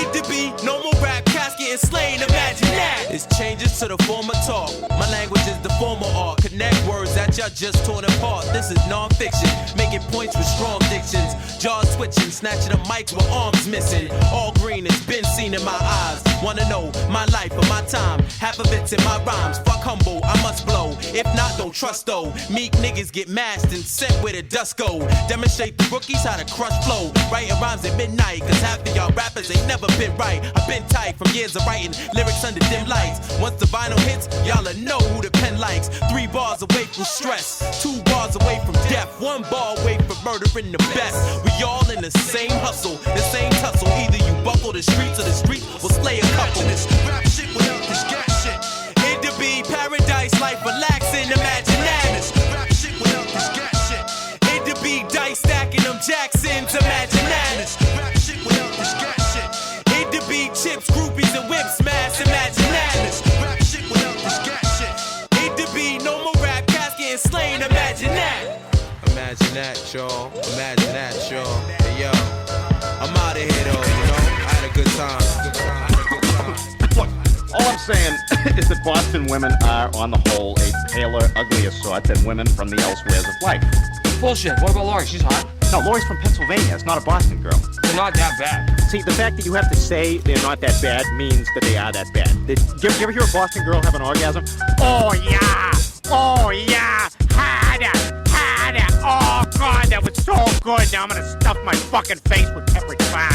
It'd be no more rap, casket, and Slaine, imagine that. It's changes to the former talk. My language is the former art. Connect words that y'all just torn apart. This is non-fiction, making points with strong dictions. Jaws switching, snatching the mics with arms missing. All green, it's been seen in my eyes. Wanna know my life or my time? Half of it's in my rhymes. Fuck humble, I must blow. If not, don't trust though. Meek niggas get mashed and sent where the dust go. Demonstrate the rookies how to crush flow. Writing rhymes at midnight, cause half of y'all rappers ain't never been right. I've been tight from years of writing lyrics under dim lights. Once the vinyl hits, y'all know who the pen likes. 3 bars away from stress, 2 bars away from death, 1 bar away from murdering the best. We all in the same hustle, the same tussle. Either you buckle the streets or the street will slay a couple. This rap shit without this gas shit. It'd be paradise, life relaxing, imagine that. This rap shit without this gas shit. It'd be Dice stacking them Jacksons, imagine that. This rap shit without this gas shit. It'd be chips, groupies, and whip smash, imagine that. This rap shit without this gas shit. It'd be no more rap, casket, and Slaine, imagine that. Imagine that, y'all. Imagine that, y'all. Hey, yo, I'm out of here, though, you know? I had a good time. Look, all I'm saying is that Boston women are, on the whole, a paler, uglier sort than women from the elsewheres of life. Bullshit. What about Lori? She's hot. No, Lori's from Pennsylvania. It's not a Boston girl. They're not that bad. See, the fact that you have to say they're not that bad means that they are that bad. Did you ever hear a Boston girl have an orgasm? Oh, yeah! Oh, yeah! Harder! Harder! Oh, God, that was so good. Now I'm gonna stuff my fucking face with peppered farm.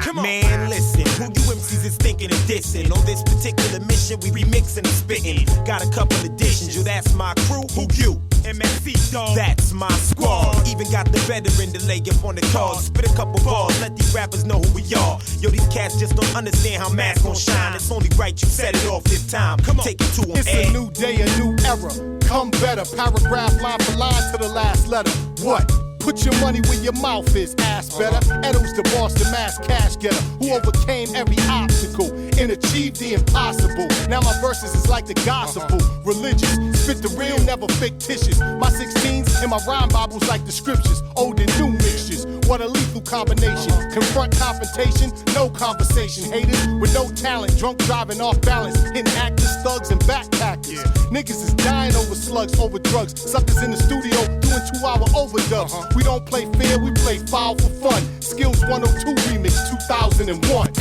Come on. Man, listen, who you MCs is thinking of dissing? On this particular mission, we remixing and spitting. Got a couple additions, yo, that's my crew. Who you? MSC, dog. That's my squad. Even got the veteran to lay up on the cards. Spit a couple balls, let these rappers know who we are. Yo, these cats just don't understand how mass gon' shine. It's only right you set it off this time. Come on, take it to them. It's a new day, a new era. Come better, paragraph line for line to the last letter. What? Put your money where your mouth is, ass better. Edo's the Boston mass cash getter who overcame every obstacle and achieved the impossible. Now my verses is like the gospel, religious. Spit the real, never fictitious. My 16s and my rhyme Bibles like the scriptures, old and new mixtures. What a lethal combination. Confront confrontation, no conversation. Haters with no talent, drunk driving off balance, hitting actors, thugs, and backpackers. Niggas is dying over slugs, over drugs. Suckers in the studio doing 2-hour overdubs. We don't play fair, we play foul for fun. Skills 102 remix 2001.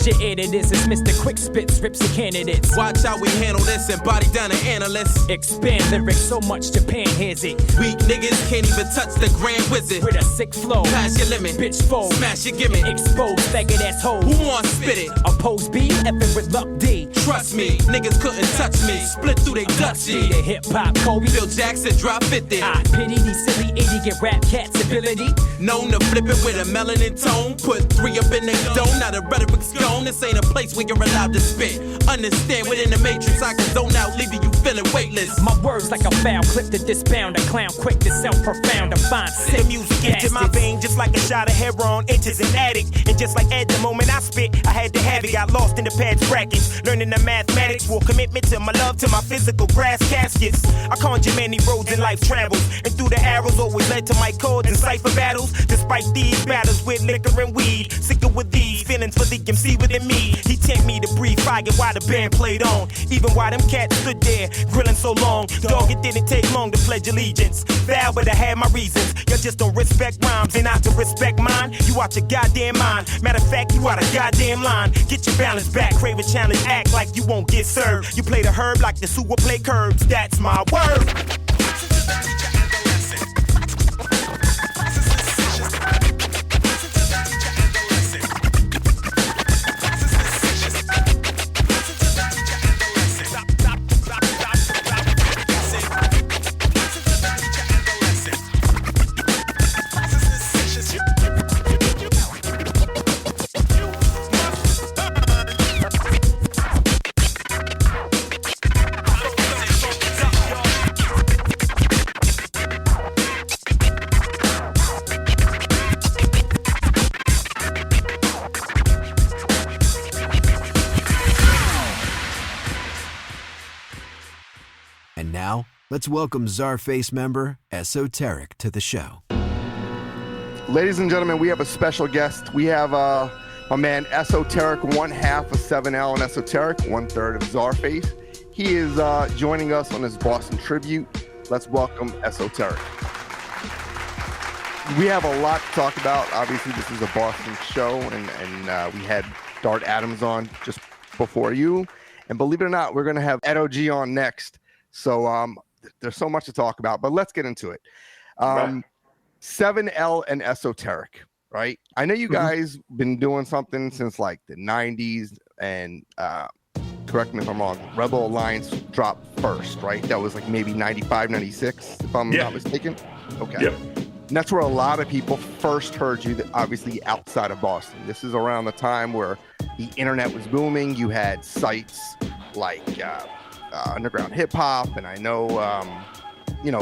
Your ear to this is Mr. Quick Spits, rips the candidates. Watch how we handle this and body down the analyst. Expand lyrics so much Japan hears it. Weak niggas can't even touch the Grand Wizard. With a sick flow, pass your limit, bitch fold, smash your gimmick, expose faggot asshole. Who wants spit it? Oppose B, effing with Luck D. Trust me, niggas couldn't touch me. Split through they Dutchie. The hip hop Kobe, Bill Jackson drop 50. I pity these silly idiot rap cats' ability. Known to flip it with a melanin tone. Put 3 up in the dome, now the rhetoric's gone. This ain't a place where you're allowed to spit. Understand within the matrix, I can zone out, leaving you feeling weightless. My words like a foul clip to disbound, a clown quick to sound profound, a fine sick. The music into my vein just like a shot of heroin enters an addict. And just like at the moment I spit, I had to have it. Got lost in the pads brackets, learning the mathematics. Full commitment to my love, to my physical brass caskets. I conjure many roads in life travels, and through the arrows always led to my chords and cipher battles. Despite these battles with liquor and weed, sicker with these feelings for the MC within me. He tempt me to breathe fire while the band played on. Even while them cats stood there grilling so long. Dog, it didn't take long to pledge allegiance. Val, but I had my reasons. You just don't respect rhymes, and not to respect mine. You out your goddamn mind. Matter of fact, you out a goddamn line. Get your balance back, crave a challenge, act like you won't get served. You play the herb like the sewer play curbs. That's my word. Now, let's welcome Czarface member Esoteric to the show. Ladies and gentlemen, we have a special guest. We have my man Esoteric, one half of 7L and Esoteric, 1/3 of Czarface. He is joining us on his Boston tribute. Let's welcome Esoteric. We have a lot to talk about. Obviously, this is a Boston show, and we had Dart Adams on just before you. And believe it or not, we're going to have Edo.G on next. So there's so much to talk about, but let's get into it. 7L and Esoteric, right? I know you guys been doing something since like the 90s, and correct me if I'm wrong, Rebel Alliance dropped first, right? That was like maybe 95, 96, if I'm not mistaken. Okay. Yep. And that's where a lot of people first heard you, obviously outside of Boston. This is around the time where the internet was booming. You had sites like Underground Hip Hop, and I know,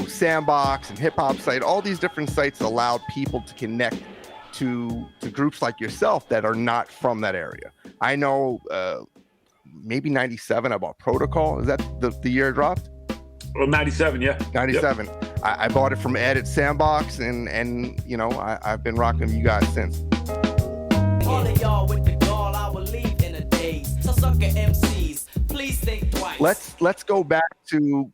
Sandbox and Hip Hop Site. All these different sites allowed people to connect to groups like yourself that are not from that area. I know maybe 97 I bought Protocol. Is that the year it dropped? Well, 97, yeah. 97. Yep. I bought it from Ed at Sandbox, and I've been rocking with you guys since. All of y'all with the gall, I will leave in a daze. So sucker MCs, please think twice. Let's go back to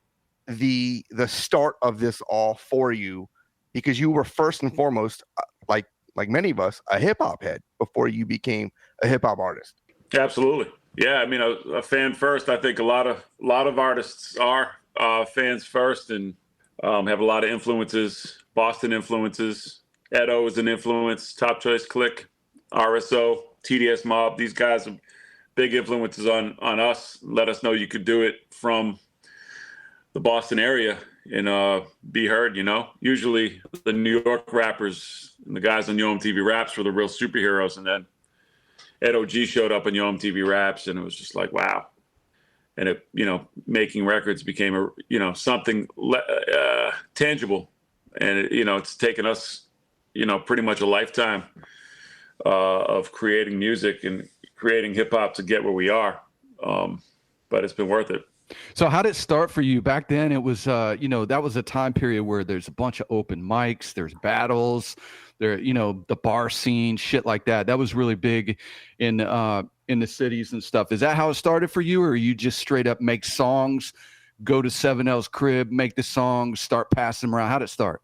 the start of this all for you, because you were first and foremost, like many of us, a hip hop head before you became a hip hop artist. Absolutely, yeah. I mean, a fan first. I think a lot of artists are fans first, and have a lot of influences. Boston influences. Edo is an influence. Top Choice Clique, RSO, T.D.S. Mob. These guys are big influences on us. Let us know you could do it from the Boston area and be heard, Usually the New York rappers and the guys on Yo MTV Raps were the real superheroes, and then Edo.G showed up on Yo MTV Raps, and it was just like, wow. And it, making records became something tangible, and it's taken us, pretty much a lifetime of creating music and creating hip hop to get where we are. But it's been worth it. So how did it start for you? Back then it was, that was a time period where there's a bunch of open mics, there's battles, there, the bar scene, shit like that. That was really big in the cities and stuff. Is that how it started for you, or you just straight up make songs, go to 7L's crib, make the songs, start passing them around? How did it start?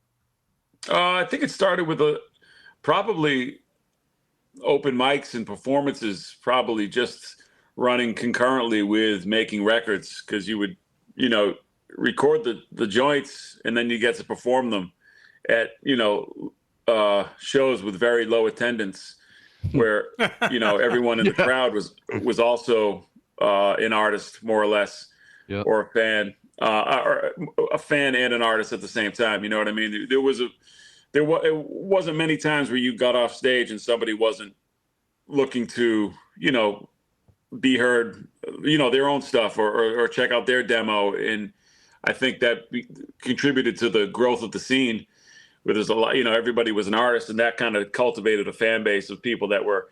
I think it started with probably open mics and performances, probably just running concurrently with making records, because you would, record the joints, and then you get to perform them at, shows with very low attendance, where, everyone in the crowd was also an artist, more or less, or a fan, or a fan and an artist at the same time. You know what I mean? It wasn't many times where you got off stage and somebody wasn't looking to, be heard, their own stuff or check out their demo. And I think that contributed to the growth of the scene, where there's a lot, everybody was an artist, and that kind of cultivated a fan base of people that were,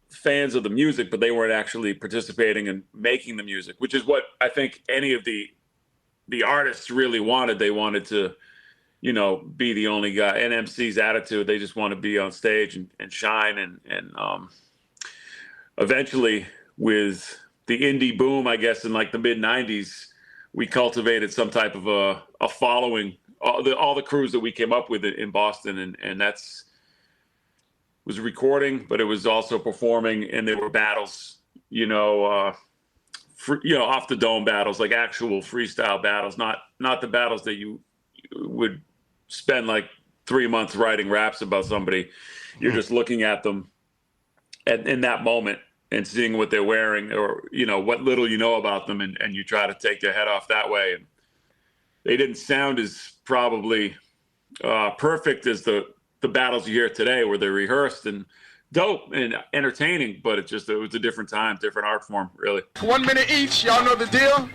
fans of the music, but they weren't actually participating in making the music, which is what I think any of the artists really wanted. They wanted to, be the only guy. NMC's attitude, they just want to be on stage and shine. And eventually with the indie boom, I guess, in like the mid 90s, we cultivated some type of a following, all the crews that we came up with in Boston. And that's was recording, but it was also performing, and there were battles, off the dome battles, like actual freestyle battles, not the battles that you would spend like 3 months writing raps about somebody. You're just looking at them in that moment and seeing what they're wearing, or, what little you know about them, and you try to take their head off that way. And they didn't sound as probably perfect as the battles you hear today, where they're rehearsed and dope and entertaining, but it was a different time, different art form, really. 1 minute each, y'all know the deal?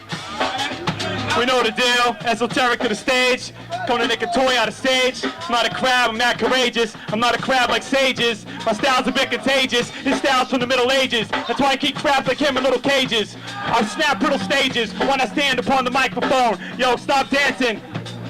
We know the deal. Esoteric to the stage. Coming to nick a toy out of stage. I'm not a crab, I'm not courageous. I'm not a crab like sages. My style's a bit contagious. His style's from the Middle Ages. That's why I keep crabs like him in little cages. I snap brittle stages when I stand upon the microphone. Yo, stop dancing.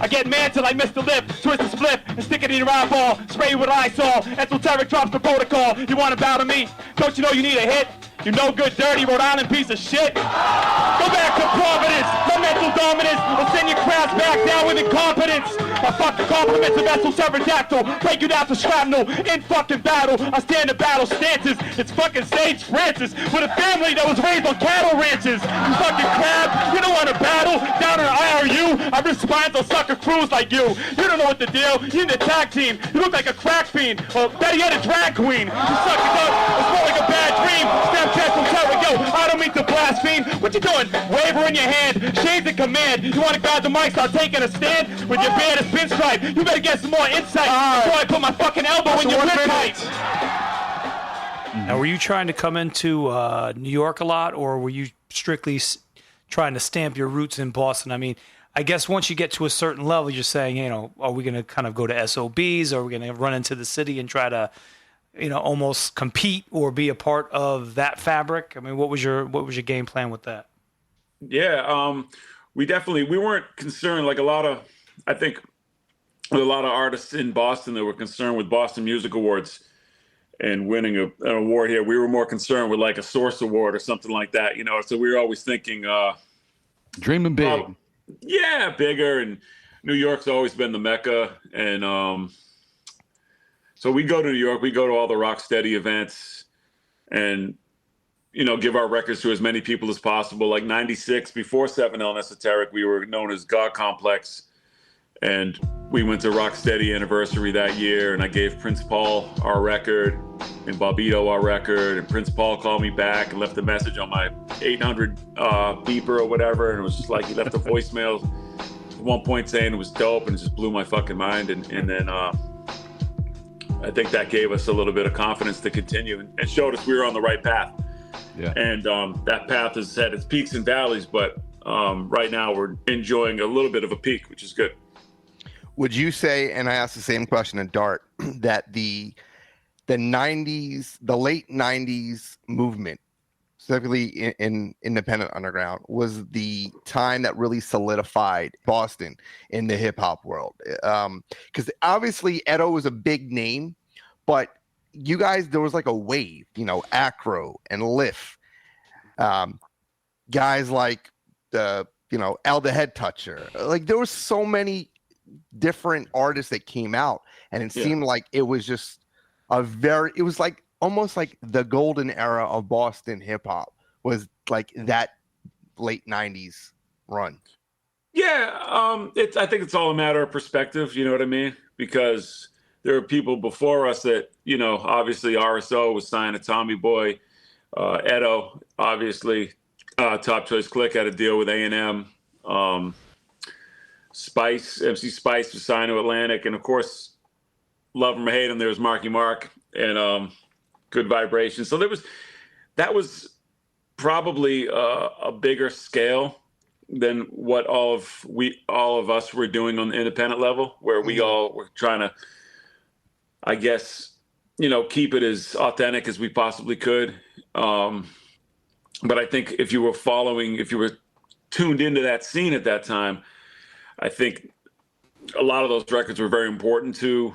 I get mantled like Mr. Lip, twist a split, and stick it in your eyeball. Spray you with Lysol. Esoteric drops the protocol. You wanna battle me? Don't you know you need a hit? You no good, dirty Rhode Island piece of shit. Go back to Providence, no mental dominance. I'll send your crabs back down with incompetence. I fuck the compliments of Esoterodactyl. Break you down to shrapnel in fucking battle. I stand in battle stances. It's fucking Sage Francis with a family that was raised on cattle ranches. You fucking crab, you don't want to battle down in IRU. I rip spines on sucker crews like you. You don't know what the deal. You need a tag team. You look like a crack fiend, or better yet, a drag queen. You suck it up. It's more like a bad dream. Yo, I don't mean to blaspheme. What you doing? Waver in your hand, shades in command. You want to guard the mic, start taking a stand with your band as pinstripe. You better get some more insight before I put my fucking elbow in your rib tight. Now, were you trying to come into New York a lot, or were you strictly trying to stamp your roots in Boston? I mean, I guess once you get to a certain level, you're saying, are we going to kind of go to SOBs, or are we going to run into the city and try to almost compete or be a part of that fabric? I mean, what was your game plan with that? Yeah, we weren't concerned, like a lot of artists in Boston that were concerned with Boston Music Awards and winning an award here. We were more concerned with like a Source Award or something like that, so we were always thinking dreaming big. Bigger, and New York's always been the Mecca, and so we go to New York, we go to all the Rocksteady events and, give our records to as many people as possible. Like 96, before 7L and Esoteric, we were known as God Complex. And we went to Rocksteady anniversary that year, and I gave Prince Paul our record and Bobito our record. And Prince Paul called me back and left a message on my 800 beeper or whatever. And it was just like he left a voicemail at one point saying it was dope, and it just blew my fucking mind. And then I think that gave us a little bit of confidence to continue and showed us we were on the right path. Yeah. And that path has had its peaks and valleys, but right now we're enjoying a little bit of a peak, which is good. Would you say, and I asked the same question to Dart, that the 90s, the late 90s movement, specifically in independent underground, was the time that really solidified Boston in the hip hop world? Because obviously Edo was a big name, but you guys, there was like a wave, Acro and Liff, guys like the, El the Headtoucha. Like there were so many different artists that came out, and it seemed like it was just it was like almost like the golden era of Boston hip hop was like that late 90s run. Yeah, I think it's all a matter of perspective, you know what I mean? Because there are people before us that, obviously RSO was signed to Tommy Boy, Edo, obviously, Top Choice Clique had a deal with A&M, MC Spice was signed to Atlantic, and of course, love him or hate him, there was Marky Mark and Good Vibration. So that was probably a bigger scale than what all of us were doing on the independent level, where we all were trying to, I guess, keep it as authentic as we possibly could. But I think if you were tuned into that scene at that time, I think a lot of those records were very important to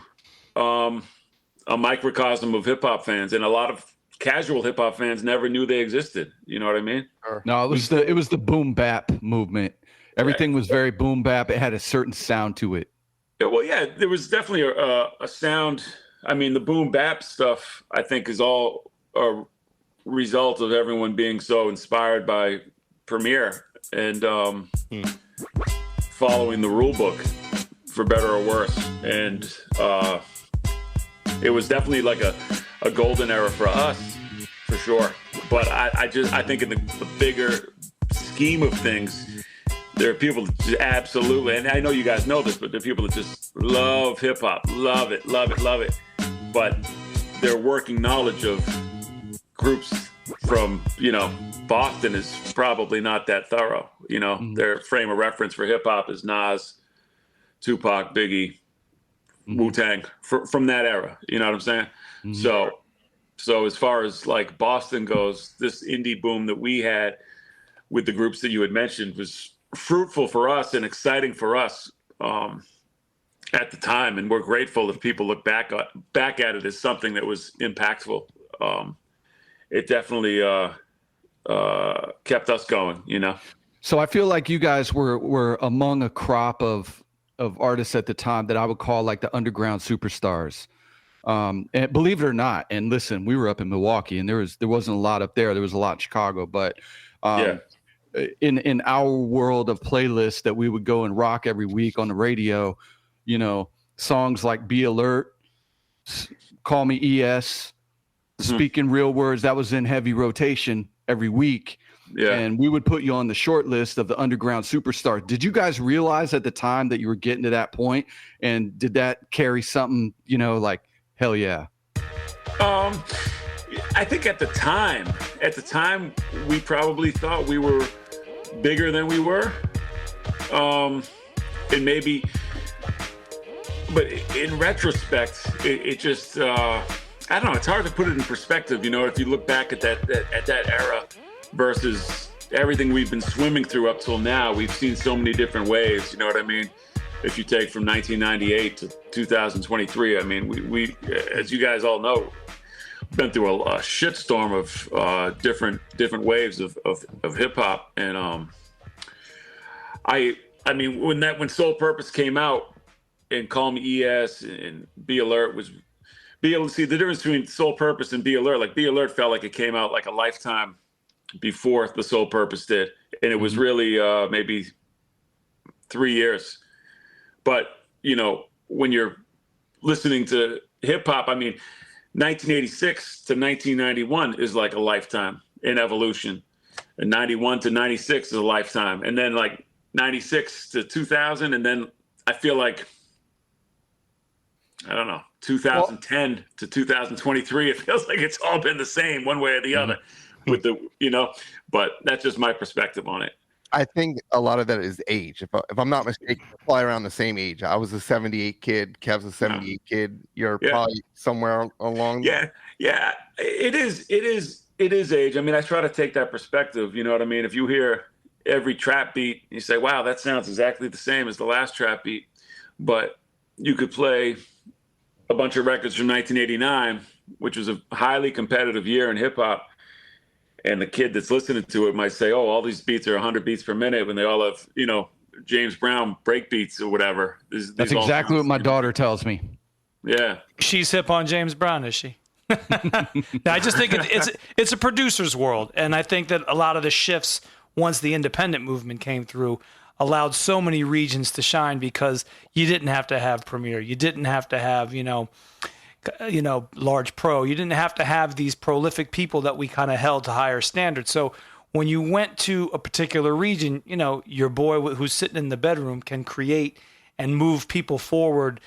a microcosm of hip hop fans. And a lot of casual hip hop fans never knew they existed. You know what I mean? No, it was the boom bap movement. Everything was very boom bap. It had a certain sound to it. Yeah, well, yeah, there was definitely a sound. I mean, the boom bap stuff, I think, is all a result of everyone being so inspired by Premier and following the rule book, for better or worse. And it was definitely like a golden era for us, for sure. But I think in the bigger scheme of things, there are people that just absolutely, and I know you guys know this, but there are people that just love hip hop, love it. But their working knowledge of groups from, Boston is probably not that thorough. Their frame of reference for hip hop is Nas, Tupac, Biggie, Wu-Tang, from that era. You know what I'm saying? So as far as like Boston goes, this indie boom that we had with the groups that you had mentioned was fruitful for us and exciting for us at the time, and we're grateful if people look back at it as something that was impactful. It definitely kept us going, So I feel like you guys were among a crop of artists at the time that I would call like the underground superstars. And believe it or not, and listen, we were up in Milwaukee, and there wasn't a lot up there. There was a lot in Chicago, but in our world of playlists that we would go and rock every week on the radio, songs like Be Alert, Call Me ES, Speaking Real Words, that was in heavy rotation every week. Yeah. And we would put you on the short list of the underground superstar. Did you guys realize at the time that you were getting to that point? And did that carry something, like, hell yeah? I think at the time, we probably thought we were bigger than we were. And maybe, but in retrospect, it just, I don't know, it's hard to put it in perspective, if you look back at that era versus everything we've been swimming through up till now. We've seen so many different waves, you know what I mean? If you take from 1998 to 2023, I mean, we as you guys all know, been through a shitstorm of different waves of hip hop, and I mean when Soul Purpose came out and Call Me ES and Be Alert see the difference between Soul Purpose and Be Alert. Like Be Alert felt like it came out like a lifetime before the Soul Purpose did, and it was really maybe 3 years. But when you're listening to hip hop, I mean, 1986 to 1991 is like a lifetime in evolution, and 91 to 96 is a lifetime, and then like 96 to 2000, and then I feel like, I don't know, 2010 to 2023, it feels like it's all been the same one way or the other with the, but that's just my perspective on it. I think a lot of that is age. If I'm not mistaken, we're probably around the same age. I was a 78 kid. Kev's a 78 kid. You're probably somewhere along. Yeah. It is age. I mean, I try to take that perspective. You know what I mean? If you hear every trap beat, you say, wow, that sounds exactly the same as the last trap beat. But you could play a bunch of records from 1989, which was a highly competitive year in hip hop. And the kid that's listening to it might say, oh, all these beats are 100 beats per minute when they all have, James Brown break beats or whatever. That's exactly what my daughter tells me. Yeah. She's hip on James Brown, is she? No, I just think it's a producer's world. And I think that a lot of the shifts, once the independent movement came through, allowed so many regions to shine because you didn't have to have Premier. You didn't have to have, large pro. You didn't have to have these prolific people that we kind of held to higher standards. So when you went to a particular region, your boy who's sitting in the bedroom can create and move people forward,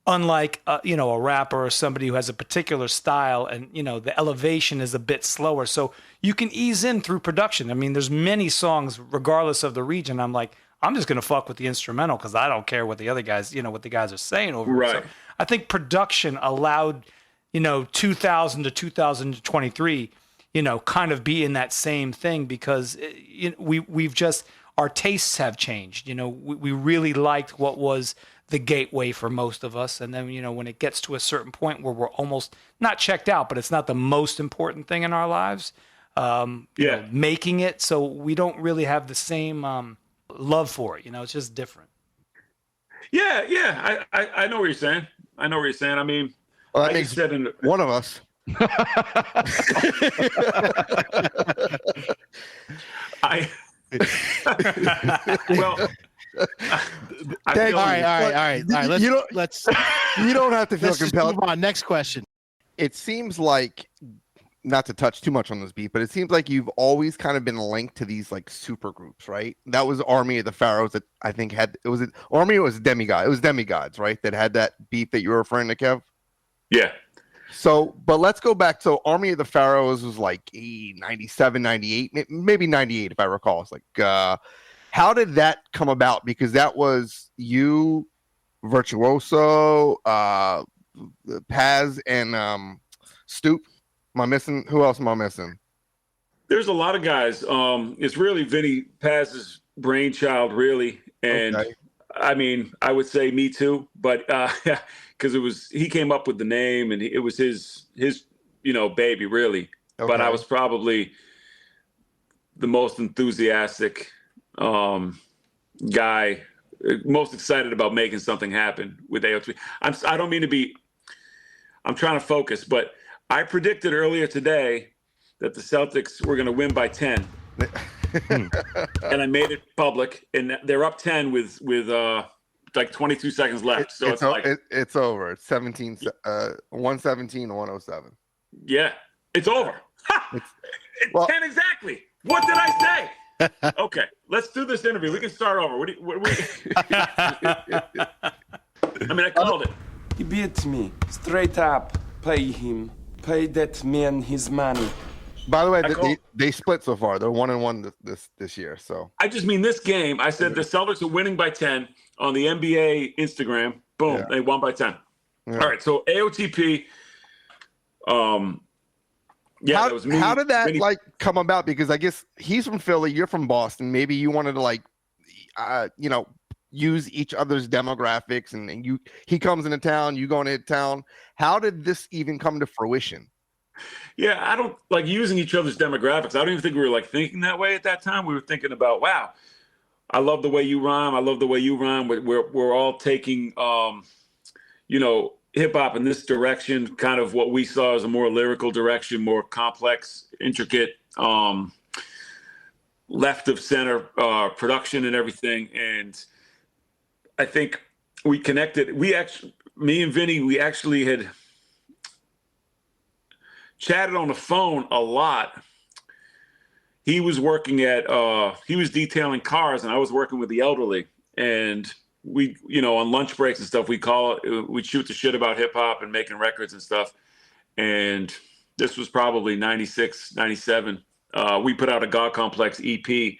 unlike a rapper or somebody who has a particular style, and the elevation is a bit slower. So you can ease in through production. I mean, there's many songs, regardless of the region, I'm like, I'm just going to fuck with the instrumental because I don't care what the other guys, what the guys are saying over right. So I think production allowed, 2000 to 2023, kind of be in that same thing because we've just, our tastes have changed. We really liked what was the gateway for most of us. And then, when it gets to a certain point where we're almost not checked out, but it's not the most important thing in our lives, making it, so we don't really have the same love for it. It's just different. Yeah. I know what you're saying. I mean, well, that makes one of us. Well, all right. You don't have to feel compelled. Move on. Next question. It seems like, not to touch too much on this beat, but it seems like you've always kind of been linked to these like super groups, right? That was Army of the Pharaohs that I think had, it was Army, or was it Demigod? It was Demigods, right? That had that beat that you were referring to, Kev? Yeah. So, but let's go back. So Army of the Pharaohs was like 97, 98, maybe 98 if I recall. It's like, how did that come about? Because that was you, Virtuoso, Paz, and Stoop. Who else am I missing? There's a lot of guys. It's really Vinny Paz's brainchild, really. And okay. I mean, I would say me too, but because he came up with the name and it was his baby, really. Okay. But I was probably the most enthusiastic guy, most excited about making something happen with AOT. I don't mean to be, I'm trying to focus, but I predicted earlier today that the Celtics were going to win by 10. And I made it public, and they're up 10 with like 22 seconds left. So it's over. It's 117 to 107. Yeah, it's over. It's 10 exactly. What did I say? Okay, let's do this interview. We can start over. I mean, I called it. He beat me straight up. Pay him. Pay that man his money. By the way, they split so far. They're 1-1 this year. So I just mean this game. I said the Celtics are winning by 10 on the NBA Instagram. Boom, they won by 10. Yeah. All right, so AOTP. Yeah, that was me. How did that like come about? Because I guess he's from Philly, you're from Boston. Maybe you wanted to use each other's demographics, and he comes into town, you go into town. How did this even come to fruition? Yeah, I don't like using each other's demographics. I don't even think we were like thinking that way at that time. We were thinking about, wow, I love the way you rhyme. I love the way you rhyme. We're all taking, hip hop in this direction, kind of what we saw as a more lyrical direction, more complex, intricate, left of center production and everything. And I think we connected. Me and Vinny, we actually had chatted on the phone a lot. He was working he was detailing cars, and I was working with the elderly. And we, on lunch breaks and stuff, we'd shoot the shit about hip hop and making records and stuff. And this was probably 96, 97. We put out a God Complex EP,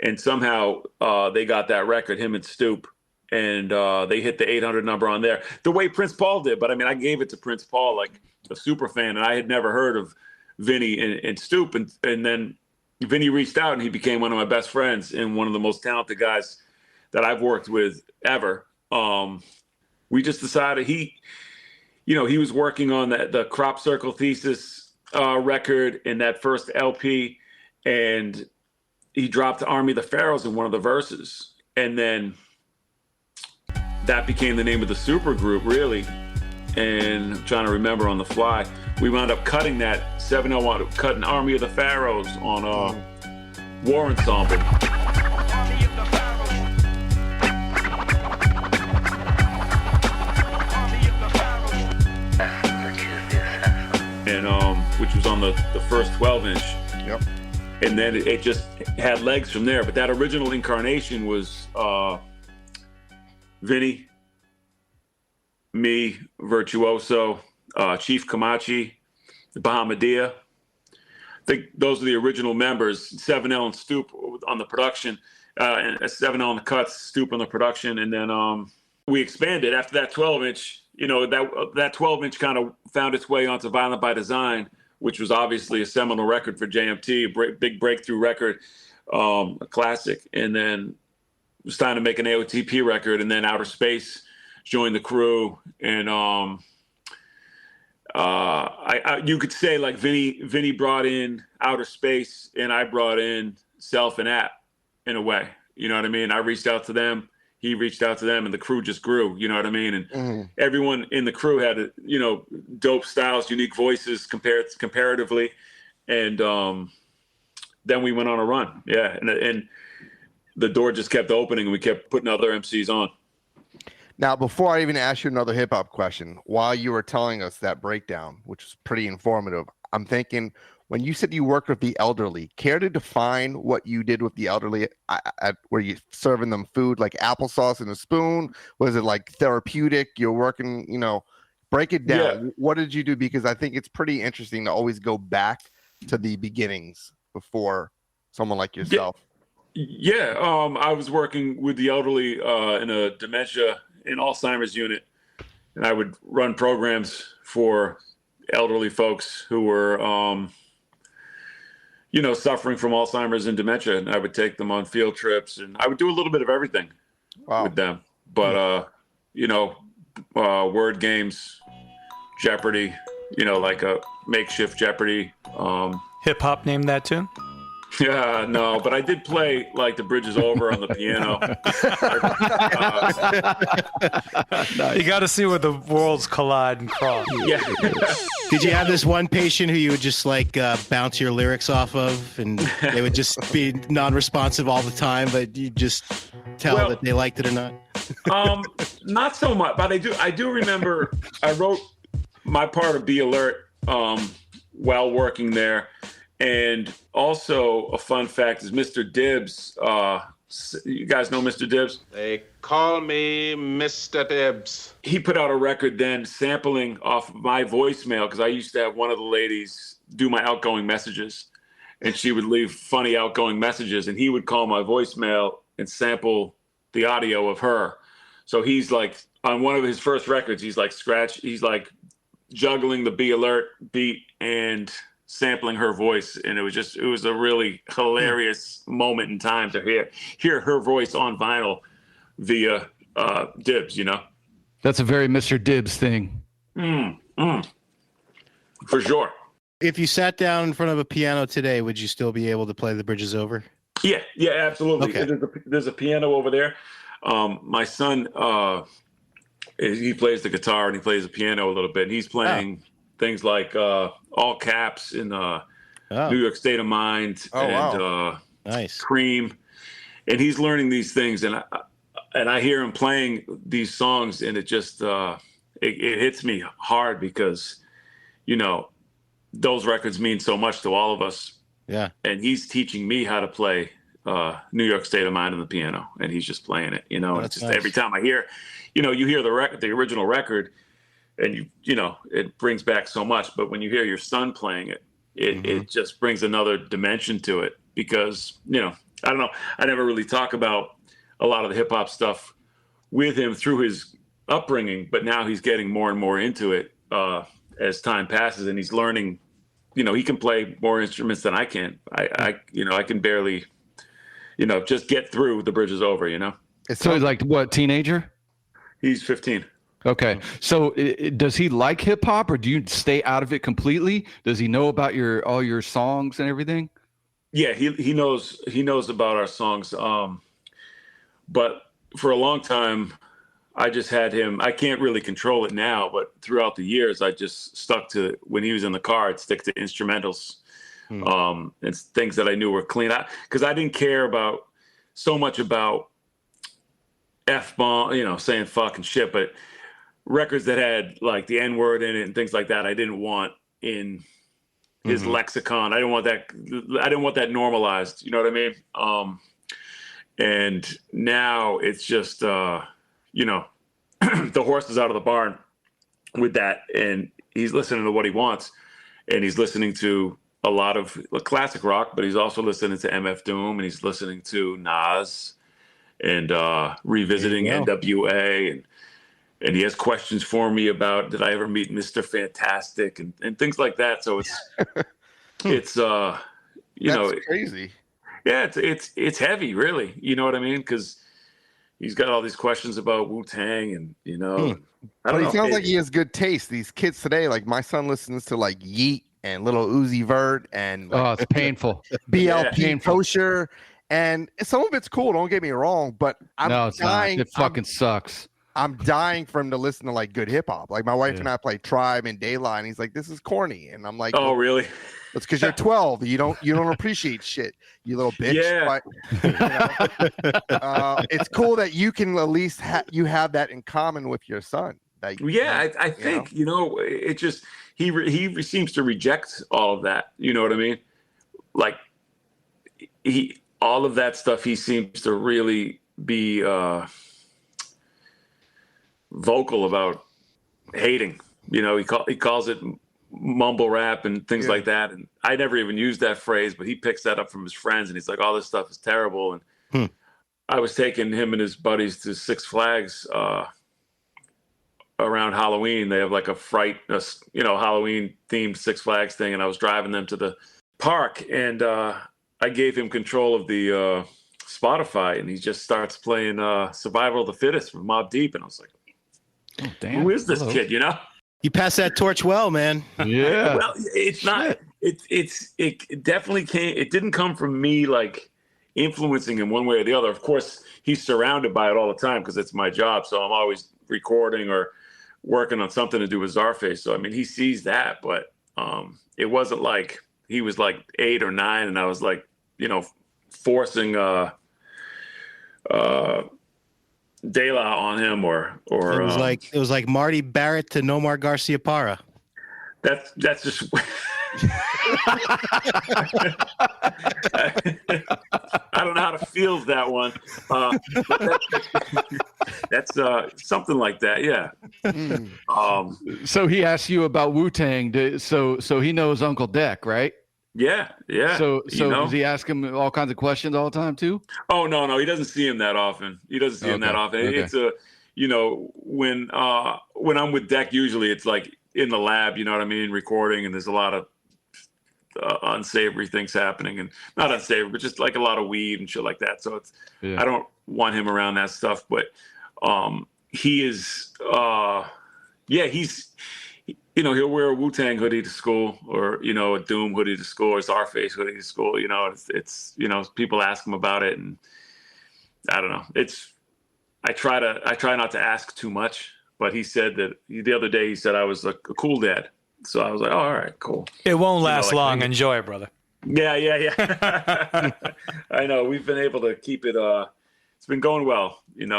and somehow they got that record, him and Stoop. And they hit the 800 number on there the way Prince Paul did. But I mean, I gave it to Prince Paul like a super fan, and I had never heard of Vinny and Stoop. And then Vinny reached out, and he became one of my best friends and one of the most talented guys that I've worked with ever. We just decided he was working on the Crop Circle Thesis record in that first LP, and he dropped Army of the Pharaohs in one of the verses. And then that became the name of the super group, really. And I'm trying to remember on the fly. We wound up cutting that 701, cutting Army of the Pharaohs on War Ensemble. And which was on the first 12-inch. Yep. And then it just had legs from there. But that original incarnation was Vinny, me, Virtuoso, Chief Kamachi, Bahamadia. I think those are the original members. 7L and Stoop on the production, and 7L on the cuts, Stoop on the production. And then we expanded after that 12-inch. That 12-inch kind of found its way onto Violent by Design, which was obviously a seminal record for JMT, a big breakthrough record, a classic. And then it was time to make an AOTP record, and then Outer Space joined the crew, and you could say like Vinny brought in Outer Space, and I brought in Self and App in a way. You know what I mean? I reached out to them, he reached out to them, and the crew just grew. You know what I mean? And everyone in the crew had, dope styles, unique voices comparatively, and then we went on a run. Yeah, and the door just kept opening, and we kept putting other MCs on. Now, before I even ask you another hip hop question, while you were telling us that breakdown, which was pretty informative, I'm thinking, when you said you worked with the elderly, care to define what you did with the elderly? Were you serving them food like applesauce in a spoon? Was it like therapeutic? You're working, break it down. Yeah. What did you do? Because I think it's pretty interesting to always go back to the beginnings before someone like yourself. Yeah, I was working with the elderly in a dementia and Alzheimer's unit, and I would run programs for elderly folks who were, suffering from Alzheimer's and dementia, and I would take them on field trips, and I would do a little bit of everything with them. But, word games, Jeopardy, like a makeshift Jeopardy. Hip hop named that tune? Yeah, no, but I did play like The Bridge Is Over on the piano. You got to see where the worlds collide and cross. Yeah. Did you have this one patient who you would just bounce your lyrics off of, and they would just be non-responsive all the time, but you just tell that they liked it or not? Not so much, but I do remember I wrote my part of Be Alert while working there. And also a fun fact is Mr. Dibbs. You guys know Mr. Dibbs? They call me Mr. Dibbs. He put out a record then sampling off my voicemail, because I used to have one of the ladies do my outgoing messages, and she would leave funny outgoing messages, and he would call my voicemail and sample the audio of her. So he's like, on one of his first records, he's like juggling the Be Alert beat and sampling her voice, and it was a really hilarious moment in time to hear her voice on vinyl via Dibbs. That's a very Mr. Dibbs thing. For sure. If you sat down in front of a piano today, would you still be able to play The Bridge Is Over? Yeah, absolutely. Okay. There's a piano over there. My son, he plays the guitar and he plays the piano a little bit, and he's playing things like All Caps in New York State of Mind nice. Cream, and he's learning these things, and I hear him playing these songs, and it just it hits me hard, because those records mean so much to all of us. Yeah, and he's teaching me how to play New York State of Mind on the piano, and he's just playing it. And it's just nice. Every time I hear, you hear the record, the original record, and it brings back so much. But when you hear your son playing it, it just brings another dimension to it, because I don't know, I never really talk about a lot of the hip hop stuff with him through his upbringing, but now he's getting more and more into it as time passes, and he's learning. He can play more instruments than I can. I can barely, just get through The Bridge Is Over. So he's like what, teenager? He's 15. Okay. So does he like hip hop, or do you stay out of it completely? Does he know about all your songs and everything? Yeah, he knows about our songs. But for a long time, I just had him. I can't really control it now, but throughout the years, I just stuck to, when he was in the car, I'd stick to instrumentals, and things that I knew were clean. Because I didn't care so much about F-bomb, saying fuck and shit, but records that had like the N-word in it and things like that, I didn't want in his lexicon. I didn't want that normalized. You know what I mean? And now it's just, the horse is out of the barn with that, and he's listening to what he wants, and he's listening to a lot of classic rock, but he's also listening to MF Doom, and he's listening to Nas, and revisiting NWA, and he has questions for me about, did I ever meet Mr. Fantastic, and things like that. So it's That's crazy. Yeah, it's heavy, really. You know what I mean? Because he's got all these questions about Wu-Tang, and I don't But know. he sounds like he has good taste. These kids today, like my son listens to like Yeet and Little Uzi Vert and like, it's painful. BLP Kosher, and some of it's cool. Don't get me wrong, but I'm it's dying. not. It fucking sucks. I'm dying for him to listen to like good hip hop. Like my wife and I play Tribe and Daylight, and he's like, "This is corny," and I'm like, "Oh, really?" It's because you're 12. You don't appreciate shit, you little bitch. Yeah. But, it's cool that you can at least you have that in common with your son. That, I think it just he seems to reject all of that. You know what I mean? Like all of that stuff. He seems to really be vocal about hating. He calls it mumble rap and things like that, and I never even used that phrase, but he picks that up from his friends, and he's like, "All this stuff is terrible." And I was taking him and his buddies to Six Flags around Halloween. They have like a Halloween themed Six Flags thing, and I was driving them to the park, and I gave him control of the Spotify, and he just starts playing Survival of the Fittest from Mobb Deep, and I was like, "Oh, damn! Who is this kid?" You pass that torch well, man. Yeah. Well, it's not. It definitely came. It didn't come from me like influencing him one way or the other. Of course, he's surrounded by it all the time because it's my job. So I'm always recording or working on something to do with Czarface. So I mean, he sees that, but it wasn't like he was like 8 or 9, and I was like, forcing De La on him or it was like Marty Barrett to Nomar Garcia Parra. That's just I don't know how to feel that one. That's something like that, yeah. So he asked you about Wu-Tang. So he knows Uncle Deck, right? Yeah. So does he ask him all kinds of questions all the time too? Oh no, he doesn't see him that often. Okay. It's when I'm with Deck, usually it's like in the lab, you know what I mean, recording, and there's a lot of unsavory things happening, and not unsavory, but just like a lot of weed and shit like that. So it's I don't want him around that stuff, but he is he'll wear a Wu-Tang hoodie to school, or a Doom hoodie to school, or Czarface hoodie to school. It's people ask him about it, and I don't know. I try not to ask too much, but he said that the other day he said I was a cool dad. So I was like, oh, all right, cool. It won't last long. Enjoy it, brother. Yeah. I know. We've been able to keep it. It's been going well. We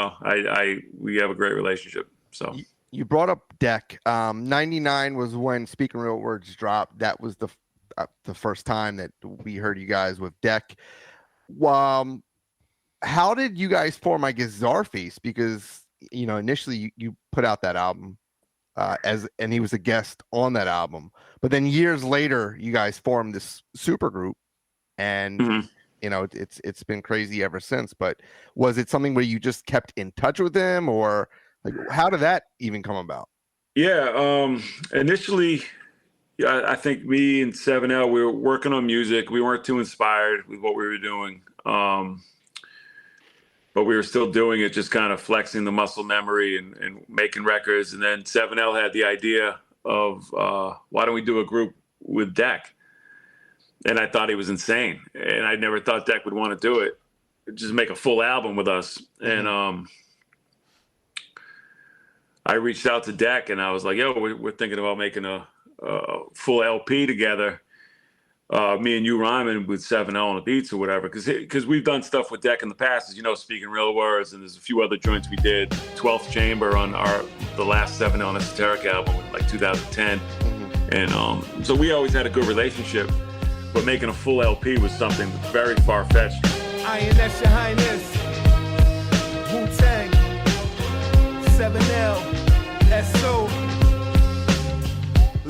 have a great relationship. So. You brought up Deck. 99 was when Speaking Real Words dropped. That was the first time that we heard you guys with Deck. How did you guys form, I guess, Czarface? Because initially you put out that album and he was a guest on that album, but then years later you guys formed this super group, and it's been crazy ever since. But was it something where you just kept in touch with him, or like, how did that even come about? Yeah. Initially, I think me and 7L, we were working on music. We weren't too inspired with what we were doing. But we were still doing it, just kind of flexing the muscle memory and making records. And then 7L had the idea of, why don't we do a group with Deck? And I thought he was insane. And I never thought Deck would want to do it. Just make a full album with us. And I reached out to Deck, and I was like, yo, we're thinking about making a full LP together. Me and you rhyming with 7L on the beats or whatever, because we've done stuff with Deck in the past, as you know, Speaking Real Words, and there's a few other joints we did. 12th Chamber on the last 7L and Esoteric album, like 2010, and so we always had a good relationship. But making a full LP was something very far-fetched. That's your highness. Wu-Tang, 7L, SO.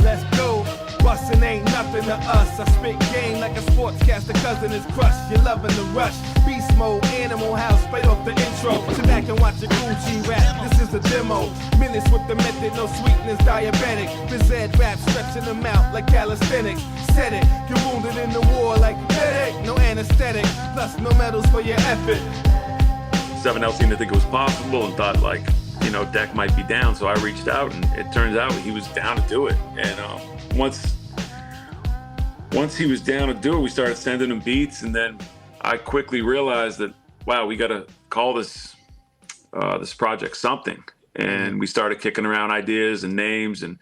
Let's go. Bustin' ain't nothing to us. I spit game like a sportscaster, cousin is crushed. You're loving the rush. Beast mode, Animal House, straight off the intro. Sit back and watch a Gucci rap. This is a demo. Minutes with the method, no sweetness, diabetic. Biz Ed rap, stretching them out like calisthenics. Said it, you're wounded in the war like medic. No anesthetic, plus no medals for your effort. 7L scene to think it was possible and thought like, you know, Deck might be down. So I reached out and it turns out he was down to do it. And once he was down to do it, we started sending him beats. And then I quickly realized that, wow, we got to call this project something. And we started kicking around ideas and names, and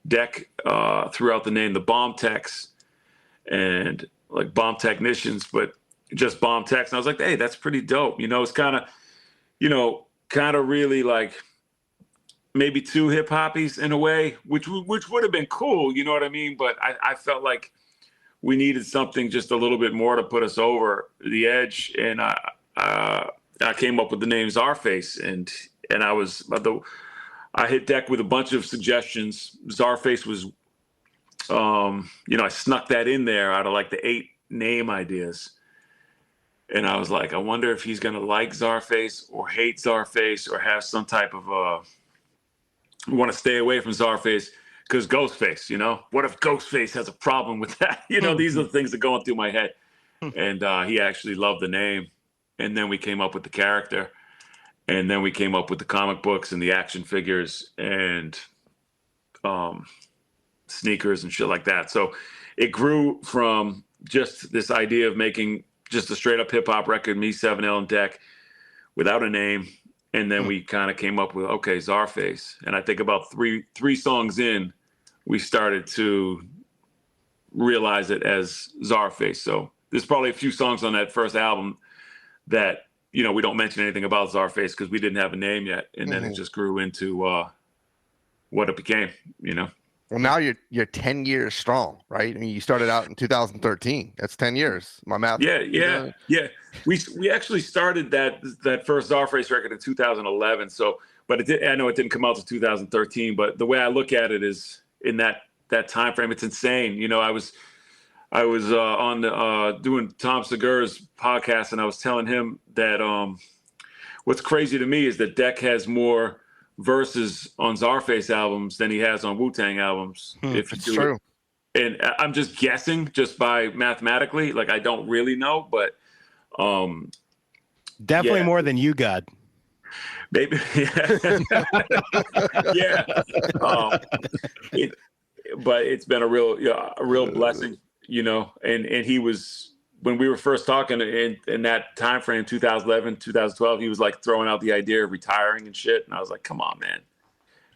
Deck threw out the name the Bomb Techs, and like bomb technicians, but just bomb techs. And I was like, hey, that's pretty dope. You know, it's kind of really like maybe too hip hoppies in a way, which would have been cool. You know what I mean? But I felt like we needed something just a little bit more to put us over the edge. And I came up with the name Czarface, and I hit Deck with a bunch of suggestions. Czarface was, you know, I snuck that in there out of like the 8 name ideas. And I was like, I wonder if he's going to like Czarface or hate Czarface or have some type of, want to stay away from Czarface because Ghostface, you know? What if Ghostface has a problem with that? You know, these are the things that go through my head. And he actually loved the name. And then we came up with the character. And then we came up with the comic books and the action figures and sneakers and shit like that. So it grew from just this idea of making just a straight up hip hop record, me, 7L, and Deck, without a name. And then we kind of came up with, okay, Czarface. And I think about three songs in, we started to realize it as Czarface. So there's probably a few songs on that first album that, you know, we don't mention anything about Czarface because we didn't have a name yet. And then it just grew into what it became, you know. Well, now you're 10 years strong, right? I mean, you started out in 2013. That's 10 years. My math. Yeah. We actually started that first Czarface record in 2011. So, but I know it didn't come out to 2013. But the way I look at it is in that time frame, it's insane. You know, I was on doing Tom Segura's podcast, and I was telling him that what's crazy to me is that Deck has more verses on Czarface albums than he has on Wu-Tang albums. If it's true. And I'm just guessing just by mathematically, like I don't really know, but definitely more than you got. Maybe. Yeah. But it's been a real blessing, you know, and he was, when we were first talking in that time frame, 2011, 2012, he was like throwing out the idea of retiring and shit. And I was like, come on, man.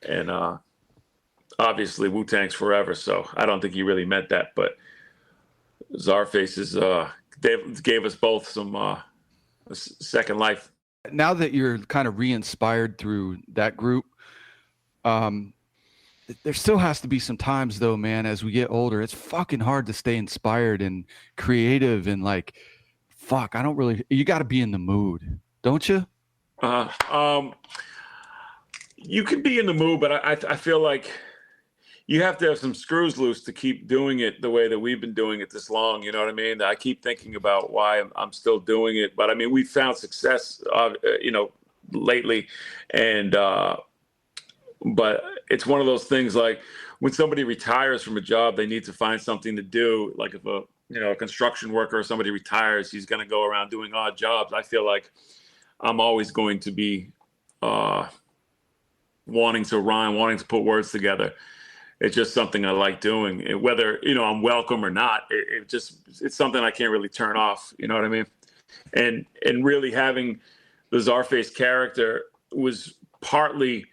And obviously Wu-Tang's forever. So I don't think he really meant that. But Czarface gave us both some a second life. Now that you're kind of re-inspired through that group, there still has to be some times though, man, as we get older, it's fucking hard to stay inspired and creative and like, fuck, you got to be in the mood, don't you? You can be in the mood, but I feel like you have to have some screws loose to keep doing it the way that we've been doing it this long. You know what I mean? I keep thinking about why I'm still doing it, but I mean, we've found success, you know, lately. And, but it's one of those things like when somebody retires from a job, they need to find something to do. Like if a construction worker or somebody retires, he's going to go around doing odd jobs. I feel like I'm always going to be wanting to rhyme, wanting to put words together. It's just something I like doing. And whether, you know, I'm welcome or not, it's something I can't really turn off. You know what I mean? And really having the Czarface character was partly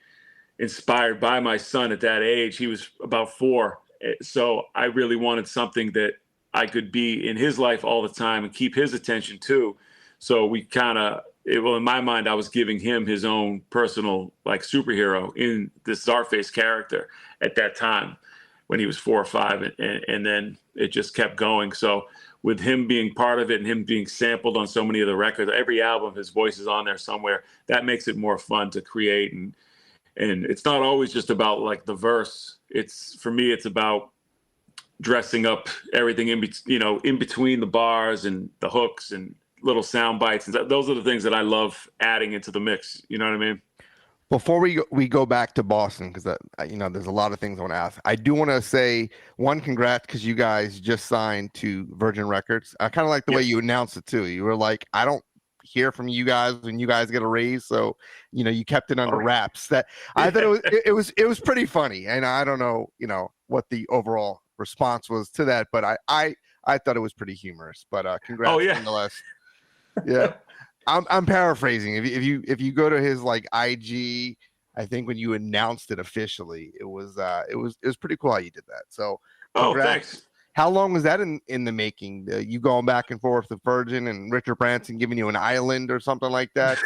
inspired by my son at that age. He was about 4. So I really wanted something that I could be in his life all the time and keep his attention too. So we in my mind, I was giving him his own personal like superhero in this Czarface character at that time when he was 4 or 5. And then it just kept going. So with him being part of it and him being sampled on so many of the records, every album, his voice is on there somewhere. That makes it more fun to create. And it's not always just about like the verse. For me, it's about dressing up everything in between the bars and the hooks and little sound bites. And those are the things that I love adding into the mix. You know what I mean? Before we go back to Boston, because there's a lot of things I want to ask. I do want to say one, congrats, because you guys just signed to Virgin Records. I kind of like the way you announced it too. You were like, hear from you guys when you guys get a raise. So, you kept it under wraps. That I thought it was pretty funny, and I don't know, what the overall response was to that, but I thought it was pretty humorous. But congrats nonetheless. Yeah, I'm paraphrasing. If you go to his IG, I think when you announced it officially, it was pretty cool how you did that. So, congrats. Thanks. How long was that in the making? You going back and forth with Virgin and Richard Branson giving you an island or something like that?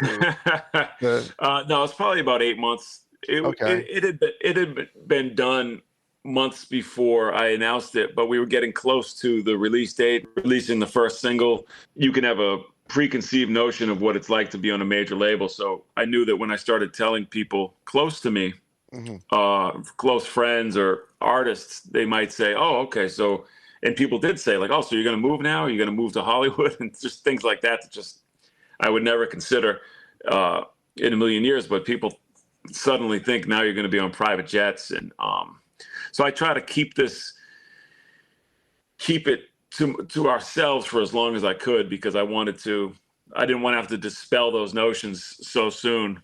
No, it's probably about 8 months. It had been done months before I announced it, but we were getting close to the release date, releasing the first single. You can have a preconceived notion of what it's like to be on a major label. So I knew that when I started telling people close to me, close friends or artists, they might say, "Oh, okay." So, and people did say so you're going to move now? Are you going to move to Hollywood? And just things like that I would never consider in a million years. But people suddenly think now you're going to be on private jets. And so I try to keep it to ourselves for as long as I could, because I didn't want to have to dispel those notions so soon.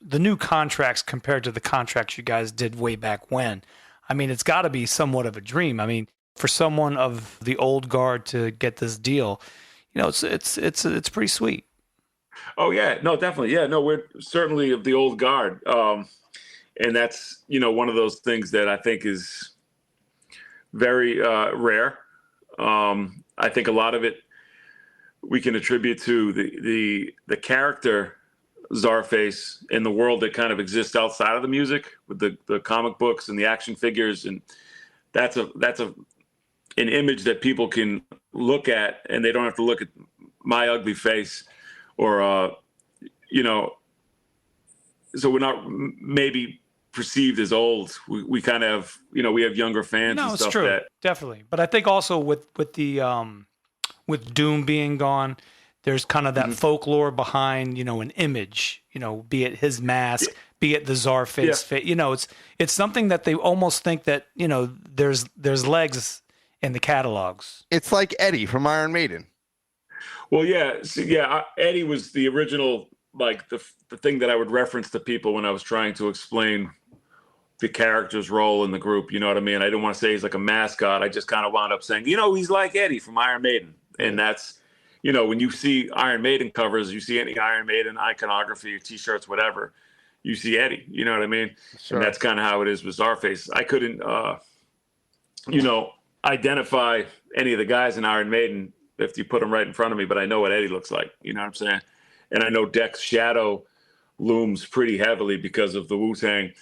The new contracts compared to the contracts you guys did way back when, I mean, it's got to be somewhat of a dream. I mean, for someone of the old guard to get this deal, it's pretty sweet. Oh yeah, no, definitely. Yeah, no, we're certainly of the old guard. And that's, one of those things that I think is very rare. I think a lot of it we can attribute to the character Czarface in the world that kind of exists outside of the music, with the comic books and the action figures. And that's an image that people can look at, and they don't have to look at my ugly face or, so we're not maybe perceived as old. We kind of, we have younger fans and stuff. It's true. Definitely. But I think also with Doom being gone, there's kind of that folklore behind, an image, be it his mask, be it the Czarface face. It's something that they almost think that, there's legs in the catalogs. It's like Eddie from Iron Maiden. Well, Eddie was the original, the thing that I would reference to people when I was trying to explain the character's role in the group. You know what I mean? I didn't want to say he's like a mascot. I just kind of wound up saying, he's like Eddie from Iron Maiden. And that's, when you see Iron Maiden covers, you see any Iron Maiden iconography, T-shirts, whatever, you see Eddie. You know what I mean? Sure. And that's kind of how it is with Czarface. I couldn't, identify any of the guys in Iron Maiden if you put them right in front of me, but I know what Eddie looks like. You know what I'm saying? And I know Dek's shadow looms pretty heavily because of the Wu-Tang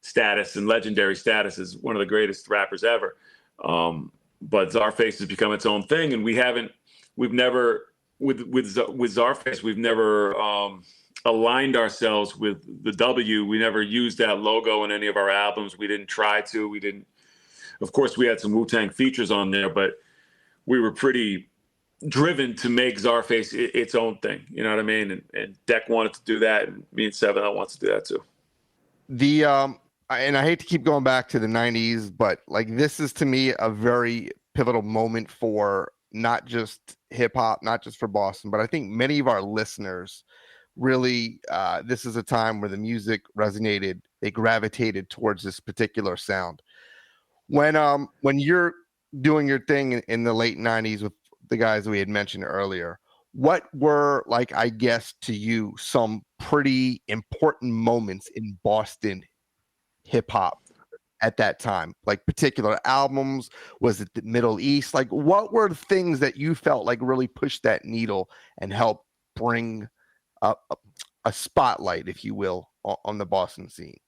status and legendary status as one of the greatest rappers ever. But Czarface has become its own thing, and we've never with Czarface, we've never aligned ourselves with the W. We never used that logo in any of our albums. We didn't try to. We didn't. Of course, we had some Wu-Tang features on there, but we were pretty driven to make Czarface its own thing. You know what I mean? And Dek wanted to do that, and me and Seven wants to do that too. And I hate to keep going back to the 90s, but this is to me a very pivotal moment for not just hip hop, not just for Boston, but I think many of our listeners really, this is a time where the music resonated. They gravitated towards this particular sound. When you're doing your thing in the late 90s with the guys that we had mentioned earlier, what were, I guess to you, some pretty important moments in Boston hip hop at that time? Particular albums? Was it the Middle East? What were the things that you felt really pushed that needle and helped bring up a spotlight, if you will, on the Boston scene?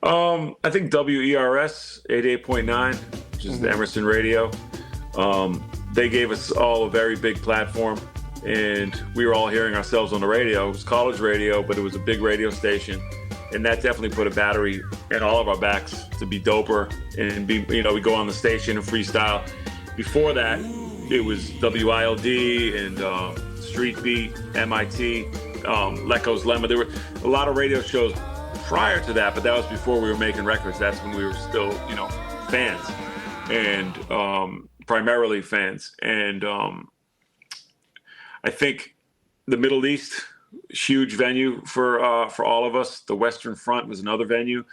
I think WERS 88.9, which is the Emerson radio. They gave us all a very big platform, and we were all hearing ourselves on the radio. It was college radio, but it was a big radio station, and that definitely put a battery in all of our backs to be doper and be, we go on the station and freestyle. Before that, it was WILD and Street Beat, MIT, Lecco's Lemma. There were a lot of radio shows prior to that, but that was before we were making records. That's when we were still, fans, and primarily fans. And I think the Middle East, huge venue for all of us. The Western Front was another venue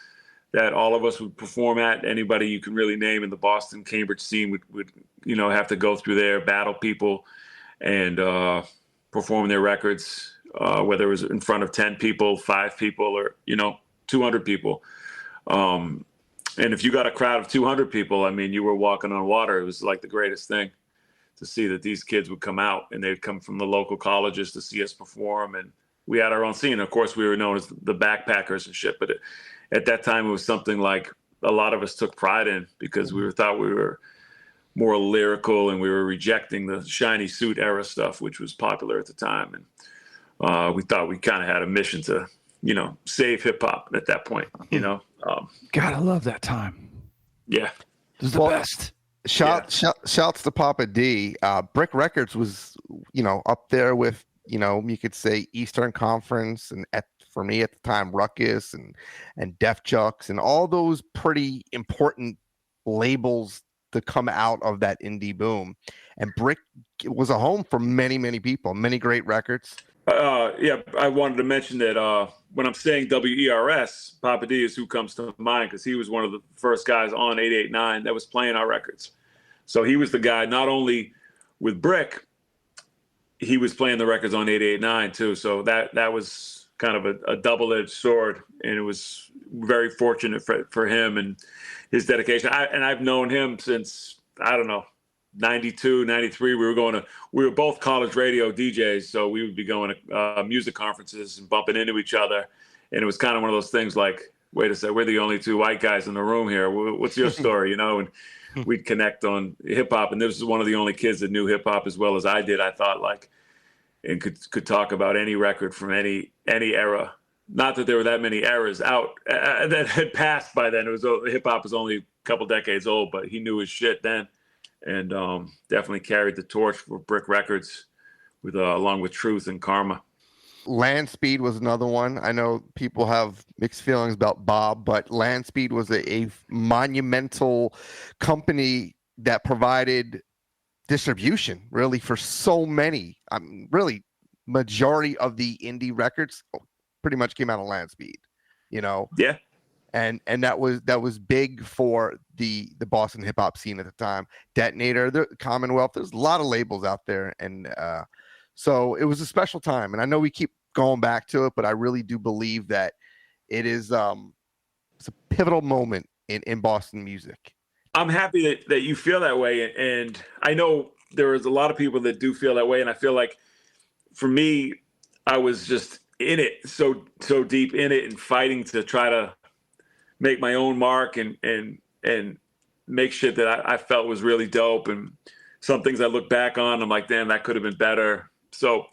that all of us would perform at. Anybody you can really name in the Boston, Cambridge scene would have to go through there, battle people, and perform their records, whether it was in front of 10 people, 5 people, or 200 people. And if you got a crowd of 200 people, I mean, you were walking on water. It was like the greatest thing to see that these kids would come out, and they'd come from the local colleges to see us perform. And we had our own scene. Of course, we were known as the backpackers and shit, but at that time, it was something like a lot of us took pride in, because we thought we were more lyrical, and we were rejecting the shiny suit era stuff, which was popular at the time. And we thought we kind of had a mission to, save hip hop at that point, Gotta love that time. Yeah. It was the best. Shouts to Papa D. Brick Records was, up there with, you could say Eastern Conference, and for me at the time, Ruckus and Def Jux, and all those pretty important labels to come out of that indie boom. And Brick was a home for many, many people, many great records. I wanted to mention that when I'm saying WERS, Papa D is who comes to mind, because he was one of the first guys on 889 that was playing our records. So he was the guy, not only with Brick, he was playing the records on 889 too. So that was kind of a double-edged sword, and it was very fortunate for him and his dedication. I've known him since, I don't know, 92, 93. We were both college radio DJs, so we would be going to music conferences and bumping into each other. And it was kind of one of those things like, wait a second, we're the only 2 white guys in the room here. What's your story, And we'd connect on hip hop. And this was one of the only kids that knew hip hop as well as I did, I thought, and could talk about any record from any era. Not that there were that many eras out that had passed by then. Hip hop was only a couple decades old, but he knew his shit then. And definitely carried the torch for Brick Records along with Truth and Karma. Land Speed was another one. I know people have mixed feelings about Bob, but Land Speed was a monumental company that provided distribution really for so many. Really, majority of the indie records pretty much came out of Land Speed. Yeah. And that was big for the Boston hip hop scene at the time. Detonator, the Commonwealth, there's a lot of labels out there, and so it was a special time. And I know we keep going back to it, but I really do believe that it is it's a pivotal moment in Boston music. I'm happy that you feel that way, and I know there is a lot of people that do feel that way, and I feel like for me, I was just in it so deep in it and fighting to try to make my own mark and make shit that I felt was really dope. And some things I look back on, I'm like, damn, that could have been better. So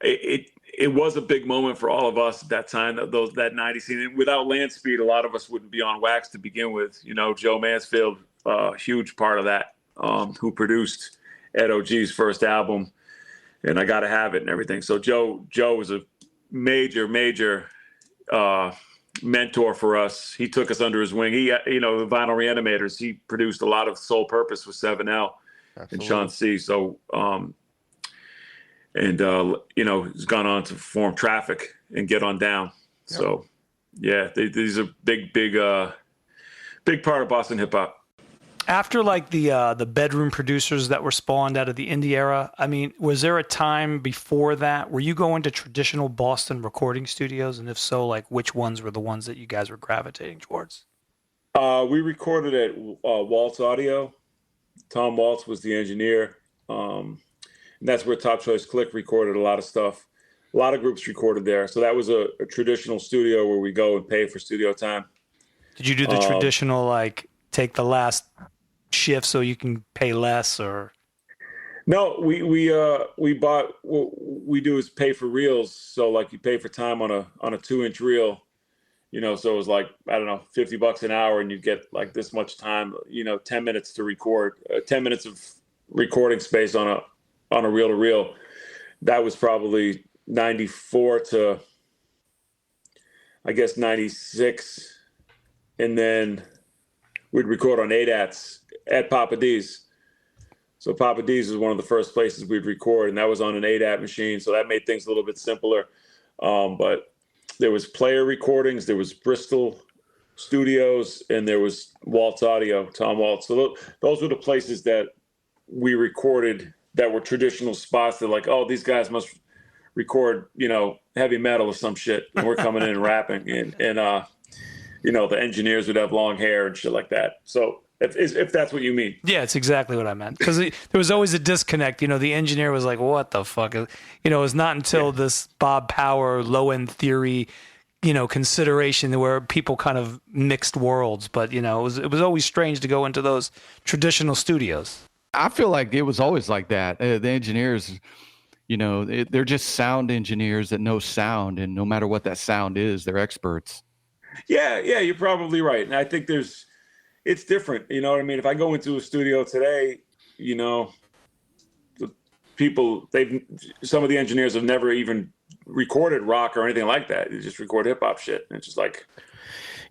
it was a big moment for all of us at that time, that 90s scene. And without Land Speed, a lot of us wouldn't be on wax to begin with. Joe Mansfield, huge part of that, who produced Edo.G's first album, and I Gotta Have It and everything. So Joe was a major mentor for us. He took us under his wing. He, the Vinyl Reanimators, he produced a lot of Soul Purpose with 7L and Sean C. So, he's gone on to form Traffic and Get On Down. Yep. So, yeah, these are big part of Boston hip hop. After the bedroom producers that were spawned out of the indie era, I mean, was there a time before that where you go into traditional Boston recording studios? And if so, which ones were the ones that you guys were gravitating towards? We recorded at Waltz Audio. Tom Waltz was the engineer. And that's where Top Choice Clique recorded a lot of stuff. A lot of groups recorded there. So that was a traditional studio where we go and pay for studio time. Did you do the traditional, take the last shift so you can pay less, or? No, we bought, what we do is pay for reels. So you pay for time on a 2-inch reel, so it was I don't know, $50 an hour, and you get this much time, 10 minutes to record, 10 minutes of recording space on a reel to reel. That was probably 94 to, I guess, 96. And then we'd record on ADATs at Papa D's. So Papa D's was one of the first places we'd record, and that was on an 8-app machine. So that made things a little bit simpler. But there was Player Recordings, there was Bristol Studios, and there was Waltz Audio, Tom Waltz. So those were the places that we recorded that were traditional spots that like, oh, these guys must record, heavy metal or some shit. And we're coming in and rapping. And the engineers would have long hair and shit like that. So if that's what you mean. Yeah, it's exactly what I meant. Because there was always a disconnect. The engineer was like, what the fuck? It was not until this Bob Power, low-end theory, consideration where people kind of mixed worlds. But, it was always strange to go into those traditional studios. I feel like it was always like that. The engineers, they're just sound engineers that know sound. And no matter what that sound is, they're experts. Yeah, you're probably right. And I think it's different. You know what I mean? If I go into a studio today, the people, some of the engineers have never even recorded rock or anything like that. They just record hip hop shit. And it's just like,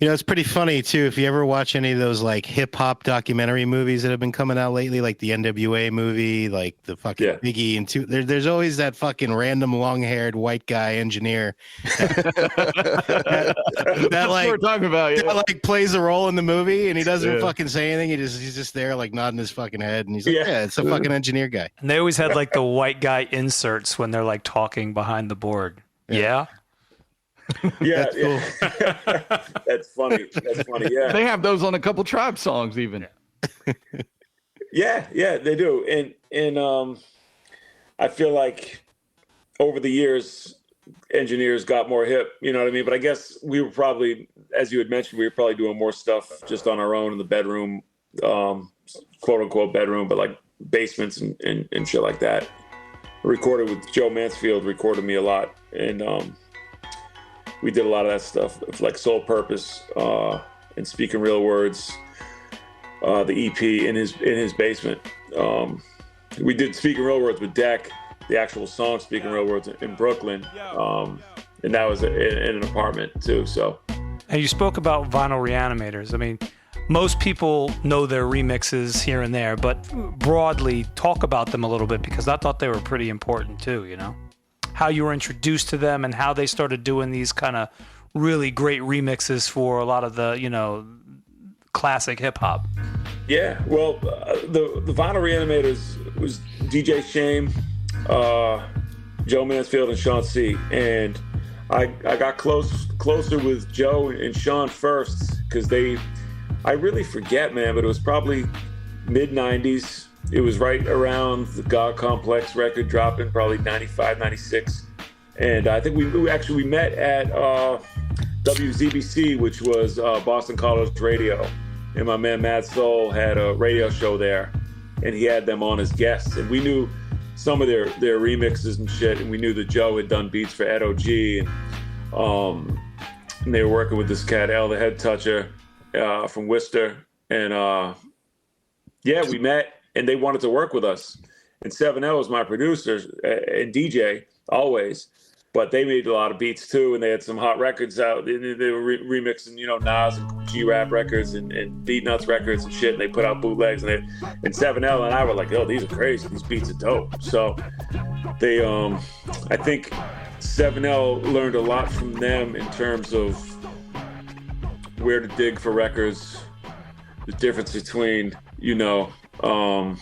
it's pretty funny too. If you ever watch any of those like hip hop documentary movies that have been coming out lately, like the NWA movie, like the fucking Biggie and there's always that fucking random long-haired white guy engineer that like we're talking about, that like plays a role in the movie, and he doesn't fucking say anything. He's just there like nodding his fucking head, and he's like, yeah, it's a fucking engineer guy. And they always had like the white guy inserts when they're like talking behind the board. Yeah. Yeah, That's cool. That's funny. Yeah, they have those on a couple Tribe songs, even. Yeah, they do. And I feel like over the years, engineers got more hip. You know what I mean? But I guess we were probably, as you had mentioned, we were probably doing more stuff just on our own in the bedroom, quote unquote bedroom, but like basements and shit like that. I recorded with Joe Mansfield. Recorded me a lot, and we did a lot of that stuff, like Soul Purpose and Speaking Real Words, the EP in his basement. We did Speaking Real Words with Deck, the actual song Speaking Real Words in Brooklyn, and that was in an apartment too. So, and you spoke about Vinyl Reanimators. I mean, most people know their remixes here and there, but broadly talk about them a little bit, because I thought they were pretty important too. How you were introduced to them and how they started doing these kind of really great remixes for a lot of the, classic hip hop. Yeah, well, the Vinyl Reanimators was DJ Shame, Joe Mansfield, and Sean C. And I got closer with Joe and Sean first because I really forget, man, but it was probably mid-90s. It was right around the God Complex record dropping, probably 95, 96. And I think we met at WZBC, which was Boston College Radio. And my man Mad Soul had a radio show there, and he had them on as guests. And we knew some of their remixes and shit, and we knew that Joe had done beats for Edo.G. And they were working with this cat, L, the Headtoucha from Worcester. And we met. And they wanted to work with us. And 7L was my producer and DJ, always. But they made a lot of beats, too. And they had some hot records out. They were remixing, Nas and G-Rap records and Beatnuts records and shit. And they put out bootlegs. And 7L and I were like, oh, these are crazy. These beats are dope. So they, I think 7L learned a lot from them in terms of where to dig for records, the difference between, an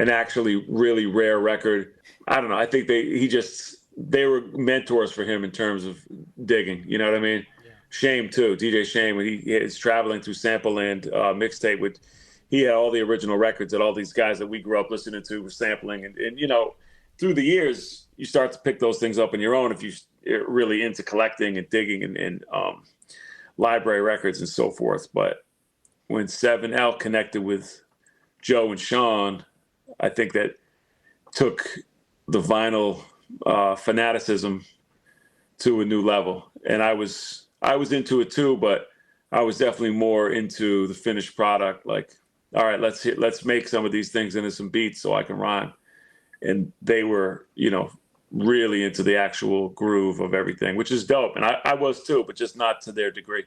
actually really rare record. I don't know. I think they were mentors for him in terms of digging. You know what I mean? Yeah. Shame too. DJ Shame, when he is traveling through Sample Land mixtape he had all the original records that all these guys that we grew up listening to were sampling. And through the years, you start to pick those things up on your own if you're really into collecting and digging and library records and so forth. But when 7L connected with Joe and Sean, I think that took the vinyl fanaticism to a new level. And I was into it too, but I was definitely more into the finished product. Like, all right, let's make some of these things into some beats so I can rhyme. And they were, really into the actual groove of everything, which is dope. And I was too, but just not to their degree.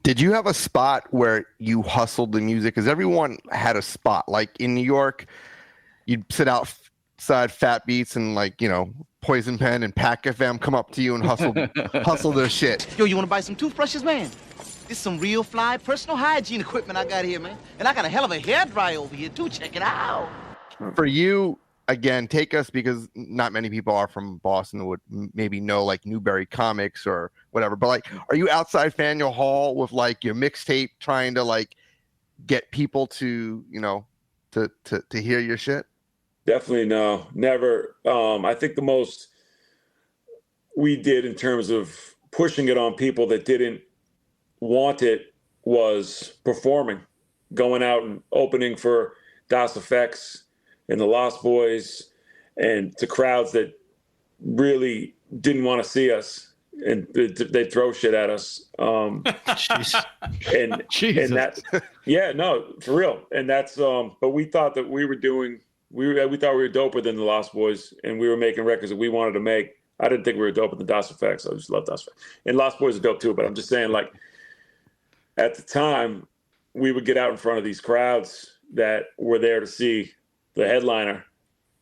Did you have a spot where you hustled the music? Because everyone had a spot. Like in New York, you'd sit outside Fat Beats and Poison Pen and Pac FM come up to you and hustle their shit. Yo, you want to buy some toothbrushes, man? This is some real fly personal hygiene equipment I got here, man. And I got a hell of a hair dryer over here, too. Check it out. For you, again, take us, because not many people are from Boston would maybe know like Newbury Comics or whatever. But like, are you outside Faneuil Hall with like your mixtape trying to like get people to, to hear your shit? Definitely no, never. I think the most we did in terms of pushing it on people that didn't want it was performing, going out and opening for Das Effects and the Lost Boys, and to crowds that really didn't want to see us, and they throw shit at us. And that, yeah, no, for real. And that's, but we thought that we were doing, we thought we were doper than the Lost Boys, and we were making records that we wanted to make. I didn't think we were doper than Das Effects. I just love Das Effects. And Lost Boys are dope too, but I'm just saying, like, at the time, we would get out in front of these crowds that were there to see the headliner,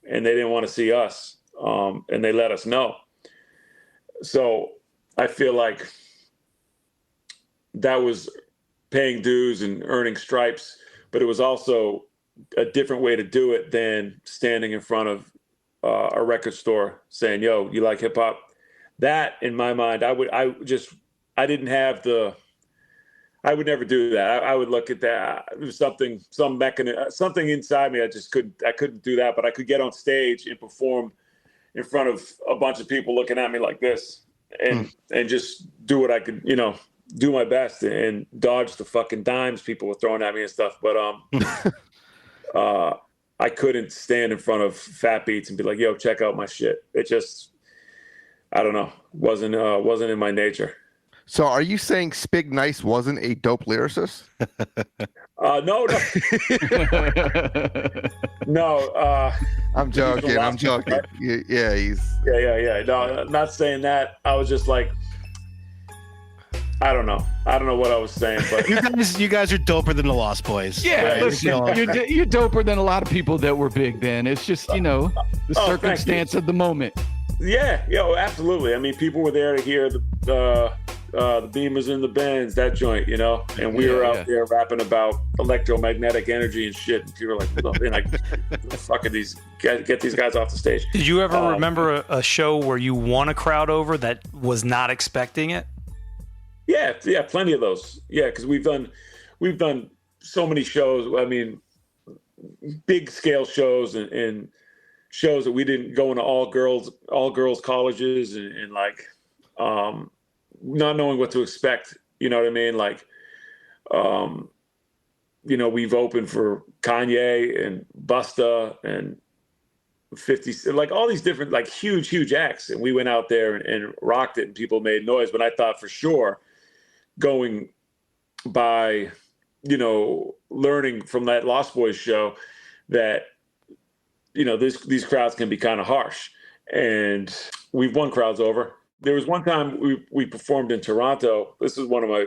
and they didn't want to see us, and they let us know. So I feel like that was paying dues and earning stripes, but it was also a different way to do it than standing in front of a record store saying, "Yo, you like hip hop?" That, in my mind, I would never do that. I would look at that. It was something inside me. I couldn't do that, but I could get on stage and perform in front of a bunch of people looking at me like this, and just do what I could, do my best and dodge the fucking dimes people were throwing at me and stuff. But I couldn't stand in front of Fat Beats and be like, "Yo, check out my shit." It just, I don't know, wasn't in my nature. So are you saying Spig Nice wasn't a dope lyricist? No. No. I'm joking. Right? Yeah, he's... Yeah. No, I'm not saying that. I was just like, I don't know what I was saying, but you guys are doper than the Lost Boys. Yeah, right. listen, you're doper than a lot of people that were big then. It's just, the circumstance of the moment. Yeah, absolutely. I mean, people were there to hear the Beamers and the Benz, that joint, and we were out there rapping about electromagnetic energy and shit. And people were like, "Look, fucking get these guys off the stage." Did you ever remember a show where you won a crowd over that was not expecting it? Yeah, plenty of those. Yeah, because we've done so many shows. I mean, big scale shows and shows that we didn't go into all girls colleges and like not knowing what to expect. You know what I mean? Like, we've opened for Kanye and Busta and 50, like all these different, like huge acts. And we went out there and rocked it and people made noise. But I thought for sure going by, learning from that Lost Boys show that, these crowds can be kind of harsh. And we've won crowds over. There was one time we performed in Toronto. This is one of my,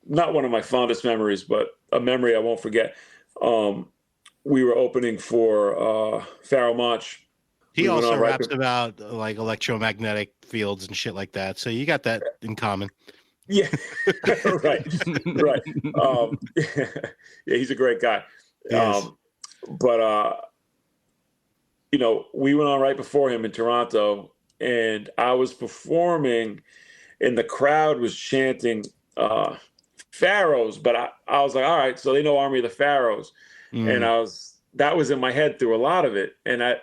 not one of my fondest memories, but a memory I won't forget. We were opening for Pharoah Monch. He also raps about like electromagnetic fields and shit like that. So you got that in common. Yeah, right. Yeah, he's a great guy. But we went on right before him in Toronto, and I was performing, and the crowd was chanting Pharaohs, but I was like, all right, so they know Army of the Pharaohs. And that was in my head through a lot of it. And I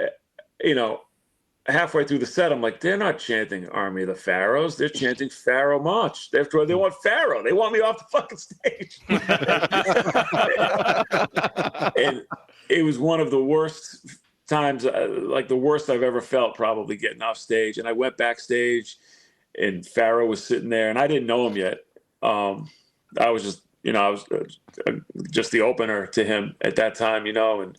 halfway through the set, I'm like, they're not chanting Army of the Pharaohs. They're chanting Pharoah Monch. They want Pharaoh. They want me off the fucking stage. And it was one of the worst times, like the worst I've ever felt, probably getting off stage. And I went backstage and Pharoah was sitting there and I didn't know him yet. I was just, I was just the opener to him at that time, and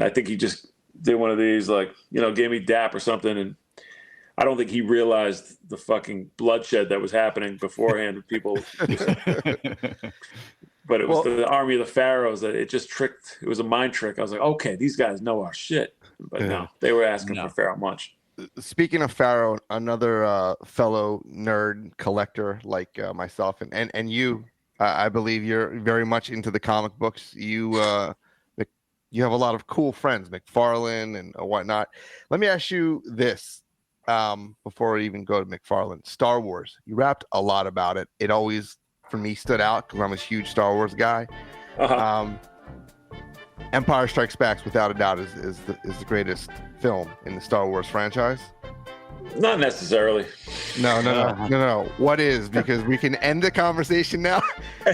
I think he just did one of these, like, gave me dap or something. And I don't think he realized the fucking bloodshed that was happening beforehand with people. But it was the army of the pharaohs that it just tricked. It was a mind trick. I was like, okay, these guys know our shit. But no, they were asking for Pharaoh much. Speaking of Pharaoh, another fellow nerd collector like myself and you, I believe you're very much into the comic books. You have a lot of cool friends, McFarlane and whatnot. Let me ask you this before we even go to McFarlane. Star Wars. You rapped a lot about it. It always, for me, stood out because I'm a huge Star Wars guy. Empire Strikes Back, without a doubt, is the greatest film in the Star Wars franchise. Not necessarily. No. What is? Because we can end the conversation now.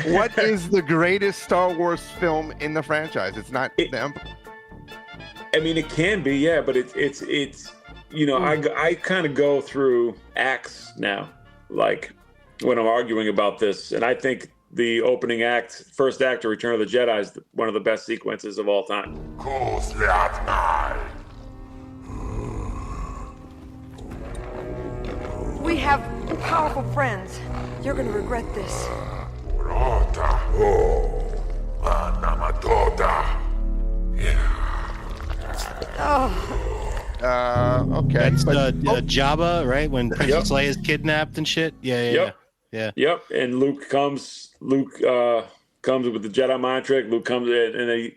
What is the greatest Star Wars film in the franchise? It's not the Empire. I mean, it can be, yeah, but it's you know, I kind of go through acts now, like when I'm arguing about this, and I think the opening act, first act of Return of the Jedi is one of the best sequences of all time. We have powerful friends. You're gonna regret this. Okay. That's Jabba, right? When Princess Leia is kidnapped and shit. Yeah. Yep. And Luke comes with the Jedi mind trick. Luke comes in and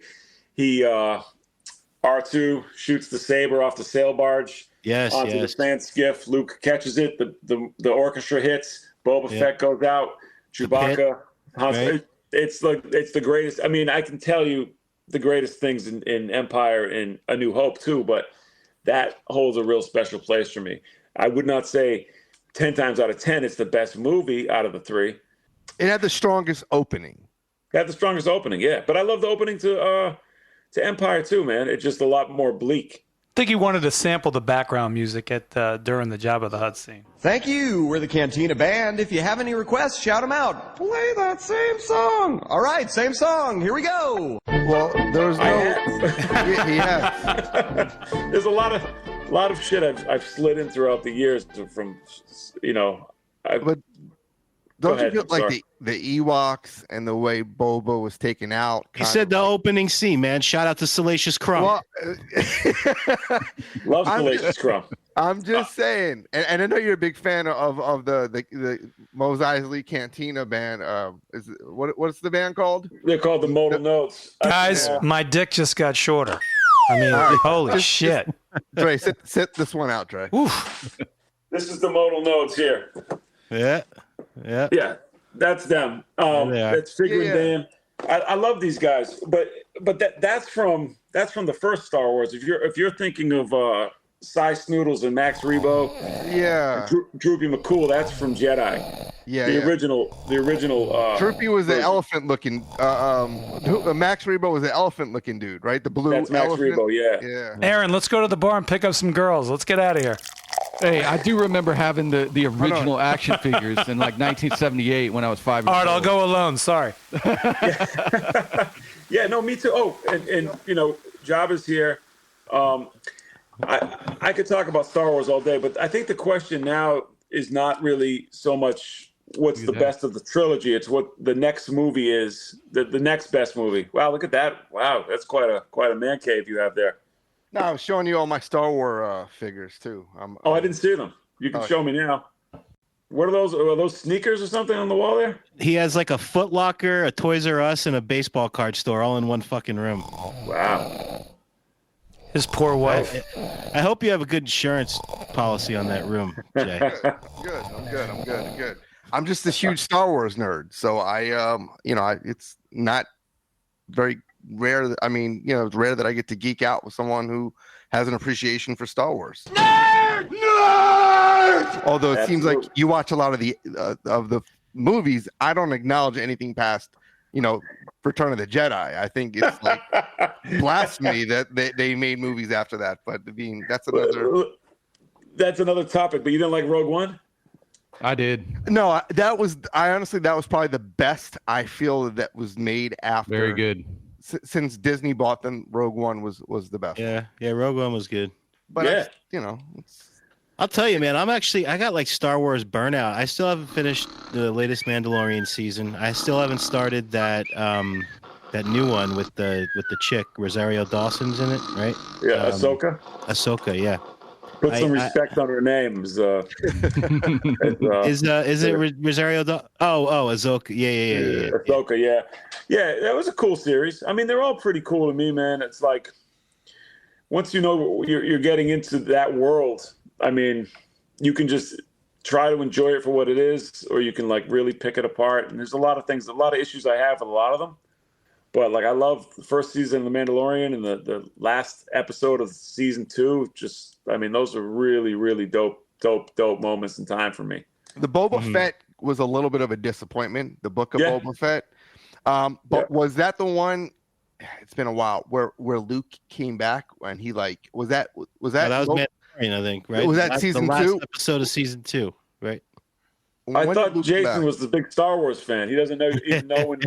he R2 shoots the saber off the sail barge. Onto the sand skiff. Luke catches it. The orchestra hits. Boba Fett goes out. Chewbacca. Right. It's the greatest. I mean, I can tell you the greatest things in Empire and A New Hope too, but that holds a real special place for me. I would not say 10 times out of 10 it's the best movie out of the three. It had the strongest opening. Yeah. But I love the opening to Empire too, man. It's just a lot more bleak. I think he wanted to sample the background music at during the Jabba the Hutt scene. Thank you. We're the Cantina Band. If you have any requests, shout them out. Play that same song. All right, same song. Here we go. Well, there's he has. There's a lot of shit I've slid in throughout the years from, you know. Don't you feel like the Ewoks and the way Boba was taken out? He said the opening scene, man. Shout out to Salacious Crumb. Love Salacious Crumb. I'm just saying, and I know you're a big fan of the Mos Eisley Cantina band. What's the band called? They're called the Modal Notes. Guys, my dick just got shorter. I mean, holy shit. Dre, sit this one out, Dre. This is the Modal Notes here. Yeah, that's them. That's Figure and Dan. I love these guys, but that's from the first Star Wars. If you're thinking of Cy Snoodles and Max Rebo, Droopy McCool, that's from Jedi. The original. Droopy was the elephant looking. Max Rebo was the elephant looking dude, right? The blue. That's Max elephant. Rebo, yeah. Aaron, let's go to the bar and pick up some girls. Let's get out of here. Hey, I do remember having the original action figures in like 1978 when I was 5 years old. All right, I'll go alone. Sorry. Yeah, no, me too. Oh, and you know, Jabba's here. I could talk about Star Wars all day, but I think the question now is not really so much what's the best of the trilogy. It's what the next movie is, the next best movie. Wow, look at that. Wow, that's quite a man cave you have there. No, I was showing you all my Star Wars figures too. I didn't see them. You can show me now. What are those? Are those sneakers or something on the wall there? He has like a Foot Locker, a Toys R Us, and a baseball card store all in one fucking room. Wow. His poor wife. I hope you have a good insurance policy on that room, Jay. Good. I'm good. I'm just this huge Star Wars nerd, so it's not very rare. I mean, it's rare that I get to geek out with someone who has an appreciation for Star Wars. Nerd! Although it seems like you watch a lot of the movies, I don't acknowledge anything past, Return of the Jedi. I think it's like blasphemy that they made movies after that. But that's another topic. But you didn't like Rogue One? I did. No, that was probably the best I feel that was made after. Very good. Since Disney bought them, Rogue One was the best. Yeah, Rogue One was good. But I'll tell you, man. I got like Star Wars burnout. I still haven't finished the latest Mandalorian season. I still haven't started that new one with the chick Rosario Dawson's in it, right? Yeah, Ahsoka. Ahsoka, yeah. Put some respect on her name. Is it Rosario? Ahsoka. Yeah. Ahsoka, yeah. That was a cool series. I mean, they're all pretty cool to me, man. It's like once you know you're getting into that world. I mean, you can just try to enjoy it for what it is, or you can like really pick it apart. And there's a lot of issues I have with a lot of them. But like, I love the first season of The Mandalorian and the last episode of season 2. Just, I mean, those are really, really dope moments in time for me. The Boba Fett was a little bit of a disappointment. The book of Boba Fett. But was that the one? It's been a while where Luke came back and he like was that Mandalorian, I think, right? Was that season 2? The last episode of season 2, right? I thought Jason was the big Star Wars fan. He doesn't even know when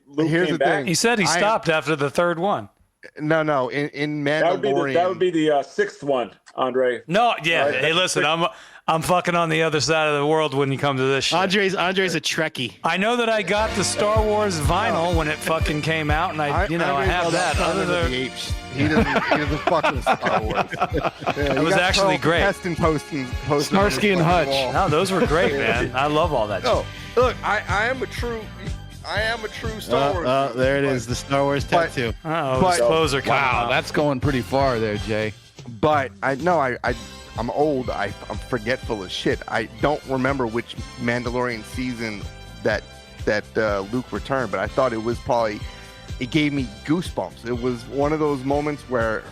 Luke came back. He said he stopped after the third one. No. In Mandalorian, that would be the 6th one, Andre. No, yeah. Right? Hey, listen, I'm fucking on the other side of the world when you come to this shit. Andre's a Trekkie. I know that I got the Star Wars vinyl when it fucking came out, and I have that. He doesn't fuck with Star Wars. It was actually great. Starsky and Hutch. No, those were great, man. I love all that. No, look, I am a true Star Wars. There it is, the Star Wars tattoo. His clothes are coming out. That's going pretty far there, Jay. But I'm old. I'm forgetful as shit. I don't remember which Mandalorian season that Luke returned, but I thought it was probably. It gave me goosebumps. It was one of those moments where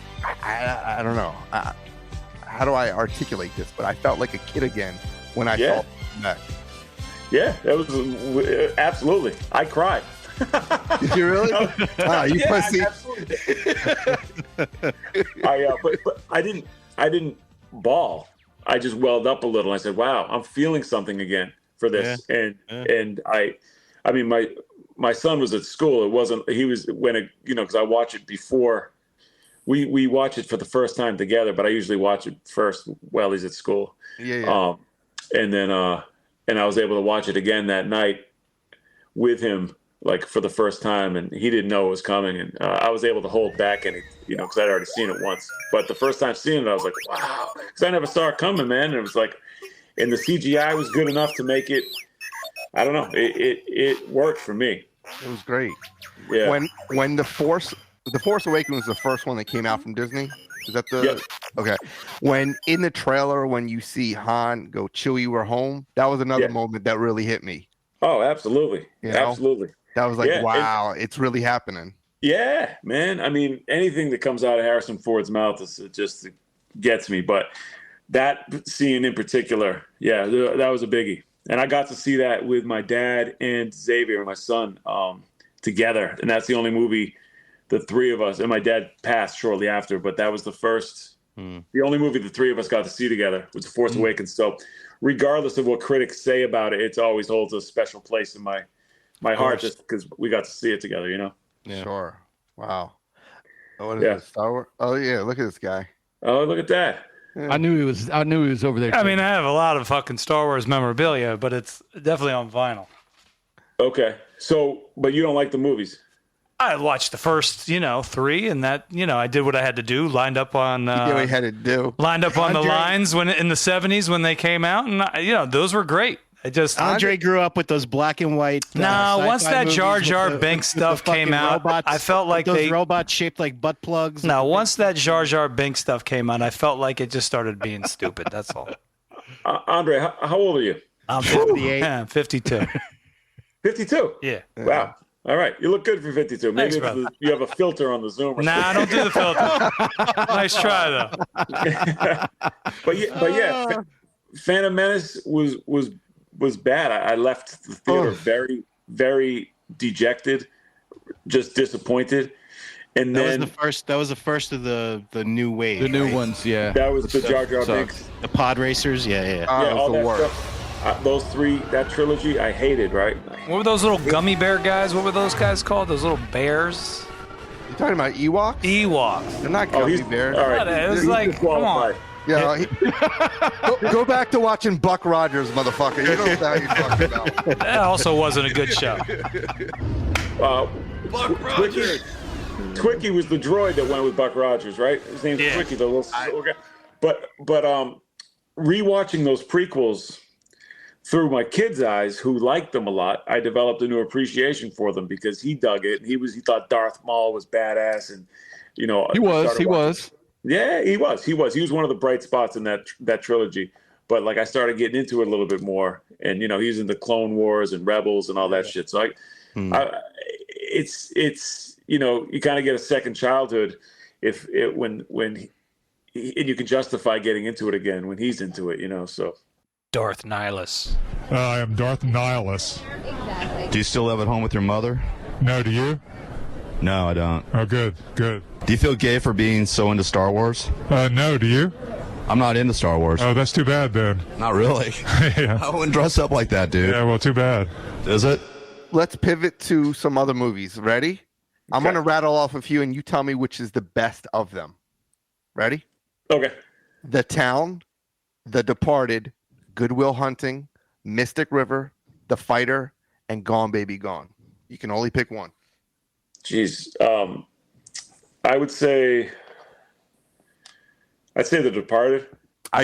I don't know. How do I articulate this? But I felt like a kid again when I saw him back. Yeah, that was absolutely. I cried. Did you really? You pussy. But I didn't bawl. I just welled up a little. I said, "Wow, I'm feeling something again for this." And I mean, my son was at school. He was because I watch it before we watch it for the first time together, but I usually watch it first while he's at school. And then I was able to watch it again that night with him, like for the first time, and he didn't know it was coming, and I was able to hold back any, because I'd already seen it once. But the first time seeing it, I was like, wow, because I never saw it coming, man. And it was like, and the CGI was good enough to make it. I don't know. It worked for me. It was great. Yeah. When the Force Awakens was the first one that came out from Disney. Is that the? Yep. Okay. When in the trailer, when you see Han go, "Chewie, we're home," that was another moment that really hit me. Oh, absolutely. Absolutely. That was like, wow, it's really happening. Yeah, man. I mean, anything that comes out of Harrison Ford's mouth it just gets me. But that scene in particular, that was a biggie. And I got to see that with my dad and Xavier, my son, together. And that's the only movie the three of us, and my dad passed shortly after, but that was the first, the only movie the three of us got to see together was The Force Awakens. So regardless of what critics say about it, it always holds a special place in my heart just because we got to see it together, Yeah. Sure. Wow. What is this, Star Wars? Oh, yeah. Look at this guy. Oh, look at that. I knew he was over there. I mean, I have a lot of fucking Star Wars memorabilia, but it's definitely on vinyl. Okay. So, but you don't like the movies? I watched the first, 3, and that, I did what I had to do. Lined up on. What you had to do. Lined up on the lines when in the '70s when they came out, and those were great. Andre grew up with those black and white. Once that Jar Jar Binks stuff came out, I felt like those robots shaped like butt plugs. No, once that Jar Jar Binks stuff came out, I felt like it just started being stupid. That's all. Andre, how old are you? I'm 58. Yeah, 52. 52? Yeah. Wow. All right. You look good for 52. Maybe Thanks, you have a filter on the Zoom. Or I don't do the filter. Nice try, though. But yeah, Phantom Menace was bad. I left the theater very, very dejected, just disappointed. And then that was the first of the new wave. The new ones, yeah. That was the Jar Jar Binks. The pod racers, yeah. All that stuff. Those three, that trilogy, I hated, right? What were those little gummy bear guys? What were those guys called? Those little bears? You talking about Ewoks? Ewoks. They're not gummy bears. All right. It was like, come on. Yeah, go back to watching Buck Rogers, motherfucker. You don't know how you're talking about. That also wasn't a good show. Buck Rogers. Twiki was the droid that went with Buck Rogers, right? His name's Twiki, the little guy. But rewatching those prequels through my kids' eyes, who liked them a lot, I developed a new appreciation for them because he dug it. He thought Darth Maul was badass, and he was. Yeah, he was. He was one of the bright spots in that trilogy. But like I started getting into it a little bit more, and he's into Clone Wars and Rebels and all that shit. So it's you kind of get a second childhood when you can justify getting into it again when he's into it. So. Darth Nihilus. I am Darth Nihilus. Do you still live at home with your mother? No, do you? No, I don't. Oh, good. Do you feel gay for being so into Star Wars? No, do you? I'm not into Star Wars. Oh, that's too bad then. Not really. Yeah. I wouldn't dress up like that, dude. Yeah, well, too bad. Is it? Let's pivot to some other movies. Ready? Okay. I'm going to rattle off a few, and you tell me which is the best of them. Ready? Okay. The Town, The Departed, Good Will Hunting, Mystic River, The Fighter, and Gone Baby Gone. You can only pick one. Jeez. I would say... I'd say The Departed.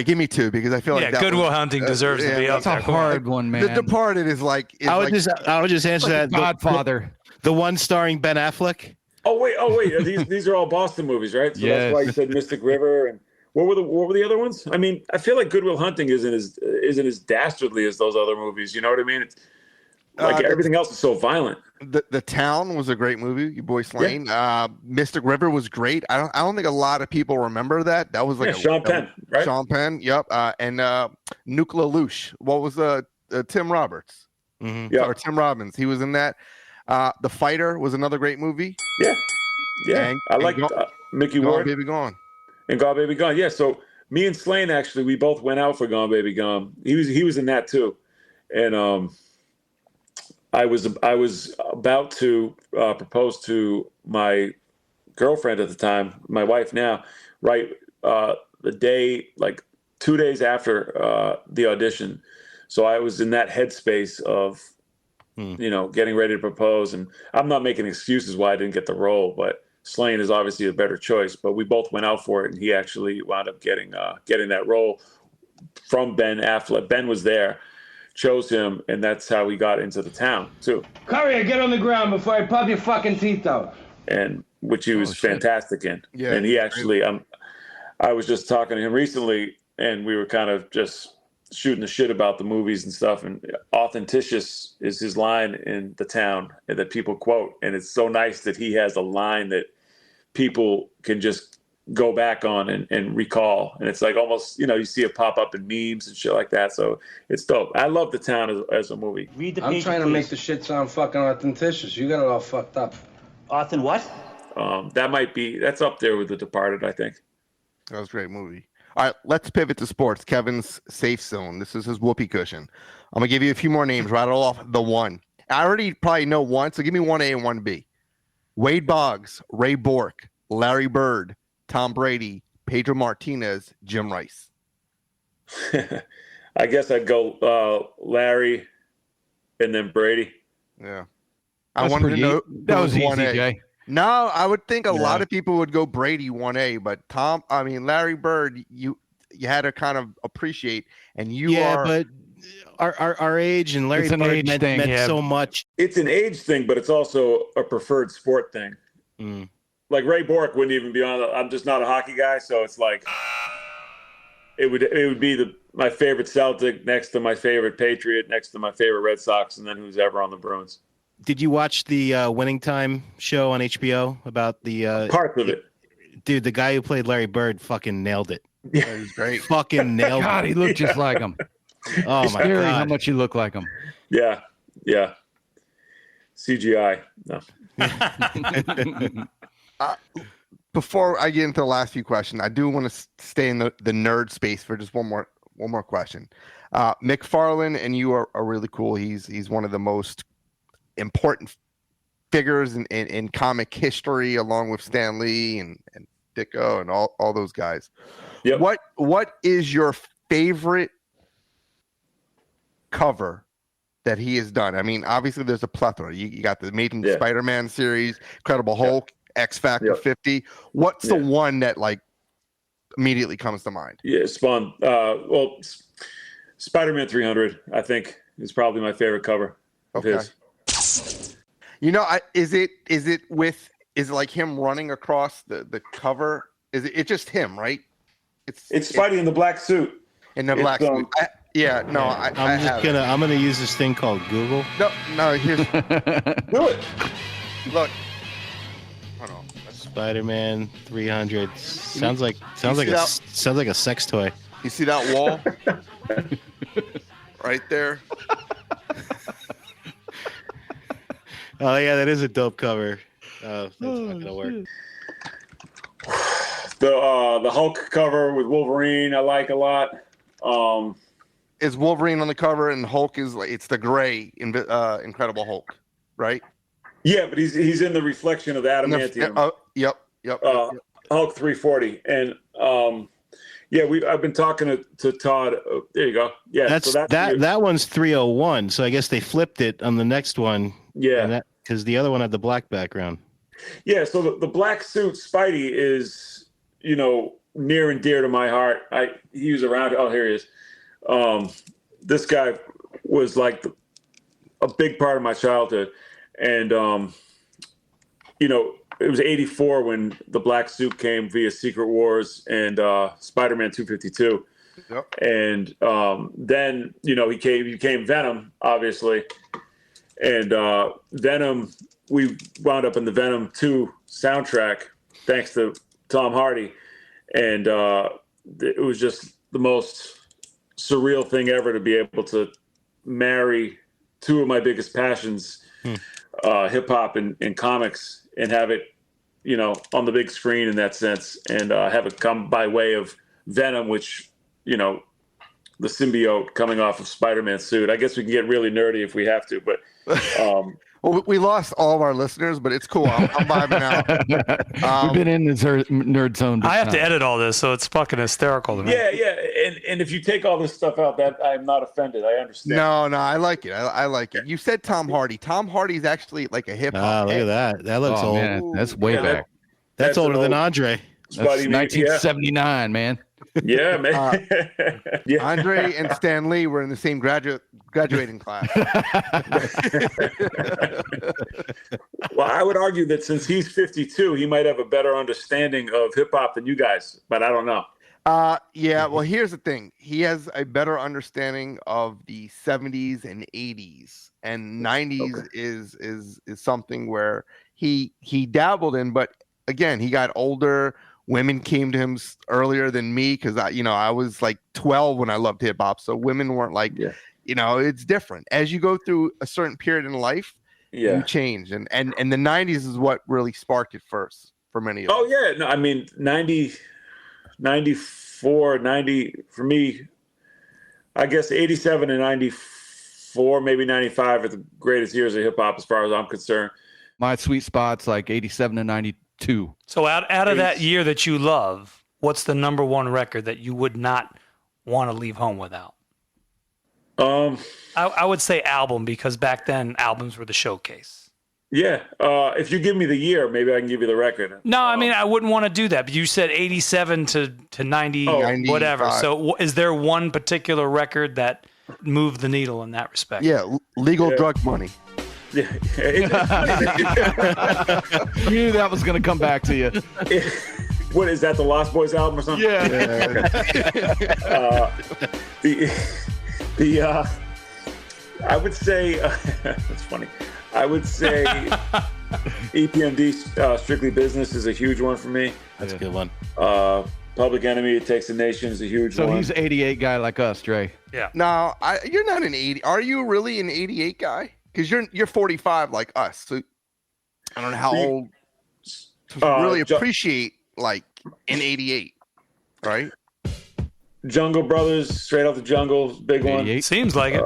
Give me two because I feel like that Good Will Hunting deserves to be up there. That's a hard one, man. The Departed is like... I would just answer that. Godfather. The one starring Ben Affleck. Oh wait! These are all Boston movies, right? So Yes. that's why you said Mystic River. And what were the other ones? I mean, I feel like Good Will Hunting isn't as dastardly as those other movies. You know what I mean? It's like everything else is so violent. The Town was a great movie. Your boy Slaine. Yeah. Mystic River was great. I don't think a lot of people remember that. That was like Sean Penn, right? Sean Penn. Yep. And Nuclear Lush. What was Tim Roberts? Mm-hmm. Yeah. Or Tim Robbins. He was in that. The Fighter was another great movie. Yeah. I like Mickey Ward. Gone Baby Gone. And Gone Baby Gone. Yeah. So me and Slaine actually, we both went out for Gone Baby Gone. He was in that too, and I was about to propose to my girlfriend at the time, my wife now, right the day, like 2 days after the audition. So I was in that headspace of, getting ready to propose. And I'm not making excuses why I didn't get the role, but Slaine is obviously a better choice. But we both went out for it, and he actually wound up getting that role from Ben Affleck. Ben was there, chose him, and that's how he got into The Town too. Courier, get on the ground before I pop your fucking teeth out. And which he was fantastic in. Yeah, and he actually, I was just talking to him recently, and we were kind of just shooting the shit about the movies and stuff. And "Authenticious" is his line in The Town that people quote, and it's so nice that he has a line that people can just go back on and recall, and it's like almost you see it pop up in memes and shit like that. So it's dope. I love The Town as a movie. I'm trying to make the shit sound fucking authenticious. You got it all fucked up. Authent what? That's up there with The Departed, I think. That was a great movie. All right, let's pivot to sports. Kevin's safe zone. This is his whoopee cushion. I'm gonna give you a few more names. Rattle off the one. I already probably know one, so give me 1A and 1B. Wade Boggs, Ray Bork, Larry Bird, Tom Brady, Pedro Martinez, Jim Rice. I guess I'd go Larry and then Brady. Yeah. I wanted to know. That was easy, 1A. Jay. No, I would think a lot of people would go Brady 1A, but Larry Bird, you had to kind of appreciate, and but our age and Larry Bird meant so much. It's an age thing, but it's also a preferred sport thing. Mm. Like Ray Bork wouldn't even be on. I'm just not a hockey guy, so it's like it would be my favorite Celtic next to my favorite Patriot next to my favorite Red Sox, and then who's ever on the Bruins. Did you watch the Winning Time show on HBO about the parts of it? Dude, the guy who played Larry Bird fucking nailed it. Yeah, he was great. Fucking nailed God, it. he looked just like him. Oh It's my scary God. how much he looked like him. Yeah. CGI. No. Before I get into the last few questions, I do want to stay in the nerd space for just one more question. McFarlane and you are really cool. He's one of the most important figures in comic history, along with Stan Lee and Dicko and all those guys. Yep. What is your favorite cover that he has done? I mean, obviously there's a plethora. You got the Amazing Spider-Man series, Incredible Hulk, X Factor 50. What's the one that like immediately comes to mind? Yeah, Spawn. Spider-Man 300, I think, is probably my favorite cover of his. You know, is it like him running across the cover? Is it just him, right? It's Spidey in the black suit. In the black suit. I'm gonna use this thing called Google. No, here's do it. Look. Hold on. Spider-Man 300 sounds like a sex toy. You see that wall? Right there. Oh yeah, that is a dope cover. That's not gonna work. The Hulk cover with Wolverine, I like a lot. Is Wolverine on the cover and Hulk is like it's the gray Incredible Hulk, right? Yeah, but he's in the reflection of the adamantium. Yep. Hulk 340, and I've been talking to Todd. There you go. Yeah, that one's 301. So I guess they flipped it on the next one. Yeah, because the other one had the black background. Yeah, so the black suit Spidey is, near and dear to my heart. He was around. Oh, here he is. This guy was like a big part of my childhood, and it was 84 when the black suit came via Secret Wars and Spider-Man 252. Yep. And then he became Venom, obviously, and Venom. We wound up in the Venom 2 soundtrack thanks to Tom Hardy, and it was just the most surreal thing ever to be able to marry two of my biggest passions, hip hop and comics, and have it, on the big screen in that sense, and have it come by way of Venom, which, the symbiote coming off of Spider-Man's suit. I guess we can get really nerdy if we have to, but well, we lost all of our listeners, but it's cool. I'm vibing out. We've been in this nerd zone. I have to edit all this, so it's fucking hysterical to me. Yeah, and if you take all this stuff out, that I'm not offended. I understand. No, I like it. I like it. You said Tom Hardy. Tom Hardy's actually like a hip hop. Look at that. That looks old. Man, that's way back. That's older than Andre. That's 1979, man. Yeah, man. Andre and Stan Lee were in the same graduating class. Well, I would argue that since he's 52, he might have a better understanding of hip hop than you guys, but I don't know. Well, here's the thing. He has a better understanding of the 70s and 80s, and 90s is something where he dabbled in, but again, he got older. Women came to him earlier than me because I was like 12 when I loved hip hop. So women weren't like, it's different. As you go through a certain period in life, you change. And the 90s is what really sparked it first for many of us. Oh, yeah. No, I mean, 90, 94, 90, for me, I guess 87 and 94, maybe 95 are the greatest years of hip hop as far as I'm concerned. My sweet spot's like 87 and 92. So out of that year that you love, what's the number one record that you would not want to leave home without? I would say album, because back then albums were the showcase. Yeah. If you give me the year, maybe I can give you the record. No, I mean, I wouldn't want to do that. But you said 87 to 90, whatever. So is there one particular record that moved the needle in that respect? Yeah, Legal Drug Money. Yeah. You knew that was going to come back to you. What is that, the Lost Boys album or something? Yeah. I would say that's funny. I would say EPMD, Strictly Business, is a huge one for me. That's a good one. Public Enemy, It Takes a Nation, is a huge one. So he's an 88 guy like us, Dre. Yeah. No, you're not an 80. Are you really an 88 guy? Because you're 45 like us. So I don't know how old to really appreciate like an 88, right? Jungle Brothers, Straight Out the Jungle, big one. Seems like it.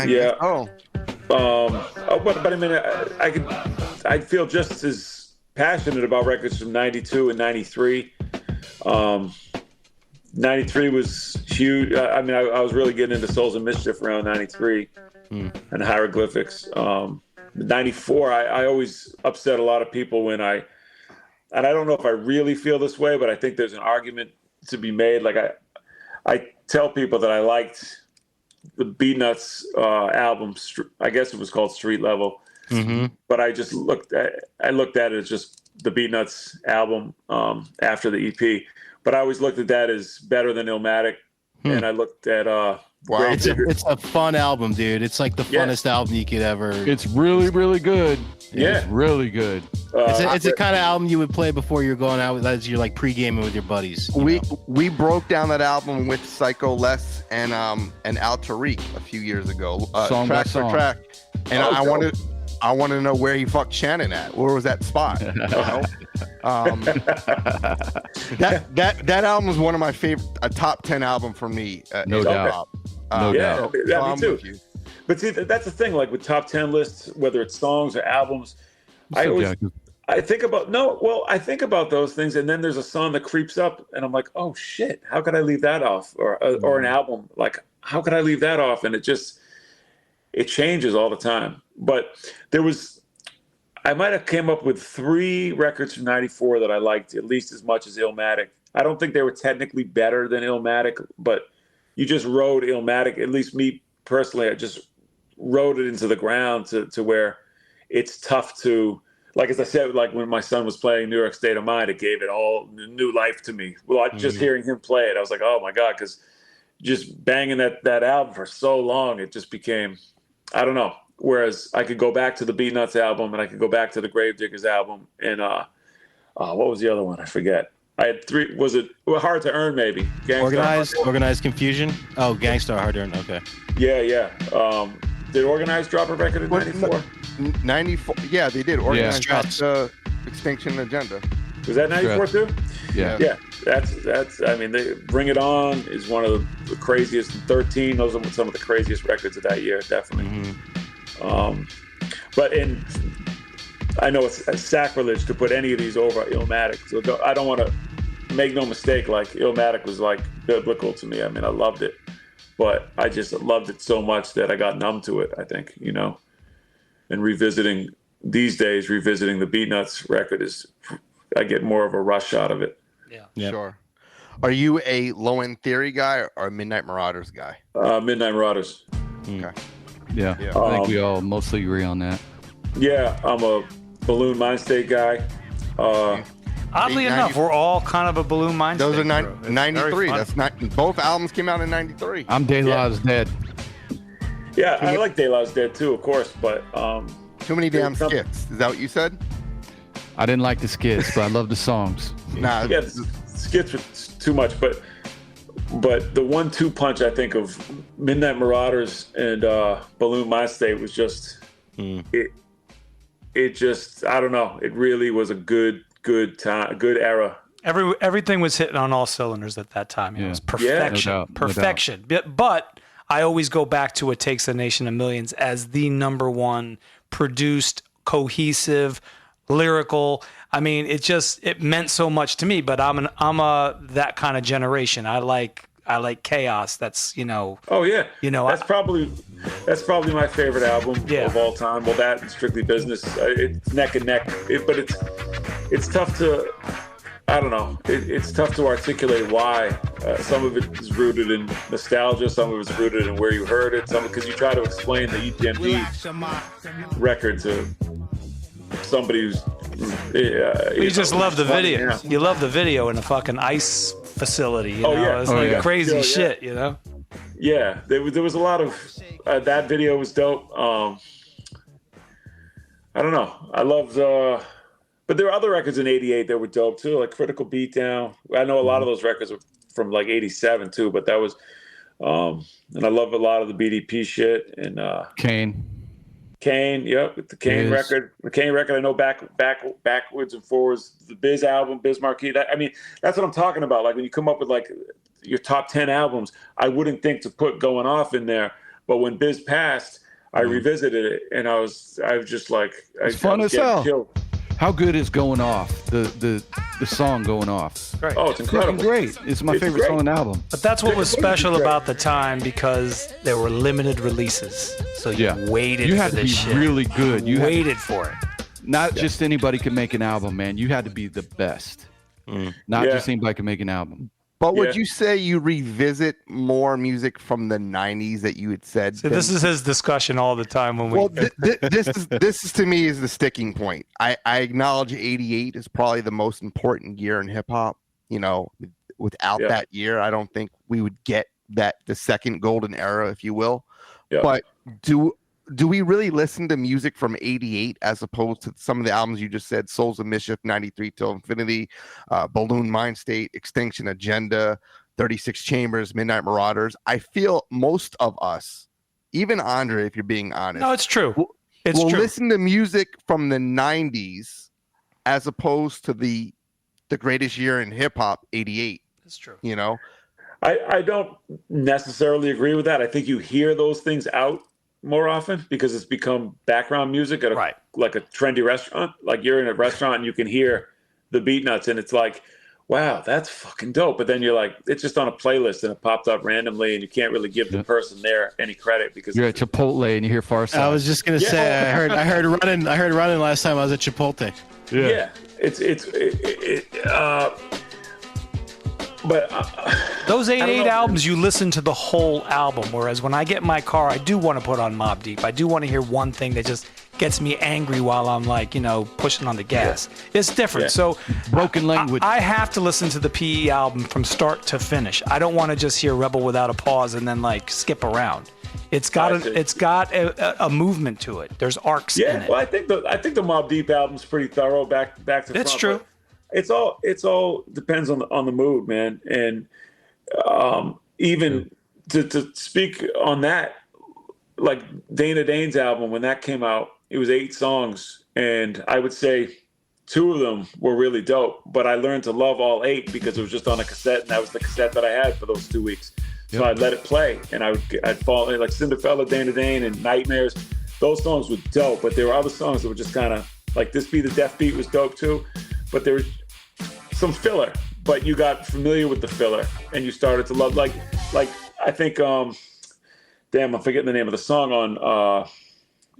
Yeah. But I mean, I feel just as passionate about records from 92 and 93. 93 was huge. I mean, I was really getting into Souls and Mischief around 93 and Hieroglyphics. 94, I always upset a lot of people when and I don't know if I really feel this way, but I think there's an argument to be made. Like I tell people that I liked the Beatnuts album. I guess it was called Street Level, but I just looked at it as just the Beatnuts album after the EP. But I always looked at that as better than Illmatic, and I looked at It's a fun album, dude. It's like the funnest album you could ever. It's really, really good. Yeah, it's really good. It's the kind of album you would play before you're going out as you're like pre-gaming with your buddies. We broke down that album with Psycho Les and Al Tariq a few years ago, Song by track for song. track. And I wanted to know where he fucked Shannon at. Where was that spot? You know? That album was one of my favorite, a top 10 album for me. No doubt. No doubt. Yeah, me too. But see, that's the thing. Like with top 10 lists, whether it's songs or albums, I think about those things, and then there's a song that creeps up, and I'm like, oh shit, how could I leave that off? Or an album, like how could I leave that off? And it changes all the time. But I might have came up with 3 records from '94 that I liked at least as much as Illmatic. I don't think they were technically better than Illmatic, but you just rode Illmatic. At least me personally, I just rode it into the ground to where it's tough to, like as I said, like when my son was playing New York State of Mind, it gave it all new life to me. Well, just hearing him play it, I was like, oh my God, because just banging that album for so long, it just became, I don't know. Whereas I could go back to the Beatnuts album and I could go back to the Gravediggers album and what was the other one? I forget. I had 3. Was it Hard to Earn? Maybe Organized Confusion. Oh, Gangstar Hard to Earn. Okay. Yeah. Did Organized drop a record in '94? 94. Yeah, they did. Organized dropped Extinction Agenda. Was that '94 too? Yeah. That's. I mean, Bring It On is one of the craziest. 13. Those are some of the craziest records of that year, definitely. But I know it's a sacrilege to put any of these over Illmatic. So I don't want to make no mistake. Like Illmatic was like biblical to me. I mean, I loved it, but I just loved it so much that I got numb to it. I think, and these days revisiting the Beatnuts record I get more of a rush out of it. Yeah, sure. Are you a Low End Theory guy or a Midnight Marauders guy? Midnight Marauders. Okay. Yeah, I think we all mostly agree on that. Yeah, I'm a Balloon Mind State guy. Oddly enough, we're all kind of a Balloon Mind State. Those are 93. That's not. Both albums came out in 93. I'm De La's Dead. Yeah, I like De La's Dead too, of course, but too many damn skits. Is that what you said? I didn't like the skits, but I love the songs. Yeah, the skits were too much, but the 1-2 punch I think of Midnight Marauders and Balloon Mind State was just it just, I don't know, it really was a good time, a good era. Everything was hitting on all cylinders at that time. It was perfection. No doubt. Perfection. But I always go back to What Takes a Nation of Millions as the number one produced, cohesive, lyrical. I mean, it meant so much to me, but I'm a that kind of generation. I like chaos. That's Oh yeah. That's probably my favorite album of all time. Well, that and Strictly Business, it's neck and neck. But it's tough to, I don't know. It's tough to articulate why. Some of it is rooted in nostalgia. Some of it's rooted in where you heard it. Because you try to explain the EPMD record to somebody who's. You just love the video. Yeah. You love the video in a fucking ice facility. It's like crazy shit. Yeah, there was a lot of that video was dope. I don't know. I loved, but there were other records in '88 that were dope too, like Critical Beatdown. I know a lot of those records were from like '87 too, but that was, and I love a lot of the BDP shit and Kane, yep, the Kane record. The Kane record, I know backwards and forwards. The Biz album, Biz Marquee. That's what I'm talking about. Like when you come up with like your top 10 albums, I wouldn't think to put Going Off in there. But when Biz passed, I revisited it, and I was just like, it's fun as hell. Killed. How good is Going Off? The song Going Off. Great. Oh, it's incredible. Fucking great. It's my favorite song on the album. But that's what was special about the time because there were limited releases. So you waited You had for to this be shit. really good. You waited for it. Not just anybody could make an album, man. You had to be the best. Not just anybody can make an album. But would you say you revisit more music from the 90s that you had said? So this is his discussion all the time when we. Well, this is to me is the sticking point. I acknowledge '88 is probably the most important year in hip hop. You know, without that year, I don't think we would get the second golden era, if you will. Yeah. But do we really listen to music from '88 as opposed to some of the albums you just said? Souls of Mischief, '93 Till Infinity, Balloon Mind State, Extinction Agenda, 36 Chambers, Midnight Marauders. I feel most of us, even Andre, if you're being honest. No, it's true. We'll listen to music from the 90s as opposed to the greatest year in hip hop, '88. That's true. You know? I don't necessarily agree with that. I think you hear those things out more often because it's become background music at like a trendy restaurant. Like you're in a restaurant and you can hear the beat nuts and it's like, wow, that's fucking dope. But then you're like, it's just on a playlist and it popped up randomly and you can't really give the person there any credit because You're at Chipotle and you hear Far Side. I was just gonna say I heard running last time I was at Chipotle. Yeah, but those 88 albums, you listen to the whole album. Whereas when I get in my car, I do want to put on Mobb Deep. I do want to hear one thing that just gets me angry while I'm like, pushing on the gas. It's different. Yeah. So Broken Language. I have to listen to the PE album from start to finish. I don't want to just hear Rebel Without a Pause and then like skip around. It's got a movement to it. There's arcs in it. Well, I think the Mobb Deep album's pretty thorough back to front. It's true. It's all depends on the mood, man. And even to speak on that, like Dana Dane's album, when that came out, it was 8 songs, and I would say 2 of them were really dope. But I learned to love all 8 because it was just on a cassette, and that was the cassette that I had for those 2 weeks. So I'd let it play, and I'd fall in like Cinderfella, Dana Dane, and Nightmares. Those songs were dope, but there were other songs that were just kind of like This Be the Deaf Beat was dope too, but there was some filler. But you got familiar with the filler, and you started to love like I think damn, I'm forgetting the name of the song on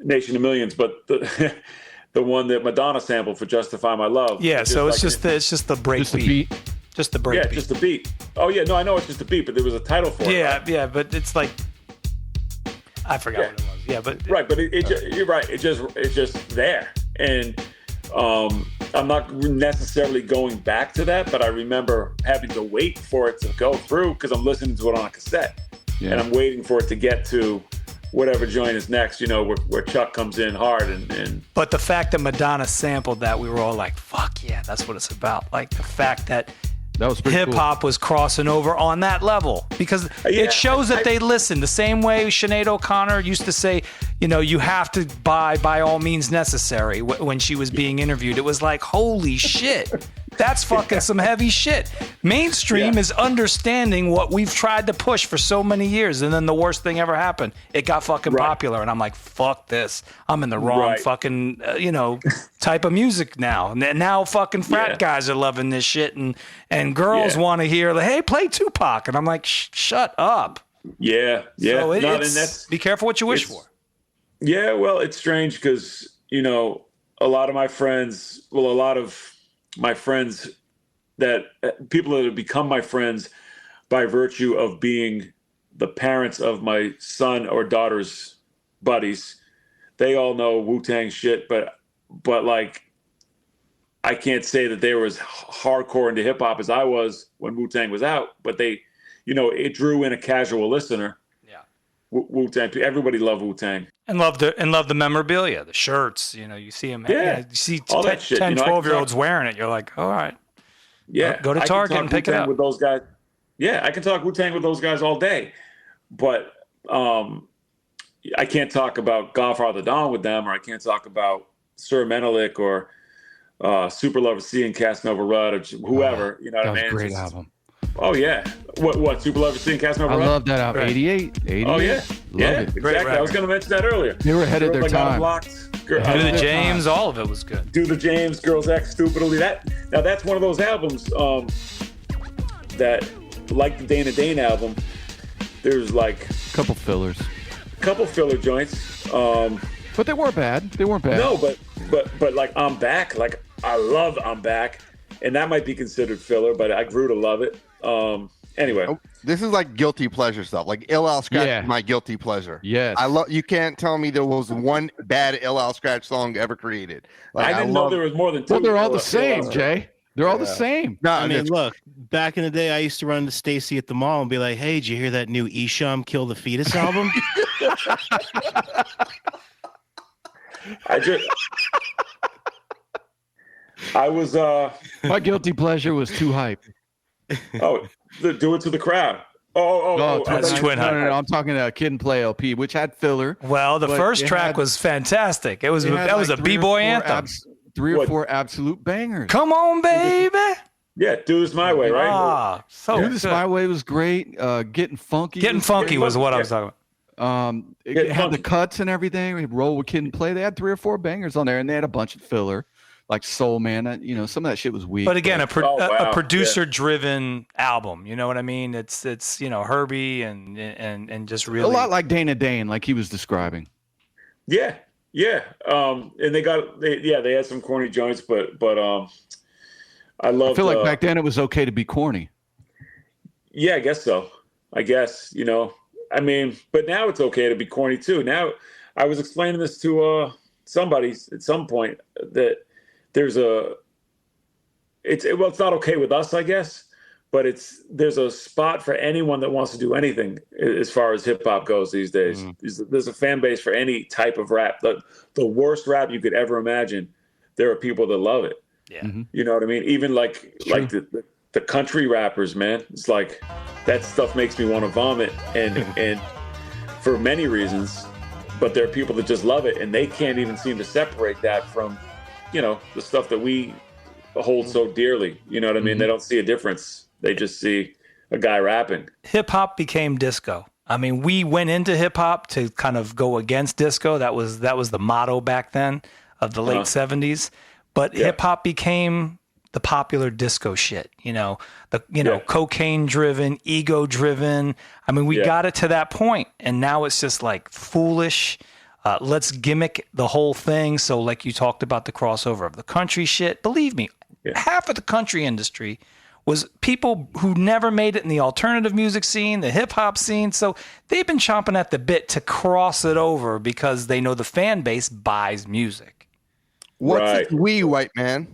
Nation of Millions, but the the one that Madonna sampled for Justify My Love. Yeah, so it's just the break beat. Just the break beat. Just the beat. Oh yeah, no, I know it's just the beat, but there was a title for it. Yeah, yeah, but it's like I forgot what it was. Yeah, but but you're right. It's just there, and I'm not necessarily going back to that, but I remember having to wait for it to go through because I'm listening to it on a cassette, and I'm waiting for it to get to whatever joint is next. Where Chuck comes in hard and. But the fact that Madonna sampled that, we were all like, "Fuck yeah, that's what it's about!" Like the fact that hip hop was crossing over on that level because it shows that they listen the same way Sinead O'Connor used to say, you have to buy by all means necessary when she was being interviewed. It was like, holy shit, that's fucking some heavy shit. Mainstream is understanding what we've tried to push for so many years, and then the worst thing ever happened. It got fucking popular, and I'm like, fuck this. I'm in the wrong fucking, type of music now. And now fucking frat guys are loving this shit, and girls want to hear, like, hey, play Tupac. And I'm like, shut up. Yeah, yeah. So be careful what you wish for. Yeah, well, it's strange because, a lot of my friends that people that have become my friends by virtue of being the parents of my son or daughter's buddies, they all know Wu-Tang shit, but like, I can't say that they were as hardcore into hip hop as I was when Wu-Tang was out, but they, it drew in a casual listener. Yeah. Wu-Tang, everybody loved Wu-Tang. And love the memorabilia, the shirts, you see them. You see all 10, that shit. 12-year-olds wearing it. You're like, all right. Yeah. Go to Target and pick it up. With those guys. Yeah, I can talk Wu-Tang with those guys all day. But I can't talk about Godfather Don with them, or I can't talk about Sir Menelik or Super Lover C and Casanova Rudd or whoever. You know what I mean? That was a great album. Oh yeah. What Super Love Scene Cast Member? I love that album. 88. Oh yeah. Love Yeah. it. Exactly. I was going to mention that earlier. They were ahead of their Girls Like time. Unblocked, Do the James, all of it was good. Do the James, Girls Act Stupidly. That's one of those albums that, like the Dana Dane album, there's like a couple fillers, joints. But they weren't bad. They weren't bad. No, but like I'm Back. Like I love I'm Back, and that might be considered filler, but I grew to love it. Anyway, this is like guilty pleasure stuff. Like Ill Al Scratch is my guilty pleasure. Yes. I love. You can't tell me there was one bad Ill Al Scratch song ever created. Like, I didn't know there was more than two. Well, they're all the same, Jay. They're all the same. No, I mean, look, back in the day, I used to run to Stacy at the mall and be like, "Hey, did you hear that new Isham Kill the Fetus album?" My guilty pleasure was Too Hype. Oh, Do It to the Crowd. That's Twin Hype. No, I'm talking about Kid and Play LP, which had filler. Well, the first track was fantastic. That was a b-boy anthem. 3 or 4 absolute bangers. Come on, baby. Yeah, Do This My Way, right? Do This My Way was great. Getting Funky. Getting Funky was what I was talking about. It had the cuts and everything. We roll with Kid and Play. They had 3 or 4 bangers on there, and they had a bunch of filler, like Soul Man. Some of that shit was weak. But again, a producer-driven album. You know what I mean? It's Herbie and just really a lot like Dana Dane, like he was describing. Yeah. And they had some corny joints, but I love. I feel like back then it was okay to be corny. Yeah, I guess so. I guess I mean, but now it's okay to be corny too. Now, I was explaining this to somebody at some point that there's it's not okay with us, I guess, but there's a spot for anyone that wants to do anything as far as hip hop goes these days. There's a fan base for any type of rap. The worst rap you could ever imagine, there are people that love it. Yeah. You know what I mean? Even like the country rappers, man. It's like that stuff makes me want to vomit and for many reasons, but there are people that just love it and they can't even seem to separate that from, the stuff that we hold so dearly. You know what I mean? They don't see a difference. They just see a guy rapping. Hip hop became disco. I mean, we went into hip hop to kind of go against disco. That was the motto back then of the late 70s. But hip hop became the popular disco shit, cocaine driven, ego driven. I mean, we got it to that point, and now it's just like foolish. Let's gimmick the whole thing. So like you talked about the crossover of the country shit. Believe me, half of the country industry was people who never made it in the alternative music scene, the hip hop scene. So they've been chomping at the bit to cross it over because they know the fan base buys music. What's it, we, white man?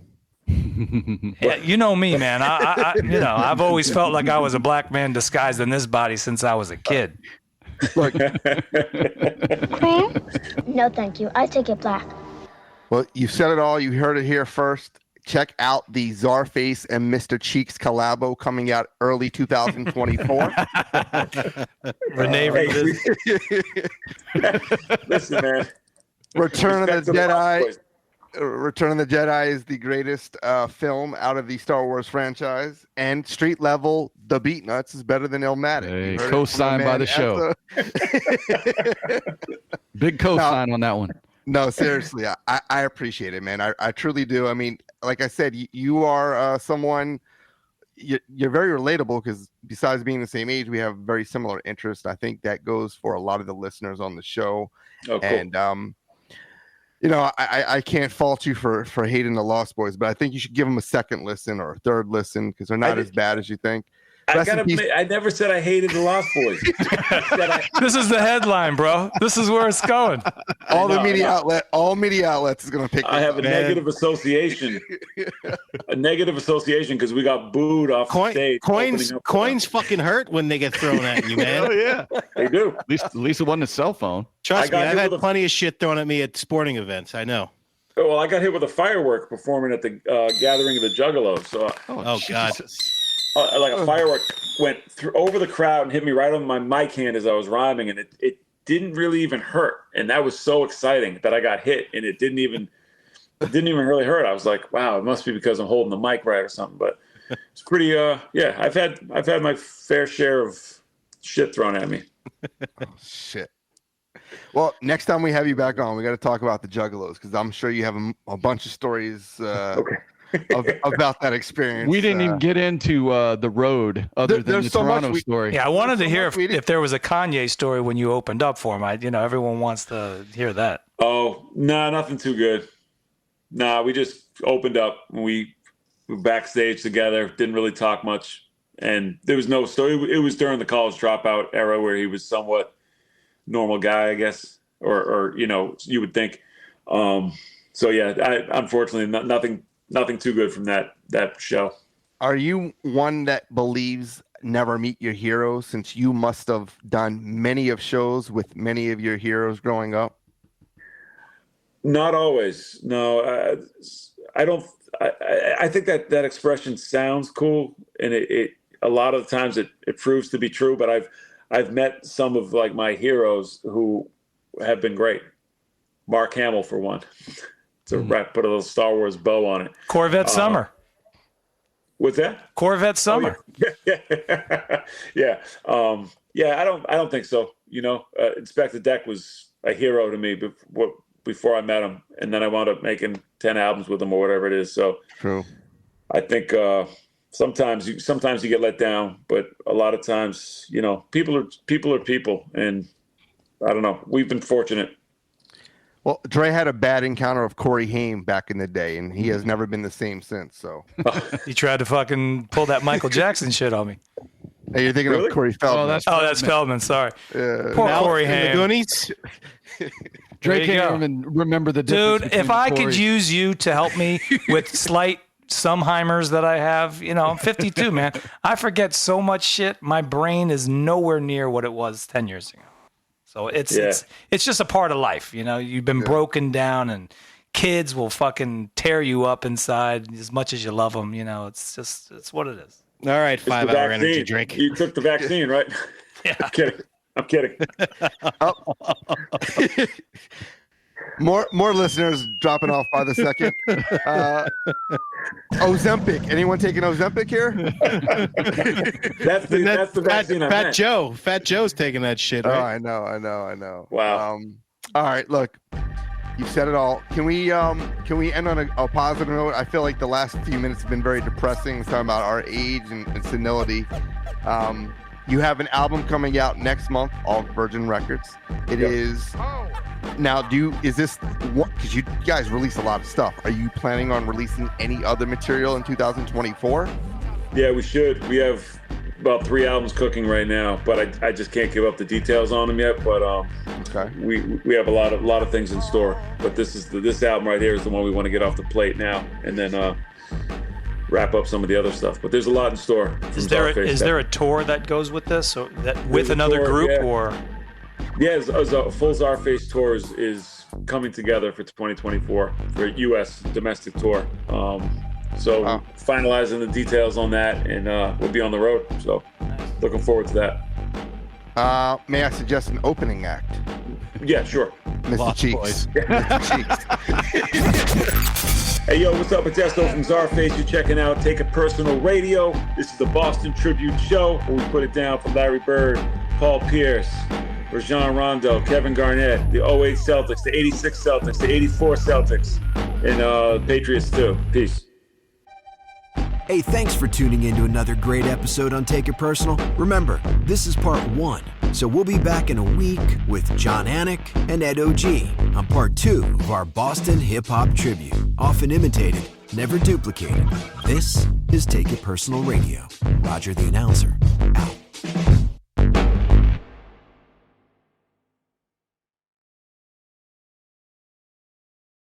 Yeah, you know me, man. I've always felt like I was a black man disguised in this body since I was a kid. Cream? No, thank you. I take it black. Well, you said it all. You heard it here first. Check out the Czarface and Mr. Cheeks collabo coming out early 2024. Renee, listen, man. Return of the Jedi. Return of the Jedi is the greatest film out of the Star Wars franchise, and street level, The Beatnuts is better than Illmatic. Hey, co-signed by the show. Big co-sign on that one. No, seriously, I appreciate it, man. I truly do. I mean, like I said, you are someone. You're very relatable because besides being the same age, we have very similar interests. I think that goes for a lot of the listeners on the show. Oh, cool. And I can't fault you for hating the Lost Boys, but I think you should give them a second listen or a third listen because they're not as bad as you think. I never said I hated the Lost Boys. This is the headline, bro. This is where it's going. All media outlets is going to pick. I have a negative association. A negative association because we got booed off the stage. Coins fucking hurt when they get thrown at you, man. Oh yeah, they do. At least it wasn't a cell phone. Trust me, I've had plenty of shit thrown at me at sporting events. I know. Well, I got hit with a firework performing at the gathering of the Juggalos. So, oh God. Like a firework went over the crowd and hit me right on my mic hand as I was rhyming, and it didn't really even hurt, and that was so exciting that I got hit, and it didn't even really hurt. I was like, wow, it must be because I'm holding the mic right or something. But it's pretty. Yeah, I've had my fair share of shit thrown at me. Oh, shit. Well, next time we have you back on, we got to talk about the Juggalos because I'm sure you have a bunch of stories about that experience. We didn't even get into the road other than the Toronto story. Yeah, I wanted to hear if there was a Kanye story when you opened up for him. Everyone wants to hear that. Oh, no, nothing too good. Nah, we just opened up. We were backstage together, didn't really talk much. And there was no story. It was during the college dropout era where he was somewhat normal guy, I guess, or you would think. So yeah, unfortunately nothing too good from that show. Are you one that believes never meet your heroes, since you must have done many of shows with many of your heroes growing up? Not always. No, I don't. I think that expression sounds cool, and it a lot of the times it proves to be true. But I've met some of like my heroes who have been great. Mark Hamill, for one, to put a little Star Wars bow on it. Corvette Summer. What's that? Corvette Summer. Oh, yeah. I don't think so. Inspector Deck was a hero to me before I met him, and then I wound up making 10 albums with him or whatever it is. So true. I think sometimes you get let down, but a lot of times, people are people, and I don't know. We've been fortunate. Well, Dre had a bad encounter of Corey Haim back in the day, and he has never been the same since. So he tried to fucking pull that Michael Jackson shit on me. Hey, you're thinking of Corey Feldman. That's Feldman. Sorry. Poor Corey Haim. Goonies. Drake can't even remember the difference. Dude, if I could use you to help me with slight Sumheimers that I have, I'm 52, man. I forget so much shit. My brain is nowhere near what it was 10 years ago. So it's just a part of life. You've been broken down, and kids will fucking tear you up inside as much as you love them. It's what it is. All right, 5-hour energy drink. You took the vaccine, right? Yeah. I'm kidding. More listeners dropping off by the second. Ozempic. Anyone taking Ozempic here? That's the vaccine. Fat Joe's taking that shit. Oh, Right? I know. Wow. All right, look, you've said it all. Can we end on a positive note? I feel like the last few minutes have been very depressing, talking about our age and senility. You have an album coming out next month off Virgin Records. It is. Now, is this because you guys release a lot of stuff? Are you planning on releasing any other material in 2024? Yeah, we should. We have about 3 albums cooking right now, but I just can't give up the details on them yet. But okay, we have a lot of things in store. But this album right here is the one we want to get off the plate now, and then wrap up some of the other stuff. But there's a lot in store. Is there a tour that goes with this, or that with another group, or? Yeah, a full Czarface tour is coming together for 2024 for a U.S. domestic tour. So finalizing the details on that, and we'll be on the road. So looking forward to that. May I suggest an opening act? Yeah, sure. Mr. Cheeks. Mr. Cheeks. Hey, yo, what's up? It's Esto from Czarface. You're checking out Take It Personal Radio. This is the Boston Tribute Show, where we put it down for Larry Bird, Paul Pierce, Rajon Rondo, Kevin Garnett, the 08 Celtics, the 86 Celtics, the 84 Celtics, and Patriots too. Peace. Hey, thanks for tuning in to another great episode on Take It Personal. Remember, this is part 1, so we'll be back in a week with John Anik and Edo.G on part 2 of our Boston hip-hop tribute. Often imitated, never duplicated. This is Take It Personal Radio. Roger the announcer, out.